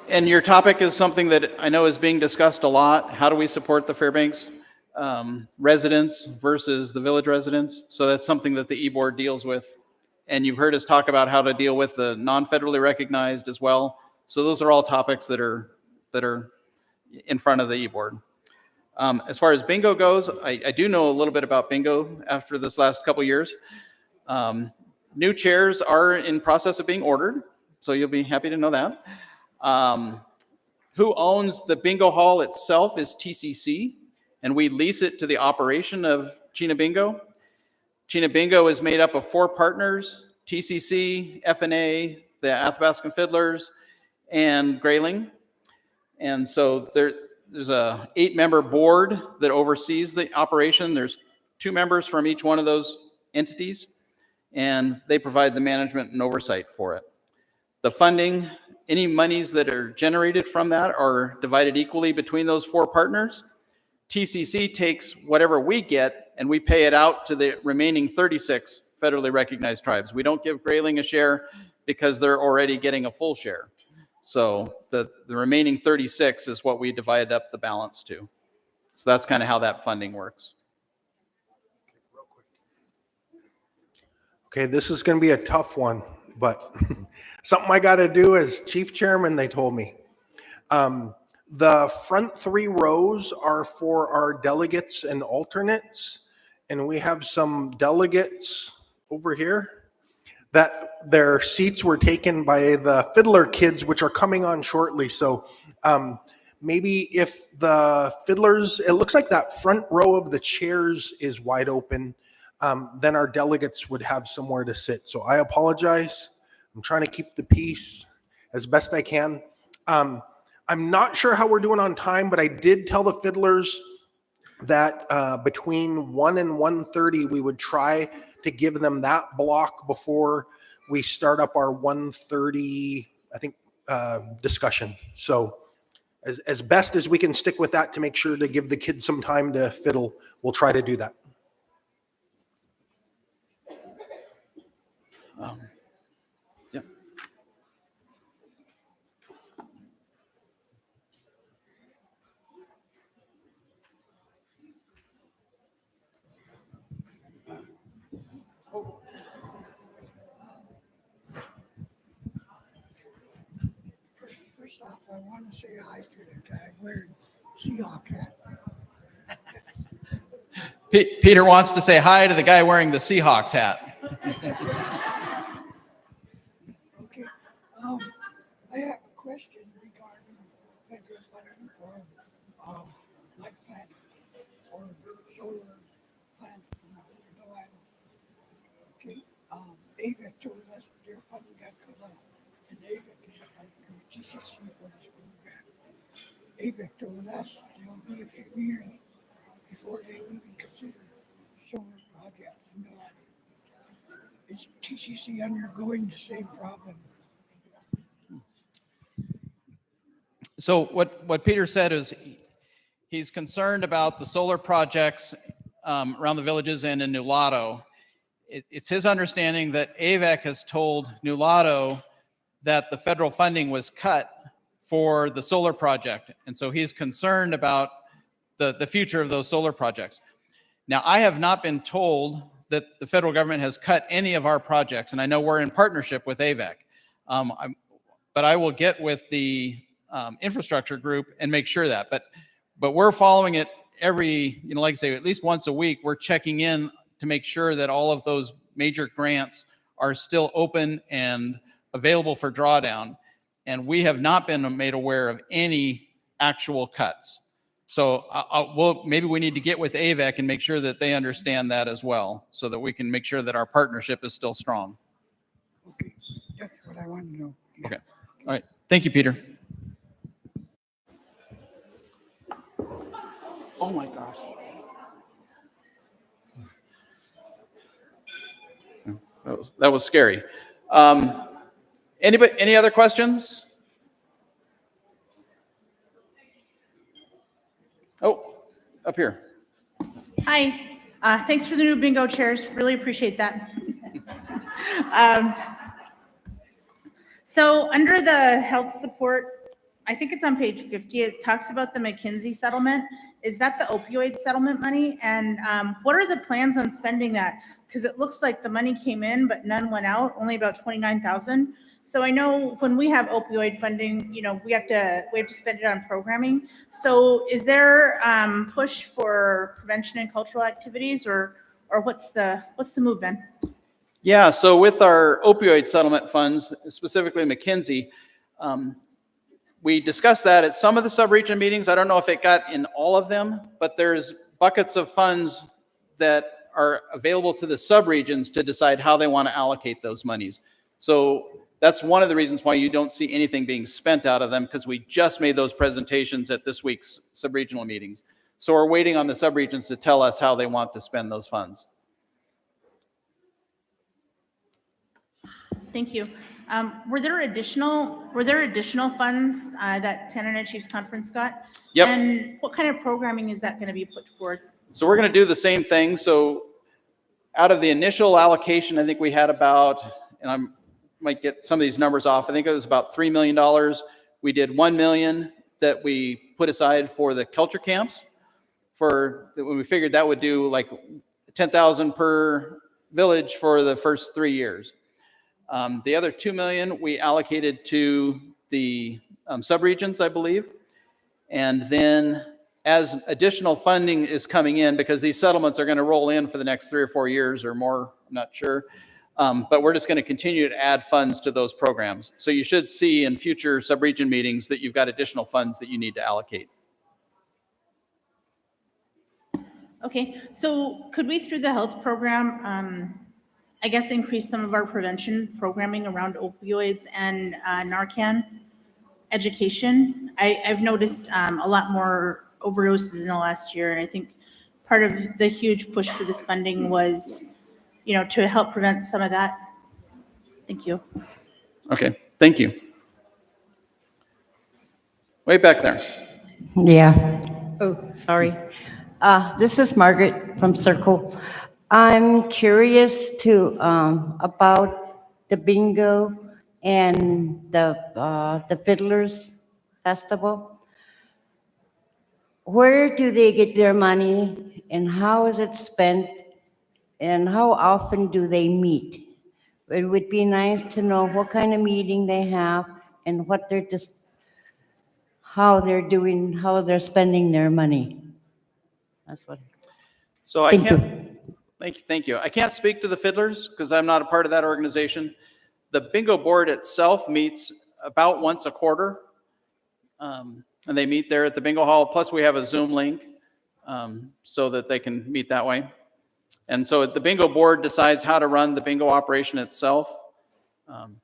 And your topic is something that I know is being discussed a lot. How do we support the Fairbanks residents versus the village residents? So that's something that the e-board deals with. And you've heard us talk about how to deal with the non-federally recognized as well. So those are all topics that are in front of the e-board. As far as bingo goes, I do know a little bit about bingo after this last couple years. New chairs are in process of being ordered, so you'll be happy to know that. Who owns the bingo hall itself is TCC, and we lease it to the operation of Chena Bingo. Chena Bingo is made up of 4 partners: TCC, FNA, the Athabascan Fiddlers, and Grayling. And so there's a 8-member board that oversees the operation. There's 2 members from each one of those entities, and they provide the management and oversight for it. The funding, any monies that are generated from that are divided equally between those 4 partners. TCC takes whatever we get and we pay it out to the remaining 36 federally recognized tribes. We don't give Grayling a share because they're already getting a full share. So the remaining 36 is what we divided up the balance to. So that's kind of how that funding works. Okay, this is going to be a tough one, but something I got to do as chief chairman, they told me. The front 3 rows are for our delegates and alternates, and we have some delegates over here that their seats were taken by the fiddler kids, which are coming on shortly. So maybe if the fiddlers, it looks like that front row of the chairs is wide open, then our delegates would have somewhere to sit. So I apologize. I'm trying to keep the peace as best I can. I'm not sure how we're doing on time, but I did tell the fiddlers that between 1 and 1:30, we would try to give them that block before we start up our 1:30, I think, discussion. So as best as we can stick with that to make sure to give the kids some time to fiddle, we'll try to do that. Yep. First off, I want to say hi to the guy wearing Seahawk hat. Peter wants to say hi to the guy wearing the Seahawks hat. Okay. I have a question regarding federal funding for light plant or solar plant. Okay. AVEC told us their funding got cut off, and AVEC is like TCC for this program. AVEC told us there'll be a few years before they even consider solar projects in the land. Is TCC undergoing the same problem? So what Peter said is he's concerned about the solar projects around the villages and in Nulato. It's his understanding that AVEC has told Nulato that the federal funding was cut for the solar project. And so he's concerned about the future of those solar projects. Now, I have not been told that the federal government has cut any of our projects, and I know we're in partnership with AVEC. But I will get with the infrastructure group and make sure that. But we're following it every, like I say, at least once a week, we're checking in to make sure that all of those major grants are still open and available for drawdown. And we have not been made aware of any actual cuts. So maybe we need to get with AVEC and make sure that they understand that as well, so that we can make sure that our partnership is still strong. Okay, that's what I want to know. Yeah. Okay. All right. Thank you, Peter. Oh my gosh. That was scary. Any other questions? Oh, up here. Hi, thanks for the new bingo chairs. Really appreciate that. So under the health support, I think it's on page 50, it talks about the McKinsey settlement. Is that the opioid settlement money? And what are the plans on spending that? Because it looks like the money came in, but none went out, only about 29,000. So I know when we have opioid funding, we have to spend it on programming. So is there push for prevention and cultural activities, or what's the move, Ben? Yeah, so with our opioid settlement funds, specifically McKinsey, we discussed that at some of the sub-region meetings. I don't know if it got in all of them, but there's buckets of funds that are available to the sub-regions to decide how they want to allocate those monies. So that's one of the reasons why you don't see anything being spent out of them, because we just made those presentations at this week's sub-regional meetings. So we're waiting on the sub-regions to tell us how they want to spend those funds. Thank you. Were there additional funds that Tenant Chiefs Conference got? Yep. And what kind of programming is that going to be put forward? So we're going to do the same thing. So out of the initial allocation, I think we had about, and I might get some of these numbers off, I think it was about $3 million. We did $1 million that we put aside for the culture camps, when we figured that would do like 10,000 per village for the first 3 years. The other $2 million we allocated to the subregions, I believe. And then as additional funding is coming in, because these settlements are going to roll in for the next 3 or 4 years or more, I'm not sure. But we're just going to continue to add funds to those programs. So you should see in future subregion meetings that you've got additional funds that you need to allocate. Okay, so could we, through the health program, I guess, increase some of our prevention programming around opioids and Narcan education? I've noticed a lot more overdoses in the last year, and I think part of the huge push for this funding was, to help prevent some of that. Thank you. Okay, thank you. Way back there. Yeah. Oh, sorry. This is Margaret from Circle. I'm curious about the bingo and the Fiddlers Festival. Where do they get their money and how is it spent and how often do they meet? It would be nice to know what kind of meeting they have and what they're just, how they're doing, how they're spending their money. That's what. So I can't, thank you. I can't speak to the Fiddlers because I'm not a part of that organization. The bingo board itself meets about once a quarter. And they meet there at the bingo hall. Plus we have a Zoom link so that they can meet that way. And so the bingo board decides how to run the bingo operation itself.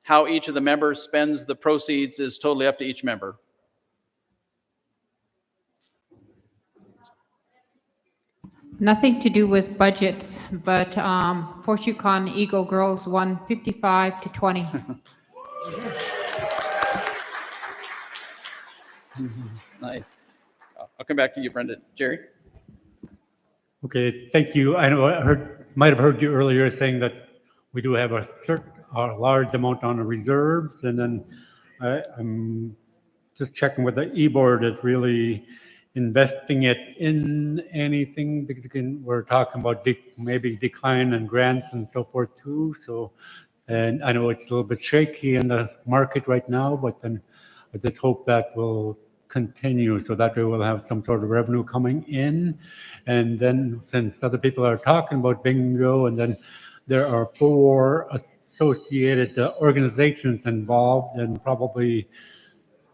How each of the members spends the proceeds is totally up to each member. Nothing to do with budgets, but Portucon Eagle Girls won 55-20. Nice. I'll come back to you, Brenda. Jerry? Okay, thank you. I know might have heard you earlier saying that we do have a large amount on the reserves, and then I'm just checking whether the e-board is really investing it in anything, because we're talking about maybe decline in grants and so forth too. So, and I know it's a little bit shaky in the market right now, but then I just hope that will continue so that we will have some sort of revenue coming in. And then since other people are talking about bingo, and then there are 4 associated organizations involved, and probably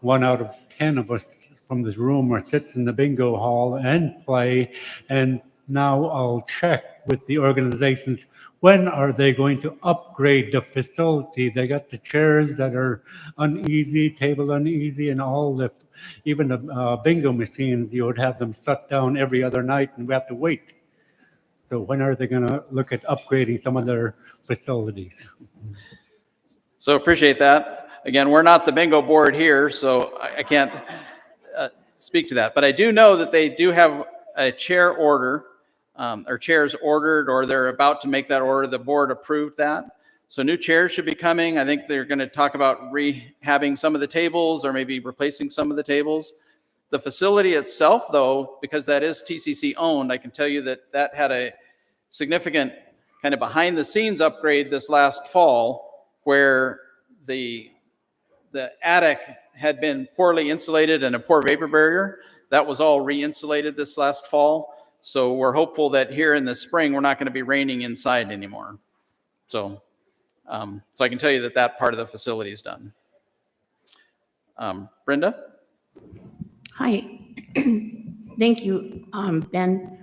1 out of 10 of us from this room or sits in the bingo hall and play. And now I'll check with the organizations, when are they going to upgrade the facility? They got the chairs that are uneasy, table uneasy, and all the, even the bingo machines, you would have them shut down every other night and we have to wait. So when are they going to look at upgrading some of their facilities? So appreciate that. Again, we're not the bingo board here, so I can't speak to that. But I do know that they do have a chair order, or chairs ordered, or they're about to make that order. The board approved that. So new chairs should be coming. I think they're going to talk about rehabbing some of the tables or maybe replacing some of the tables. The facility itself, though, because that is TCC owned, I can tell you that that had a significant kind of behind the scenes upgrade this last fall, where the attic had been poorly insulated and a poor vapor barrier. That was all re-insulated this last fall. So we're hopeful that here in the spring, we're not going to be raining inside anymore. So I can tell you that that part of the facility is done. Brenda? Hi. Thank you, Ben.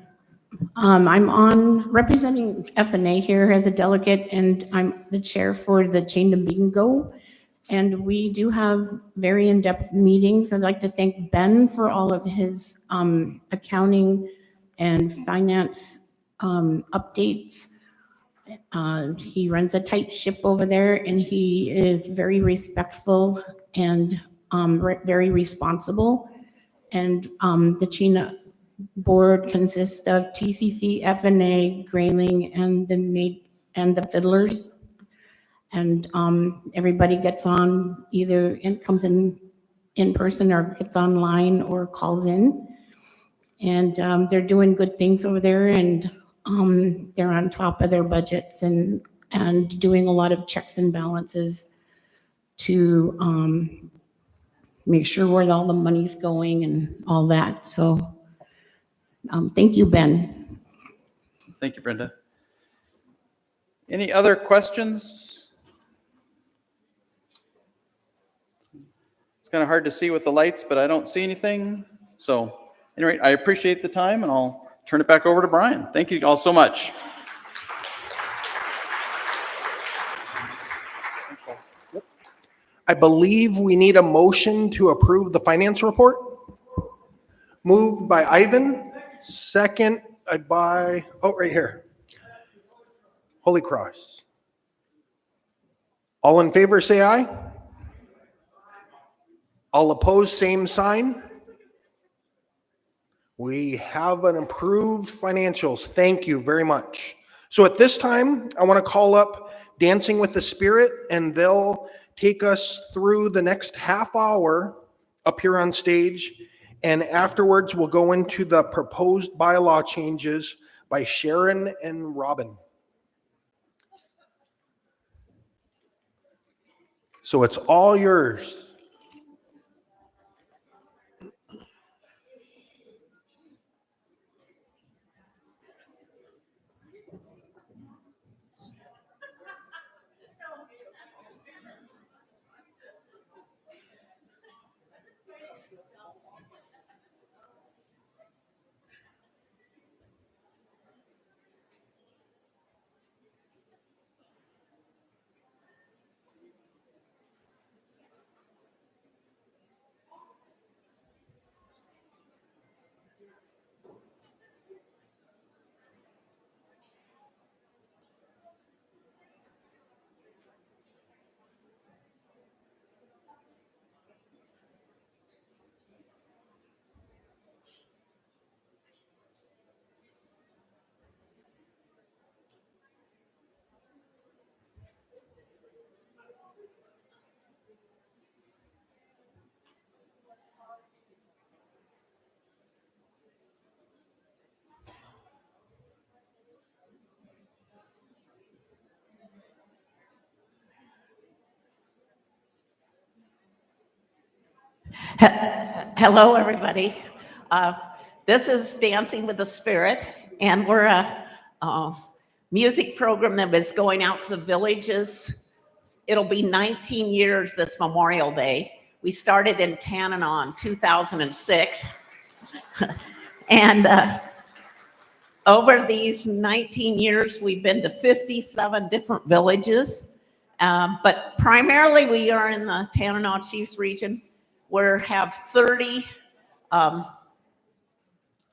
I'm on representing FNA here as a delegate, and I'm the chair for the Chain to Bingo. And we do have very in-depth meetings. I'd like to thank Ben for all of his accounting and finance updates. He runs a tight ship over there, and he is very respectful and very responsible. And the Chena board consists of TCC, FNA, Grayling, and the Fiddlers. And everybody gets on, either comes in person or gets online or calls in. And they're doing good things over there, and they're on top of their budgets and doing a lot of checks and balances to make sure where all the money's going and all that. So thank you, Ben. Thank you, Brenda. Any other questions? It's kind of hard to see with the lights, but I don't see anything. So anyway, I appreciate the time, and I'll turn it back over to Brian. Thank you all so much. I believe we need a motion to approve the finance report. Moved by Ivan, second I'd buy, oh, right here. Holy Cross. All in favor, say aye. All opposed, same sign. We have an approved financials. Thank you very much. So at this time, I want to call up Dancing with the Spirit, and they'll take us through the next half hour up here on stage. And afterwards, we'll go into the proposed bylaw changes by Sharon and Robin. So it's all yours. Hello, everybody. This is Dancing with the Spirit, and we're a music program that was going out to the villages. It'll be 19 years this Memorial Day. We started in Tanana in 2006. And over these 19 years, we've been to 57 different villages. But primarily, we are in the Tanana Chiefs region. We have 30.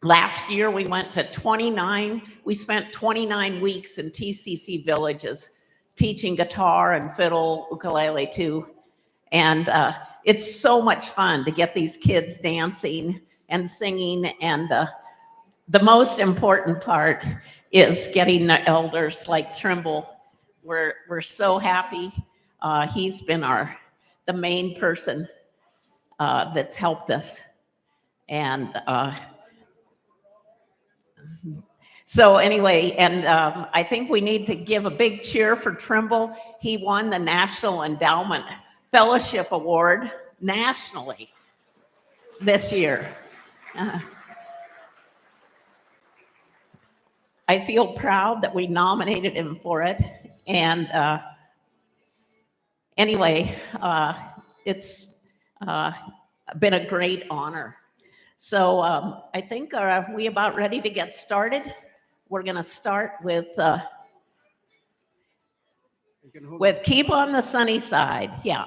Last year, we went to 29. We spent 29 weeks in TCC villages teaching guitar and fiddle, ukulele too. And it's so much fun to get these kids dancing and singing. And the most important part is getting the elders like Trimble. We're so happy. He's been the main person that's helped us. And so anyway, and I think we need to give a big cheer for Trimble. He won the National Endowment Fellowship Award nationally this year. I feel proud that we nominated him for it. And anyway, it's been a great honor. So I think are we about ready to get started? We're going to start with Keep on the Sunny Side. Yeah.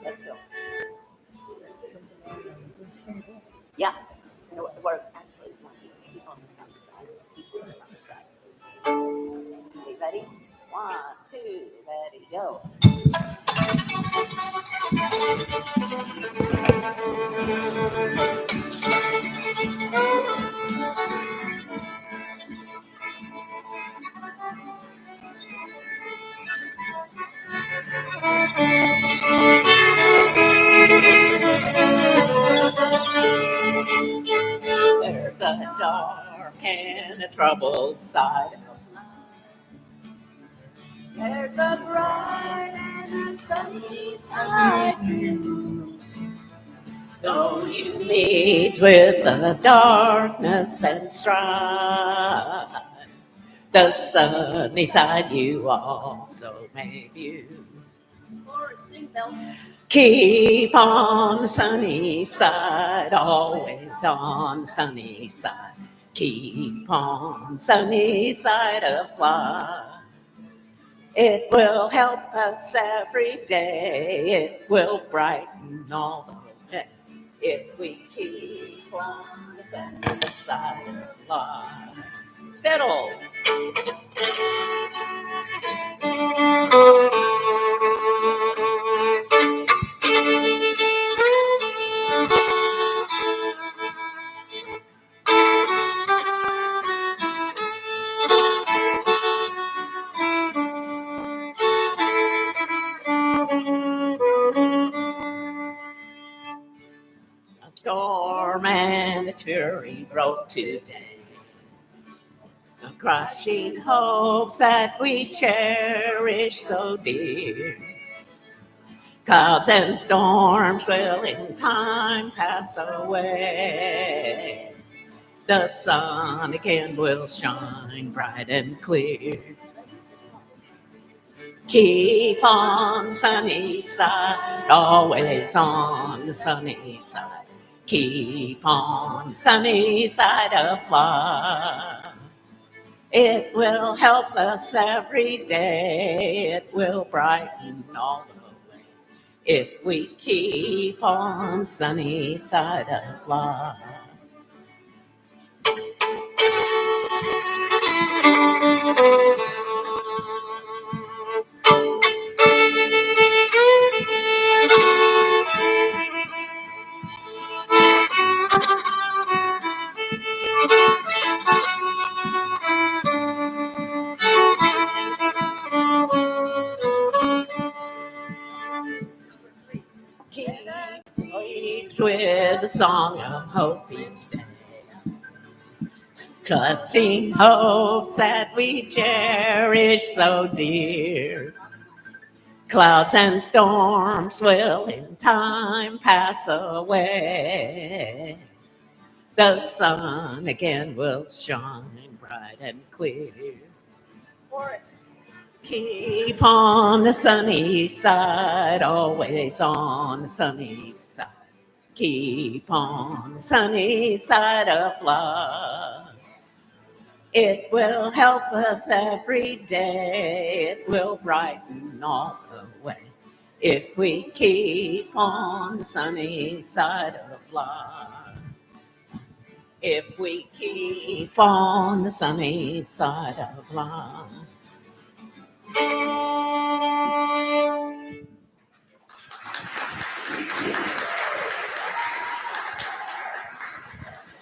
Let's go. Yeah. We're actually keep on the sunny side. Keep on the sunny side. Okay, ready? 1, 2, ready, go. There's a dark and a troubled side. There's a bright and a sunny side too. Though you meet with the darkness and strife, the sunny side you also may view. Keep on the sunny side, always on the sunny side. Keep on the sunny side of life. It will help us every day. It will brighten all the way if we keep on the sunny side of life. Fiddles. A storm and its fury broke today, the crushing hopes that we cherish so dear. Clouds and storms will in time pass away. The sun again will shine bright and clear. Keep on the sunny side, always on the sunny side. Keep on the sunny side of life. It will help us every day. It will brighten all the way if we keep on the sunny side of life. Keep with the song of hope each day, clutching hopes that we cherish so dear. Clouds and storms will in time pass away. The sun again will shine bright and clear. Keep on the sunny side, always on the sunny side. Keep on the sunny side of life. It will help us every day. It will brighten all the way if we keep on the sunny side of life. If we keep on the sunny side of life.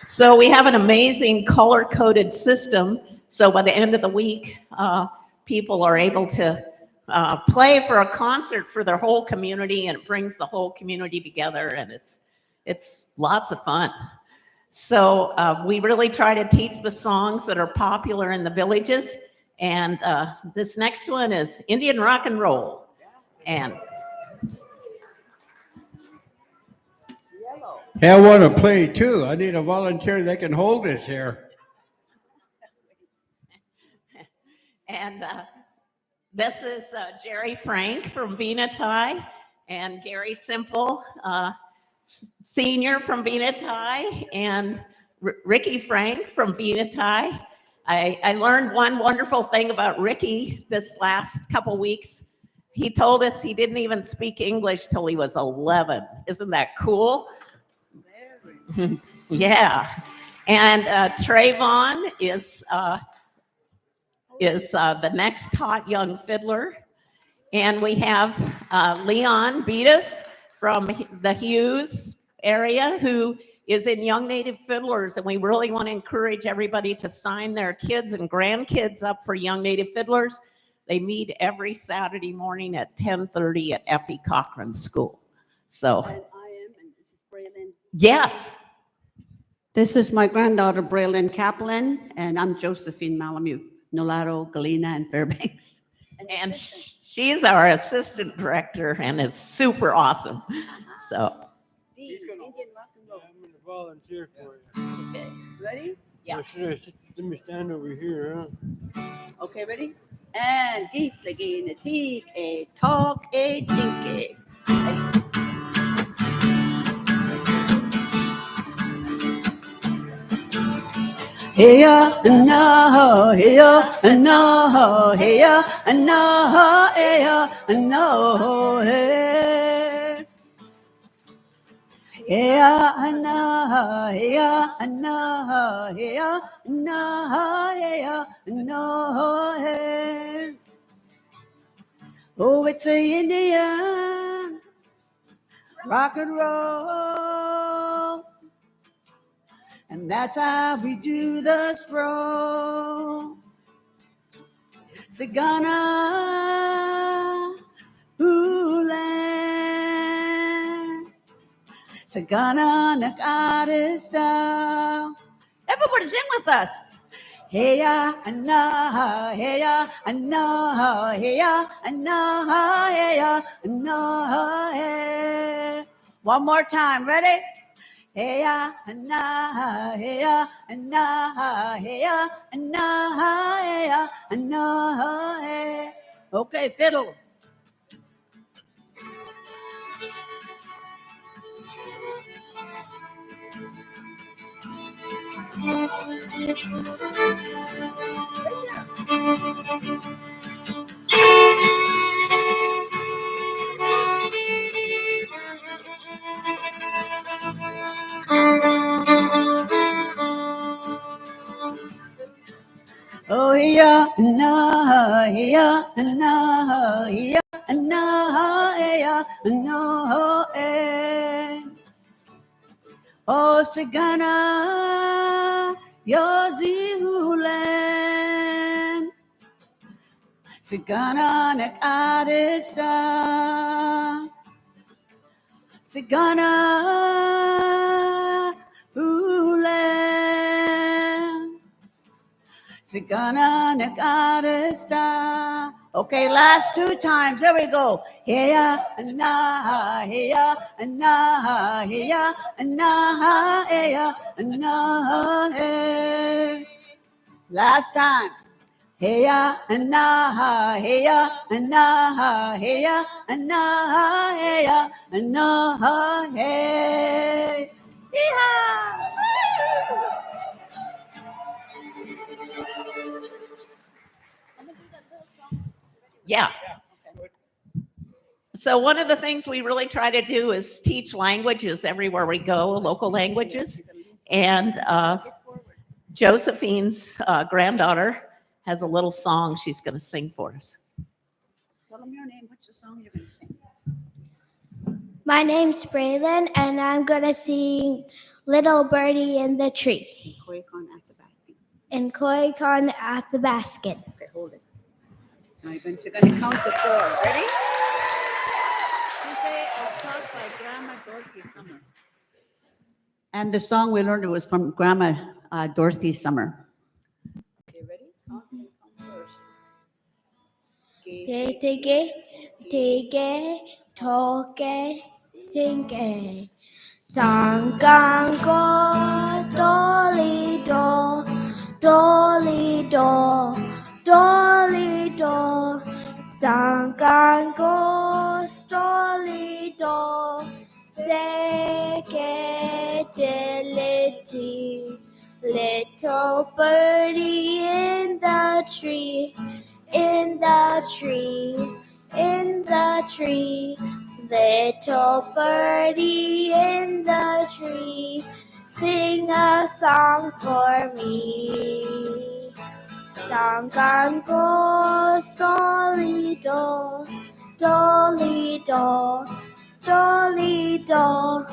So we have an amazing color-coded system. So by the end of the week, people are able to play for a concert for their whole community, and it brings the whole community together, and it's lots of fun. So we really try to teach the songs that are popular in the villages. And this next one is Indian rock and roll. And Hey, I want to play too. I need a volunteer that can hold this here. And this is Jerry Frank from Venatai and Gary Simple, Senior from Venatai, and Ricky Frank from Venatai. I learned one wonderful thing about Ricky this last couple weeks. He told us he didn't even speak English till he was 11. Isn't that cool? Yeah. And Trayvon is the next hot young fiddler. And we have Leon Beatus from the Hughes area, who is in Young Native Fiddlers. And we really want to encourage everybody to sign their kids and grandkids up for Young Native Fiddlers. They meet every Saturday morning at 10:30 at Effie Cochran School. So, yes. This is my granddaughter, Braylon Kaplan, and I'm Josephine Malamute, Nolaro, Galena, and Fairbanks. And she's our assistant director and is super awesome. So, Indian rock and roll. I'm gonna volunteer for you. Okay, ready? Yeah. Or should I let me stand over here, huh? Okay, ready? And geek the gain a teak a talk a dinky. Heya no, heya no, heya no, heya no, hey. Heya no, heya no, heya no, heya no, hey. Oh, it's a Indian rock and roll, and that's how we do the stroll. Sagana, Hoolan, Sagana, Nagadista. Everybody sing with us. Hey ya, Anna, hey ya, Anna, hey ya, Anna, hey ya, Anna, hey. One more time, ready? Hey ya, Anna, hey ya, Anna, hey ya, Anna, hey ya, Anna, hey. Okay, fiddle. Oh yeah, no, yeah, no, yeah, no, yeah, no, eh. Oh, Sagana, Yozi Hulan, Sagana Nek Adista, Sagana Hulan, Sagana Nek Adista. Okay, last two times. There we go. Heya, na, heya, na, heya, na, heya, na, hey. Last time. Heya, na, heya, na, heya, na, heya, na, hey. Yeehaw! Yeah. So one of the things we really try to do is teach languages everywhere we go, local languages. And Josephine's granddaughter has a little song she's going to sing for us. Tell them your name. What's the song you're going to sing? My name's Braylon, and I'm gonna sing Little Birdie in the Tree. Koi Con at the basket. And Koi Con at the basket. Okay, hold it. Now you're going to count to 4. Ready? You say it was taught by Grandma Dorothy Summer. And the song we learned, it was from Grandma Dorothy Summer. Okay, ready? Count first. Tige, tige, toge, tige. Sangang go, dolly do, dolly do, dolly do. Sangang go, dolly do, seke dility. Little birdie in the tree, in the tree, in the tree. Little birdie in the tree, sing a song for me. Sangang goes dolly do, dolly do, dolly do.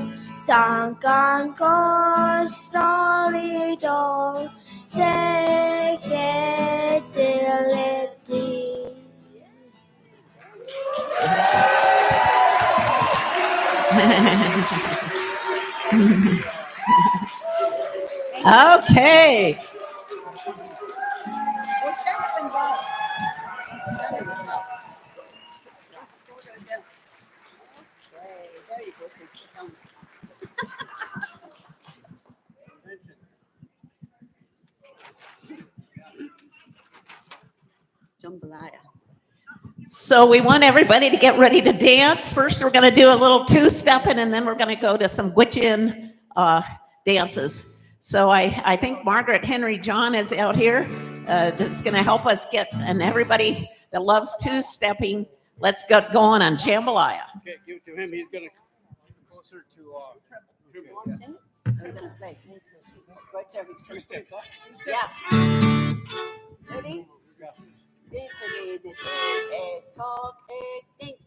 Sangang goes dolly do, say get dilly. Okay. Jambalaya. So we want everybody to get ready to dance. First, we're going to do a little two-stepping, and then we're going to go to some Gwich'in dances. So I think Margaret Henry John is out here. That's going to help us get, and everybody that loves two-stepping, let's go on jambalaya. Okay, give it to him. He's gonna closer to. We're gonna play. Right there. Yeah. Ready? Talk, think,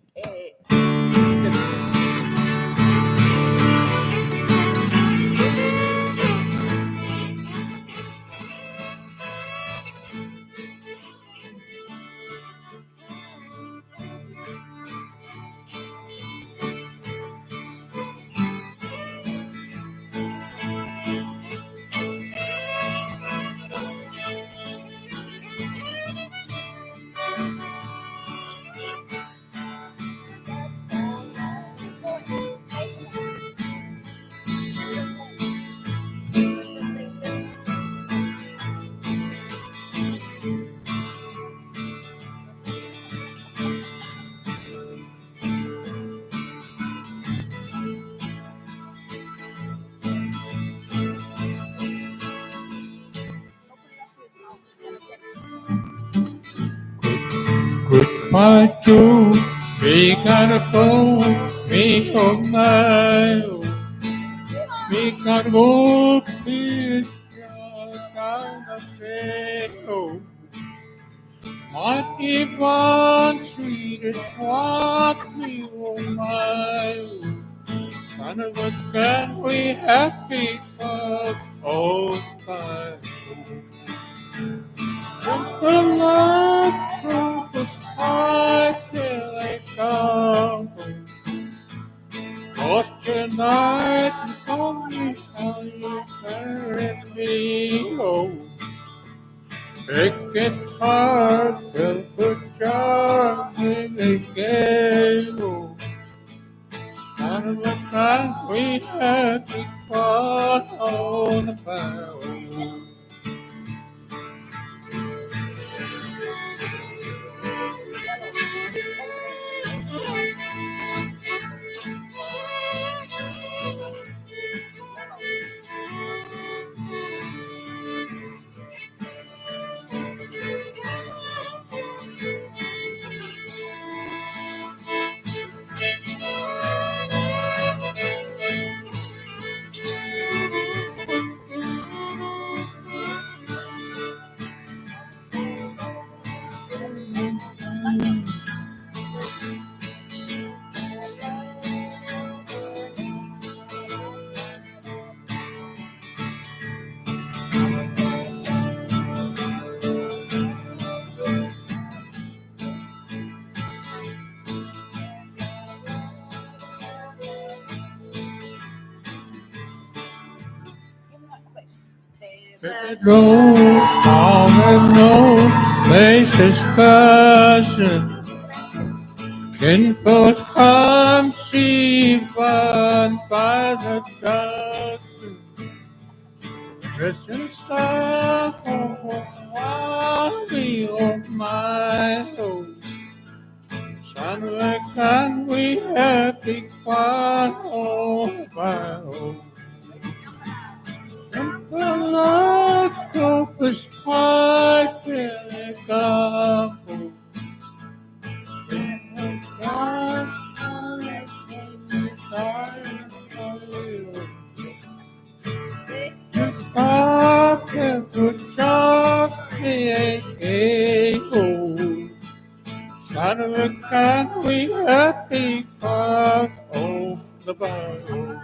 Goodbye, Joe. We gotta go. We go now. We gotta go. Please, down the trail. What if one street is what we will mile? Son of a gun, we happy cause all time. The love proof is hard till I come. Cause tonight you told me how you carried me home. It gets hard till the job in the game. Son of a gun, we had to fought on the bow. Road, on and on, places cousin. Kinfolks come see one by the dozen. Christian song for we of my home. Son of a gun, we happy fun on my home. And the luck of his heart till it come. Just talk and good job, hey, oh. Son of a gun, we happy fun on the boat.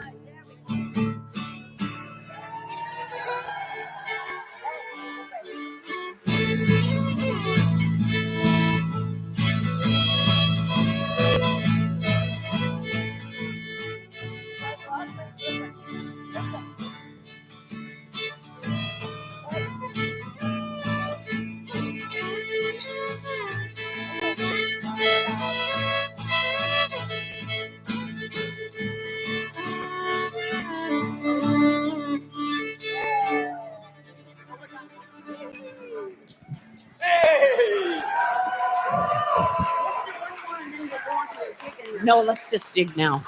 No, let's just dig now.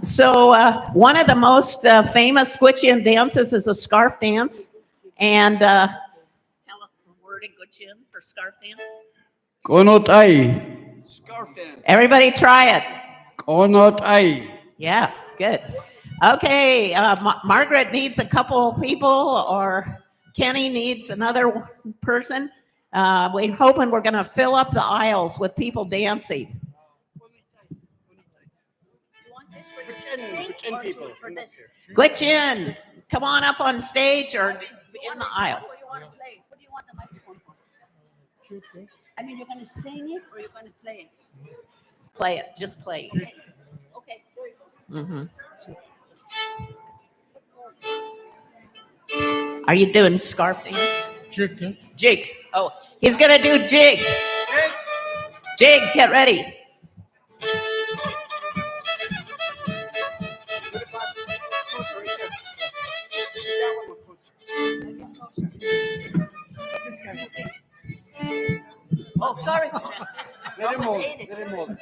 So one of the most famous Gwich'in dances is the scarf dance. And tell us the word in Gwich'in for scarf dance. Konot ai. Scarf dance. Everybody try it. Konot ai. Yeah, good. Okay, Margaret needs a couple people, or Kenny needs another person. We're hoping we're going to fill up the aisles with people dancing. Gwich'in, come on up on stage or in the aisle. What do you want to play? What do you want the microphone for? I mean, you're going to sing it or you're going to play it? Play it, just play. Okay, there you go. Are you doing scarf dance? Chicken. Jig. Oh, he's going to do jig. Jig, get ready. Oh, sorry. Let him hold it. Let him hold it.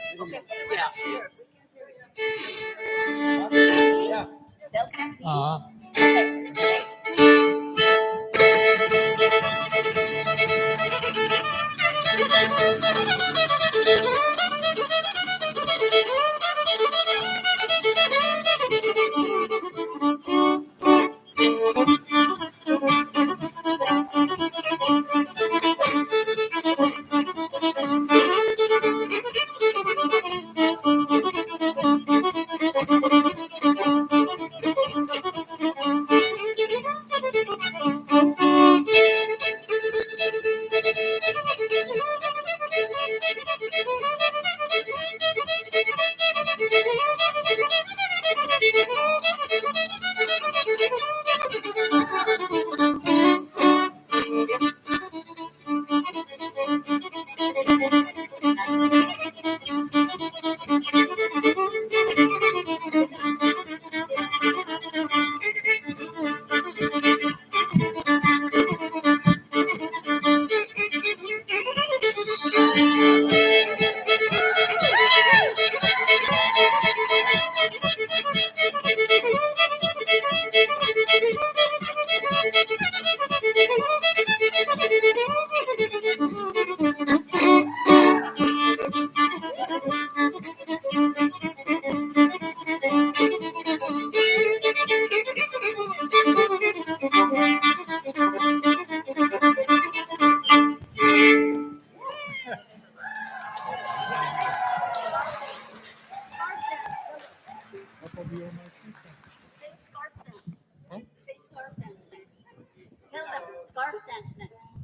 Scarf dance next.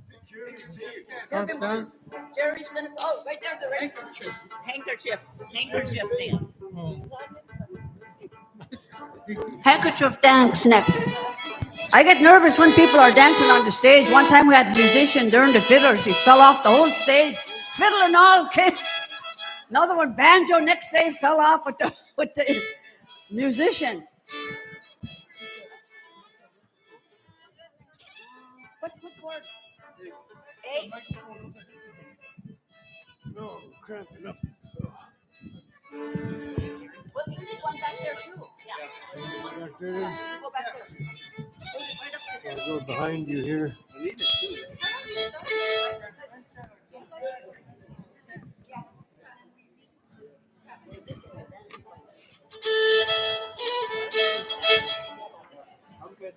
Jerry's gonna. Oh, right there, the handkerchief. Handkerchief dance. Handkerchief dance next. I get nervous when people are dancing on the stage. One time we had a musician during the fiddlers. He fell off the whole stage. Fiddle and all came. Another one, banjo, next day fell off with the musician. What chord? A? No, cramp it up. Well, you need one back there too. Yeah. Back there. Go back there. Right up there. I'll go behind you here. I'm good.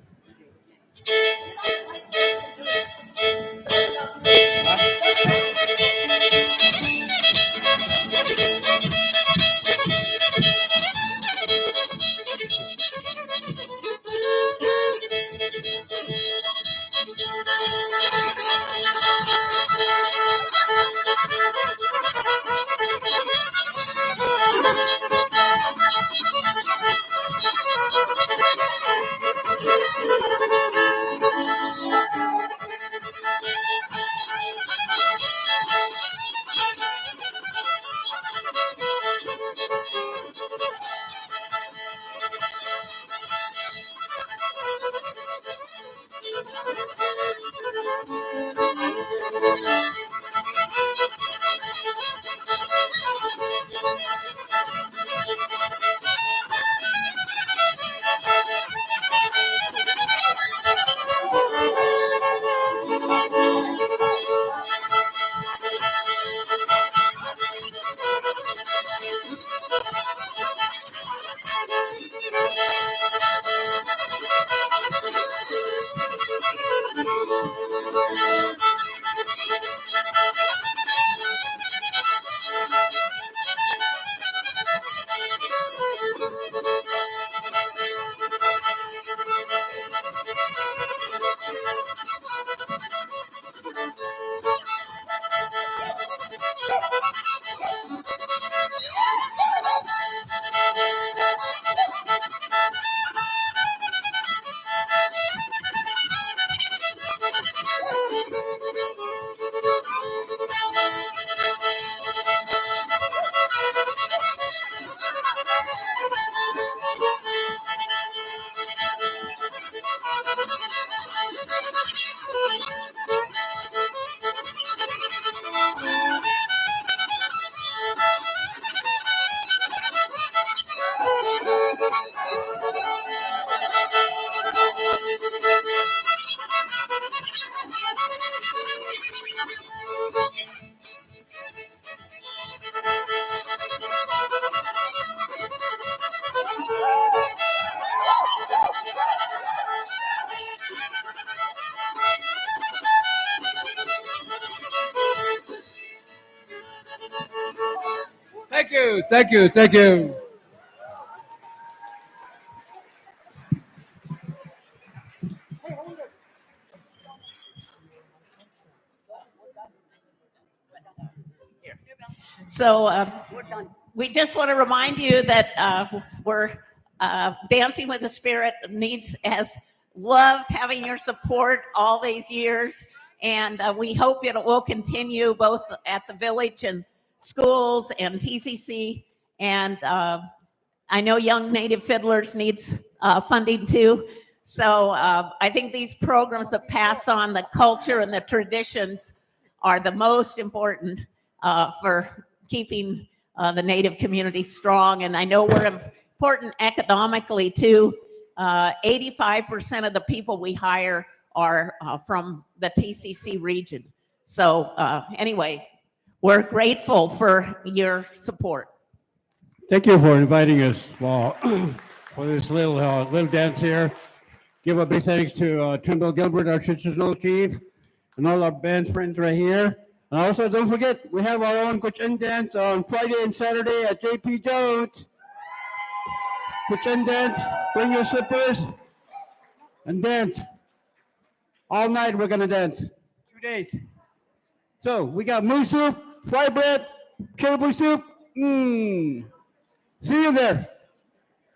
Thank you, thank you, thank you. So we just want to remind you that we're Dancing with the Spirit has loved having your support all these years, and we hope it will continue both at the village and schools and TCC. And I know Young Native Fiddlers needs funding too. So I think these programs that pass on the culture and the traditions are the most important for keeping the Native community strong. And I know we're important economically too. 85% of the people we hire are from the TCC region. So anyway, we're grateful for your support. Thank you for inviting us for this little dance here. Give a big thanks to Trimble Gilbert, our traditional chief, and all our band's friends right here. And also, don't forget, we have our own Kuchen dance on Friday and Saturday at JP Jones. Kuchen dance, bring your slippers and dance. All night we're gonna dance, 2 days. So we got moose soup, fried bread, caribou soup. See you there.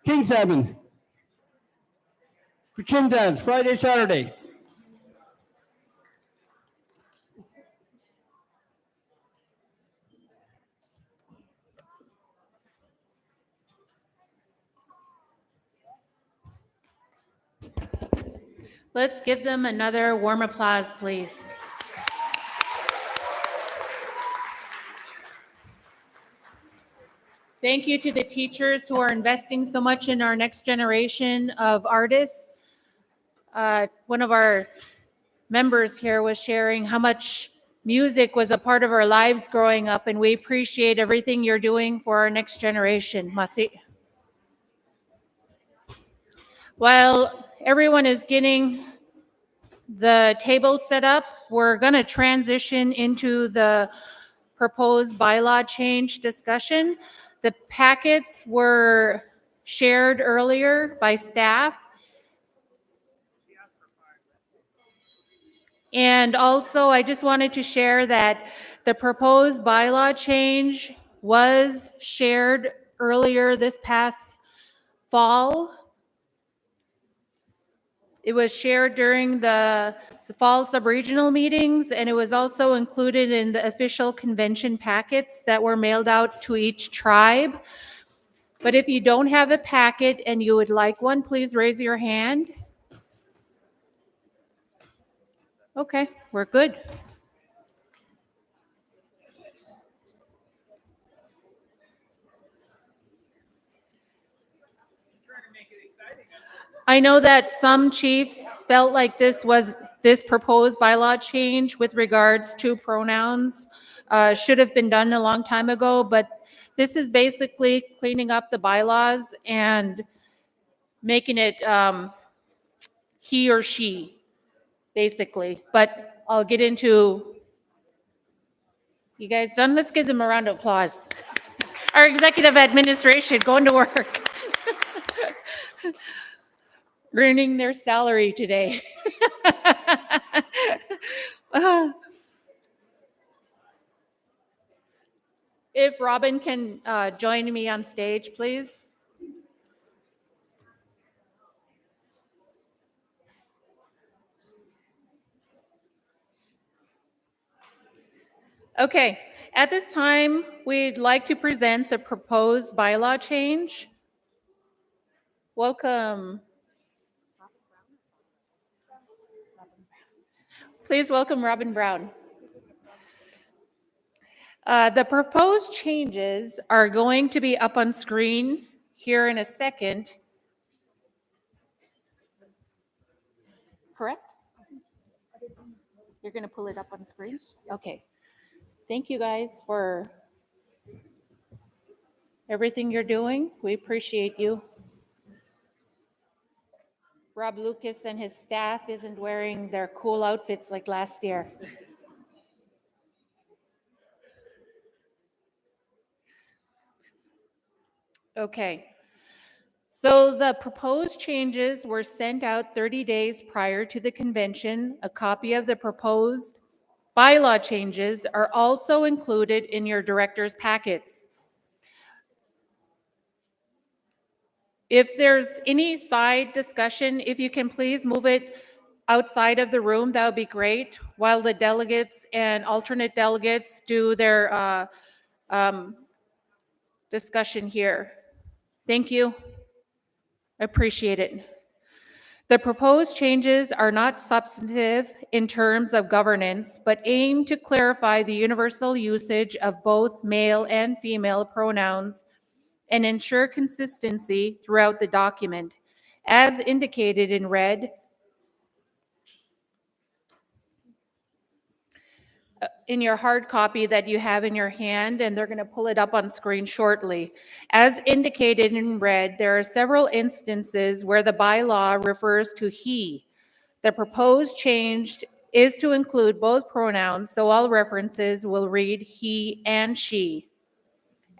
King salmon. Kuchen dance, Friday, Saturday. Let's give them another warm applause, please. Thank you to the teachers who are investing so much in our next generation of artists. One of our members here was sharing how much music was a part of our lives growing up, and we appreciate everything you're doing for our next generation. Masi. While everyone is getting the table set up, we're going to transition into the proposed bylaw change discussion. The packets were shared earlier by staff. And also, I just wanted to share that the proposed bylaw change was shared earlier this past fall. It was shared during the fall sub-regional meetings, and it was also included in the official convention packets that were mailed out to each tribe. But if you don't have a packet and you would like one, please raise your hand. Okay, we're good. I know that some chiefs felt like this proposed bylaw change with regards to pronouns should have been done a long time ago, but this is basically cleaning up the bylaws and making it he or she, basically. But I'll get into, you guys done? Let's give them a round of applause. Our executive administration going to work. Earning their salary today. If Robin can join me on stage, please. Okay, at this time, we'd like to present the proposed bylaw change. Welcome. Please welcome Robin Brown. The proposed changes are going to be up on screen here in a second. Correct? You're going to pull it up on screen? Okay. Thank you guys for everything you're doing. We appreciate you. Rob Lucas and his staff isn't wearing their cool outfits like last year. Okay. So the proposed changes were sent out 30 days prior to the convention. A copy of the proposed bylaw changes are also included in your director's packets. If there's any side discussion, if you can please move it outside of the room, that would be great, while the delegates and alternate delegates do their discussion here. Thank you. Appreciate it. The proposed changes are not substantive in terms of governance, but aim to clarify the universal usage of both male and female pronouns and ensure consistency throughout the document. As indicated in red, in your hard copy that you have in your hand, and they're going to pull it up on screen shortly. As indicated in red, there are several instances where the bylaw refers to he. The proposed change is to include both pronouns, so all references will read he and she.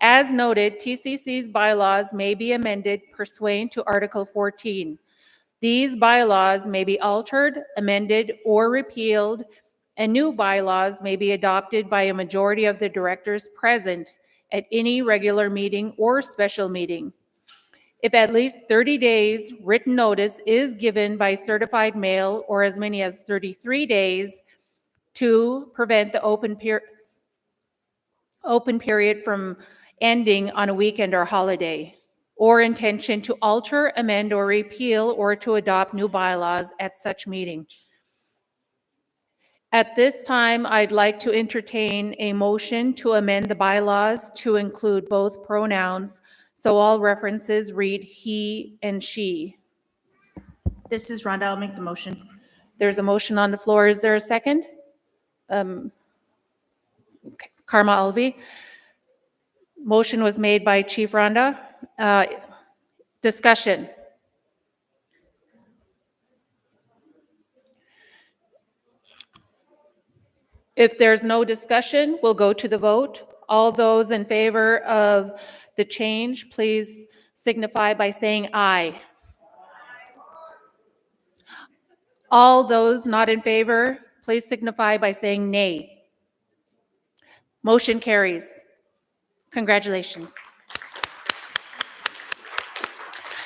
As noted, TCC's bylaws may be amended pursuant to Article 14. These bylaws may be altered, amended, or repealed, and new bylaws may be adopted by a majority of the directors present at any regular meeting or special meeting. If at least 30 days written notice is given by certified mail or as many as 33 days to prevent the open period from ending on a weekend or holiday, or intention to alter, amend, or repeal, or to adopt new bylaws at such meeting. At this time, I'd like to entertain a motion to amend the bylaws to include both pronouns, so all references read he and she. This is Rhonda. I'll make the motion. There's a motion on the floor. Is there a second? Karma Alvi. Motion was made by Chief Rhonda. Discussion. If there's no discussion, we'll go to the vote. All those in favor of the change, please signify by saying aye. All those not in favor, please signify by saying nay. Motion carries. Congratulations.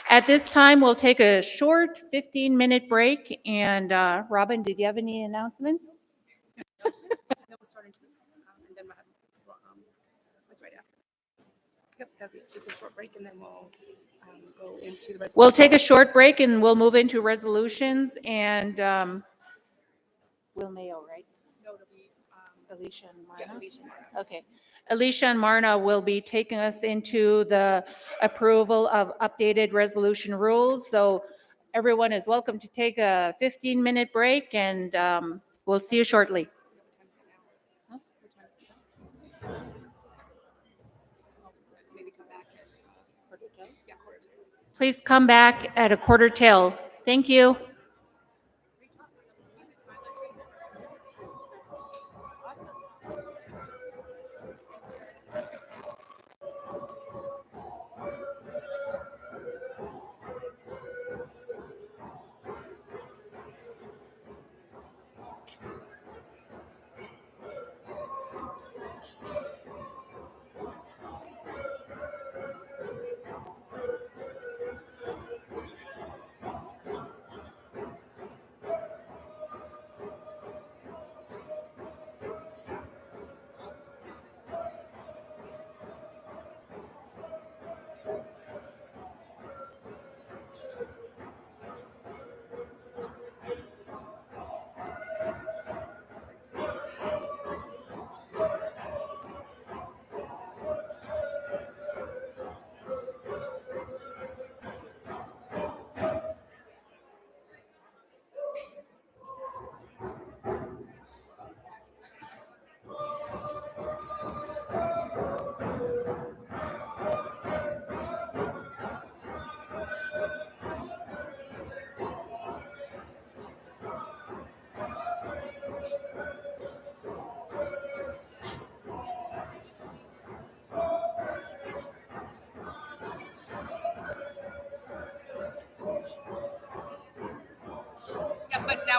At this time, we'll take a short 15-minute break. And Robin, did you have any announcements? Yep, that'll be just a short break and then we'll go into the resolution. We'll take a short break and we'll move into resolutions and Will Mayo, right? No, it'll be Alicia and Marna? yeah, Alicia and Marna. Okay. Alicia and Marna will be taking us into the approval of updated resolution rules. So everyone is welcome to take a 15-minute break and we'll see you shortly. So maybe come back at quarter till? Yeah, quarter till. Please come back at a quarter till. Thank you.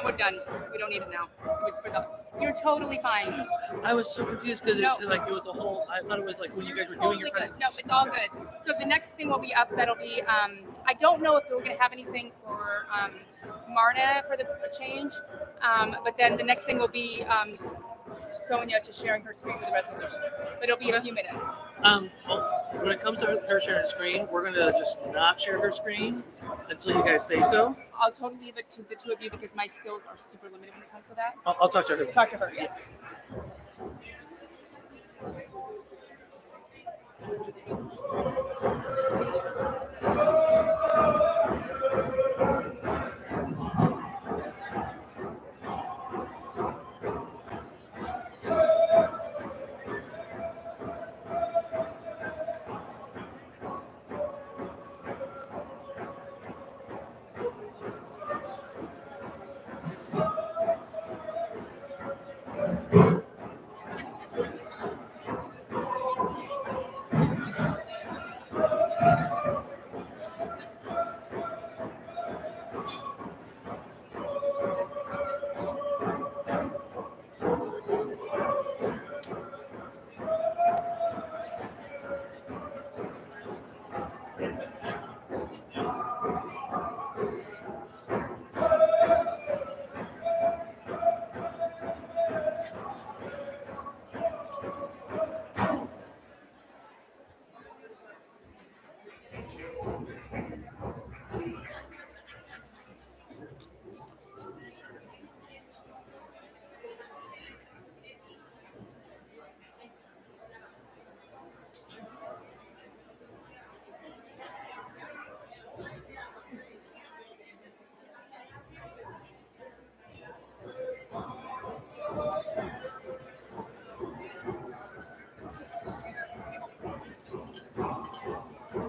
we're done. We don't need it now. It was for the. You're totally fine. I was so confused because No. it was a whole. I thought it was like when you guys were Totally doing your good. presentation. No, it's all good. So the next thing will be up. That'll be. I don't know if we're going to have anything for Marta for the change, but then the next thing will be Sonia to sharing her screen for the resolutions. But it'll be a few minutes. Well, when it comes to her sharing screen, we're gonna just not share her screen until you guys say so. I'll totally leave it to the two of you because my skills are super limited when it comes to that. I'll talk to her. Talk to her. Yes.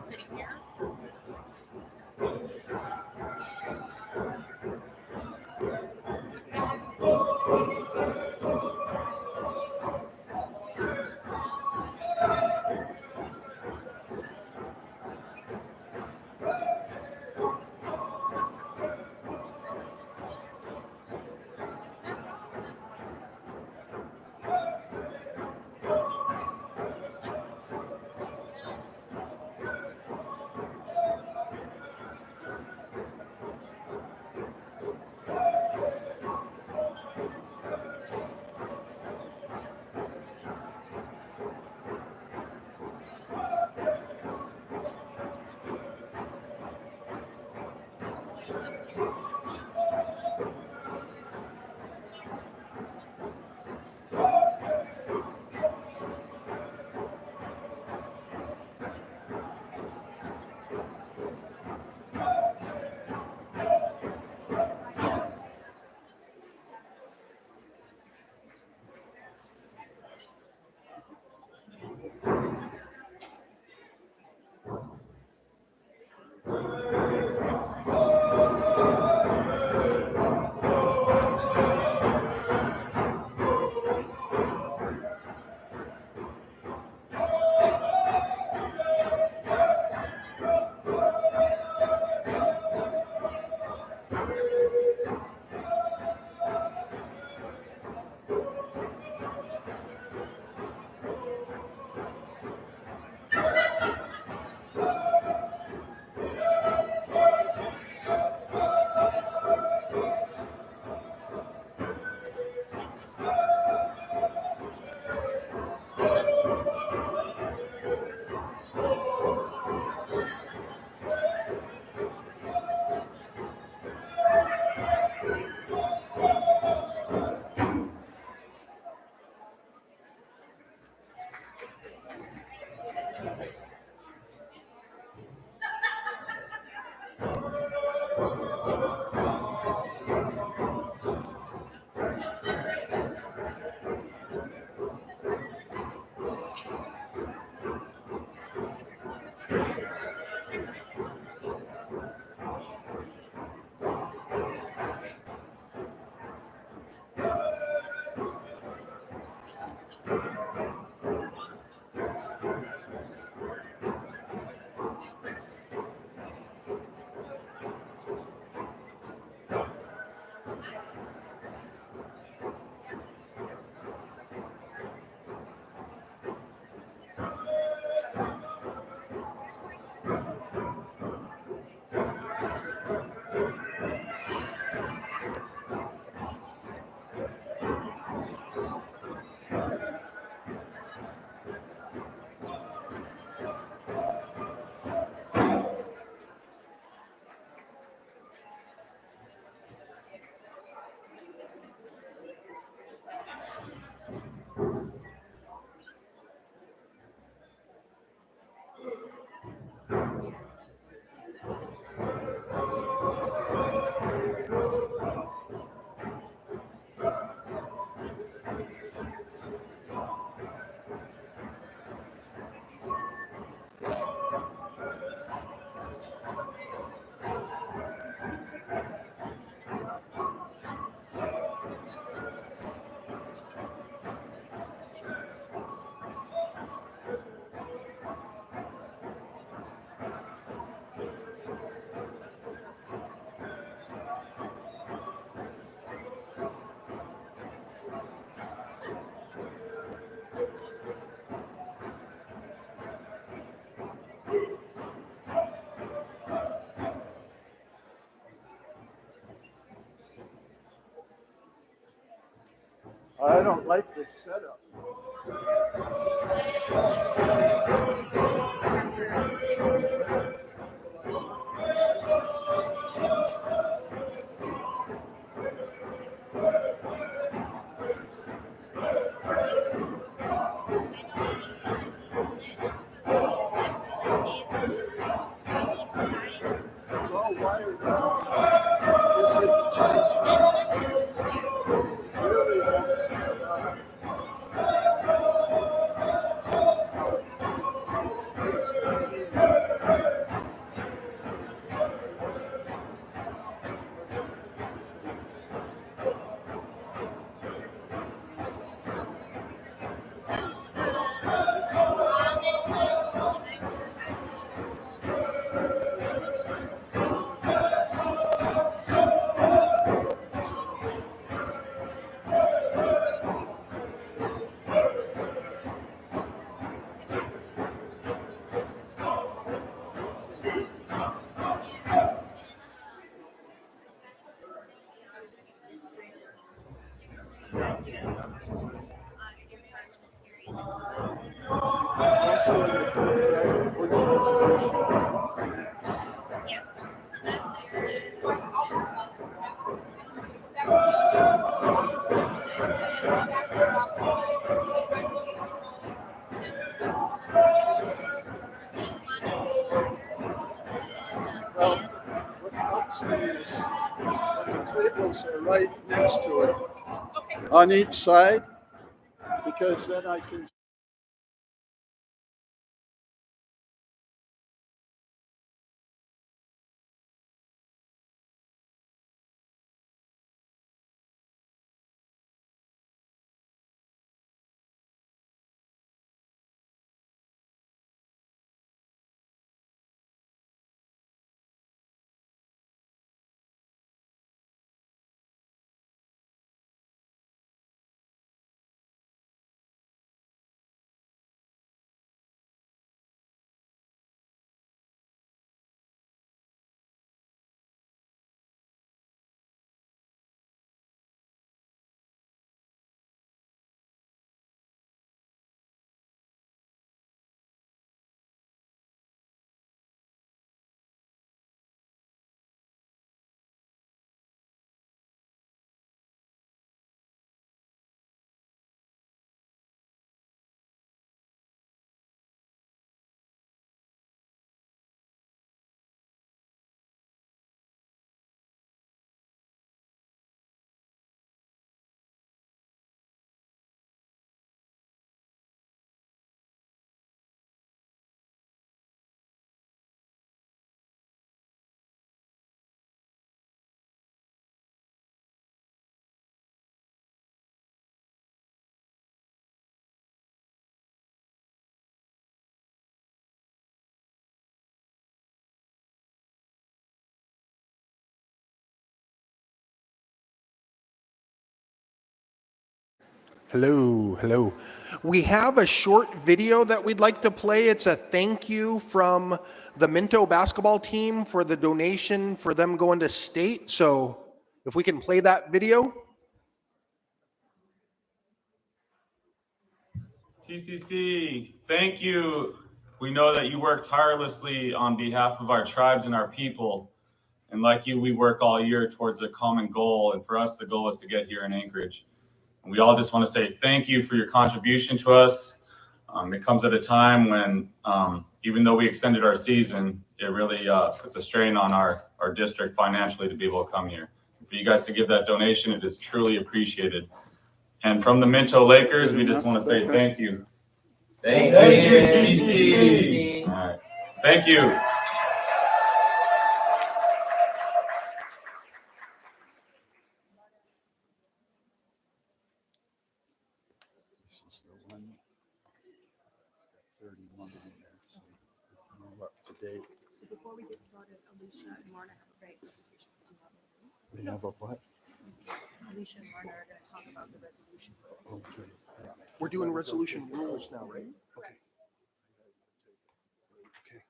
Sitting here. I don't like this setup. It's all wired up. This hit the change. Really helps. Well, what helps me is when the tables are right next to it on each side, because then I can. Hello, hello. We have a short video that we'd like to play. It's a thank you from the Minto basketball team for the donation for them going to state. So if we can play that video. TCC, thank you. We know that you work tirelessly on behalf of our tribes and our people. And like you, we work all year towards a common goal. And for us, the goal is to get here in Anchorage. And we all just want to say thank you for your contribution to us. It comes at a time when, even though we extended our season, it really puts a strain on our district financially to be able to come here. For you guys to give that donation, it is truly appreciated. And from the Minto Lakers, we just want to say thank you. Thank you, TCC. All right. Thank you. This is the one. It's got 31 in there, so I'm all up to date. So before we get started, Alicia and Marna have a great presentation. They have a what? Alicia and Marna are going to talk about the resolution rules. Okay. We're doing resolution rules now, right? Okay. Okay.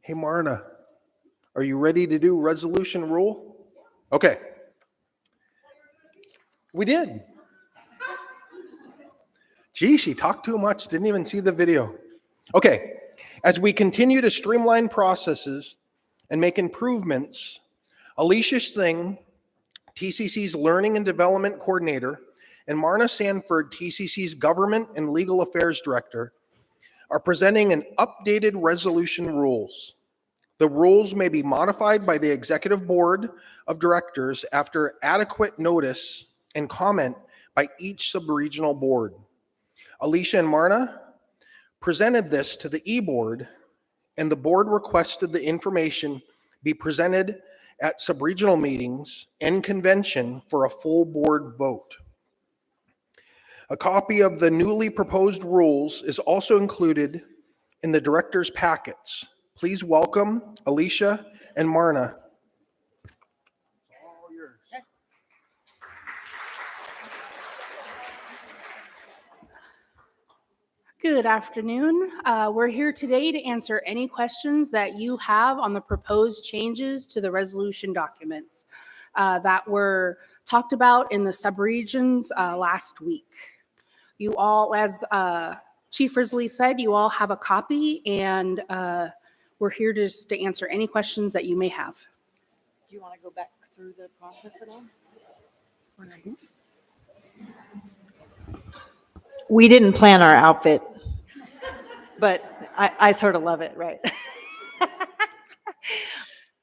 Hey, Marna, Are you ready to do resolution rule? Okay. We did. Gee, she talked too much, didn't even see the video. Okay, as we continue to streamline processes and make improvements, Alicia Singh, TCC's Learning and Development Coordinator, and Marna Sanford, TCC's Government and Legal Affairs Director, are presenting an updated resolution rules. The rules may be modified by the Executive Board of Directors after adequate notice and comment by each subregional board. Alicia and Marna presented this to the E-Board, and the board requested the information be presented at subregional meetings and convention for a full board vote. A copy of the newly proposed rules is also included in the director's packets. Please welcome Alicia and Marna. Good afternoon. We're here today to answer any questions that you have on the proposed changes to the resolution documents that were talked about in the subregions last week. You all, as Chief Risley said, you all have a copy, and we're here just to answer any questions that you may have. Do you want to go back through the process at all? We didn't plan our outfit, but I sort of love it, right?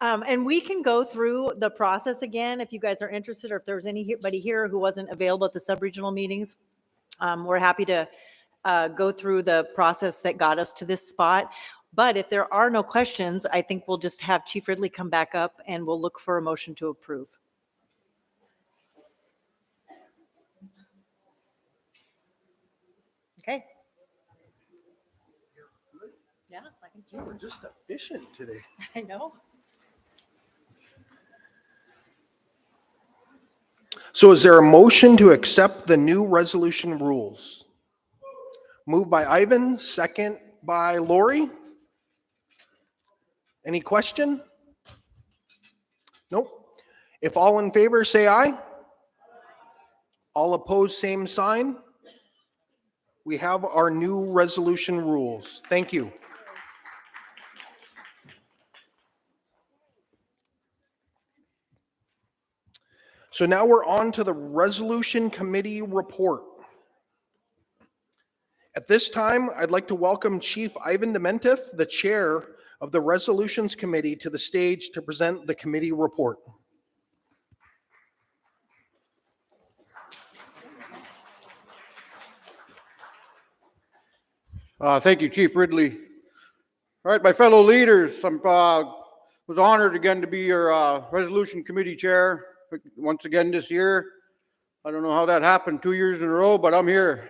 And we can go through the process again if you guys are interested, or if there's anybody here who wasn't available at the sub-regional meetings. We're happy to go through the process that got us to this spot. But if there are no questions, I think we'll just have Chief Ridley come back up and we'll look for a motion to approve. Okay. Yeah, I think so. We're just efficient today. I know. So is there a motion to accept the new resolution rules? Moved by Ivan, second by Lori. Any question? Nope. If all in favor, say aye. All opposed, same sign. We have our new resolution rules. Thank you. So now we're on to the resolution committee report. At this time, I'd like to welcome Chief Ivan Dementif, the chair of the Resolutions Committee, to the stage to present the committee report. Thank you, Chief Ridley. All right, my fellow leaders, I was honored again to be your Resolution Committee Chair once again this year. I don't know how that happened 2 years in a row, but I'm here.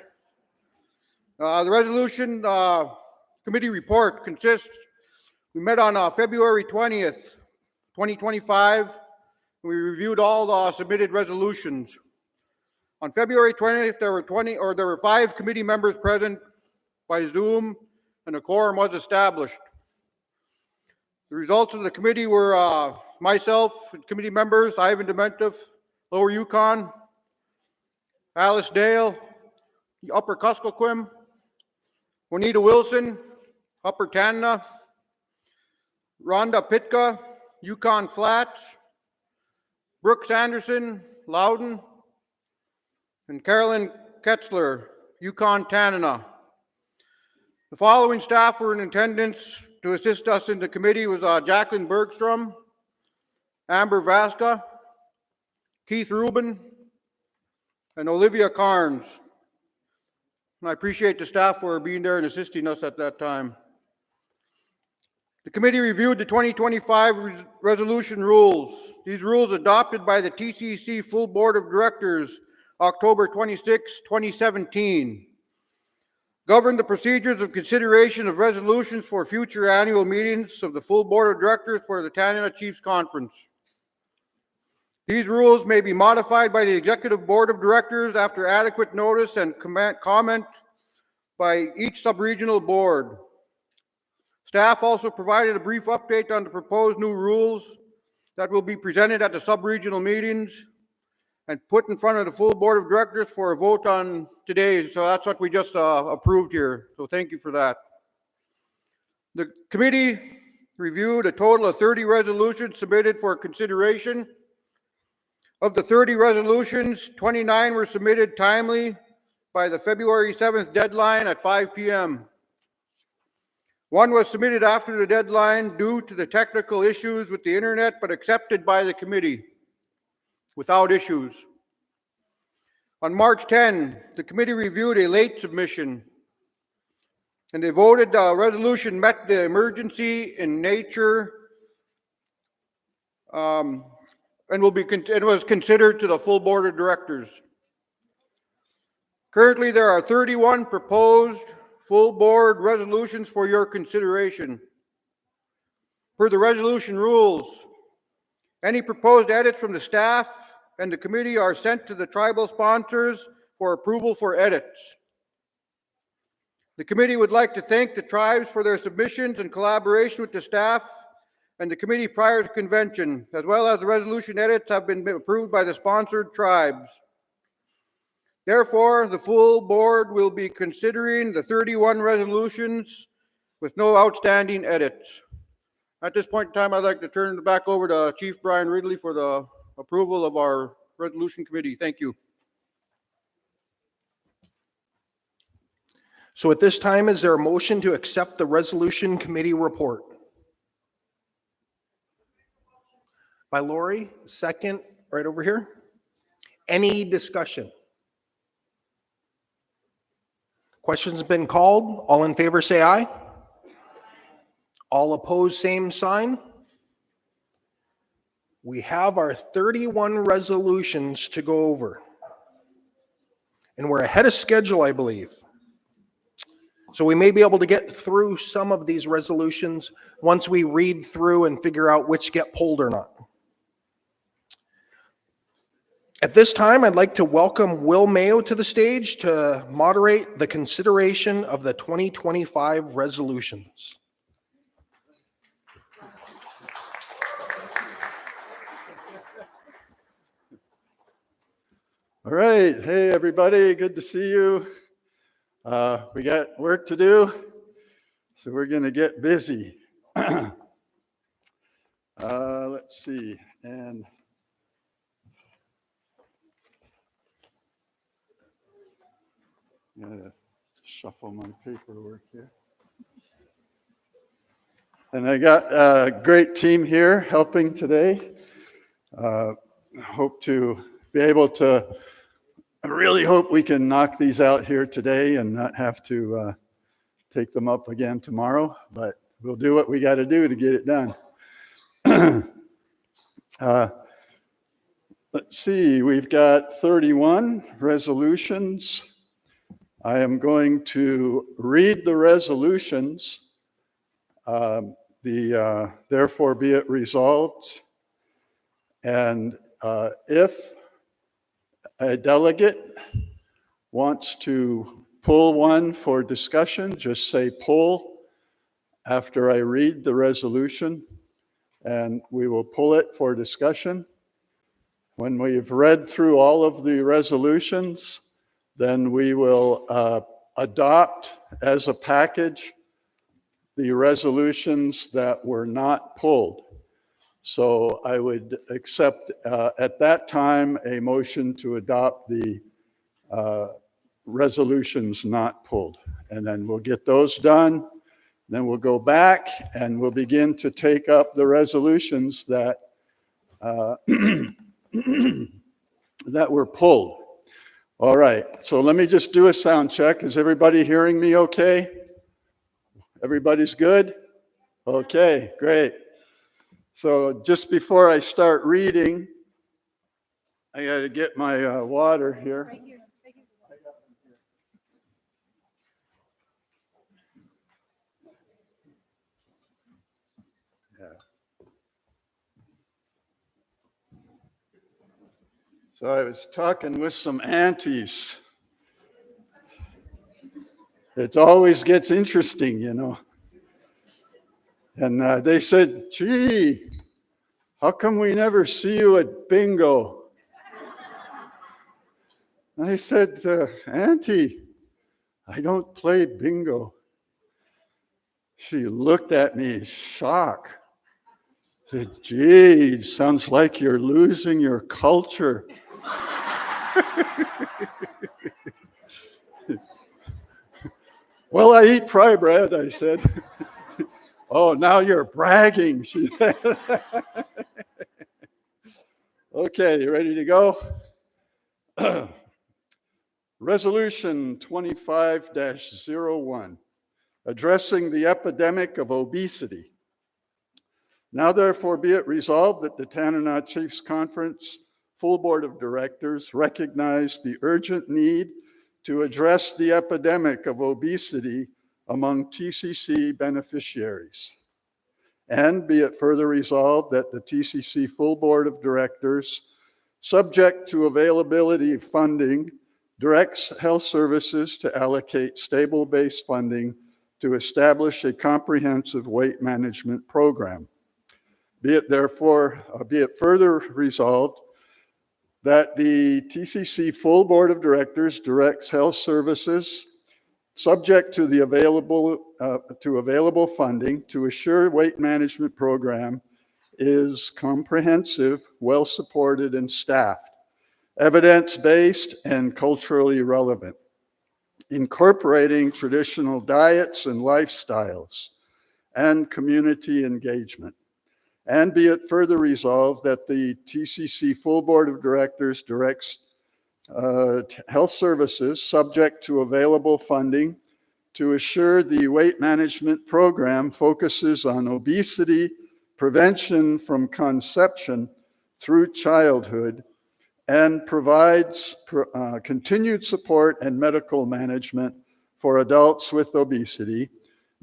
The Resolution Committee report consists, we met on February 20th, 2025. We reviewed all the submitted resolutions. On February 20th, there were 5 committee members present by Zoom, and a quorum was established. The results of the committee were myself, committee members, Ivan Dementif, Lower Yukon, Alice Dale, Upper Kuskokwim, Juanita Wilson, Upper Tanna, Rhonda Pitka, Yukon Flats, Brooks Anderson, Loudon, and Carolyn Ketzler, Yukon Tanana. The following staff were in attendance to assist us in the committee was Jacqueline Bergstrom, Amber Vasca, Keith Rubin, and Olivia Carnes. And I appreciate the staff for being there and assisting us at that time. The committee reviewed the 2025 resolution rules. These rules adopted by the TCC Full Board of Directors October 26, 2017. Govern the procedures of consideration of resolutions for future annual meetings of the full board of directors for the Tanana Chiefs Conference. These rules may be modified by the executive board of directors after adequate notice and comment by each subregional board. Staff also provided a brief update on the proposed new rules that will be presented at the sub-regional meetings and put in front of the full board of directors for a vote on today. So that's what we just approved here. So thank you for that. The committee reviewed a total of 30 resolutions submitted for consideration. Of the 30 resolutions, 29 were submitted timely by the February 7th deadline at 5 p.m. One was submitted after the deadline due to the technical issues with the internet, but accepted by the committee without issues. On March 10, the committee reviewed a late submission, and they voted the resolution met the emergency in nature and it was considered to the full board of directors. Currently, there are 31 proposed full board resolutions for your consideration. Per the resolution rules, any proposed edits from the staff and the committee are sent to the tribal sponsors for approval for edits. The committee would like to thank the tribes for their submissions and collaboration with the staff and the committee prior to convention, as well as the resolution edits have been approved by the sponsored tribes. Therefore, the full board will be considering the 31 resolutions with no outstanding edits. At this point in time, I'd like to turn it back over to Chief Brian Ridley for the approval of our resolution committee. Thank you. So at this time, is there a motion to accept the resolution committee report? By Lori, second, right over here. Any discussion? Questions been called? All in favor say aye. All opposed, same sign. We have our 31 resolutions to go over. And we're ahead of schedule, I believe. So we may be able to get through some of these resolutions once we read through and figure out which get pulled or not. At this time, I'd like to welcome Will Mayo to the stage to moderate the consideration of the 2025 resolutions. All right. Hey, everybody. Good to see you. We got work to do, so we're going to get busy. Let's see. And I'm going to shuffle my paperwork here. And I got a great team here helping today. Hope to be able to, I really hope we can knock these out here today and not have to take them up again tomorrow, but we'll do what we got to do to get it done. Let's see, we've got 31 resolutions. I am going to read the resolutions. Therefore be it resolved. And if a delegate wants to pull one for discussion, just say pull after I read the resolution, and we will pull it for discussion. When we've read through all of the resolutions, then we will adopt as a package the resolutions that were not pulled. So I would accept at that time a motion to adopt the resolutions not pulled. And then we'll get those done. Then we'll go back and we'll begin to take up the resolutions that that were pulled. All right, so let me just do a sound check. Is everybody hearing me okay? Everybody's good? Okay, great. So just before I start reading, I got to get my water here. Right here. Yeah. So I was talking with some aunties. It always gets interesting, you know. And they said, gee, how come we never see you at bingo? I said, Auntie, I don't play bingo. She looked at me in shock. Said, gee, sounds like you're losing your culture. Well, I eat fry bread, I said. Oh, now you're bragging, she said. Okay, you ready to go? Resolution 25-01, addressing the epidemic of obesity. Now therefore be it resolved that the Tanana Chiefs Conference full board of directors recognize the urgent need to address the epidemic of obesity among TCC beneficiaries. And be it further resolved that the TCC full board of directors, subject to availability of funding, directs health services to allocate stable base funding to establish a comprehensive weight management program. Be it further resolved that the TCC full board of directors directs health services, subject to the available funding, to assure weight management program is comprehensive, well-supported, and staffed, evidence-based, and culturally relevant, incorporating traditional diets and lifestyles, and community engagement. And be it further resolved that the TCC full board of directors directs health services, subject to available funding, to assure the weight management program focuses on obesity prevention from conception through childhood and provides continued support and medical management for adults with obesity.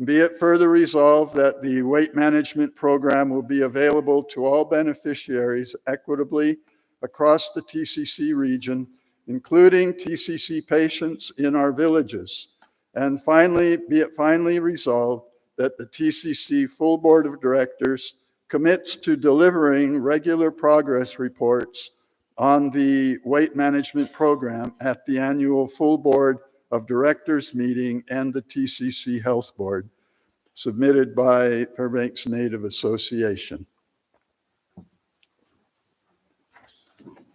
Be it further resolved that the weight management program will be available to all beneficiaries equitably across the TCC region, including TCC patients in our villages. And finally, be it finally resolved that the TCC full board of directors commits to delivering regular progress reports on the weight management program at the annual full board of directors meeting and the TCC Health Board, submitted by Fairbanks Native Association.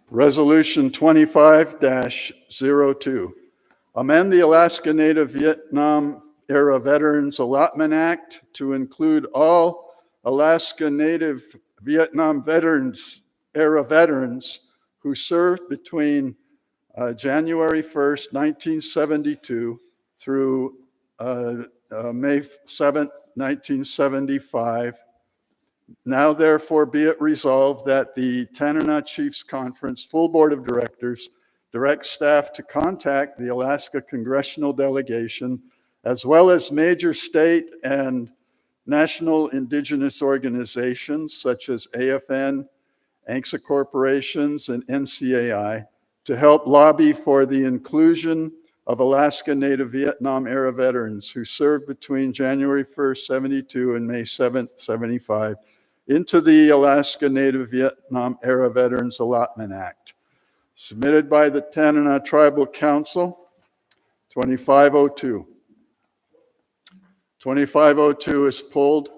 Resolution 25-02, amend the Alaska Native Vietnam Era Veterans Allotment Act to include all Alaska Native Vietnam Era veterans who served between January 1st, 1972 through May 7th, 1975. Now therefore be it resolved that the Tanana Chiefs Conference full board of directors directs staff to contact the Alaska Congressional Delegation as well as major state and national indigenous organizations such as AFN, ANCSA corporations, and NCAI to help lobby for the inclusion of Alaska Native Vietnam era veterans who served between January 1st, 72 and May 7th, 75 into the Alaska Native Vietnam Era Veterans Allotment Act. Submitted by the Tanana Tribal Council, 2502. 2502 is pulled.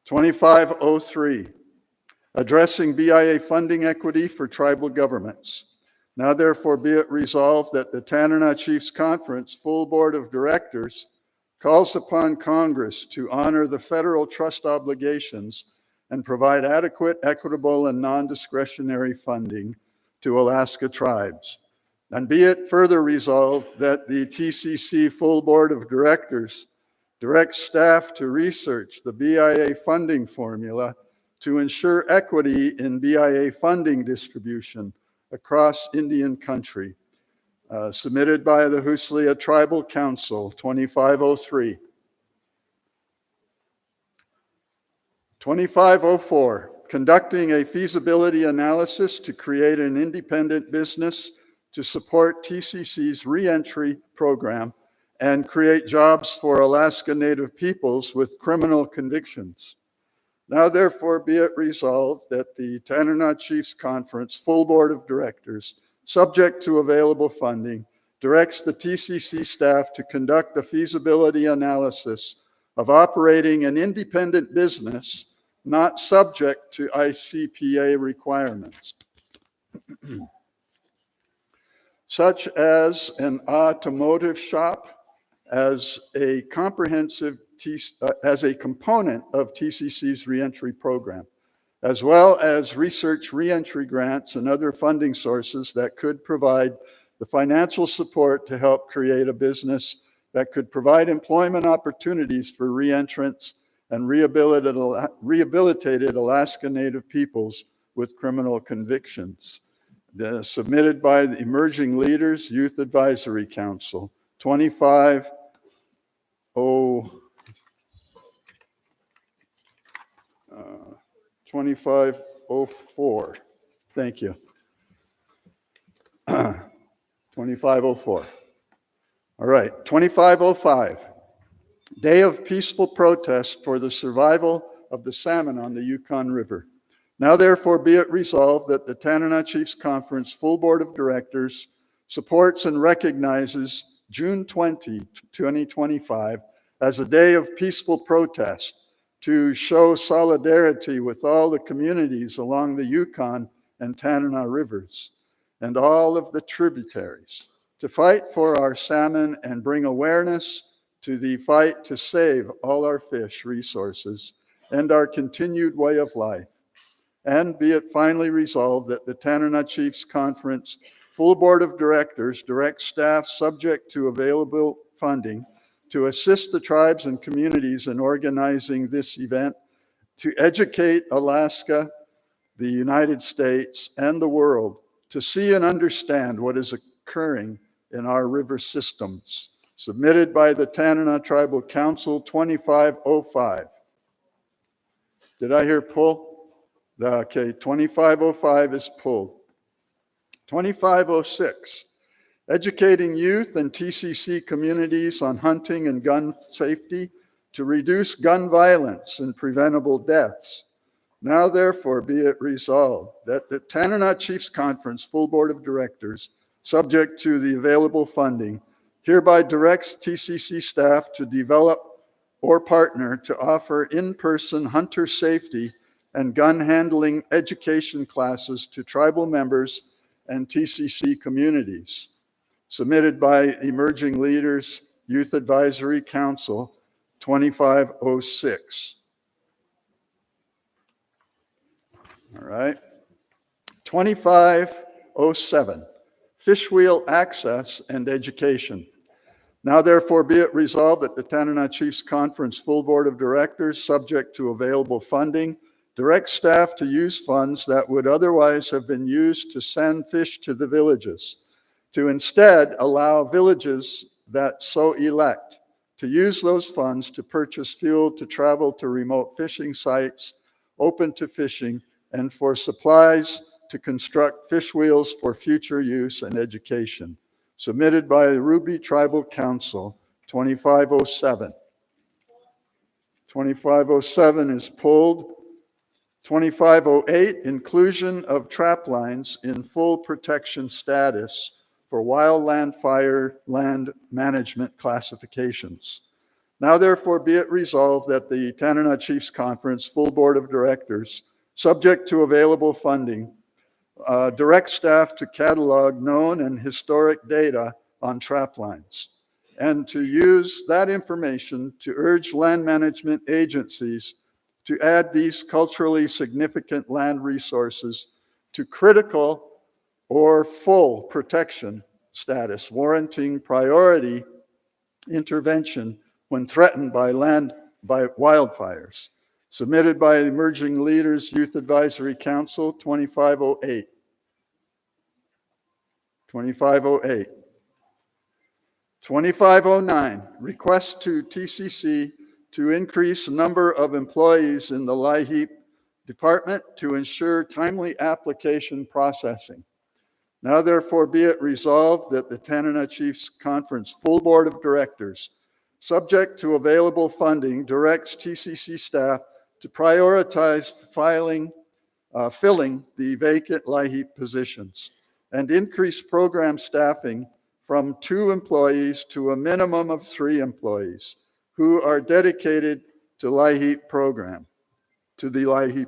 2503, addressing BIA funding equity for tribal governments. Now therefore be it resolved that the Tanana Chiefs Conference full board of directors calls upon Congress to honor the federal trust obligations and provide adequate, equitable, and non-discretionary funding to Alaska tribes. And be it further resolved that the TCC full board of directors directs staff to research the BIA funding formula to ensure equity in BIA funding distribution across Indian country. Submitted by the Huslia Tribal Council, 2503. 2504, conducting a feasibility analysis to create an independent business to support TCC's reentry program and create jobs for Alaska Native peoples with criminal convictions. Now therefore be it resolved that the Tanana Chiefs Conference full board of directors, subject to available funding, directs the TCC staff to conduct a feasibility analysis of operating an independent business not subject to ICPA requirements, such as an automotive shop, as a component of TCC's reentry program, as well as research reentry grants and other funding sources that could provide the financial support to help create a business that could provide employment opportunities for reentrants and rehabilitated Alaska Native peoples with criminal convictions. Submitted by the Emerging Leaders Youth Advisory Council, 2504. Thank you. 2504. All right, 2505. Day of peaceful protest for the survival of the salmon on the Yukon River. Now therefore be it resolved that the Tanana Chiefs Conference full board of directors supports and recognizes June 20, 2025 as a day of peaceful protest to show solidarity with all the communities along the Yukon and Tanana rivers and all of the tributaries to fight for our salmon and bring awareness to the fight to save all our fish resources and our continued way of life. And be it finally resolved that the Tanana Chiefs Conference full board of directors direct staff subject to available funding to assist the tribes and communities in organizing this event to educate Alaska, the United States, and the world to see and understand what is occurring in our river systems. Submitted by the Tanana Tribal Council, 2505. Did I hear pull? Okay, 2505 is pulled. 2506, educating youth and TCC communities on hunting and gun safety to reduce gun violence and preventable deaths. Now therefore be it resolved that the Tanana Chiefs Conference full board of directors, subject to the available funding, hereby directs TCC staff to develop or partner to offer in-person hunter safety and gun handling education classes to tribal members and TCC communities. Submitted by Emerging Leaders Youth Advisory Council, 2506. All right. 2507, fish wheel access and education. Now therefore be it resolved that the Tanana Chiefs Conference full board of directors, subject to available funding, direct staff to use funds that would otherwise have been used to send fish to the villages, to instead allow villages that so elect to use those funds to purchase fuel to travel to remote fishing sites open to fishing and for supplies to construct fish wheels for future use and education. Submitted by the Ruby Tribal Council, 2507. 2507 is pulled. 2508, inclusion of trap lines in full protection status for wildland fire land management classifications. Now therefore be it resolved that the Tanana Chiefs Conference full board of directors, subject to available funding, direct staff to catalog known and historic data on trap lines and to use that information to urge land management agencies to add these culturally significant land resources to critical or full protection status, warranting priority intervention when threatened by wildfires. Submitted by Emerging Leaders Youth Advisory Council, 2508. 2508. 2509, request to TCC to increase the number of employees in the LIHEAP department to ensure timely application processing. Now therefore be it resolved that the Tanana Chiefs Conference full board of directors, subject to available funding, directs TCC staff to prioritize filling the vacant LIHEAP positions and increase program staffing from 2 employees to a minimum of 3 employees who are dedicated to the LIHEAP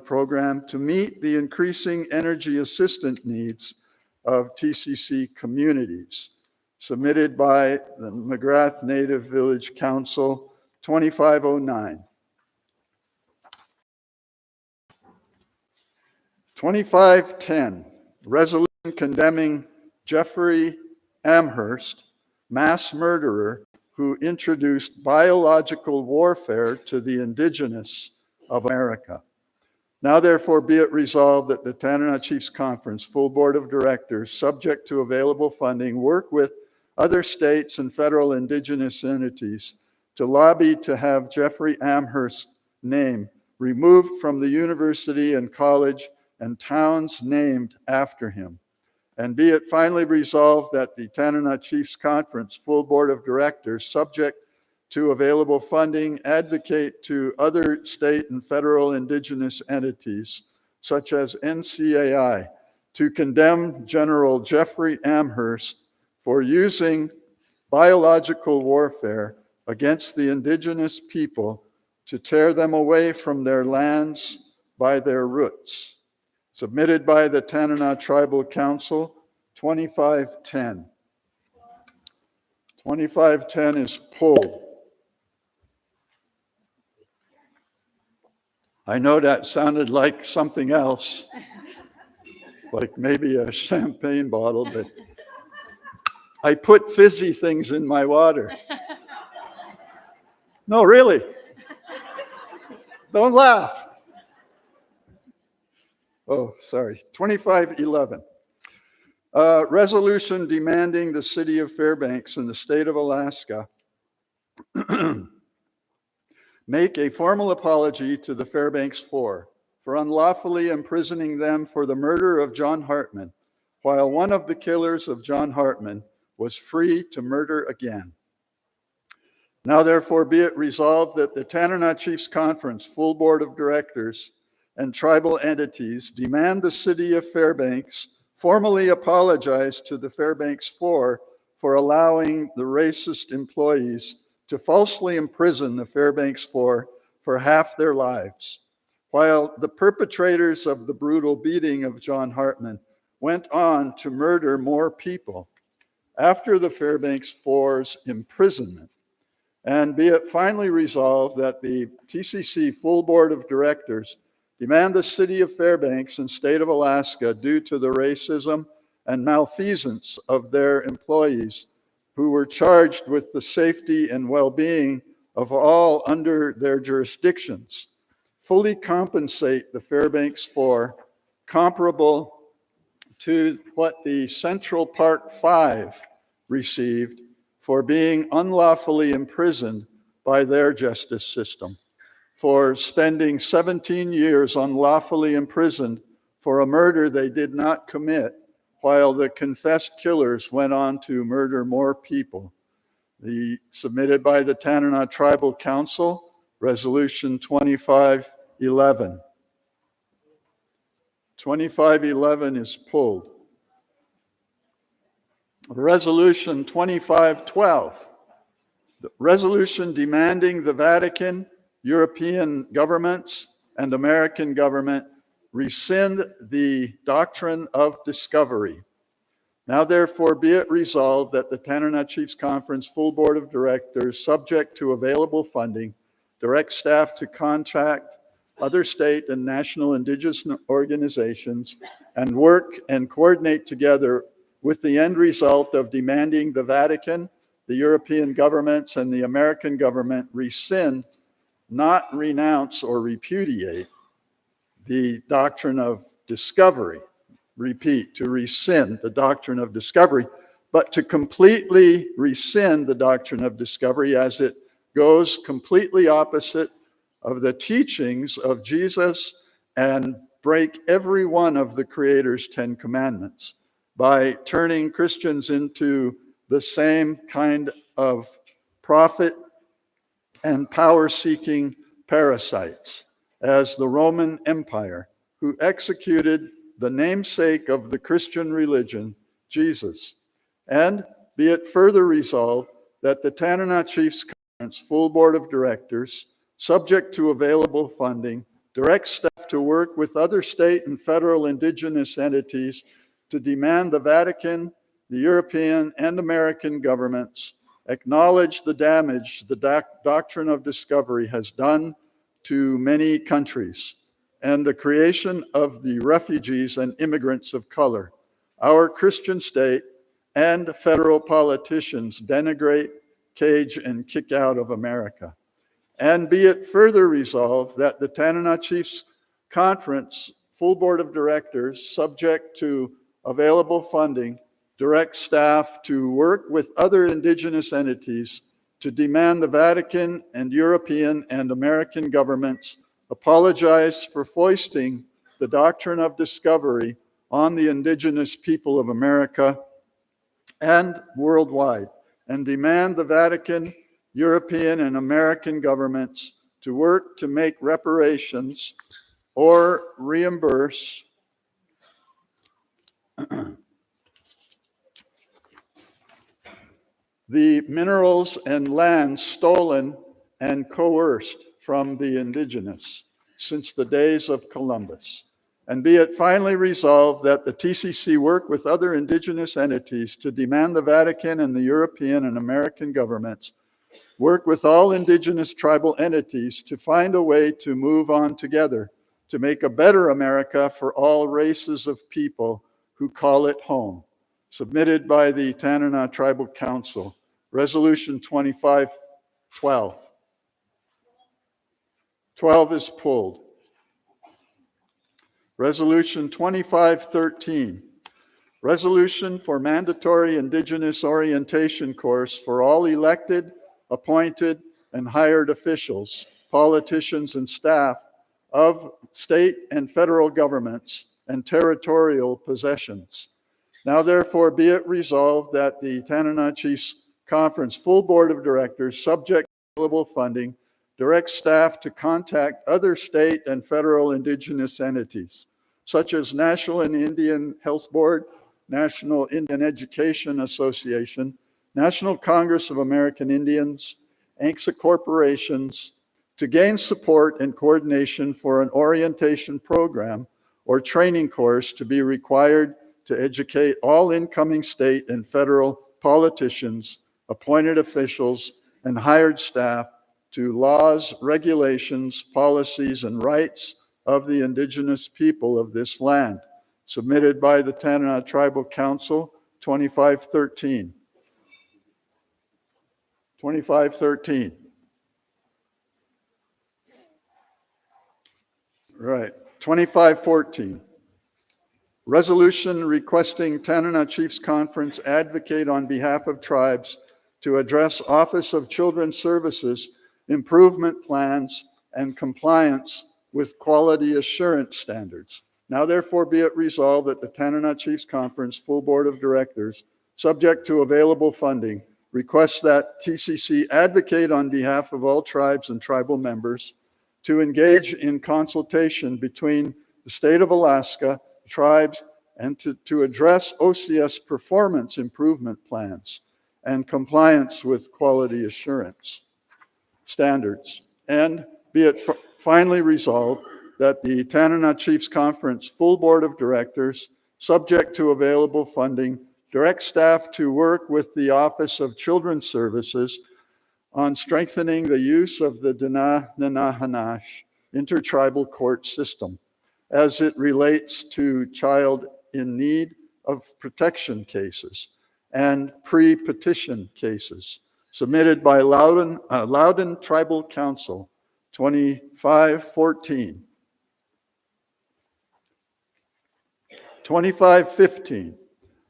program to meet the increasing energy assistance needs of TCC communities, submitted by the McGrath Native Village Council, 2509. 2510, resolution condemning Jeffrey Amherst, mass murderer who introduced biological warfare to the indigenous of America. Now therefore be it resolved that the Tanana Chiefs Conference full board of directors, subject to available funding, work with other states and federal indigenous entities to lobby to have Jeffrey Amherst's name removed from the university and college and towns named after him. And be it finally resolved that the Tanana Chiefs Conference full board of directors, subject to available funding, advocate to other state and federal indigenous entities, such as NCAI, to condemn General Jeffrey Amherst for using biological warfare against the indigenous people to tear them away from their lands by their roots. Submitted by the Tanana Tribal Council, 2510. 2510 is pulled. I know that sounded like something else, like maybe a champagne bottle, but I put fizzy things in my water. No, really. Don't laugh. Oh, sorry. 2511. Resolution demanding the city of Fairbanks and the state of Alaska make a formal apology to the Fairbanks Four for unlawfully imprisoning them for the murder of John Hartman, while one of the killers of John Hartman was free to murder again. Now therefore be it resolved that the Tanana Chiefs Conference full board of directors and tribal entities demand the city of Fairbanks formally apologize to the Fairbanks Four for allowing the racist employees to falsely imprison the Fairbanks Four for half their lives, while the perpetrators of the brutal beating of John Hartman went on to murder more people after the Fairbanks Four's imprisonment. And be it finally resolved that the TCC full board of directors demand the city of Fairbanks and state of Alaska, due to the racism and malfeasance of their employees who were charged with the safety and well-being of all under their jurisdictions, fully compensate the Fairbanks Four comparable to what the Central Park Five received for being unlawfully imprisoned by their justice system, for spending 17 years unlawfully imprisoned for a murder they did not commit, while the confessed killers went on to murder more people. Submitted by the Tanana Tribal Council, Resolution 2511. 2511 is pulled. Resolution 2512. The resolution demanding the Vatican, European governments, and American government rescind the doctrine of discovery. Now therefore be it resolved that the Tanana Chiefs Conference full board of directors, subject to available funding, direct staff to contact other state and national indigenous organizations and work and coordinate together with the end result of demanding the Vatican, the European governments, and the American government rescind, not renounce or repudiate, the doctrine of discovery. Repeat, to rescind the doctrine of discovery, but to completely rescind the doctrine of discovery as it goes completely opposite of the teachings of Jesus and break every one of the Creator's 10 commandments. by turning Christians into the same kind of profit and power-seeking parasites as the Roman Empire, who executed the namesake of the Christian religion, Jesus. And be it further resolved that the Tanana Chiefs Conference full board of directors, subject to available funding, directs staff to work with other state and federal indigenous entities to demand the Vatican, the European and American governments acknowledge the damage the doctrine of discovery has done to many countries and the creation of the refugees and immigrants of color. Our Christian state and federal politicians denigrate, cage, and kick out of America. And be it further resolved that the Tanana Chiefs Conference full board of directors, subject to available funding, direct staff to work with other indigenous entities to demand the Vatican and European and American governments apologize for foisting the doctrine of discovery on the indigenous people of America and worldwide, and demand the Vatican, European, and American governments to work to make reparations or reimburse the minerals and lands stolen and coerced from the indigenous since the days of Columbus. And be it finally resolved that the TCC work with other indigenous entities to demand the Vatican and the European and American governments work with all indigenous tribal entities to find a way to move on together to make a better America for all races of people who call it home. Submitted by the Tanana Tribal Council, Resolution 2512. 12 is pulled. Resolution 2513, resolution for mandatory Indigenous orientation course for all elected, appointed, and hired officials, politicians, and staff of state and federal governments and territorial possessions. Now therefore be it resolved that the Tanana Chiefs Conference full board of directors, subject to available funding, direct staff to contact other state and federal indigenous entities, such as National and Indian Health Board, National Indian Education Association, National Congress of American Indians, ANCSA corporations, to gain support and coordination for an orientation program or training course to be required to educate all incoming state and federal politicians, appointed officials, and hired staff to laws, regulations, policies, and rights of the indigenous people of this land. Submitted by the Tanana Tribal Council, 2513. 2513. Right. 2514. Resolution requesting Tanana Chiefs Conference advocate on behalf of tribes to address Office of Children's Services improvement plans and compliance with quality assurance standards. Now therefore be it resolved that the Tanana Chiefs Conference full board of directors, subject to available funding, requests that TCC advocate on behalf of all tribes and tribal members to engage in consultation between the state of Alaska, tribes, and to address OCS performance improvement plans and compliance with quality assurance standards. And be it finally resolved that the Tanana Chiefs Conference full board of directors, subject to available funding, direct staff to work with the Office of Children's Services on strengthening the use of the Dana-Nana-Hanash intertribal court system as it relates to child in need of protection cases and pre-petition cases, submitted by Loudoun Tribal Council, 2514. 2515,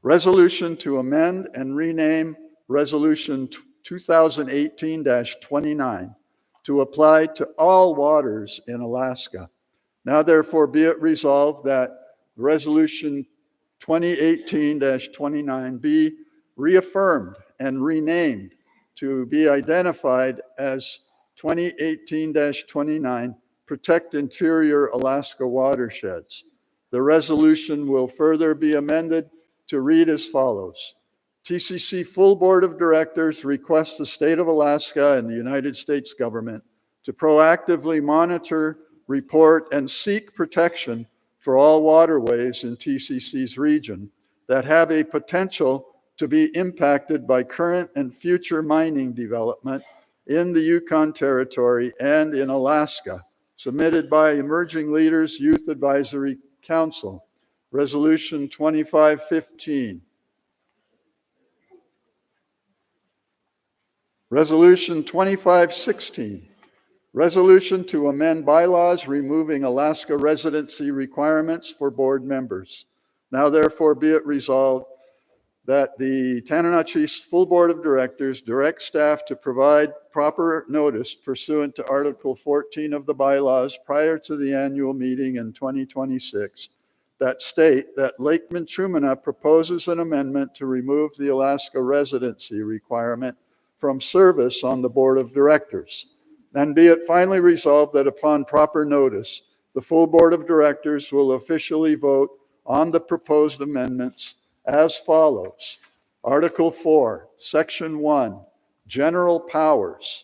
resolution to amend and rename Resolution 2018-29 to apply to all waters in Alaska. Now therefore be it resolved that Resolution 2018-29 be reaffirmed and renamed to be identified as 2018-29 Protect Interior Alaska Watersheds. The resolution will further be amended to read as follows. TCC Full Board of Directors requests the state of Alaska and the United States government to proactively monitor, report, and seek protection for all waterways in TCC's region that have a potential to be impacted by current and future mining development in the Yukon Territory and in Alaska, submitted by Emerging Leaders Youth Advisory Council, Resolution 2515. Resolution 2516. Resolution to amend bylaws removing Alaska residency requirements for board members. Now therefore be it resolved that the Tanana Chiefs Full Board of Directors direct staff to provide proper notice pursuant to Article 14 of the bylaws prior to the annual meeting in 2026 that state that Lake Minchumina proposes an amendment to remove the Alaska residency requirement from service on the Board of Directors. And be it finally resolved that upon proper notice, the full Board of Directors will officially vote on the proposed amendments as follows. Article 4, Section 1, General Powers.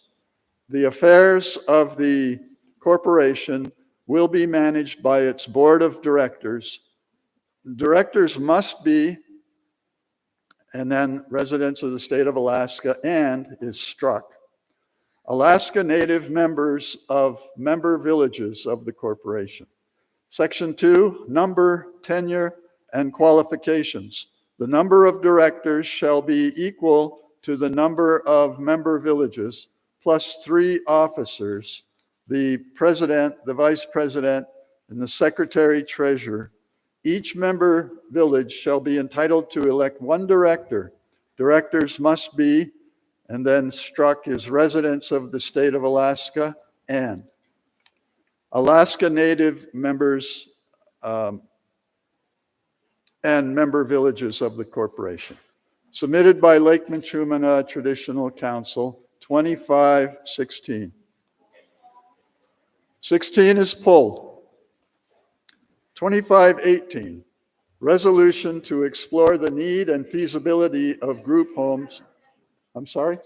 The affairs of the corporation will be managed by its Board of Directors. Directors must be, and then residents of the state of Alaska, and is struck. Alaska Native members of member villages of the corporation. Section 2, number, tenure, and qualifications. The number of directors shall be equal to the number of member villages, plus 3 officers, the president, the vice president, and the secretary treasurer. Each member village shall be entitled to elect 1 director. Directors must be, and then struck, is residents of the state of Alaska and Alaska Native members and member villages of the corporation. Submitted by Lake Minchumina Traditional Council, 2516. 16 is pulled. 2518, resolution to explore the need and feasibility of group homes. I'm sorry?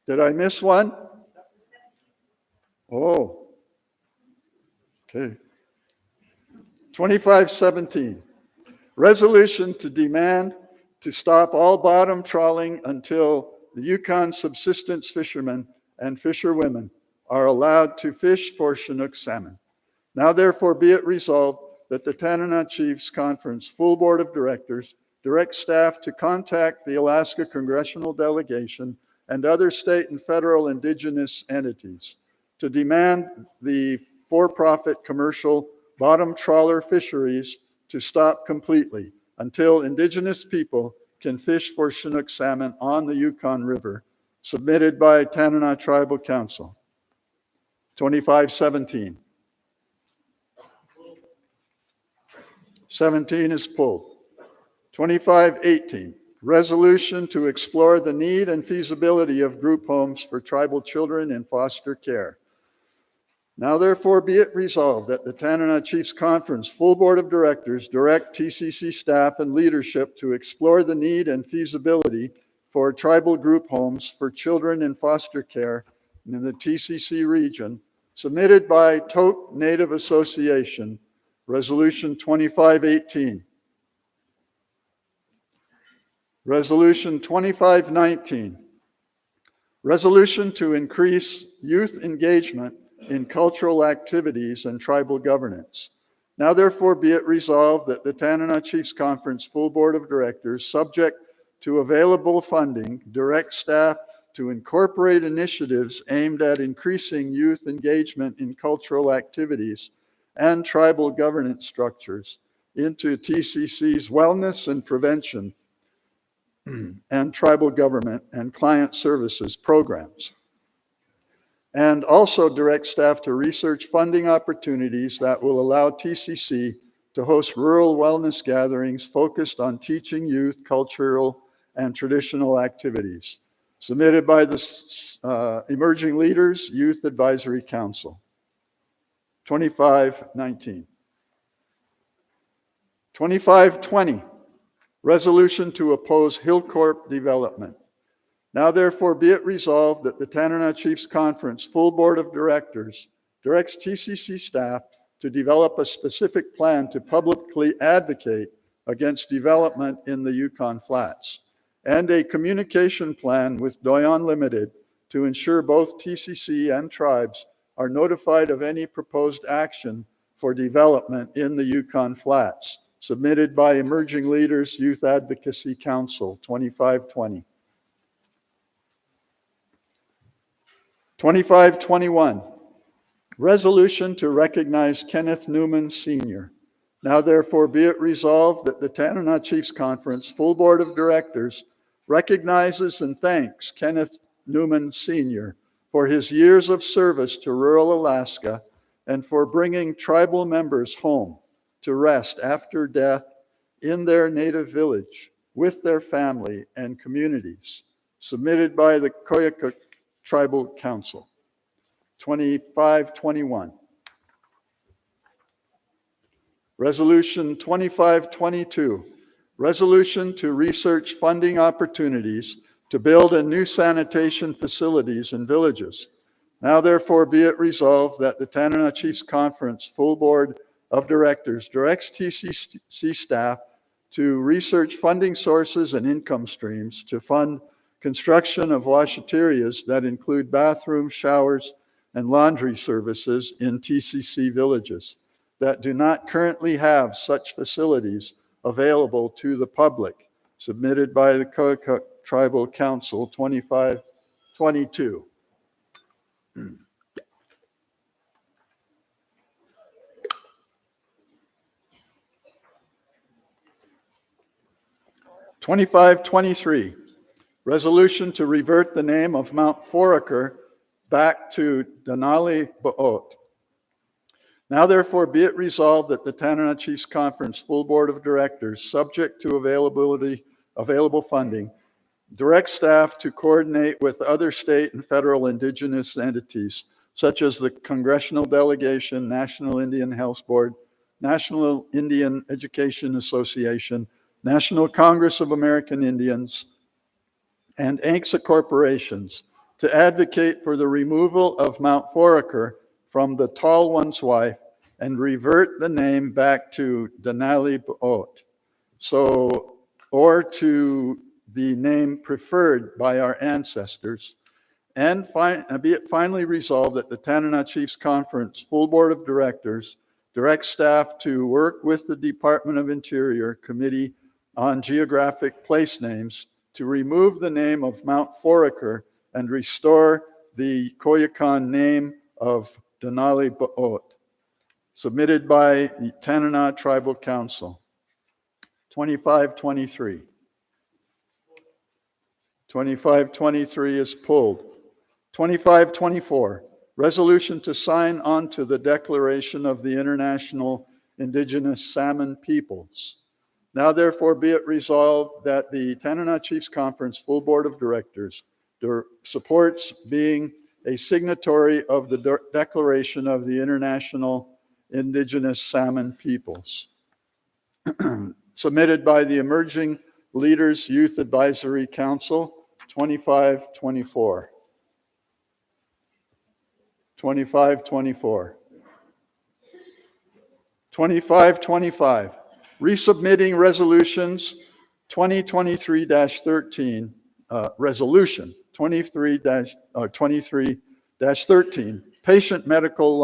Did I miss one? Oh, okay. 2517, resolution to demand to stop all bottom trawling until the Yukon subsistence fishermen and fisherwomen are allowed to fish for Chinook salmon. Now therefore be it resolved that the Tanana Chiefs Conference Full Board of Directors direct staff to contact the Alaska Congressional Delegation and other state and federal indigenous entities to demand the for-profit commercial bottom trawler fisheries to stop completely until indigenous people can fish for Chinook salmon on the Yukon River, submitted by Tanana Tribal Council. 2517. 17 is pulled. 2518, resolution to explore the need and feasibility of group homes for tribal children in foster care. Now therefore be it resolved that the Tanana Chiefs Conference Full Board of Directors direct TCC staff and leadership to explore the need and feasibility for tribal group homes for children in foster care in the TCC region, submitted by Tote Native Association, Resolution 2518. Resolution 2519, resolution to increase youth engagement in cultural activities and tribal governance. Now therefore be it resolved that the Tanana Chiefs Conference Full Board of Directors, subject to available funding, direct staff to incorporate initiatives aimed at increasing youth engagement in cultural activities and tribal governance structures into TCC's wellness and prevention and tribal government and client services programs. And also direct staff to research funding opportunities that will allow TCC to host rural wellness gatherings focused on teaching youth cultural and traditional activities. Submitted by the Emerging Leaders Youth Advisory Council. 2519. 2520, resolution to oppose Hillcorp development. Now therefore be it resolved that the Tanana Chiefs Conference full board of directors directs TCC staff to develop a specific plan to publicly advocate against development in the Yukon Flats, and a communication plan with Doyon Limited to ensure both TCC and tribes are notified of any proposed action for development in the Yukon Flats, submitted by Emerging Leaders Youth Advocacy Council, 2520. 2521, resolution to recognize Kenneth Newman Sr. Now therefore be it resolved that the Tanana Chiefs Conference full board of directors recognizes and thanks Kenneth Newman Sr. for his years of service to rural Alaska and for bringing tribal members home to rest after death in their native village with their family and communities, submitted by the Koyukuk Tribal Council. 2521. Resolution 2522, resolution to research funding opportunities to build a new sanitation facilities in villages. Now therefore be it resolved that the Tanana Chiefs Conference full board of directors directs TCC staff to research funding sources and income streams to fund construction of washaterias that include bathrooms, showers, and laundry services in TCC villages that do not currently have such facilities available to the public, submitted by the Koyukuk Tribal Council, 2522. Hmm. 2523, resolution to revert the name of Mount Foraker back to Denali Ba'ot. Now therefore be it resolved that the Tanana Chiefs Conference full board of directors, subject to available funding, direct staff to coordinate with other state and federal indigenous entities, such as the Congressional Delegation, National Indian Health Board, National Indian Education Association, National Congress of American Indians, and ANCSA corporations to advocate for the removal of Mount Foraker from the Tall One's Wife and revert the name back to Denali Ba'ot, or to the name preferred by our ancestors, and be it finally resolved that the Tanana Chiefs Conference full board of directors direct staff to work with the Department of Interior Committee on Geographic Place Names to remove the name of Mount Foraker and restore the Koyukon name of Denali Ba'ot, submitted by the Tanana Tribal Council. 2523. 2523 is pulled. 2524, resolution to sign on to the Declaration of the International Indigenous Salmon Peoples. Now therefore be it resolved that the Tanana Chiefs Conference full board of directors supports being a signatory of the Declaration of the International Indigenous Salmon Peoples, submitted by the Emerging Leaders Youth Advisory Council, 2524. 2524. 2525, resubmitting resolutions 2023-13, resolution 23-13, patient medical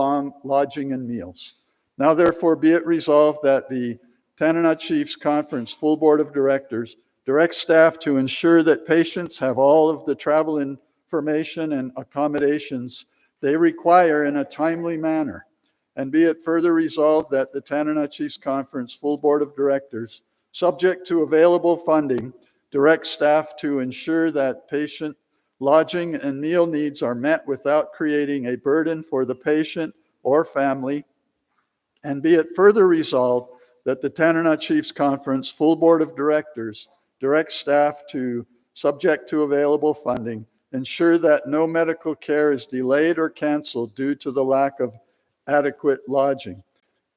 lodging and meals. Now therefore be it resolved that the Tanana Chiefs Conference full board of directors directs staff to ensure that patients have all of the travel information and accommodations they require in a timely manner. And be it further resolved that the Tanana Chiefs Conference full board of directors, subject to available funding, directs staff to ensure that patient lodging and meal needs are met without creating a burden for the patient or family. And be it further resolved that the Tanana Chiefs Conference full board of directors directs staff to, subject to available funding, ensure that no medical care is delayed or canceled due to the lack of adequate lodging.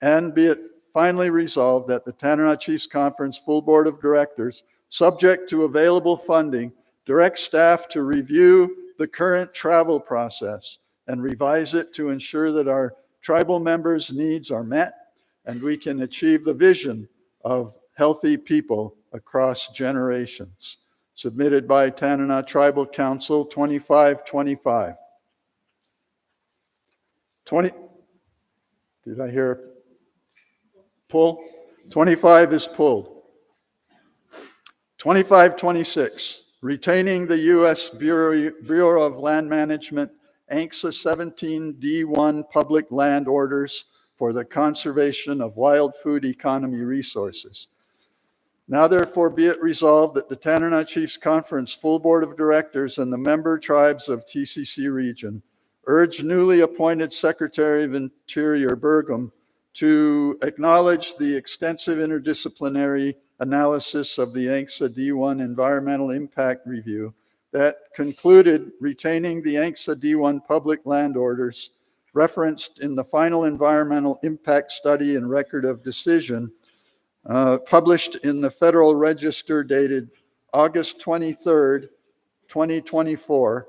And be it finally resolved that the Tanana Chiefs Conference full board of directors, subject to available funding, directs staff to review the current travel process and revise it to ensure that our tribal members' needs are met and we can achieve the vision of healthy people across generations. Submitted by Tanana Tribal Council 2525. 20, did I hear pull? 25 is pulled. 2526, retaining the U.S. Bureau of Land Management ANCSA 17D1 public land orders for the conservation of wild food economy resources. Now therefore be it resolved that the Tanana Chiefs Conference full board of directors and the member tribes of TCC region urge newly appointed Secretary of Interior Burgum to acknowledge the extensive interdisciplinary analysis of the ANCSA D1 environmental impact review that concluded retaining the ANCSA D1 public land orders referenced in the final environmental impact study and record of decision published in the Federal Register dated August 23rd, 2024,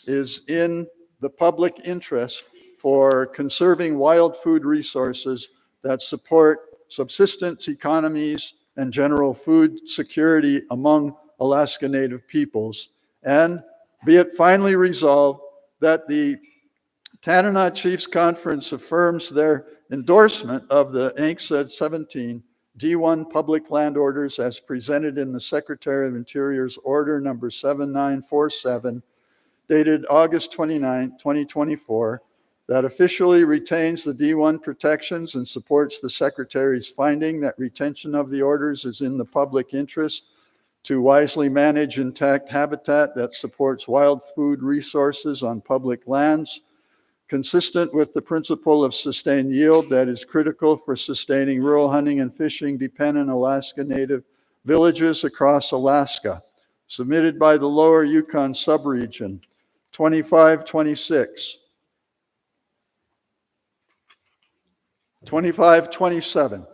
is in the public interest for conserving wild food resources that support subsistence economies and general food security among Alaska Native peoples. And be it finally resolved that the Tanana Chiefs Conference affirms their endorsement of the ANCSA 17 D1 public land orders as presented in the Secretary of Interior's order number 7947, dated August 29, 2024, that officially retains the D1 protections and supports the Secretary's finding that retention of the orders is in the public interest to wisely manage intact habitat that supports wild food resources on public lands, consistent with the principle of sustained yield that is critical for sustaining rural hunting and fishing dependent Alaska Native villages across Alaska. Submitted by the Lower Yukon Subregion, 2526. 2527.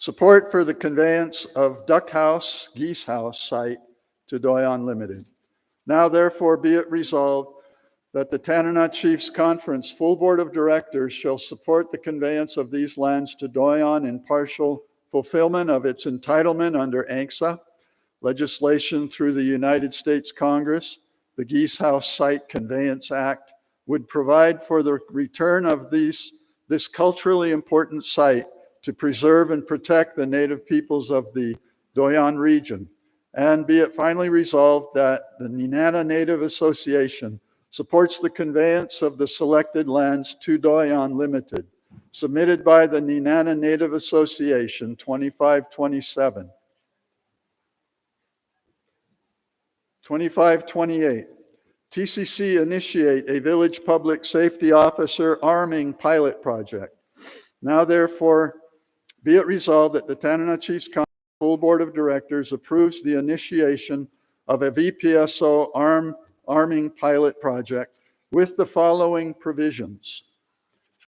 Support for the conveyance of Duck House, Geese House site to Doyon Limited. Now therefore be it resolved that the Tanana Chiefs Conference full board of directors shall support the conveyance of these lands to Doyon in partial fulfillment of its entitlement under ANCSA legislation through the United States Congress. The Geese House Site Conveyance Act would provide for the return of this culturally important site to preserve and protect the Native peoples of the Doyon region. And be it finally resolved that the Nenana Native Association supports the conveyance of the selected lands to Doyon Limited. Submitted by the Nenana Native Association, 2527. 2528. TCC initiate a village public safety officer arming pilot project. Now therefore be it resolved that the Tanana Chiefs Conference full board of directors approves the initiation of a VPSO arming pilot project with the following provisions.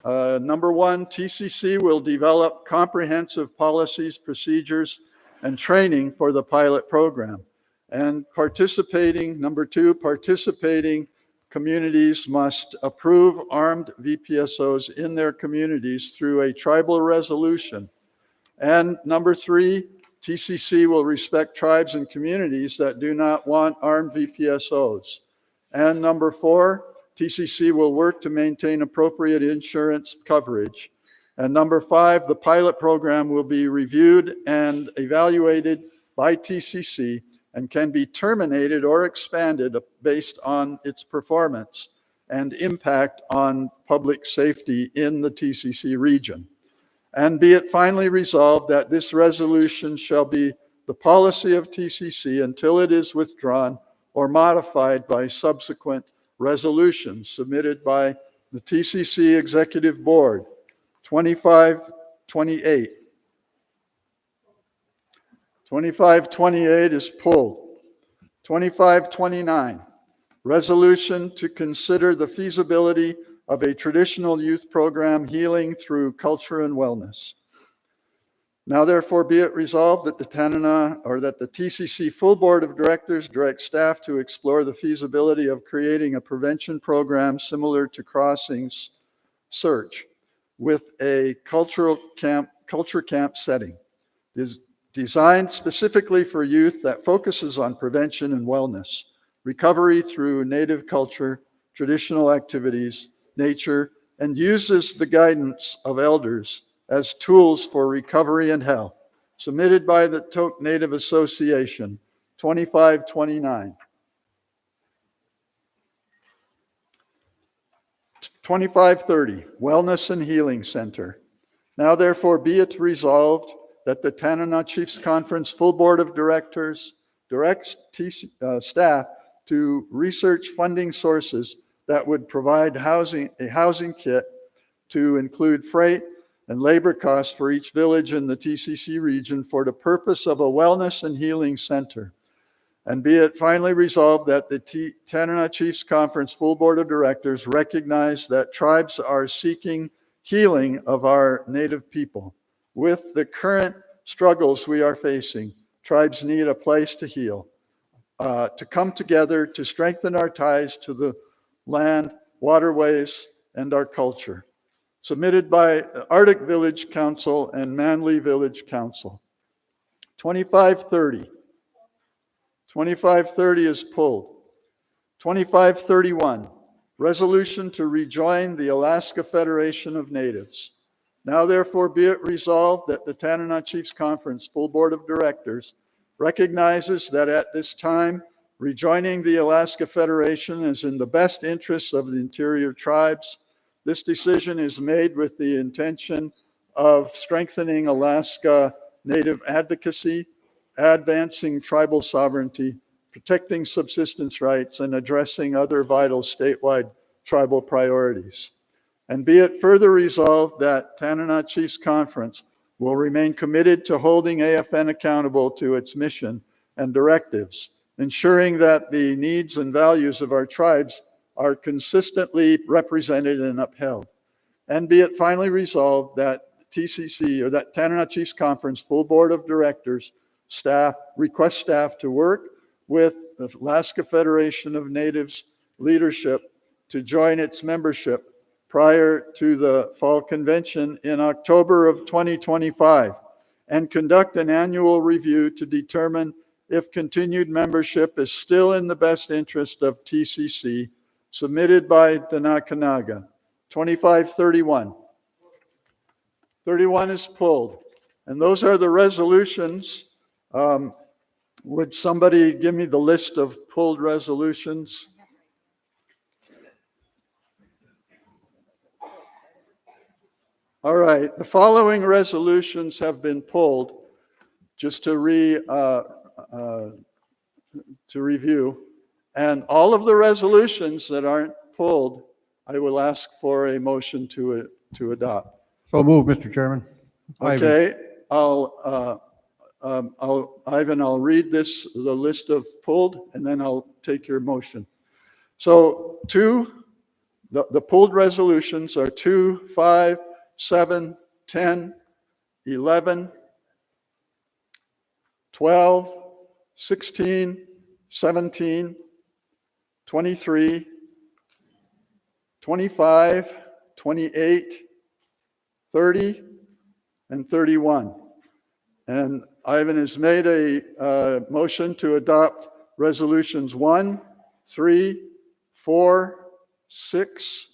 Number one, TCC will develop comprehensive policies, procedures, and training for the pilot program. And number two, participating communities must approve armed VPSOs in their communities through a tribal resolution. And number three, TCC will respect tribes and communities that do not want armed VPSOs. And number four, TCC will work to maintain appropriate insurance coverage. And number five, the pilot program will be reviewed and evaluated by TCC and can be terminated or expanded based on its performance and impact on public safety in the TCC region. And be it finally resolved that this resolution shall be the policy of TCC until it is withdrawn or modified by subsequent resolutions submitted by the TCC Executive Board, 2528. 2528 is pulled. 2529, resolution to consider the feasibility of a traditional youth program, Healing Through Culture and Wellness. Now therefore be it resolved that the TCC full board of directors direct staff to explore the feasibility of creating a prevention program similar to Crossings Search with a culture camp setting. Is designed specifically for youth that focuses on prevention and wellness, recovery through native culture, traditional activities, nature, and uses the guidance of elders as tools for recovery and health. Submitted by the Tok Native Association, 2529. 2530, Wellness and Healing Center. Now therefore be it resolved that the Tanana Chiefs Conference full board of directors directs staff to research funding sources that would provide a housing kit to include freight and labor costs for each village in the TCC region for the purpose of a wellness and healing center. And be it finally resolved that the Tanana Chiefs Conference full board of directors recognize that tribes are seeking healing of our native people. With the current struggles we are facing, tribes need a place to heal, to come together, to strengthen our ties to the land, waterways, and our culture. Submitted by Arctic Village Council and Manly Village Council. 2530. 2530 is pulled. 2531, resolution to rejoin the Alaska Federation of Natives. Now therefore be it resolved that the Tanana Chiefs Conference full board of directors recognizes that at this time, rejoining the Alaska Federation is in the best interests of the interior tribes. This decision is made with the intention of strengthening Alaska Native advocacy, advancing tribal sovereignty, protecting subsistence rights, and addressing other vital statewide tribal priorities. And be it further resolved that Tanana Chiefs Conference will remain committed to holding AFN accountable to its mission and directives, ensuring that the needs and values of our tribes are consistently represented and upheld. And be it finally resolved that TCC, or that Tanana Chiefs Conference full board of directors request staff to work with the Alaska Federation of Natives leadership to join its membership prior to the fall convention in October of 2025 and conduct an annual review to determine if continued membership is still in the best interest of TCC, submitted by Danakanaga. 2531. 31 is pulled. And those are the resolutions. Would somebody give me the list of pulled resolutions? All right, the following resolutions have been pulled, just to review. And all of the resolutions that aren't pulled, I will ask for a motion to adopt. So move, Mr. Chairman. Okay, Ivan, I'll read the list of pulled, and then I'll take your motion. So the pulled resolutions are 2, 5, 7, 10, 11, 12, 16, 17, 23, 25, 28, 30, and 31. And Ivan has made a motion to adopt resolutions 1, 3, 4, 6,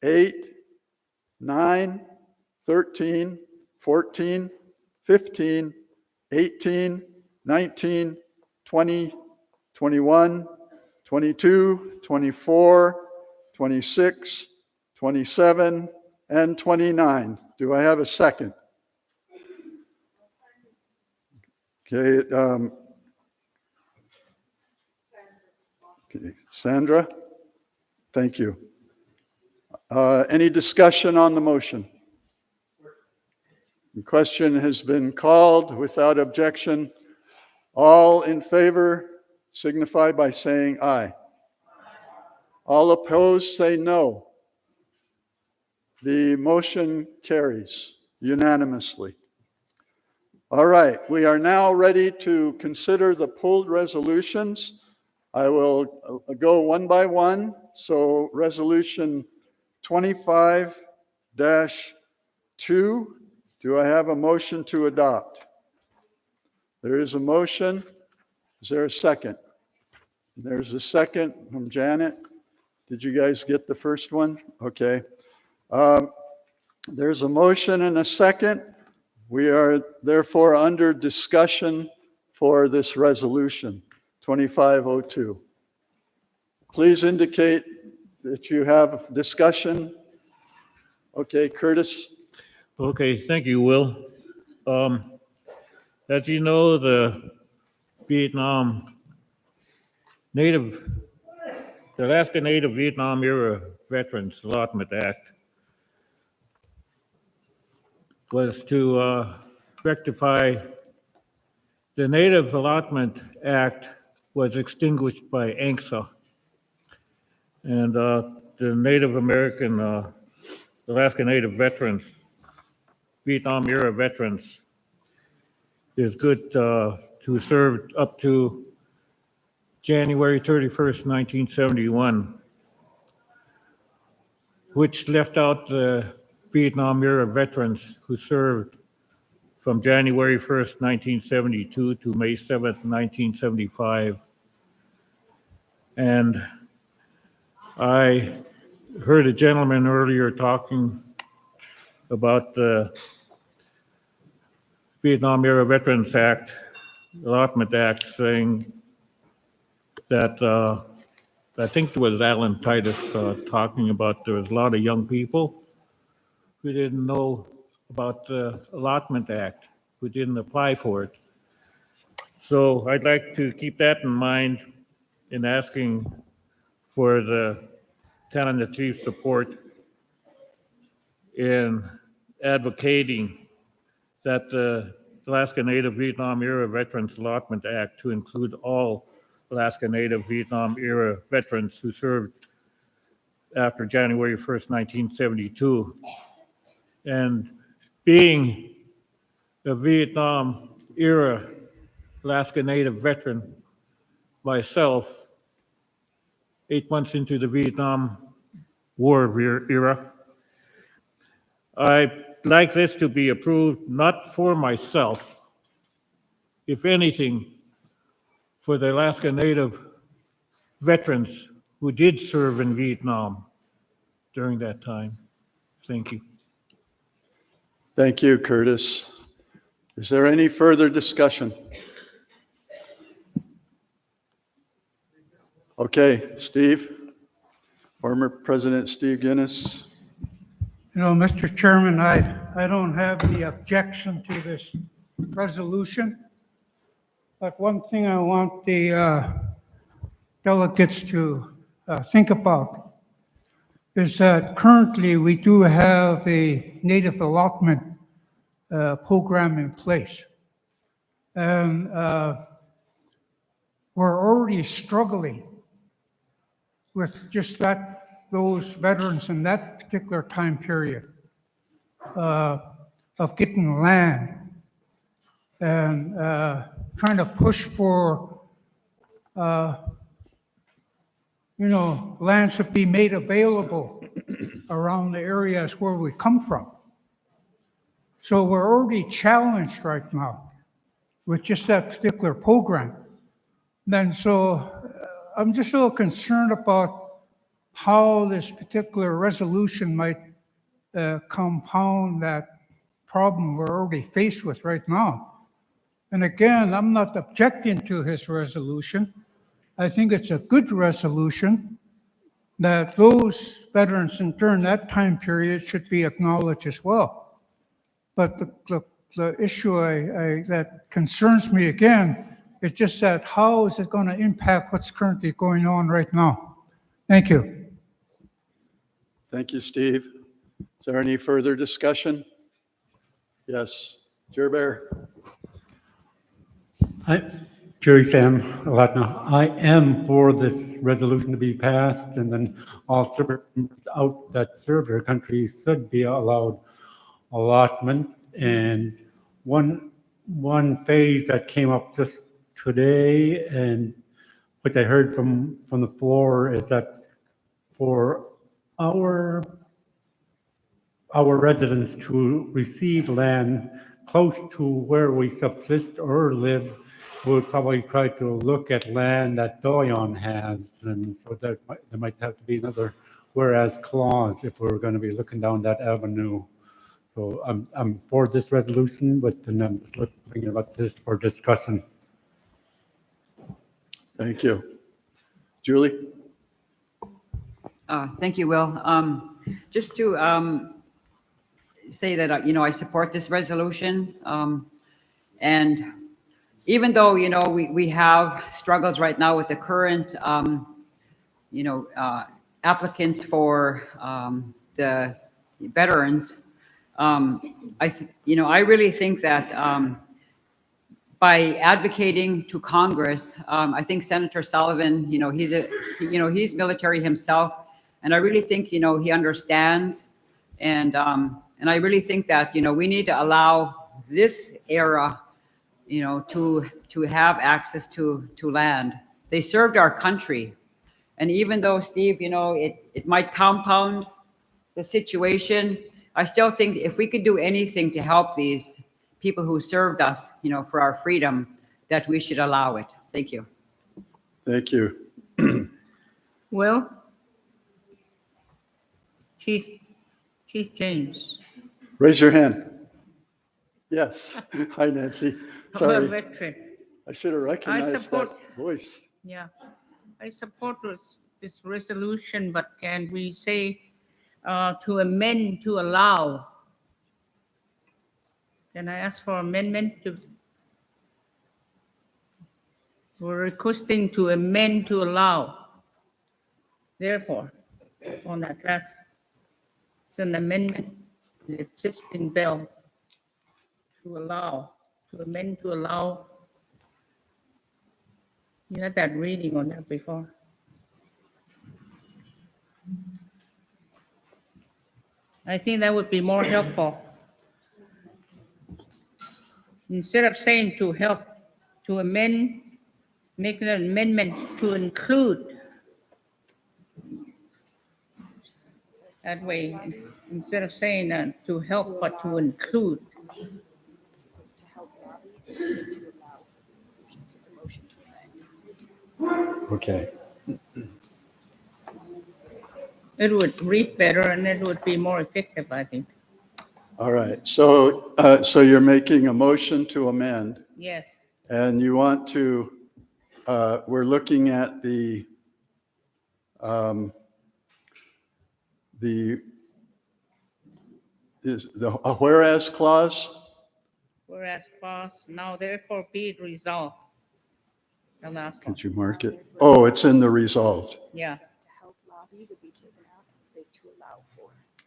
8, 9, 13, 14, 15, 18, 19, 20, 21, 22, 24, 26, 27, and 29. Do I have a second? Okay, Sandra, thank you. Any discussion on the motion? The question has been called without objection. All in favor signify by saying aye. All opposed say no. The motion carries unanimously. All right, we are now ready to consider the pulled resolutions. I will go one by one. So resolution 25-2, do I have a motion to adopt? There is a motion. Is there a second? There's a second from Janet. Did you guys get the first one? Okay. There's a motion and a second. We are therefore under discussion for this resolution, 2502. Please indicate that you have discussion. Okay, Curtis. Okay, thank you, Will. As you know, the Vietnam the Alaska Native Vietnam Era Veterans Allotment Act was to rectify the Native Allotment Act was extinguished by ANCSA. And the Native American, Alaska Native veterans, Vietnam era veterans, is good to serve up to January 31st, 1971, which left out the Vietnam era veterans who served from January 1st, 1972 to May 7th, 1975. And I heard a gentleman earlier talking about the Vietnam Era Veterans Act, Allotment Act, saying that, I think it was Alan Titus talking about there was a lot of young people who didn't know about the Allotment Act, who didn't apply for it. So I'd like to keep that in mind in asking for the Canada Chief's support in advocating that the Alaska Native Vietnam Era Veterans Allotment Act to include all Alaska Native Vietnam Era veterans who served after January 1st, 1972. And being a Vietnam era Alaska Native veteran myself, 8 months into the Vietnam War era, I'd like this to be approved, not for myself, if anything, for the Alaska Native veterans who did serve in Vietnam during that time. Thank you. Thank you, Curtis. Is there any further discussion? Okay, Steve, former President Steve Guinness. You know, Mr. Chairman, I don't have any objection to this resolution, but one thing I want the delegates to think about is that currently we do have a native allotment program in place. And we're already struggling with just those veterans in that particular time period of getting land and trying to push for lands to be made available around the areas where we come from. So we're already challenged right now with just that particular program. Then so I'm just a little concerned about how this particular resolution might compound that problem we're already faced with right now. And again, I'm not objecting to his resolution. I think it's a good resolution that those veterans during that time period should be acknowledged as well. But the issue that concerns me again is just that how is it going to impact what's currently going on right now? Thank you. Thank you, Steve. Is there any further discussion? Yes, Gerbert. Jerry Sam Latna. I am for this resolution to be passed, and then all servers out that serve their country should be allowed allotment. And one phase that came up just today, and which I heard from the floor, is that for our residents to receive land close to where we subsist or live, we'll probably try to look at land that Doyon has, and so there might have to be another whereas clause if we're going to be looking down that avenue. So I'm for this resolution, but then I'm thinking about this for discussion. Thank you. Julie? Thank you, Will. Just to say that, I support this resolution. And even though, we have struggles right now with the current, applicants for the veterans, I really think that by advocating to Congress, I think Senator Sullivan, he's military himself, and I really think, he understands, and I really think that, we need to allow this era, to have access to land. They served our country, and even though, Steve, it might compound the situation, I still think if we could do anything to help these people who served us, for our freedom, that we should allow it. Thank you. Thank you. Well, Chief James. Raise your hand. Yes. Hi, Nancy. I'm a Sorry. veteran. I should have recognized that voice. Yeah, I support this resolution, but can we say to amend to allow? Can I ask for amendment to? We're requesting to amend to allow. Therefore, on that last, it's an amendment, the existing bill to allow, to amend to allow. You had that reading on that before. I think that would be more helpful. Instead of saying to help, to amend, make an amendment to include. That way, instead of saying to help, but to include. Okay. It would read better and it would be more effective, I think. All right. So, so you're making a motion to amend, Yes. and you want to, we're looking at the a whereas clause? Whereas clause, now therefore be it resolved. The last one. Could you mark it? Oh, it's in the resolved. Yeah.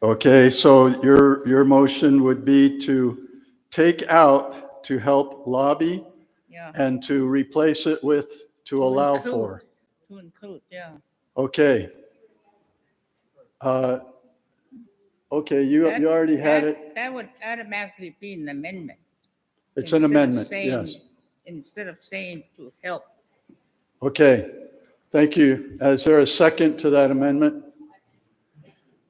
Okay, so your motion would be to take out to help lobby, Yeah. and to replace it with to allow include, for. To include, yeah. Okay. Okay, you already had it. That would automatically be an amendment. It's an amendment, Saying, yes. Instead of saying to help. Okay, thank you. Is there a second to that amendment?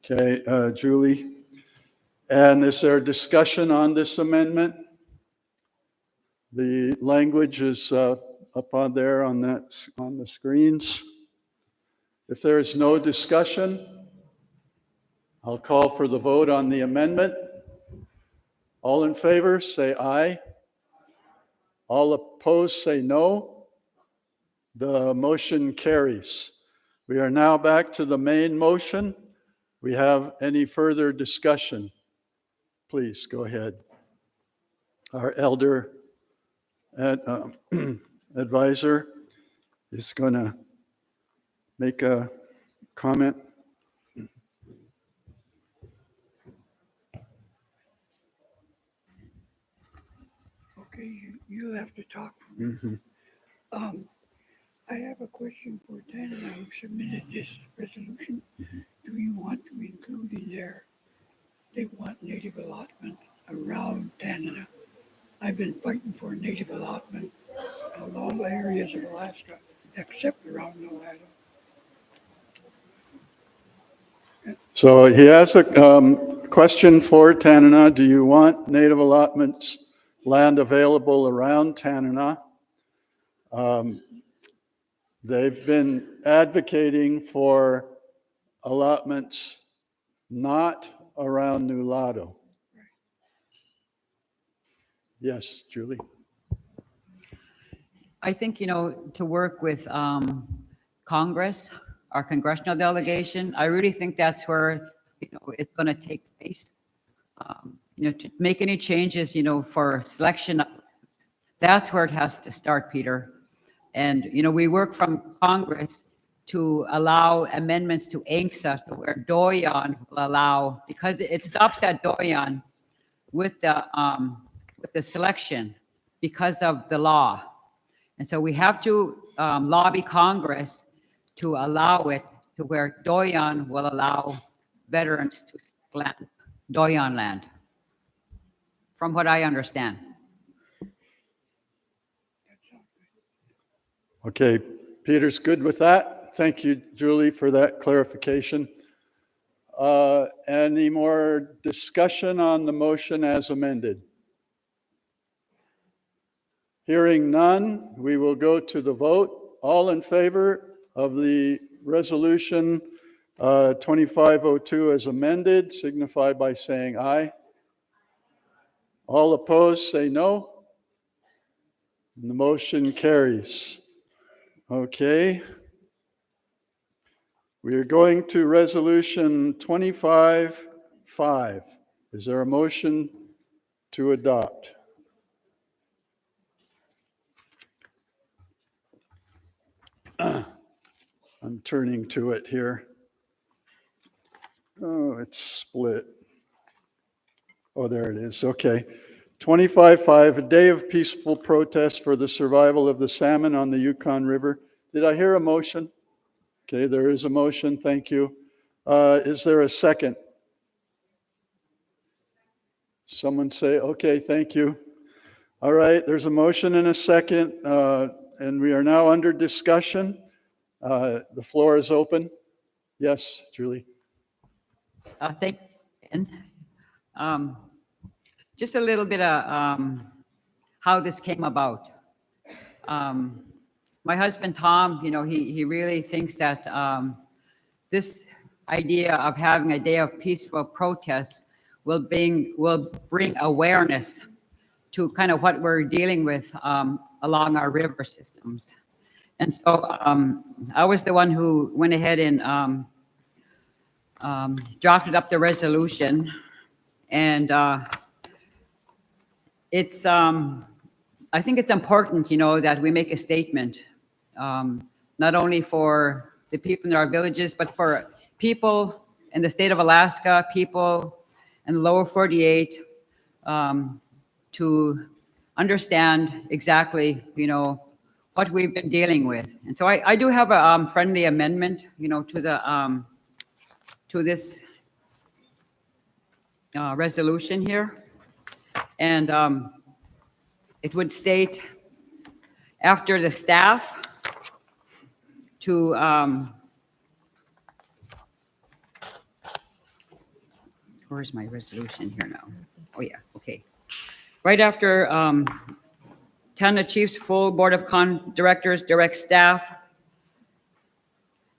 Okay, Julie. And is there discussion on this amendment? The language is up on there on the screens. If there is no discussion, I'll call for the vote on the amendment. All in favor, say aye. All opposed, say no. The motion carries. We are now back to the main motion. We have any further discussion? Please go ahead. Our elder advisor is going to make a comment. Okay, you'll have to talk. Mm-hmm. I have a question for Tanana who submitted this resolution. Do you want to include in there, they want native allotment around Tanana? I've been fighting for native allotment in all areas of Alaska except around Nolato. So he has a question for Tanana. Do you want native allotments, land available around Tanana? They've been advocating for allotments not around Nulato. Yes, Julie. I think, to work with Congress, our congressional delegation, I really think that's where, it's going to take place. To make any changes, for selection, that's where it has to start, Peter. And, we work from Congress to allow amendments to ANCSA to where Doyon will allow, because it stops at Doyon with the selection because of the law. And so we have to lobby Congress to allow it to where Doyon will allow veterans to land, Doyon land, from what I understand. Okay, Peter's good with that. Thank you, Julie, for that clarification. Any more discussion on the motion as amended? Hearing none, we will go to the vote. All in favor of the resolution 2502 as amended, signify by saying aye. All opposed, say no. And the motion carries. Okay. We are going to resolution 25-5. Is there a motion to adopt? I'm turning to it here. Oh, it's split. Oh, there it is. Okay. 25-5, a day of peaceful protest for the survival of the salmon on the Yukon River. Did I hear a motion? Okay, there is a motion. Thank you. Is there a second? Someone say, okay, thank you. All right, there's a motion and a second, and we are now under discussion. The floor is open. Yes, Julie. Thank you. Just a little bit of how this came about. My husband, Tom, he really thinks that this idea of having a day of peaceful protest will bring awareness to kind of what we're dealing with along our river systems. And so I was the one who went ahead and drafted up the resolution. And it's, I think it's important, that we make a statement, not only for the people in our villages, but for people in the state of Alaska, people in the lower 48, to understand exactly, what we've been dealing with. And so I do have a friendly amendment, to this resolution here. And it would state, after the staff to where's my resolution here now? Oh yeah, okay. Right after Tanana Chief's full board of directors direct staff,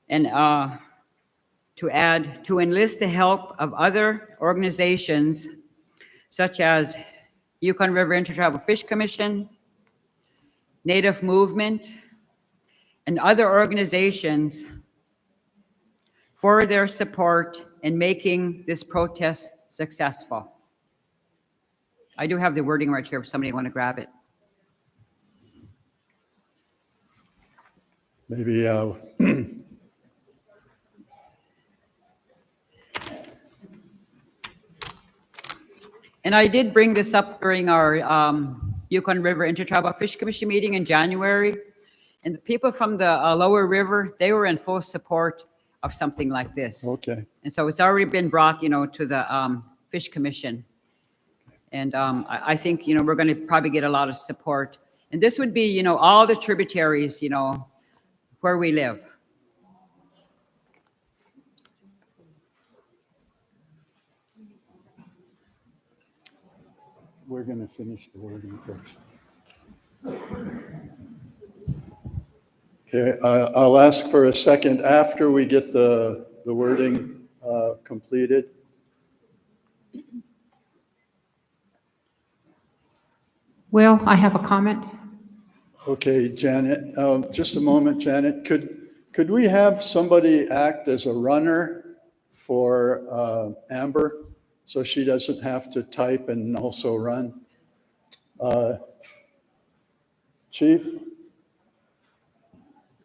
and to add, to enlist the help of other organizations such as Yukon River Intertribal Fish Commission, Native Movement, and other organizations for their support in making this protest successful. I do have the wording right here if somebody want to grab it. Maybe And I did bring this up during our Yukon River Intertribal Fish Commission meeting in January. And the people from the lower river, they were in full support of something like this. Okay. And so it's already been brought, to the Fish Commission. And I think, we're going to probably get a lot of support. And this would be, all the tributaries, where we live. We're going to finish the wording first. Okay, I'll ask for a second after we get the wording completed. Will, I have a comment. Okay, Janet, just a moment, Janet. Could we have somebody act as a runner for Amber so she doesn't have to type and also run? Chief,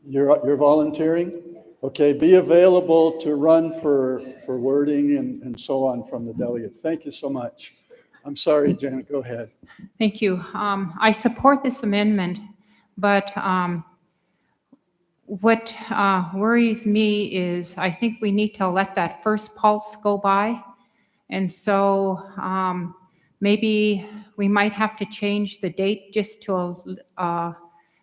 you're volunteering? Okay, be available to run for wording and so on from the delegates. Thank you so much. I'm sorry, Janet, go ahead. Thank you. I support this amendment, but what worries me is I think we need to let that first pulse go by. And so maybe we might have to change the date just to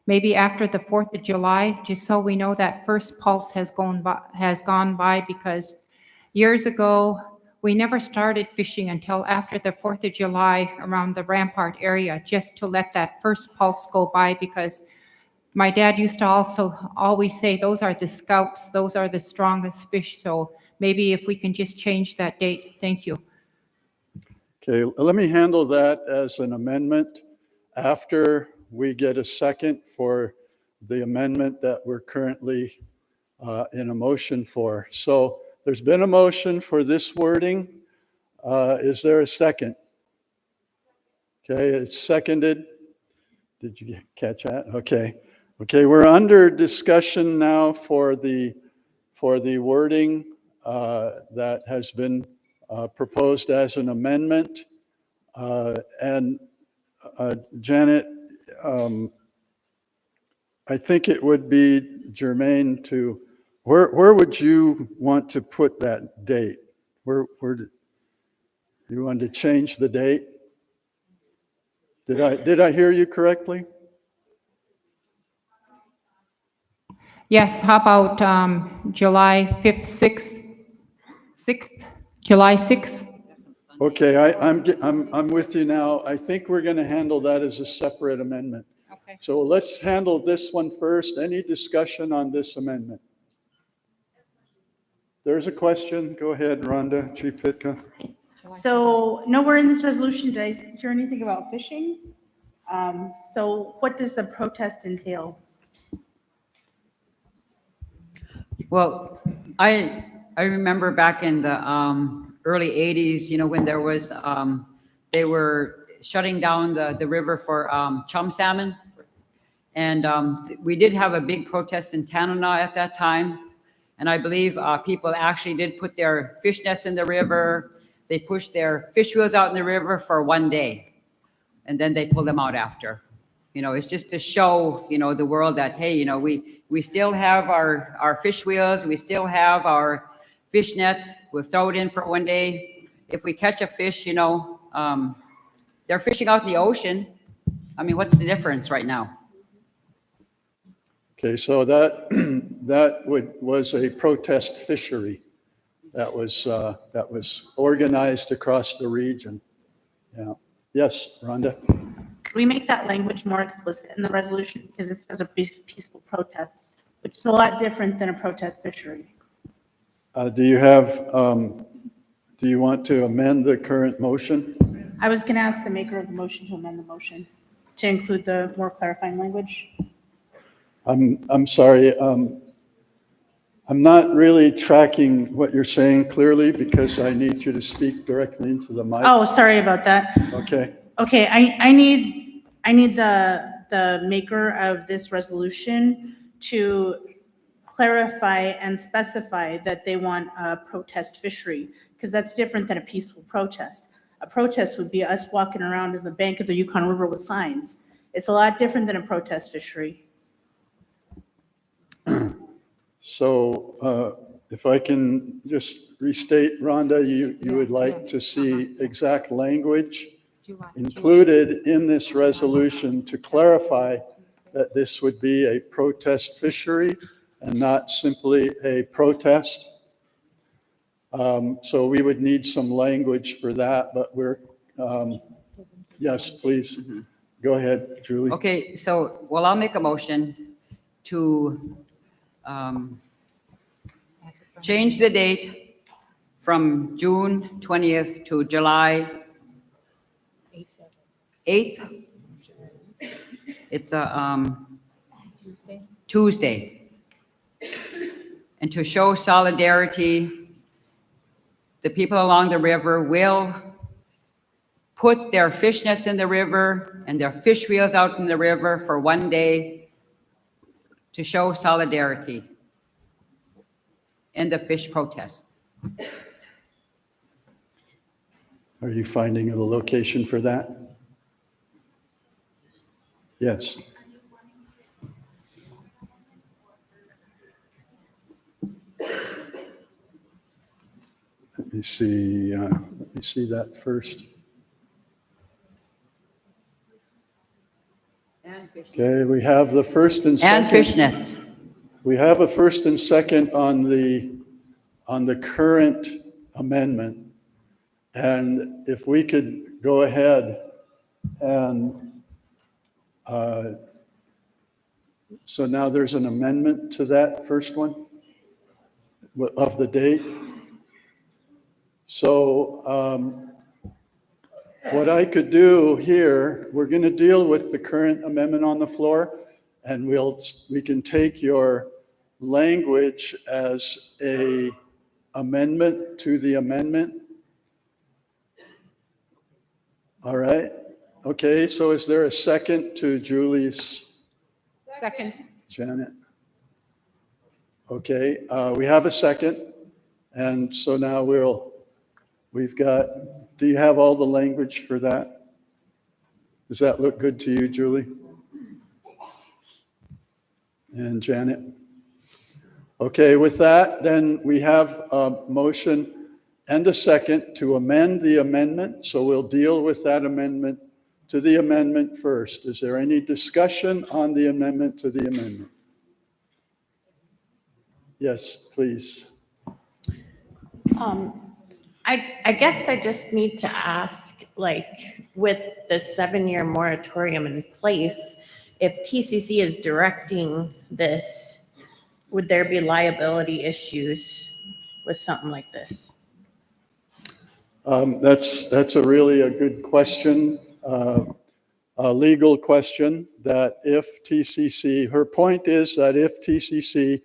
maybe after the 4th of July, just so we know that first pulse has gone by, because years ago, we never started fishing until after the 4th of July around the Rampart area, just to let that first pulse go by, because my dad used to also always say, those are the scouts, those are the strongest fish. So maybe if we can just change that date. Thank you. Okay, let me handle that as an amendment after we get a second for the amendment that we're currently in a motion for. So there's been a motion for this wording. Is there a second? Okay, it's seconded. Did you catch that? Okay. Okay, we're under discussion now for the wording that has been proposed as an amendment. And Janet, I think it would be germane to, where would you want to put that date? Where you want to change the date? Did I hear you correctly? Yes, how about July 5th, 6th, July 6th? Okay, I'm with you now. I think we're going to handle that as a separate amendment. Okay. So let's handle this one first. Any discussion on this amendment? There's a question. Go ahead, Rhonda, Chief Pitka. So nowhere in this resolution did I hear anything about fishing. So what does the protest entail? Well, I remember back in the early 80s, when there was, they were shutting down the river for chum salmon. And we did have a big protest in Tanana at that time. And I believe people actually did put their fish nets in the river. They pushed their fish wheels out in the river for one day. And then they pulled them out after. It's just to show, the world that, hey, we still have our fish wheels. We still have our fish nets. We'll throw it in for one day. If we catch a fish, they're fishing out in the ocean. I mean, what's the difference right now? Okay, so that was a protest fishery that was organized across the region. Yeah. Yes, Rhonda. Could we make that language more explicit in the resolution, because it says a peaceful protest, which is a lot different than a protest fishery? Do you want to amend the current motion? I was going to ask the maker of the motion to amend the motion to include the more clarifying language. I'm sorry. I'm not really tracking what you're saying clearly, because I need you to speak directly into the mic. Oh, sorry about that. Okay. Okay, I need the maker of this resolution to clarify and specify that they want a protest fishery, because that's different than a peaceful protest. A protest would be us walking around in the bank of the Yukon River with signs. It's a lot different than a protest fishery. So if I can just restate, Rhonda, you would like to see exact language included in this resolution to clarify that this would be a protest fishery and not simply a protest. So we would need some language for that, but yes, please. Go ahead, Julie. Okay, so, well, I'll make a motion to change the date from June 20th to July 8th. It's a Tuesday. And to show solidarity, the people along the river will put their fish nets in the river and their fish reels out in the river for one day to show solidarity in the fish protest. Are you finding a location for that? Yes. Let me see that first. Okay, we have the first and second. And fish nets. We have a first and second on the current amendment. And if we could go ahead and so now there's an amendment to that first one of the date. So what I could do here, we're going to deal with the current amendment on the floor, and we can take your language as a amendment to the amendment. All right. Okay, so is there a second to Julie's? Second. Janet? Okay, we have a second. And so now we've got, do you have all the language for that? Does that look good to you, Julie? And Janet? Okay, with that, then we have a motion and a second to amend the amendment. So we'll deal with that amendment to the amendment first. Is there any discussion on the amendment to the amendment? Yes, please. I guess I just need to ask, like, with the 7-year moratorium in place, if TCC is directing this, would there be liability issues with something like this? That's a really good question, a legal question, that if TCC, her point is that if TCC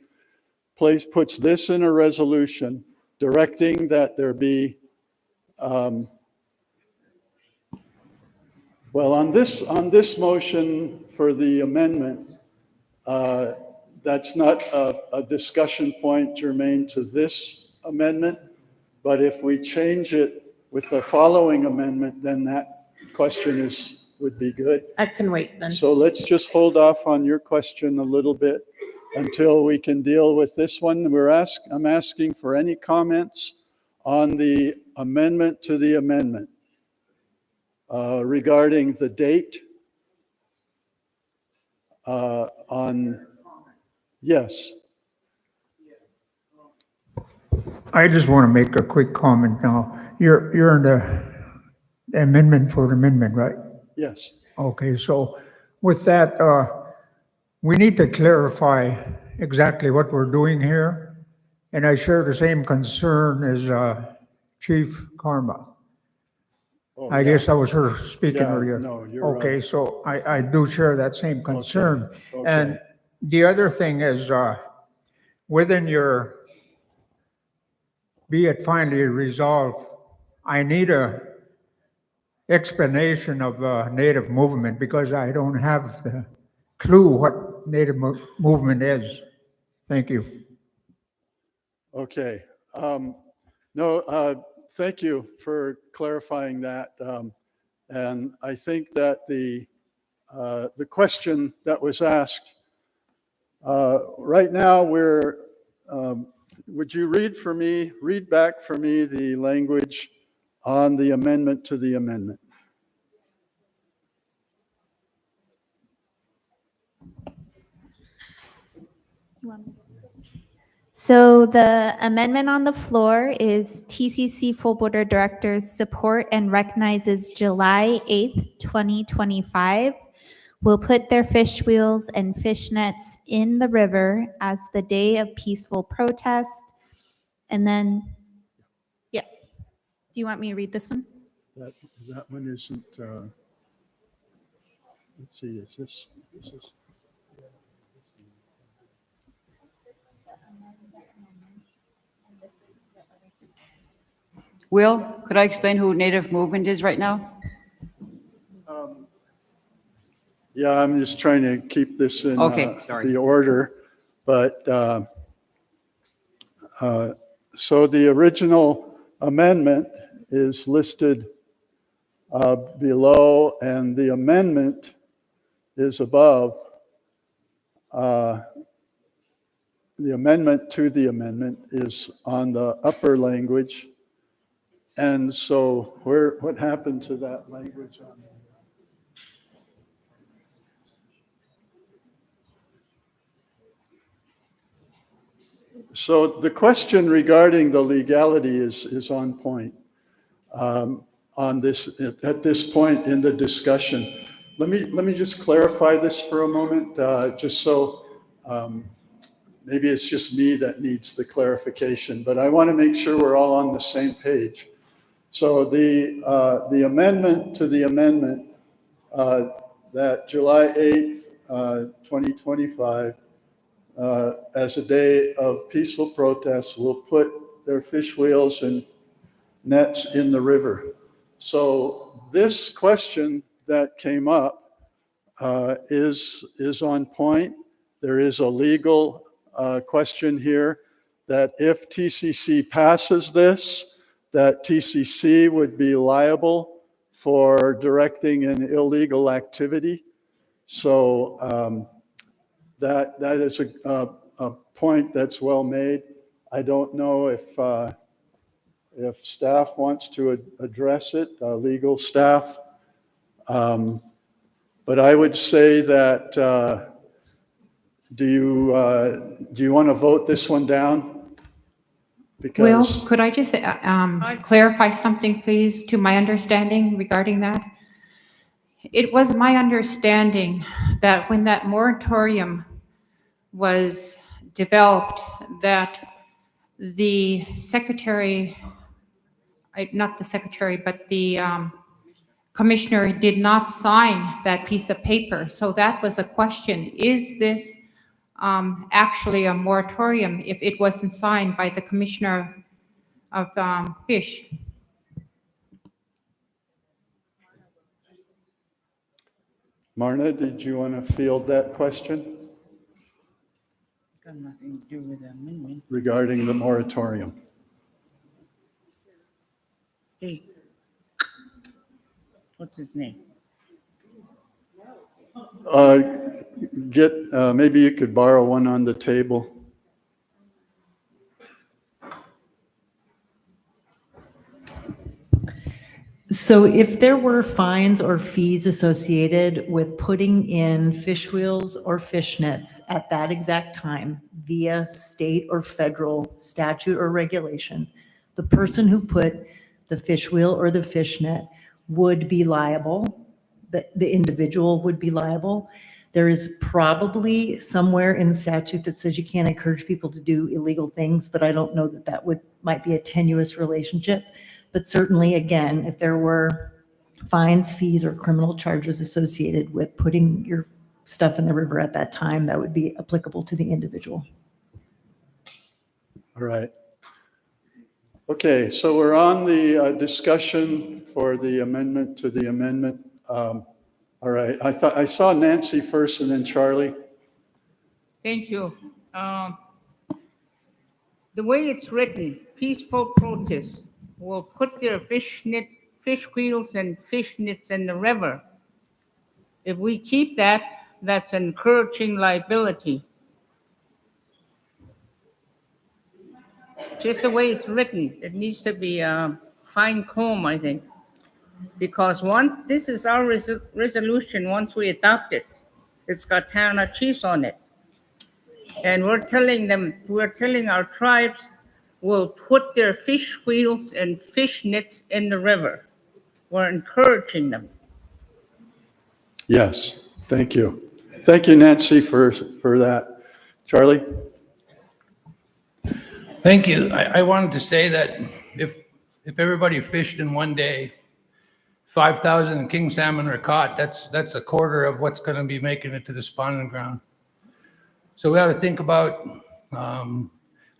puts this in a resolution directing that there be, well, on this motion for the amendment, that's not a discussion point germane to this amendment, but if we change it with the following amendment, then that question would be good. I can wait then. So let's just hold off on your question a little bit until we can deal with this one. I'm asking for any comments on the amendment to the amendment regarding the date yes. I just want to make a quick comment now. You're in the amendment for the amendment, right? Yes. Okay, so with that, we need to clarify exactly what we're doing here. And I share the same concern as Chief Karma. I guess I was her speaking earlier. No, you're okay, right. so I do share that same concern. Okay. And the other thing is within your be it finally resolved, I need a explanation of Native movement because I don't have the clue what Native movement is. Thank you. Okay. No, thank you for clarifying that. And I think that the question that was asked, right now we're would you read back for me the language on the amendment to the amendment? So the amendment on the floor is TCC full board of directors support and recognizes July 8th, 2025 will put their fish wheels and fish nets in the river as the day of peaceful protest. And then, yes. Do you want me to read this one? That one isn't, let's see, is this? Will, could I explain who Native Movement is right now? Yeah, I'm just trying to keep this in Okay, sorry. the order. But so the original amendment is listed below, and the amendment is above. The amendment to the amendment is on the upper language. And so what happened to that language on there? So the question regarding the legality is on point on this at this point in the discussion. Let me just clarify this for a moment, just so maybe it's just me that needs the clarification, but I want to make sure we're all on the same page. So the amendment to the amendment that July 8th, 2025, as a day of peaceful protest, will put their fish wheels and nets in the river. So this question that came up is on point. There is a legal question here that if TCC passes this, that TCC would be liable for directing an illegal activity. So that is a point that's well made. I don't know if staff wants to address it, legal staff. But I would say that, do you want to vote this one down? Will, Because could I just clarify something, please, to my understanding regarding that? It was my understanding that when that moratorium was developed, that the secretary, not the secretary, but the commissioner did not sign that piece of paper. So that was a question. Is this actually a moratorium if it wasn't signed by the commissioner of fish? Marna, did you want to field that question Got nothing to do with the amendment. regarding the moratorium? Hey, what's his name? Maybe you could borrow one on the table. So if there were fines or fees associated with putting in fish wheels or fish nets at that exact time via state or federal statute or regulation, the person who put the fish wheel or the fish net would be liable. The individual would be liable. There is probably somewhere in the statute that says you can't encourage people to do illegal things, but I don't know that might be a tenuous relationship. But certainly, again, if there were fines, fees, or criminal charges associated with putting your stuff in the river at that time, that would be applicable to the individual. All right. Okay, so we're on the discussion for the amendment to the amendment. All right, I saw Nancy first and then Charlie. Thank you. The way it's written, peaceful protest will put their fish wheels and fish nets in the river. If we keep that, that's encouraging liability. just the way it's written, it needs to be fine comb, I think. Because once, this is our resolution, once we adopt it, it's got Tanana chiefs on it. And we're telling our tribes will put their fish wheels and fish nets in the river. We're encouraging them. Yes, thank you. Thank you, Nancy, for that. Charlie? Thank you. I wanted to say that if everybody fished in one day, 5,000 king salmon are caught, that's a quarter of what's going to be making it to the spawning ground. So we ought to think about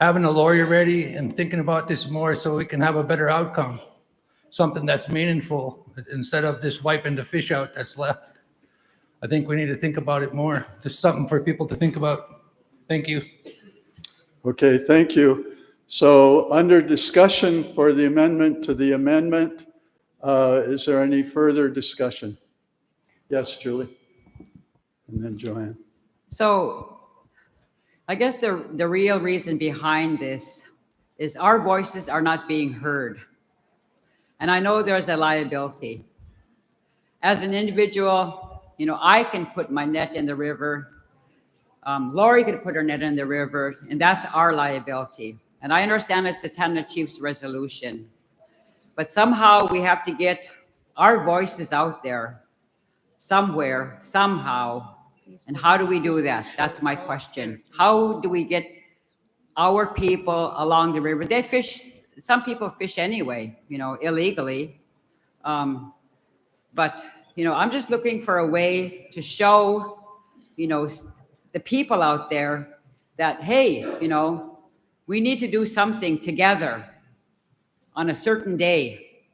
having a lawyer ready and thinking about this more so we can have a better outcome, something that's meaningful instead of just wiping the fish out that's left. I think we need to think about it more. Just something for people to think about. Thank you. Okay, thank you. So under discussion for the amendment to the amendment, is there any further discussion? Yes, Julie. And then Joanne. So I guess the real reason behind this is our voices are not being heard. And I know there's a liability. As an individual, you know, I can put my net in the river. Lori could put her net in the river, and that's our liability. And I understand it's a Tanana Chiefs resolution. But somehow we have to get our voices out there somewhere, somehow. And how do we do that? That's my question. How do we get our people along the river? They fish, some people fish anyway, you know, illegally. But, you know, I'm just looking for a way to show, you know, the people out there that, hey, you know, we need to do something together on a certain day.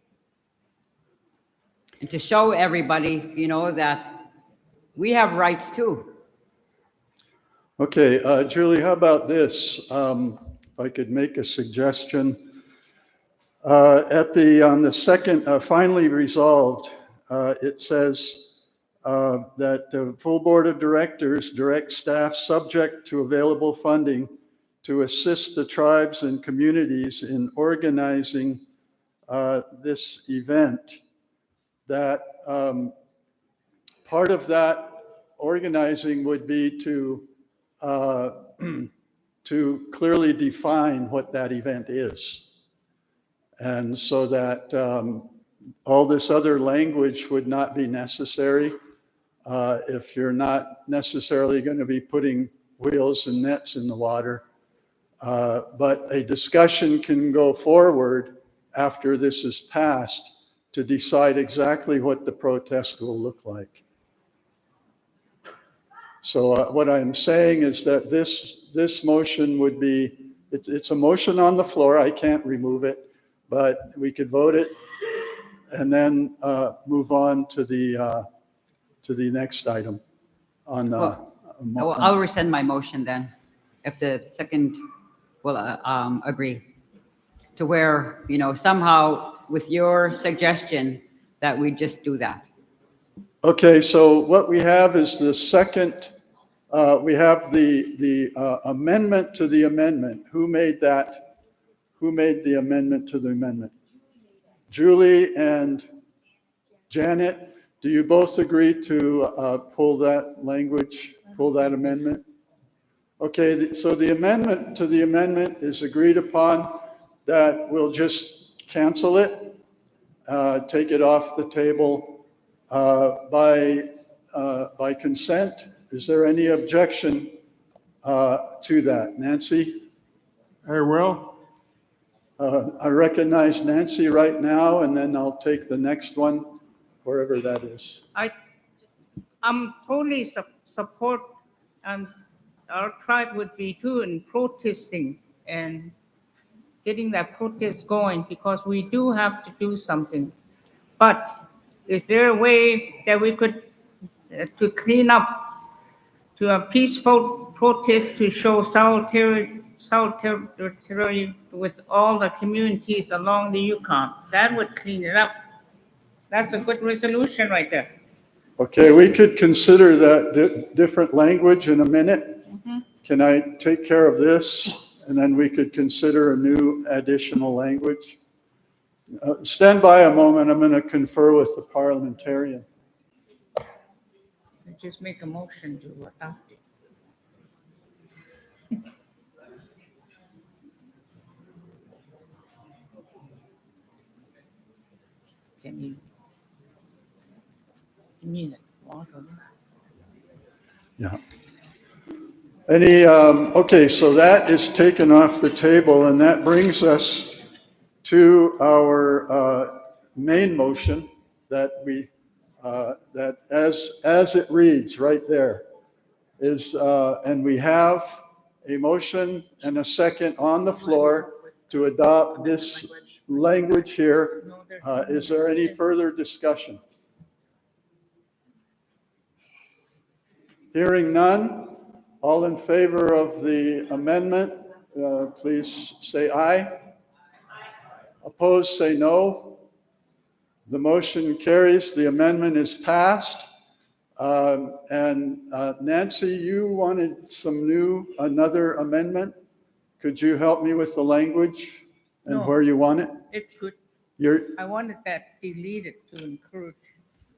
And to show everybody, you know, that we have rights too. Okay, Julie, how about this? If I could make a suggestion. On the second, finally resolved, it says that the full board of directors direct staff subject to available funding to assist the tribes and communities in organizing this event. That part of that organizing would be to clearly define what that event is. And so that all this other language would not be necessary if you're not necessarily going to be putting wheels and nets in the water. But a discussion can go forward after this is passed to decide exactly what the protest will look like. So what I'm saying is that this motion would be, it's a motion on the floor. I can't remove it, but we could vote it and then move on to the next item. On I'll rescind my motion then, if the second will agree to where, you know, somehow with your suggestion that we just do that. Okay, so what we have is the second. We have the amendment to the amendment. Who made that? Who made the amendment to the amendment? Julie and Janet, do you both agree to pull that language, pull that amendment? Okay, so the amendment to the amendment is agreed upon, that we'll just cancel it, take it off the table by consent. Is there any objection to that? Nancy? I will. I recognize Nancy right now, and then I'll take the next one, wherever that is. I'm totally support, our tribe would be too in protesting and getting that protest going, because we do have to do something. But is there a way that we could to clean up, to a peaceful protest to show solidarity with all the communities along the Yukon? That would clean it up. That's a good resolution right there. Okay, we could consider that different language in a minute. Can I take care of this and then we could consider a new additional language. Stand by a moment. I'm going to confer with the parliamentarian. Just make a motion to adopt it. Can you need it? Water. Yeah. Okay, so that is taken off the table, and that brings us to our main motion that that as it reads right there is, and we have a motion and a second on the floor to adopt this language here. Is there any further discussion? Hearing none, all in favor of the amendment, please say aye. Opposed, say no. The motion carries. The amendment is passed. And Nancy, you wanted another amendment. Could you help me with the language and No. where you want it? It's good. You're, I wanted that deleted to encourage.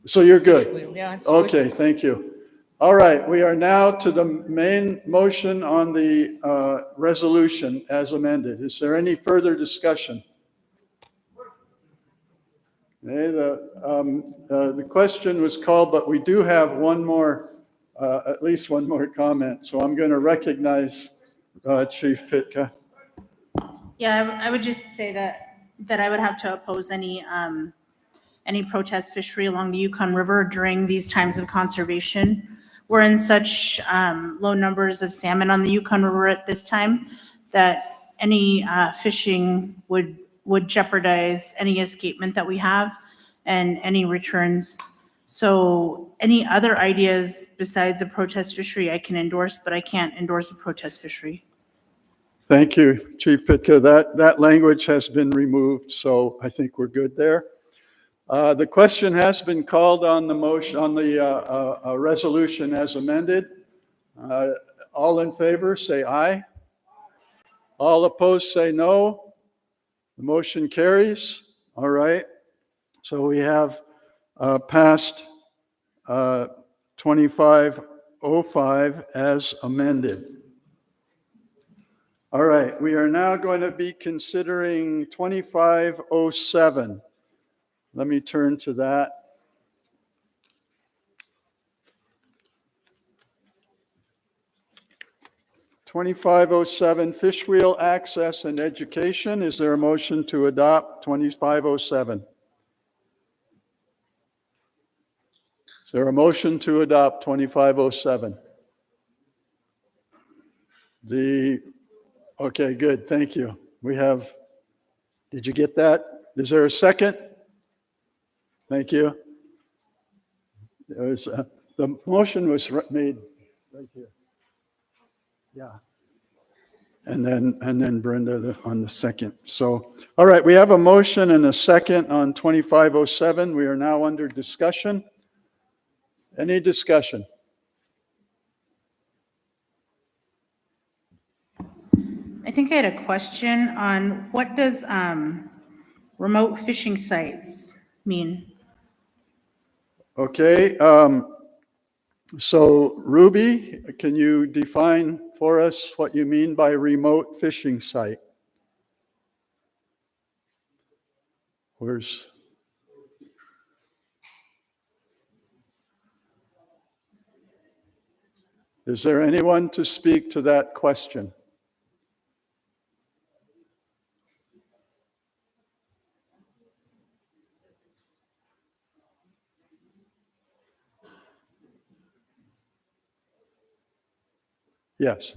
so you're good? Yeah, it's Okay, good. thank you. All right, we are now to the main motion on the resolution as amended. Is there any further discussion? Okay, the question was called, but we do have one more, at least one more comment. So I'm going to recognize Chief Pitka. Yeah, I would just say that I would have to oppose any protest fishery along the Yukon River during these times of conservation. We're in such low numbers of salmon on the Yukon River at this time that any fishing would jeopardize any escapement that we have and any returns. So any other ideas besides a protest fishery I can endorse, but I can't endorse a protest fishery. Thank you, Chief Pitka. That language has been removed, so I think we're good there. The question has been called on the motion, on the resolution as amended. All in favor, say aye. All opposed, say no. The motion carries. All right. So we have passed 2505 as amended. All right, we are now going to be considering 2507. Let me turn to that. (2507) Fish Wheel Access and Education. Is there a motion to adopt 2507? Is there a motion to adopt 2507? Okay, good, thank you. We have, did you get that? Is there a second? Thank you. The motion was made right here. Yeah. And then Brenda on the second. So, all right, we have a motion and a second on 2507. We are now under discussion. Any discussion? I think I had a question on what does remote fishing sites mean? Okay, so Ruby, can you define for us what you mean by remote fishing site? Is there anyone to speak to that question? Yes.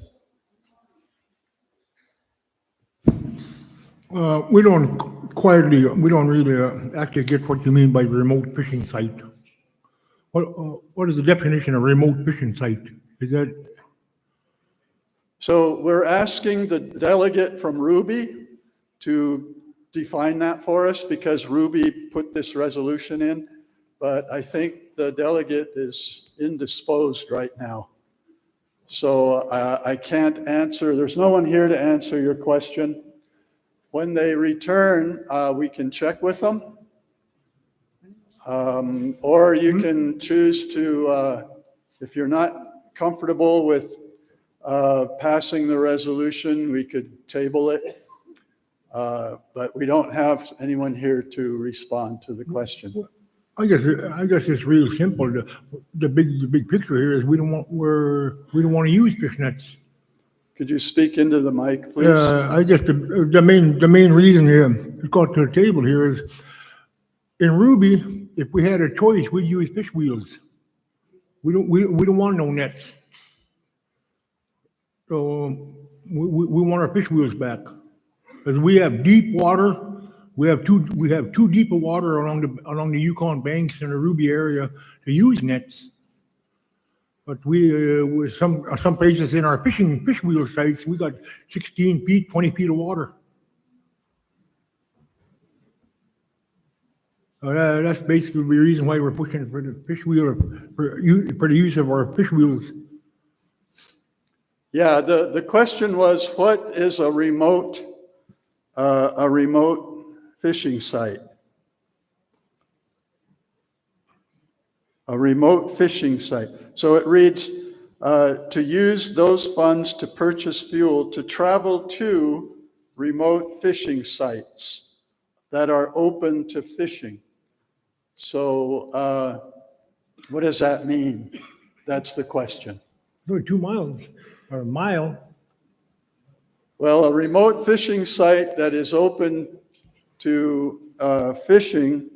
We don't really actually get what you mean by remote fishing site. What is the definition of remote fishing site? Is that? So we're asking the delegate from Ruby to define that for us because Ruby put this resolution in, but I think the delegate is indisposed right now. So I can't answer. There's no one here to answer your question. When they return, we can check with them. Or you can choose to, if you're not comfortable with passing the resolution, we could table it. But we don't have anyone here to respond to the question. I guess it's real simple. The big picture here is we don't want to use fish nets. Could you speak into the mic, please? I guess the main reason we got to the table here is in Ruby, if we had a choice, we'd use fish wheels. We don't want no nets. So we want our fish wheels back because we have deep water. We have too deep of water along the Yukon banks in the Ruby area to use nets. But with some places in our fish wheel sites, we got 16 feet, 20 feet of water. That's basically the reason why we're pushing for the fish wheel for the use of our fish wheels. Yeah, the question was, what is a remote fishing site? A remote fishing site. So it reads, to use those funds to purchase fuel to travel to remote fishing sites that are open to fishing. So what does that mean? That's the question. 2 miles or a mile. Well, a remote fishing site that is open to fishing,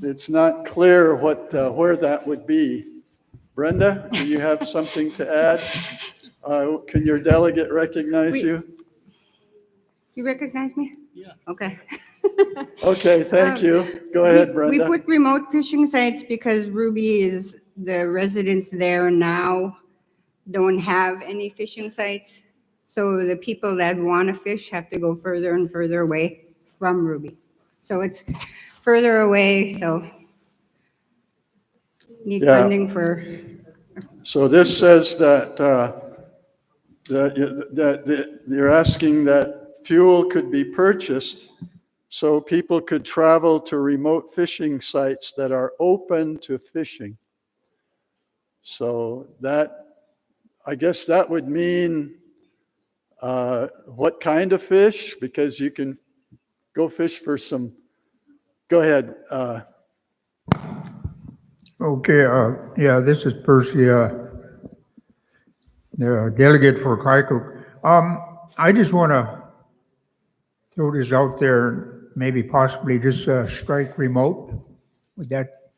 it's not clear where that would be. Brenda, do you have something to add? Can your delegate recognize you? You recognize me? Yeah. Okay. Okay, thank you. Go ahead, Brenda. We put remote fishing sites because Ruby is, the residents there now don't have any fishing sites. So the people that want to fish have to go further and further away from Ruby. So it's further away, so need funding for. So this says that you're asking that fuel could be purchased so people could travel to remote fishing sites that are open to fishing. So I guess that would mean what kind of fish? Because you can go fish for some. Go ahead. Okay, yeah, this is Percy, the delegate for Kaikuk. I just want to throw this out there, maybe possibly just strike remote. Would that?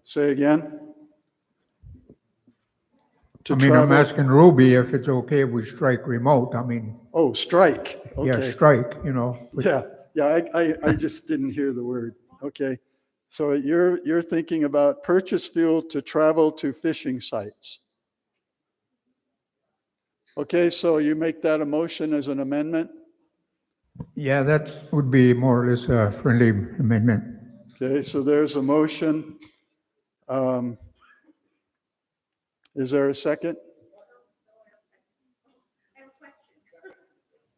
Say again? I'm asking Ruby if it's okay if we strike remote. I mean. Oh, strike. Okay. Yeah, strike, Yeah, I just didn't hear the word. Okay. So you're thinking about purchase fuel to travel to fishing sites. Okay, so you make that a motion as an amendment? Yeah, that would be more or less a friendly amendment. Okay, so there's a motion. Is there a second?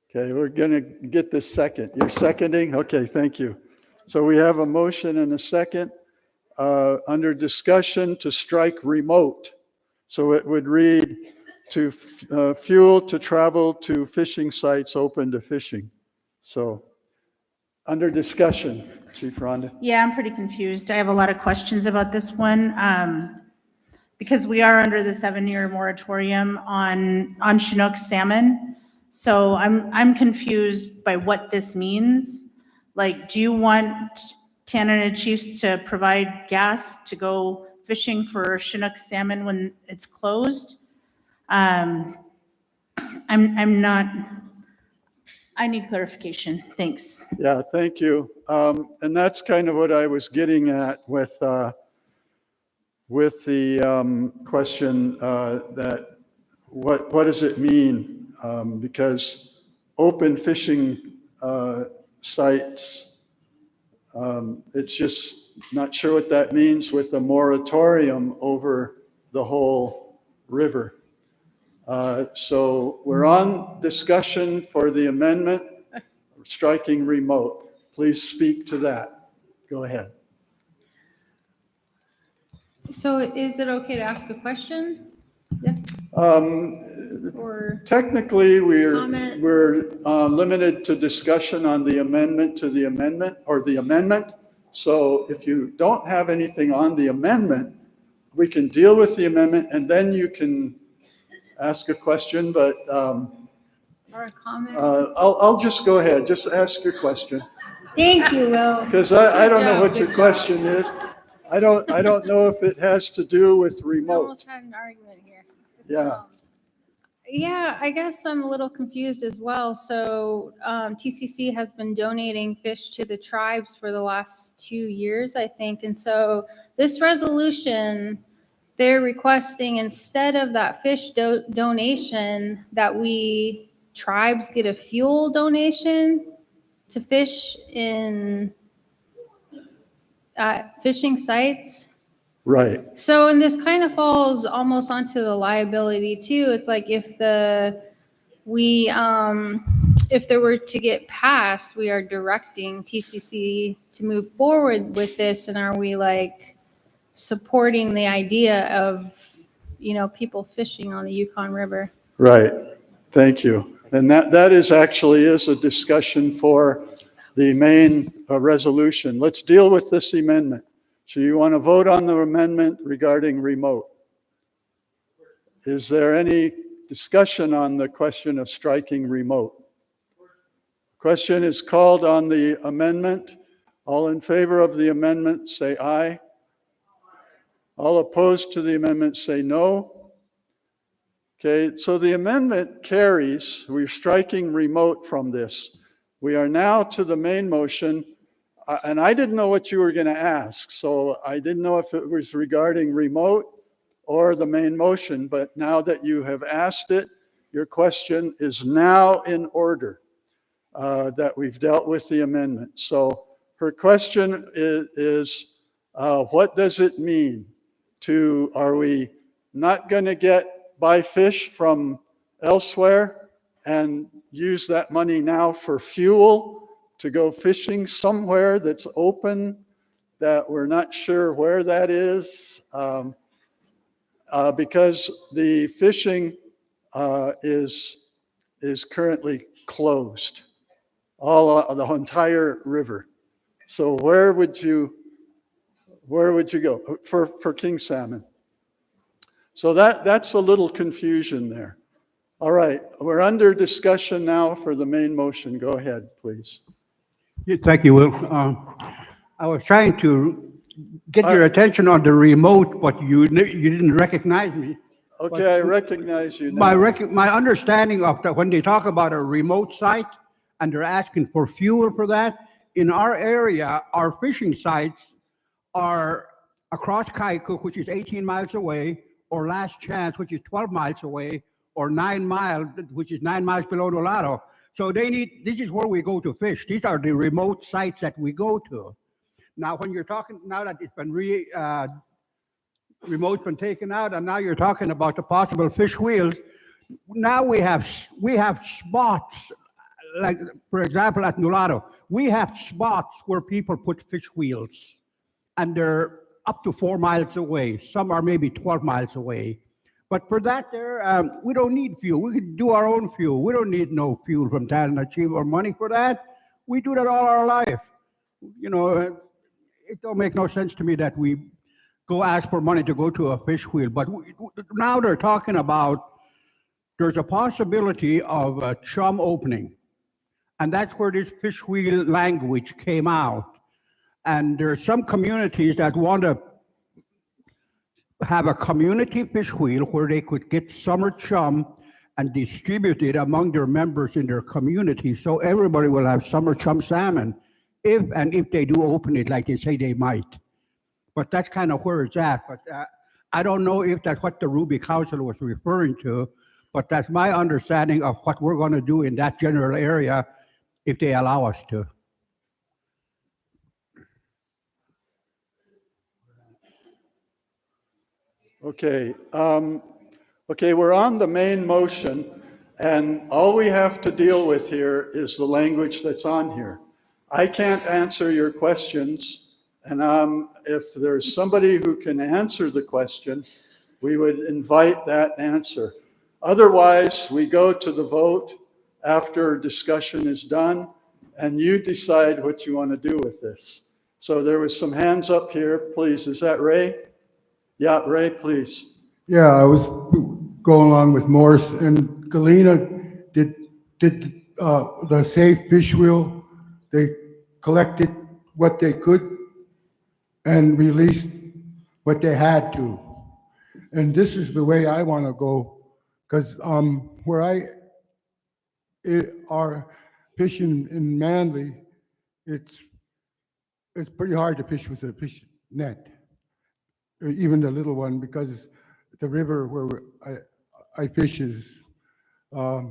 Okay, we're going to get this second. You're seconding? Okay, thank you. So we have a motion and a second under discussion to strike remote. So it would read to fuel to travel to fishing sites open to fishing. So under discussion, Chief Rhonda. Yeah, I'm pretty confused. I have a lot of questions about this one. Because we are under the 7-year moratorium on Chinook salmon. So I'm confused by what this means. Like, do you want Canada Chiefs to provide gas to go fishing for Chinook salmon when it's closed? I'm not, I need clarification. Thanks. Yeah, thank you. And that's kind of what I was getting at with the question that what does it mean? Because open fishing sites, it's just not sure what that means with a moratorium over the whole river. So we're on discussion for the amendment, striking remote. Please speak to that. Go ahead. So is it okay to ask a question? Yes. Or Technically, comment? we're limited to discussion on the amendment to the amendment or the amendment. So if you don't have anything on the amendment, we can deal with the amendment and then you can ask a question, but Or a comment? I'll just go ahead. Just ask your question. Thank you, Will. Because I don't know what Good your job. question is. I don't know if it has to do with We remote. almost had an argument here. Yeah. Yeah, I guess I'm a little confused as well. So TCC has been donating fish to the tribes for the last 2 years, I think. And so this resolution, they're requesting instead of that fish donation that we tribes get a fuel donation to fish in fishing sites. Right. So, and this kind of falls almost onto the liability too. It's like if if there were to get passed, we are directing TCC to move forward with this, and are we like supporting the idea of, people fishing on the Yukon River? Right. Thank you. And that is actually a discussion for the main resolution. Let's deal with this amendment. So you want to vote on the amendment regarding remote. Is there any discussion on the question of striking remote? Question is called on the amendment. All in favor of the amendment, say aye. All opposed to the amendment, say no. Okay, so the amendment carries. We're striking remote from this. We are now to the main motion. And I didn't know what you were going to ask, so I didn't know if it was regarding remote or the main motion, but now that you have asked it, your question is now in order, that we've dealt with the amendment. So her question is what does it mean are we not going to buy fish from elsewhere and use that money now for fuel to go fishing somewhere that's open, that we're not sure where that is, because the fishing is currently closed, the entire river. So where would you go for king salmon? So that's a little confusion there. All right, we're under discussion now for the main motion. Go ahead, please. Yeah, thank you, Will. I was trying to get your attention on the remote, but you didn't recognize me. Okay, I recognize you now. My understanding of that, when they talk about a remote site and they're asking for fuel for that, in our area, our fishing sites are across Kaikouk, which is 18 miles away, or Last Chance, which is 12 miles away, or 9 Mile, which is 9 miles below Dolado. So this is where we go to fish. These are the remote sites that we go to. Now, when you're talking, now that it's been remote's been taken out, and now you're talking about the possible fish wheels. Now we have spots, like for example at Nulado, we have spots where people put fish wheels, and they're up to 4 miles away. Some are maybe 12 miles away. But for that, we don't need fuel. We can do our own fuel. We don't need no fuel from Tanana Chief or money for that. We do that all our life. It don't make no sense to me that we go ask for money to go to a fish wheel. But now they're talking about there's a possibility of a chum opening. And that's where this fish wheel language came out. And there are some communities that want to have a community fish wheel where they could get summer chum and distribute it among their members in their community, so everybody will have summer chum salmon, if they do open it like they say they might. But that's kind of where it's at. But I don't know if that's what the Ruby Council was referring to, but that's my understanding of what we're going to do in that general area if they allow us to. Okay, okay, we're on the main motion, and all we have to deal with here is the language that's on here. I can't answer your questions, and if there's somebody who can answer the question, we would invite that answer. Otherwise, we go to the vote after discussion is done, and you decide what you want to do with this. So there was some hands up here, please. Is that Ray? Yeah, Ray, please. Yeah, I was going along with Morris and Galena did the safe fish wheel. They collected what they could and released what they had to. And this is the way I want to go, because where are fishing in Manly, it's pretty hard to fish with a fish net, or even the little one, because the river where I fish is a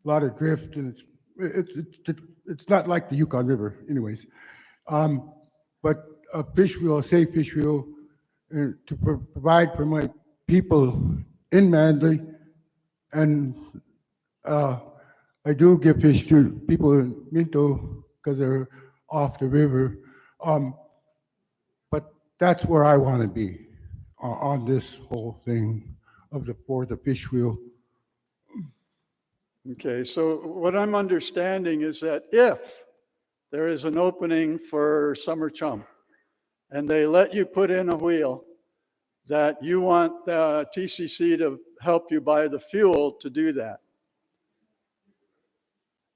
lot of drift, and it's not like the Yukon River, anyways. But a fish wheel, a safe fish wheel, to provide for my people in Manly, and I do give fish to people in Minto because they're off the river. But that's where I want to be on this whole thing for the fish wheel. Okay, so what I'm understanding is that if there is an opening for summer chum and they let you put in a wheel, that you want the TCC to help you buy the fuel to do that.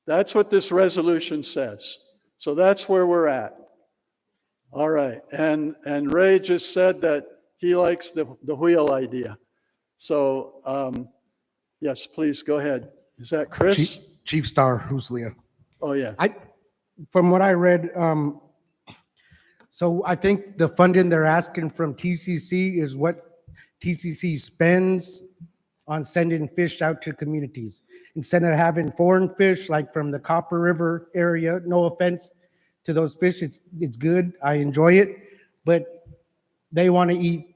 That's what this resolution says. So that's where we're at. All right, and Ray just said that he likes the wheel idea. So yes, please go ahead. Is that Chris? Chief Star, who's Leah? Oh yeah. From what I read, so I think the funding they're asking from TCC is what TCC spends on sending fish out to communities. Instead of having foreign fish like from the Copper River area, no offense to those fish, it's good, I enjoy it, but they want to eat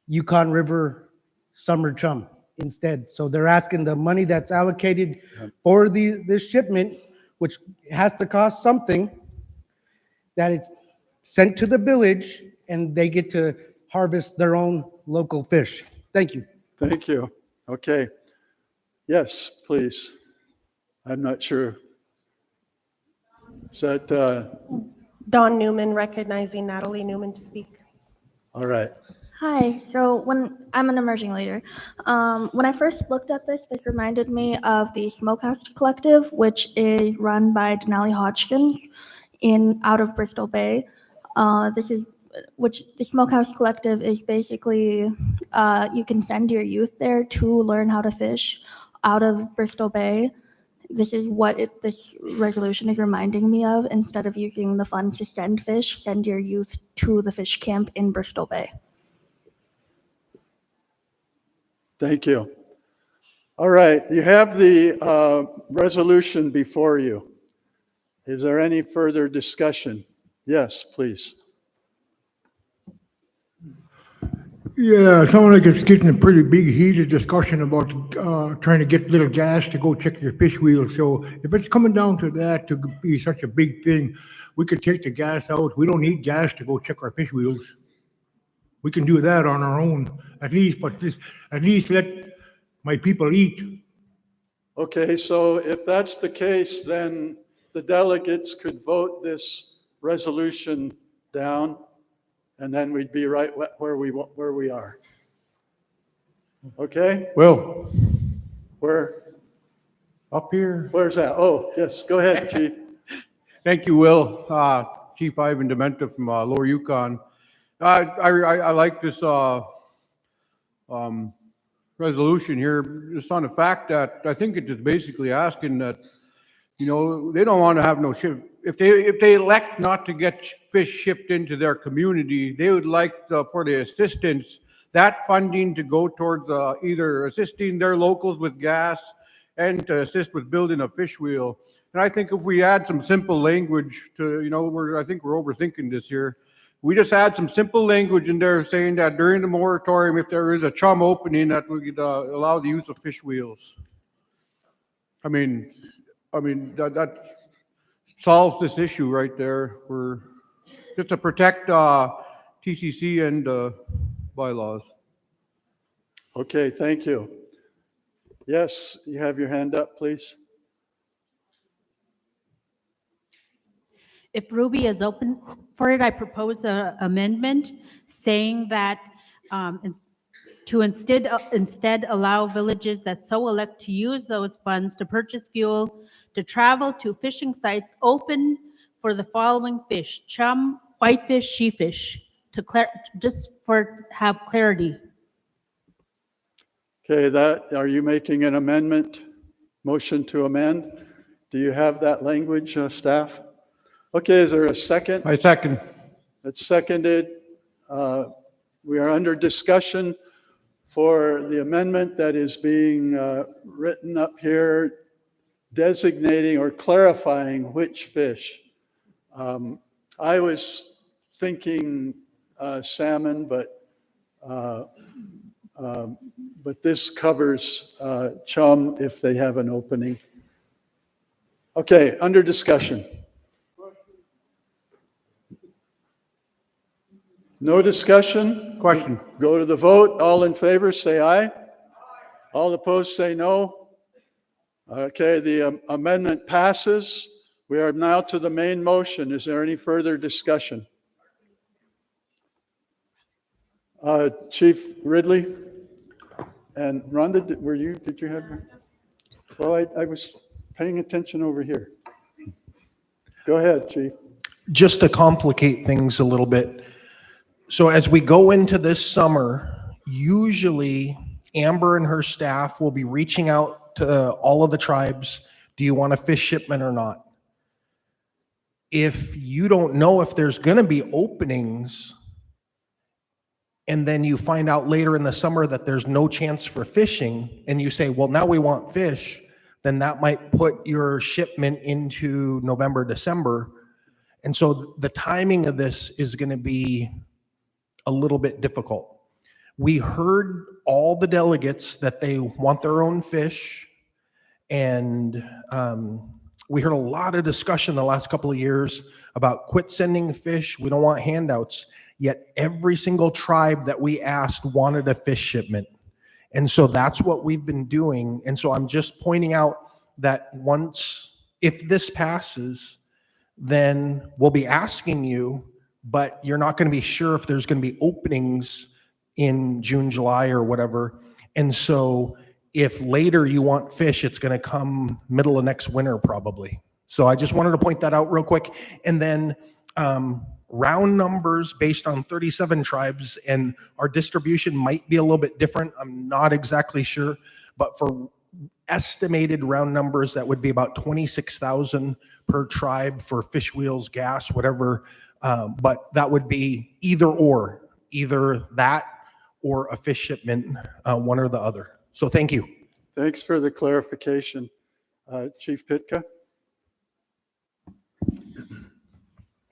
Yukon River summer chum instead. So they're asking the money that's allocated for this shipment, which has to cost something, that it's sent to the village and they get to harvest their own local fish. Thank you. Thank you. Okay. Yes, please. I'm not sure. Is that Dawn Newman, recognizing Natalie Newman to speak. all right? Hi, so when I'm an emerging leader, when I first looked at this reminded me of the Smokehouse Collective, which is run by Denali Hodgkins out of Bristol Bay. The Smokehouse Collective is basically, you can send your youth there to learn how to fish out of Bristol Bay. This is what this resolution is reminding me of. Instead of using the funds to send fish, send your youth to the fish camp in Bristol Bay. Thank you. All right, you have the resolution before you. Is there any further discussion? Yes, please. Yeah, someone like it's getting a pretty big heated discussion about trying to get little gas to go check your fish wheel. So if it's coming down to that to be such a big thing, we could take the gas out. We don't need gas to go check our fish wheels. We can do that on our own, at least, but at least let my people eat. Okay, so if that's the case, then the delegates could vote this resolution down, and then we'd be right where we are. Okay? Well, where? Up here. Where's that? Oh, yes, go ahead, Chief. Thank you, Will. Chief Ivan Dementa from Lower Yukon. I like this resolution here, just on the fact that I think it is basically asking that, they don't want to have no ship. If they elect not to get fish shipped into their community, they would like for the assistance, that funding to go towards either assisting their locals with gas and to assist with building a fish wheel. And I think if we add some simple language to, I think we're overthinking this here, we just add some simple language in there saying that during the moratorium, if there is a chum opening, that we could allow the use of fish wheels. I mean, that solves this issue right there. We're just to protect TCC and bylaws. Okay, thank you. Yes, you have your hand up, please. If Ruby is open for it, I propose an amendment saying that to instead allow villages that so elect to use those funds to purchase fuel to travel to fishing sites open for the following fish: chum, whitefish, sheefish, just for have clarity. Okay, are you making an amendment, motion to amend? Do you have that language, staff? Okay, is there a second? I second. It's seconded. We are under discussion for the amendment that is being written up here, designating or clarifying which fish. I was thinking salmon, but this covers chum if they have an opening. Okay, under discussion. No discussion? Question. Go to the vote. All in favor, say aye. All opposed, say no. Okay, the amendment passes. We are now to the main motion. Is there any further discussion? Chief Ridley and Rhonda, did you have? Well, I was paying attention over here. Go ahead, Chief. Just to complicate things a little bit. So as we go into this summer, usually Amber and her staff will be reaching out to all of the tribes. Do you want a fish shipment or not? If you don't know if there's going to be openings, and then you find out later in the summer that there's no chance for fishing, and you say, well, now we want fish, then that might put your shipment into November, December. And so the timing of this is going to be a little bit difficult. We heard all the delegates that they want their own fish, and we heard a lot of discussion the last couple of years about quit sending fish. We don't want handouts. Yet every single tribe that we asked wanted a fish shipment. And so that's what we've been doing. And so I'm just pointing out that if this passes, then we'll be asking you, but you're not going to be sure if there's going to be openings in June, July, or whatever. And so if later you want fish, it's going to come middle of next winter probably. So I just wanted to point that out real quick. And then round numbers based on 37 tribes, and our distribution might be a little bit different. I'm not exactly sure, but for estimated round numbers, that would be about 26,000 per tribe for fish wheels, gas, whatever. But that would be either that or a fish shipment, one or the other. So thank you. Thanks for the clarification. Chief Pitka?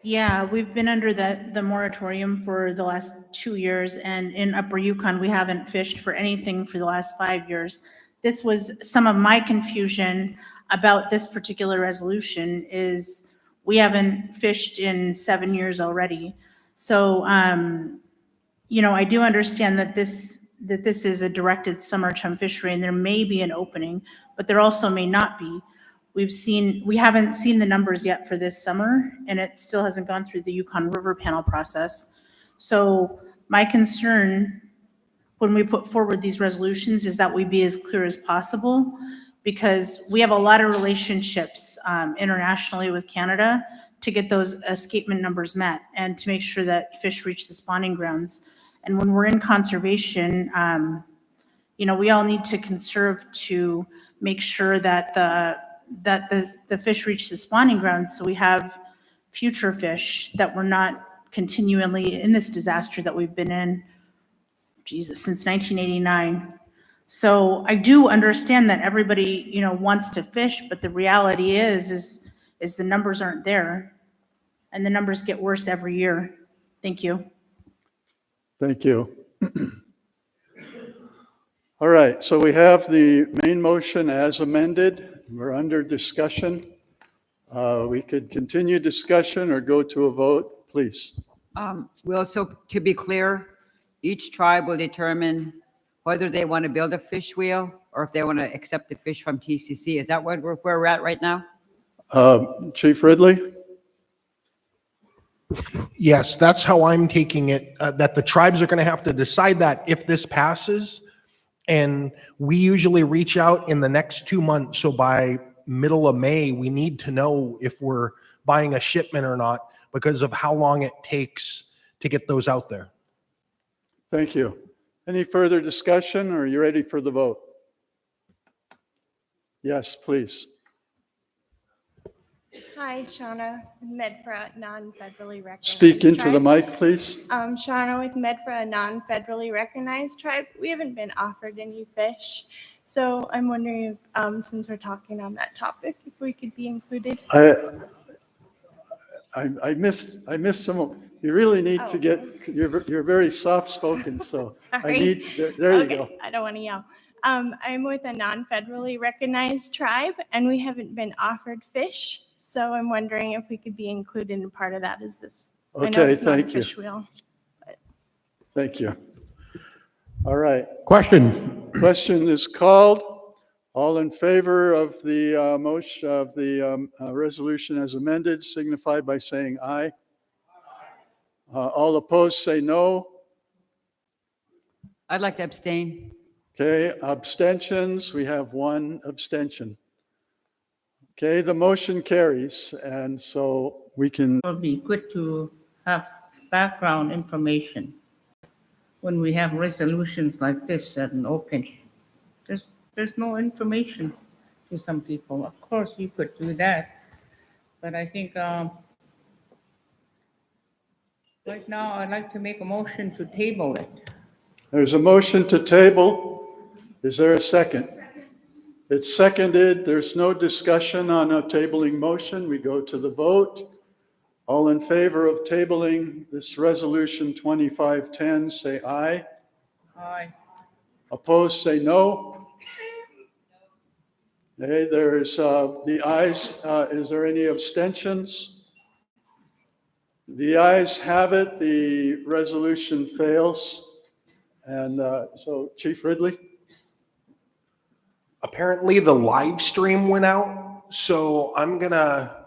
Yeah, we've been under the moratorium for the last 2 years, and in Upper Yukon, we haven't fished for anything for the last 5 years. This was some of my confusion about this particular resolution is we haven't fished in 7 years already. So, I do understand that this is a directed summer chum fishery and there may be an opening, but there also may not be. We haven't seen the numbers yet for this summer, and it still hasn't gone through the Yukon River panel process. So my concern when we put forward these resolutions is that we be as clear as possible, because we have a lot of relationships internationally with Canada to get those escapement numbers met and to make sure that fish reach the spawning grounds. And when we're in conservation, we all need to conserve to make sure that the fish reach the spawning grounds, so we have future fish, that we're not continually in this disaster that we've been in, since 1989. So I do understand that everybody, wants to fish, but the reality is the numbers aren't there, and the numbers get worse every year. Thank you. Thank you. All right, so we have the main motion as amended. We're under discussion. We could continue discussion or go to a vote, please. Well, so to be clear, each tribe will determine whether they want to build a fish wheel or if they want to accept the fish from TCC. Is that where we're at right now? Chief Ridley? Yes, that's how I'm taking it, that the tribes are going to have to decide that if this passes. And we usually reach out in the next 2 months. So by middle of May, we need to know if we're buying a shipment or not because of how long it takes to get those out there. Thank you. Any further discussion, or are you ready for the vote? Yes, please. Hi, Shauna, Medfra, non-federally recognized. Speak into the tribe. mic, please. Shauna with Medfra, a non-federally recognized tribe. We haven't been offered any fish. So I'm wondering if, since we're talking on that topic, if we could be included. I missed some of, you really need to get, you're very soft-spoken, so I Sorry. need, there you go. I don't want to yell. I'm with a non-federally recognized tribe, and we haven't been offered fish. So I'm wondering if we could be included in part of that. Is this? I know Okay, it's not a thank you. fish wheel. Thank you. All right. Question. Question is called. All in favor of the motion of the resolution as amended signify by saying aye. All opposed say no. I'd like to abstain. Okay, abstentions, we have one abstention. Okay, the motion carries, and so we can. It would be good to have background information when we have resolutions like this at an open. There's no information to some people. Of course, you could do that, but I think right now I'd like to make a motion to table it. There's a motion to table. Is there a second? It's seconded. There's no discussion on a tabling motion. We go to the vote. All in favor of tabling this resolution 2510, say aye. Aye. Opposed, say no. Okay, there's the ayes. Is there any abstentions? The ayes have it. The resolution fails. And so, Chief Ridley? Apparently the live stream went out, so I'm gonna,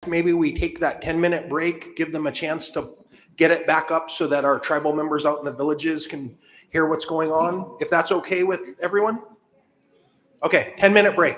maybe we take that 10-minute break, give them a chance to get it back up so that our tribal members out in the villages can hear what's going on, if that's okay with everyone? Okay, 10-minute break.